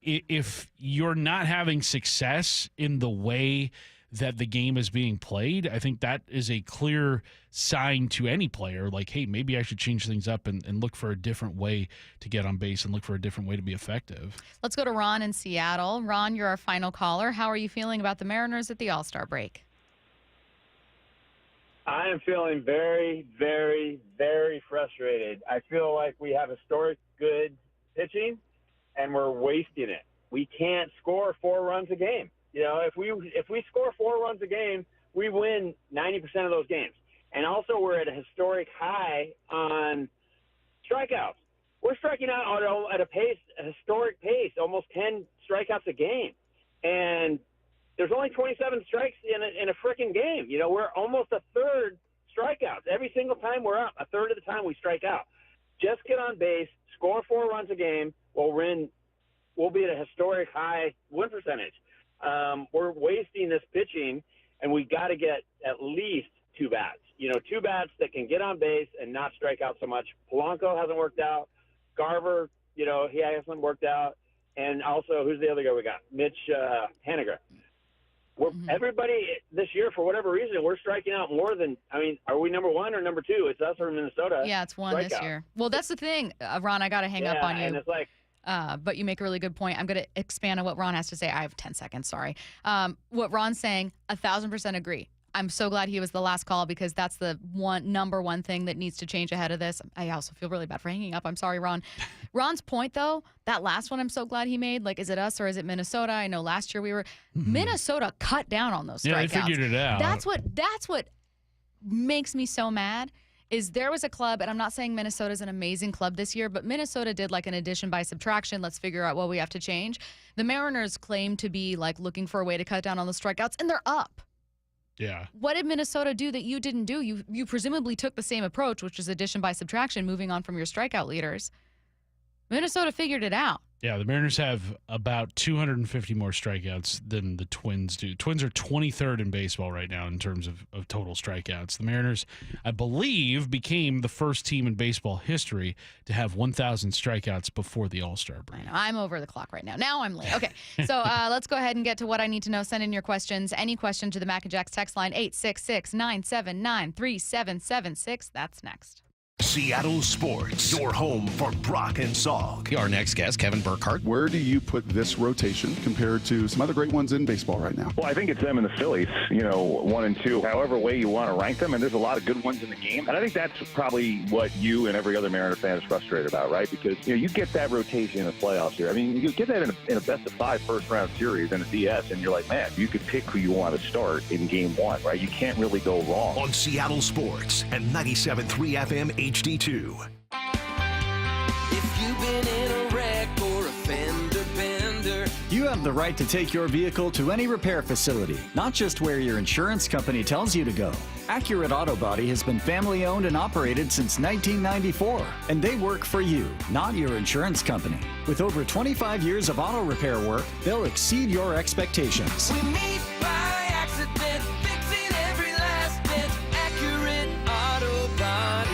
Speaker 5: if you're not having success in the way that the game is being played, I think that is a clear sign to any player, like, hey, maybe I should change things up and look for a different way to get on base and look for a different way to be effective.
Speaker 9: Let's go to Ron in Seattle. Ron, you're our final caller. How are you feeling about the Mariners at the All-Star break?
Speaker 10: I am feeling very, very, very frustrated. I feel like we have historic good pitching, and we're wasting it. We can't score 4 runs a game. If we score 4 runs a game, we win 90% of those games. And also, we're at a historic high on strikeouts. We're striking out at a historic pace, almost 10 strikeouts a game. And there's only 27 strikes in a freaking game. We're almost a third strikeouts. Every single time we're up, a third of the time we strike out. Just get on base, score 4 runs a game. We'll be at a historic high win percentage. We're wasting this pitching, and we got to get at least 2 bats. 2 bats that can get on base and not strike out so much. Polanco hasn't worked out. Garver, he hasn't worked out. And also, who's the other guy we got? Mitch Haniger. Everybody this year, for whatever reason, we're striking out more than, are we number 1 or number 2? It's us or Minnesota.
Speaker 9: Yeah, it's 1 this year. Well, that's the thing, Ron, I got to hang up on you.
Speaker 10: And it's like,
Speaker 9: but you make a really good point. I'm going to expand on what Ron has to say. I have 10 seconds, sorry. What Ron's saying, 1,000% agree. I'm so glad he was the last call because that's the number one thing that needs to change ahead of this. I also feel really bad for hanging up. I'm sorry, Ron. Ron's point, though, that last one I'm so glad he made, like, is it us or is it Minnesota? I know last year we were Minnesota cut down on those strikeouts.
Speaker 5: Yeah, they figured it out.
Speaker 9: That's what makes me so mad. Is there was a club, and I'm not saying Minnesota's an amazing club this year, but Minnesota did like an addition by subtraction. Let's figure out what we have to change. The Mariners claim to be like looking for a way to cut down on the strikeouts, and they're up.
Speaker 5: Yeah.
Speaker 9: What did Minnesota do that you didn't do? You presumably took the same approach, which is addition by subtraction, moving on from your strikeout leaders. Minnesota figured it out.
Speaker 5: Yeah, the Mariners have about 250 more strikeouts than the Twins do. Twins are 23rd in baseball right now in terms of total strikeouts. The Mariners, I believe, became the first team in baseball history to have 1,000 strikeouts before the All-Star break.
Speaker 9: I know. I'm over the clock right now. Now I'm late. Okay, so let's go ahead and get to what I need to know. Send in your questions. Any question to the Mac and Jacks text line, 866-979-3776. That's next.
Speaker 7: Seattle Sports, your home for Brock and Salk.
Speaker 15: Our next guest, Kevin Burkhardt.
Speaker 20: Where do you put this rotation compared to some other great ones in baseball right now?
Speaker 11: Well, I think it's them and the Phillies, 1 and 2, however way you want to rank them. And there's a lot of good ones in the game. And I think that's probably what you and every other Mariner fan is frustrated about, right? Because, you get that rotation in the playoffs here. I mean, you get that in a best-of-5 first-round series in a DS, and you're like, man, you could pick who you want to start in Game 1, right? You can't really go wrong.
Speaker 7: On Seattle Sports and 97.3 FM HD2.
Speaker 14: If you've been in a wreck or a fender bender,
Speaker 24: You have the right to take your vehicle to any repair facility, not just where your insurance company tells you to go. Accurate Auto Body has been family owned and operated since 1994, and they work for you, not your insurance company. With over 25 years of auto repair work, they'll exceed your expectations.
Speaker 14: we meet by accident, fixing every last bit. Accurate Auto Body.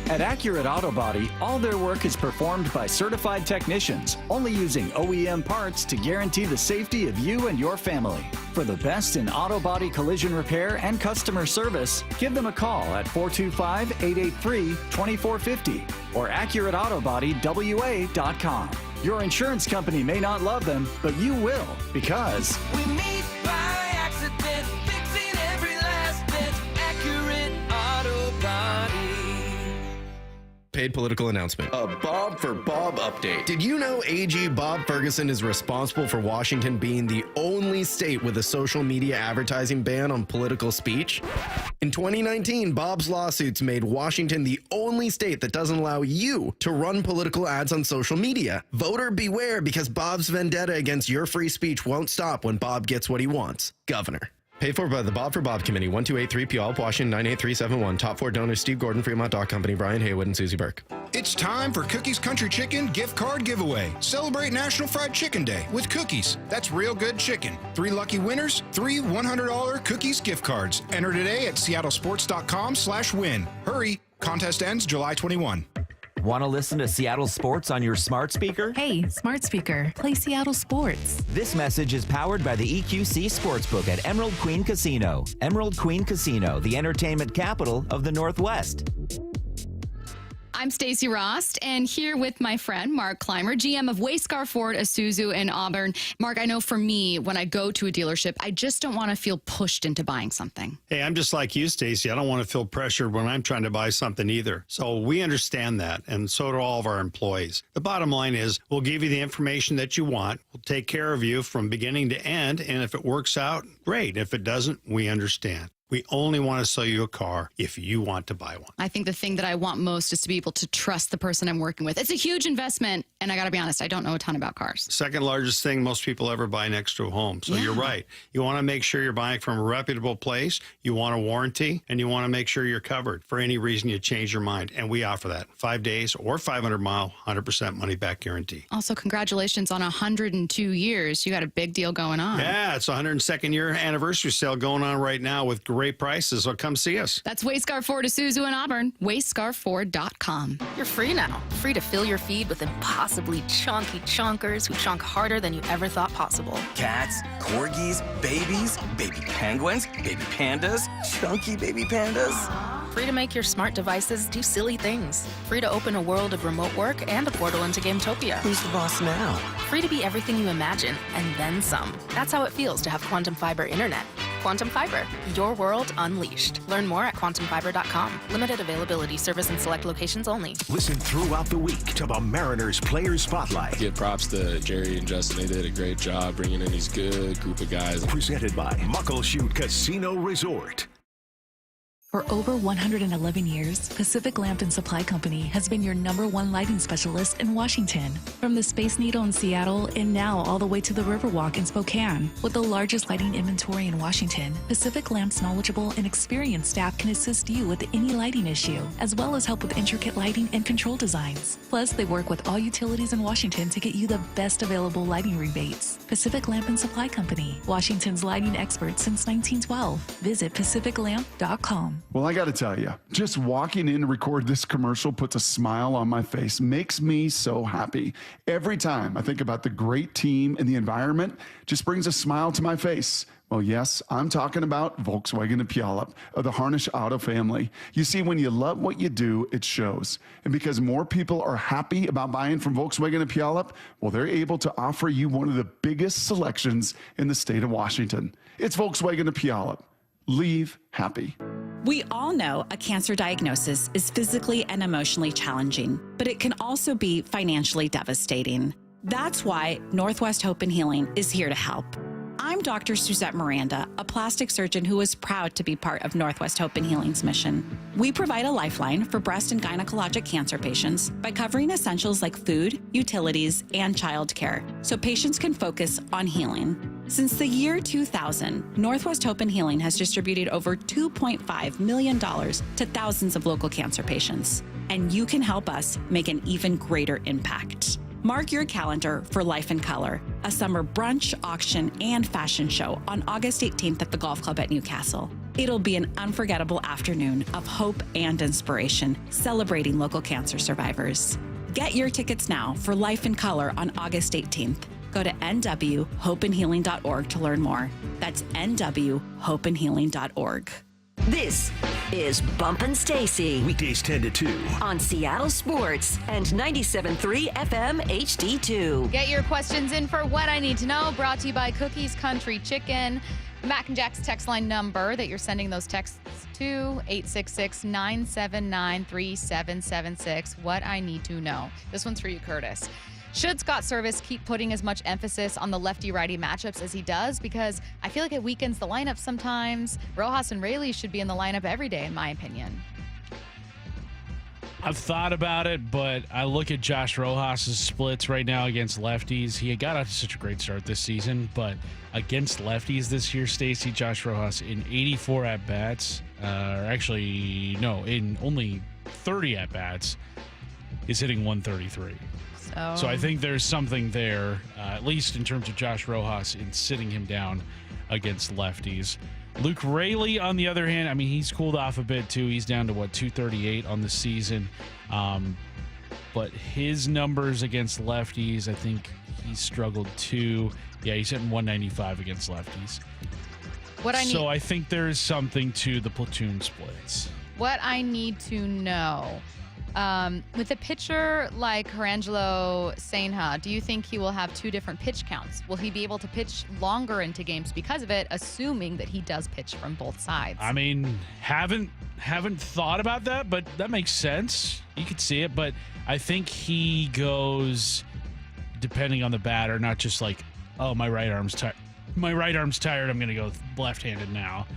Speaker 24: At Accurate Auto Body, all their work is performed by certified technicians, only using OEM parts to guarantee the safety of you and your family. For the best in auto body collision repair and customer service, give them a call at 425-883-2450 or AccurateAutoBodyWA.com. Your insurance company may not love them, but you will, because
Speaker 14: We meet by accident, fixing every last bit. Accurate Auto Body.
Speaker 16: paid political announcement. A Bob for Bob update. Did you know AG Bob Ferguson is responsible for Washington being the only state with a social media advertising ban on political speech? In 2019, Bob's lawsuits made Washington the only state that doesn't allow you to run political ads on social media. Voter beware, because Bob's vendetta against your free speech won't stop when Bob gets what he wants. Governor. Paid for by the Bob for Bob Committee, 1283 Puyallup, Washington, 98371. Top 4 donors: Steve Gordon, Fremont Dock Company, Brian Haywood, and Susie Burke.
Speaker 17: It's time for Cookies Country Chicken gift card giveaway. Celebrate National Fried Chicken Day with cookies. That's real good chicken. 3 lucky winners, 3 $100 cookies gift cards. Enter today at seattlesports.com/win. Hurry, contest ends July 21.
Speaker 18: Want to listen to Seattle sports on your smart speaker?
Speaker 19: Hey, smart speaker, play Seattle sports.
Speaker 18: This message is powered by the EQC Sportsbook at Emerald Queen Casino. Emerald Queen Casino, the entertainment capital of the Northwest.
Speaker 9: I'm Stacey Rost, and here with my friend Mark Clymer, GM of Wayscar Ford Isuzu in Auburn. Mark, I know for me, when I go to a dealership, I just don't want to feel pushed into buying something.
Speaker 25: Hey, I'm just like you, Stacey. I don't want to feel pressured when I'm trying to buy something either. So we understand that, and so do all of our employees. The bottom line is we'll give you the information that you want. We'll take care of you from beginning to end, and if it works out, great. If it doesn't, we understand. We only want to sell you a car if you want to buy one.
Speaker 9: I think the thing that I want most is to be able to trust the person I'm working with. It's a huge investment, and I got to be honest, I don't know a ton about cars.
Speaker 25: Second largest thing most people ever buy next to a home. So You're right. You want to make sure you're buying from a reputable place, you want a warranty, and you want to make sure you're covered for any reason you change your mind. And we offer that. 5 days or 500-mile, 100% money-back guarantee.
Speaker 9: Also, congratulations on 102 years. You got a big deal going on.
Speaker 25: Yeah, it's a 102nd year anniversary sale going on right now with great prices, so come see us.
Speaker 9: That's Wayscar Ford Isuzu in Auburn, wayscarford.com.
Speaker 26: You're free now. Free to fill your feed with impossibly chunky chunkers who chunk harder than you ever thought possible.
Speaker 27: Cats, corgis, babies, baby penguins, baby pandas, chunky baby pandas.
Speaker 26: Free to make your smart devices do silly things. Free to open a world of remote work and a portal into Gametopia.
Speaker 27: Who's the boss now?
Speaker 26: Free to be everything you imagine, and then some. That's how it feels to have Quantum Fiber Internet. Quantum Fiber, your world unleashed. Learn more at quantumfiber.com. Limited availability, service in select locations only.
Speaker 7: Listen throughout the week to the Mariners Players Spotlight.
Speaker 28: Give props to Jerry and Justin. They did a great job bringing in these good group of guys.
Speaker 7: Presented by Muckleshoot Casino Resort.
Speaker 19: For over 111 years, Pacific Lamp and Supply Company has been your #1 lighting specialist in Washington. From the Space Needle in Seattle and now all the way to the Riverwalk in Spokane. With the largest lighting inventory in Washington, Pacific Lamp's knowledgeable and experienced staff can assist you with any lighting issue, as well as help with intricate lighting and control designs. Plus, they work with all utilities in Washington to get you the best available lighting rebates. Pacific Lamp and Supply Company, Washington's lighting expert since 1912. Visit pacificlamp.com.
Speaker 20: Well, I got to tell you, just walking in to record this commercial puts a smile on my face, makes me so happy. Every time I think about the great team and the environment, just brings a smile to my face. Well, yes, I'm talking about Volkswagen of Puyallup, of the Harnish Auto family. You see, when you love what you do, it shows. And because more people are happy about buying from Volkswagen of Puyallup, well, they're able to offer you one of the biggest selections in the state of Washington. It's Volkswagen of Puyallup. Leave happy.
Speaker 29: We all know a cancer diagnosis is physically and emotionally challenging, but it can also be financially devastating. That's why Northwest Hope and Healing is here to help. I'm Dr. Suzette Miranda, a plastic surgeon who is proud to be part of Northwest Hope and Healing's mission. We provide a lifeline for breast and gynecologic cancer patients by covering essentials like food, utilities, and childcare, so patients can focus on healing. Since the year 2000, Northwest Hope and Healing has distributed over $2.5 million to thousands of local cancer patients, and you can help us make an even greater impact. Mark your calendar for Life in Color, a summer brunch, auction, and fashion show on August 18th at the Golf Club at Newcastle. It'll be an unforgettable afternoon of hope and inspiration, celebrating local cancer survivors. Get your tickets now for Life in Color on August 18th. Go to nwhopeandhealing.org to learn more. That's nwhopeandhealing.org.
Speaker 1: This is Bumpin' Stacy.
Speaker 7: Weekdays 10 to 2.
Speaker 1: On Seattle Sports and 97.3 FM HD2.
Speaker 9: Get your questions in for What I Need to Know, brought to you by Cookies Country Chicken. Mac and Jack's text line number that you're sending those texts to, 866-979-3776. What I need to know. This one's for you, Curtis. Should Scott Service keep putting as much emphasis on the lefty-righty matchups as he does? Because I feel like it weakens the lineup sometimes. Rojas and Raley should be in the lineup every day, in my opinion.
Speaker 5: I've thought about it, but I look at Josh Rojas' splits right now against lefties. He got off to such a great start this season, but against lefties this year, Stacey, Josh Rojas in 84 at-bats, in only 30 at-bats, is hitting 133. So I think there's something there, at least in terms of Josh Rojas, in sitting him down against lefties. Luke Raley, on the other hand, I mean, he's cooled off a bit, too. He's down to, 238 on the season. But his numbers against lefties, I think he struggled, too. Yeah, he's hitting 195 against lefties. So I think there is something to the platoon splits.
Speaker 9: What I need to know, with a pitcher like Herangelo Sainha, do you think he will have two different pitch counts? Will he be able to pitch longer into games because of it, assuming that he does pitch from both sides?
Speaker 5: I mean, haven't thought about that, but that makes sense. You could see it, but I think he goes depending on the batter, not just like, oh, my right arm's tired. I'm going to go left-handed now.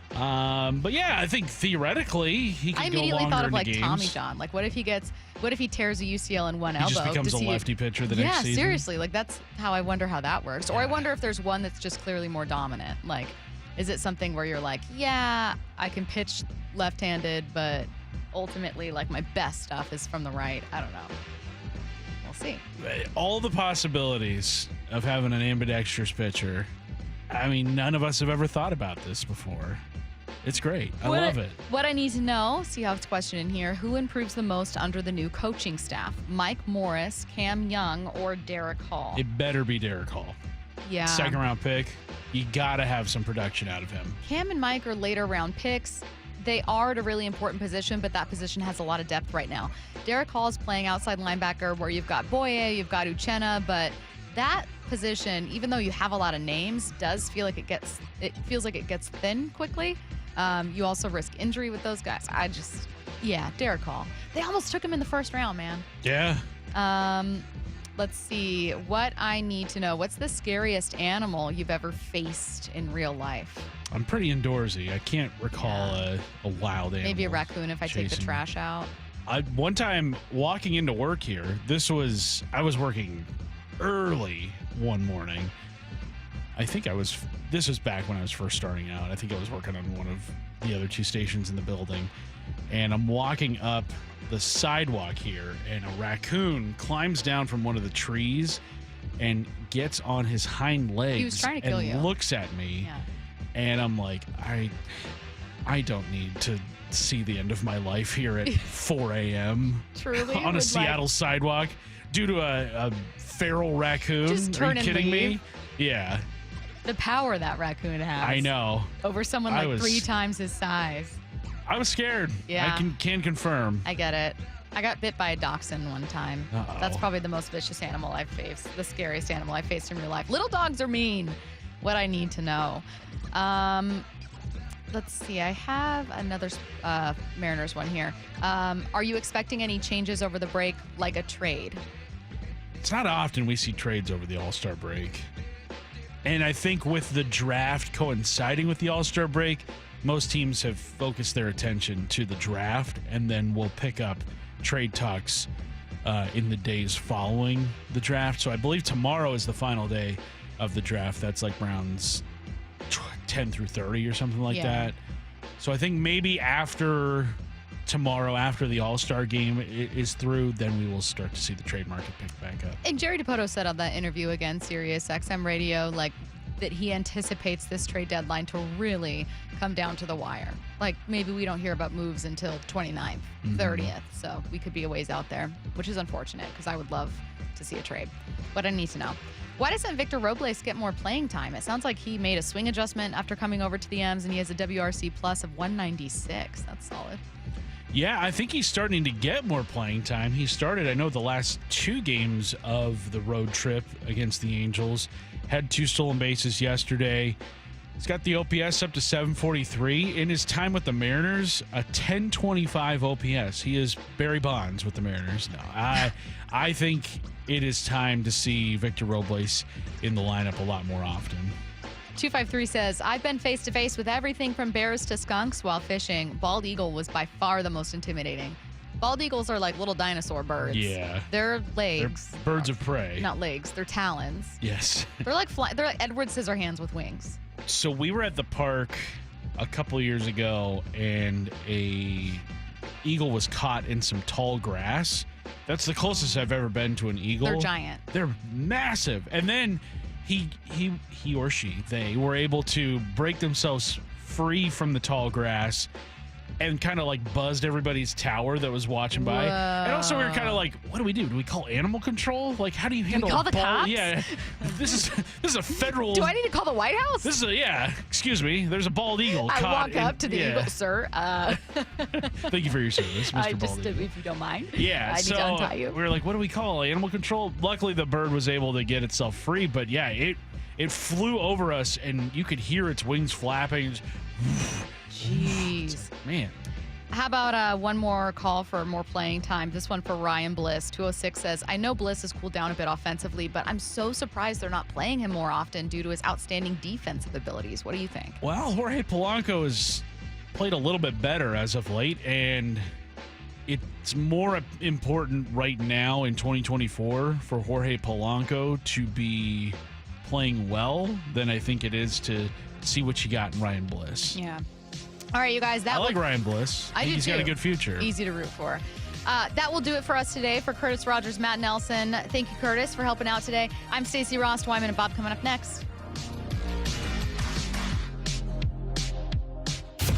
Speaker 5: But yeah, I think theoretically he could go longer.
Speaker 9: I immediately thought of like
Speaker 5: games.
Speaker 9: Tommy John. Like, what if he tears a UCL in one elbow?
Speaker 5: He just becomes a lefty pitcher the next season.
Speaker 9: Yeah, seriously. Like, that's how I wonder how that works. Or I wonder if there's one that's just clearly more dominant. Like, is it something where you're like, yeah, I can pitch left-handed, but ultimately, like, my best stuff is from the right. I don't know. We'll see.
Speaker 5: All the possibilities of having an ambidextrous pitcher. I mean, none of us have ever thought about this before. It's great. I love it.
Speaker 9: What I need to know, Seahawks question in here, who improves the most under the new coaching staff? Mike Morris, Cam Young, or Derek Hall?
Speaker 5: It better be Derek Hall.
Speaker 9: Yeah.
Speaker 5: Second round pick. You got to have some production out of him.
Speaker 9: Cam and Mike are later round picks. They are at a really important position, but that position has a lot of depth right now. Derek Hall is playing outside linebacker where you've got Boye, you've got Uchenna, but that position, even though you have a lot of names, does feel like it feels like it gets thin quickly. You also risk injury with those guys. Derek Hall. They almost took him in the first round, man.
Speaker 5: Yeah.
Speaker 9: Let's see. What I need to know. What's the scariest animal you've ever faced in real life?
Speaker 5: I'm pretty indoorsy. I can't recall a wild animal.
Speaker 9: Maybe a raccoon if I take the trash out.
Speaker 5: One time walking into work here, I was working early one morning. This was back when I was first starting out. I think I was working on one of the other two stations in the building. And I'm walking up the sidewalk here, and a raccoon climbs down from one of the trees and gets on his hind legs.
Speaker 9: He was trying to kill you.
Speaker 5: Looks at me.
Speaker 9: Yeah.
Speaker 5: And I'm like, I don't need to see the end of my life here at 4 a.m.
Speaker 9: Truly?
Speaker 5: on a Seattle sidewalk due to a feral raccoon.
Speaker 9: Just turn
Speaker 5: Are you kidding
Speaker 9: and leave.
Speaker 5: me? Yeah.
Speaker 9: The power that raccoon has.
Speaker 5: I know.
Speaker 9: Over someone like 3 times his size.
Speaker 5: I was scared.
Speaker 9: Yeah.
Speaker 5: I can confirm.
Speaker 9: I get it. I got bit by a dachshund one time.
Speaker 5: Uh-oh.
Speaker 9: That's probably the most vicious animal I've faced. The scariest animal I've faced in real life. Little dogs are mean. What I need to know. Let's see. I have another Mariners one here. Are you expecting any changes over the break, like a trade?
Speaker 5: It's not often we see trades over the All-Star break. And I think with the draft coinciding with the All-Star break, most teams have focused their attention to the draft, and then we'll pick up trade talks in the days following the draft. So I believe tomorrow is the final day of the draft. That's like rounds 10 through 30 or something like that. So I think maybe after tomorrow, after the All-Star game is through, then we will start to see the trade market pick back up.
Speaker 9: And Jerry Dipoto said on that interview again, Sirius XM Radio, like that he anticipates this trade deadline to really come down to the wire. Like maybe we don't hear about moves until 29th, 30th. So we could be a ways out there, which is unfortunate because I would love to see a trade. What I need to know. Why doesn't Victor Robles get more playing time? It sounds like he made a swing adjustment after coming over to the M's, and he has a WRC plus of 196. That's solid.
Speaker 5: Yeah, I think he's starting to get more playing time. He started, I know, the last 2 games of the road trip against the Angels. Had 2 stolen bases yesterday. He's got the OPS up to 743. In his time with the Mariners, a 1025 OPS. He is Barry Bonds with the Mariners. No, I think it is time to see Victor Robles in the lineup a lot more often.
Speaker 9: 253 says, I've been face-to-face with everything from bears to skunks while fishing. Bald eagle was by far the most intimidating. Bald eagles are like little dinosaur birds.
Speaker 5: Yeah.
Speaker 9: Their legs.
Speaker 5: They're birds of prey.
Speaker 9: Not legs. They're talons.
Speaker 5: Yes.
Speaker 9: They're like Edward Scissorhands with wings.
Speaker 5: So we were at the park a couple of years ago, and a eagle was caught in some tall grass. That's the closest I've ever been to an eagle.
Speaker 9: They're giant.
Speaker 5: They're massive. And then he or she, they were able to break themselves free from the tall grass and kind of like buzzed everybody's tower that was watching by. And also we were kind of like, what do we do? Do we call animal control? Like, how do you handle
Speaker 9: call the cops?
Speaker 5: Yeah. This is a federal.
Speaker 9: Do I need to call the White House?
Speaker 5: This is excuse me. There's a bald eagle
Speaker 9: I
Speaker 5: caught
Speaker 9: walk up to the eagle, sir.
Speaker 5: Thank you for your service, Mr. Bald Eagle.
Speaker 9: If you don't mind.
Speaker 5: Yeah,
Speaker 9: I need to untie you.
Speaker 5: We were like, what do we call animal control? Luckily, the bird was able to get itself free, but yeah, it flew over us, and you could hear its wings flapping.
Speaker 9: Jeez.
Speaker 5: Man.
Speaker 9: How about one more call for more playing time? This one for Ryan Bliss. 206 says, I know Bliss has cooled down a bit offensively, but I'm so surprised they're not playing him more often due to his outstanding defensive abilities. What do you think?
Speaker 5: Well, Jorge Polanco has played a little bit better as of late, and it's more important right now in 2024 for Jorge Polanco to be playing well than I think it is to see what you got in Ryan Bliss.
Speaker 9: Yeah. All right, you guys.
Speaker 5: I like Ryan Bliss.
Speaker 9: I do
Speaker 5: He's
Speaker 9: too.
Speaker 5: got a good future.
Speaker 9: Easy to root for. That will do it for us today. For Curtis Rogers, Matt Nelson, thank you, Curtis, for helping out today. I'm Stacey Ross, Wyman and Bob coming up next.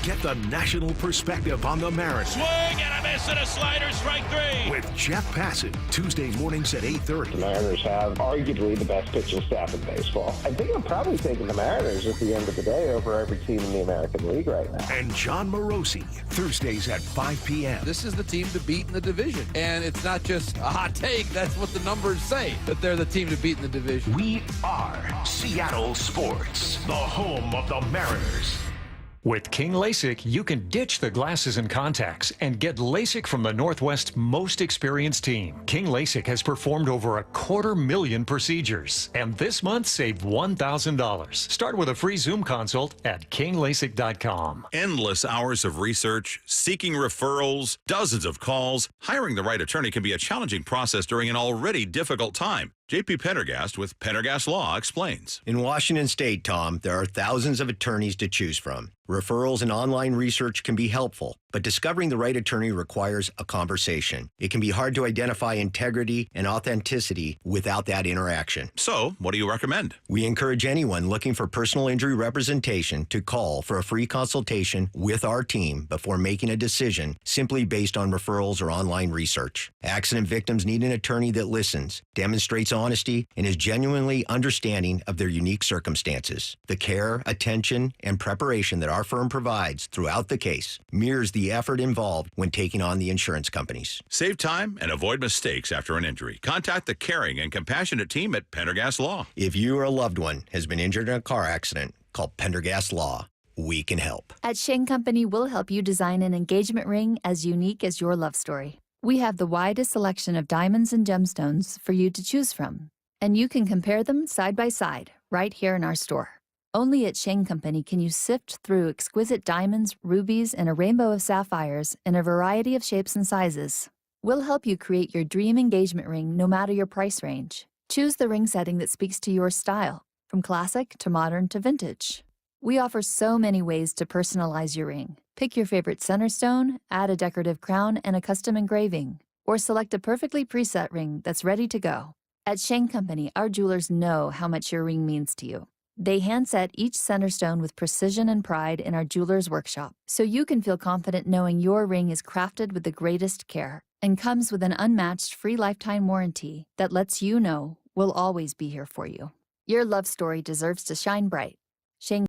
Speaker 7: Get the national perspective on the Mariners.
Speaker 2: Swing and a miss and a slider, strike three.
Speaker 7: With Jeff Passan, Tuesday mornings at 8:30.
Speaker 3: The Mariners have arguably the best pitching staff in baseball. I think I'm probably taking the Mariners at the end of the day over every team in the American League right now.
Speaker 7: And John Morosi, Thursdays at 5 p.m.
Speaker 4: This is the team to beat in the division. And it's not just a hot take. That's what the numbers say, that they're the team to beat in the division.
Speaker 7: We are Seattle Sports, the home of the Mariners.
Speaker 8: With King LASIK, you can ditch the glasses and contacts and get LASIK from the Northwest's most experienced team. King LASIK has performed over 250,000 procedures, and this month saved $1,000. Start with a free Zoom consult at kinglasik.com.
Speaker 12: Endless hours of research, seeking referrals, dozens of calls. Hiring the right attorney can be a challenging process during an already difficult time. J.P. Pendergast with Pendergast Law explains.
Speaker 13: In Washington State, Tom, there are thousands of attorneys to choose from. Referrals and online research can be helpful, but discovering the right attorney requires a conversation. It can be hard to identify integrity and authenticity without that interaction.
Speaker 12: So, what do you recommend?
Speaker 13: We encourage anyone looking for personal injury representation to call for a free consultation with our team before making a decision simply based on referrals or online research. Accident victims need an attorney that listens, demonstrates honesty, and is genuinely understanding of their unique circumstances. The care, attention, and preparation that our firm provides throughout the case mirrors the effort involved when taking on the insurance companies.
Speaker 12: Save time and avoid mistakes after an injury. Contact the caring and compassionate team at Pendergast Law.
Speaker 13: If you or a loved one has been injured in a car accident, call Pendergast Law. We can help.
Speaker 21: At Shane Company, we'll help you design an engagement ring as unique as your love story. We have the widest selection of diamonds and gemstones for you to choose from, and you can compare them side by side right here in our store. Only at Shane Company can you sift through exquisite diamonds, rubies, and a rainbow of sapphires in a variety of shapes and sizes. We'll help you create your dream engagement ring no matter your price range. Choose the ring setting that speaks to your style, from classic to modern to vintage. We offer so many ways to personalize your ring. Pick your favorite center stone, add a decorative crown and a custom engraving, or select a perfectly preset ring that's ready to go. At Shane Company, our jewelers know how much your ring means to you. They hand-set each center stone with precision and pride in our jeweler's workshop, so you can feel confident knowing your ring is crafted with the greatest care and comes with an unmatched free lifetime warranty that lets you know we'll always be here for you. Your love story deserves to shine bright. Shane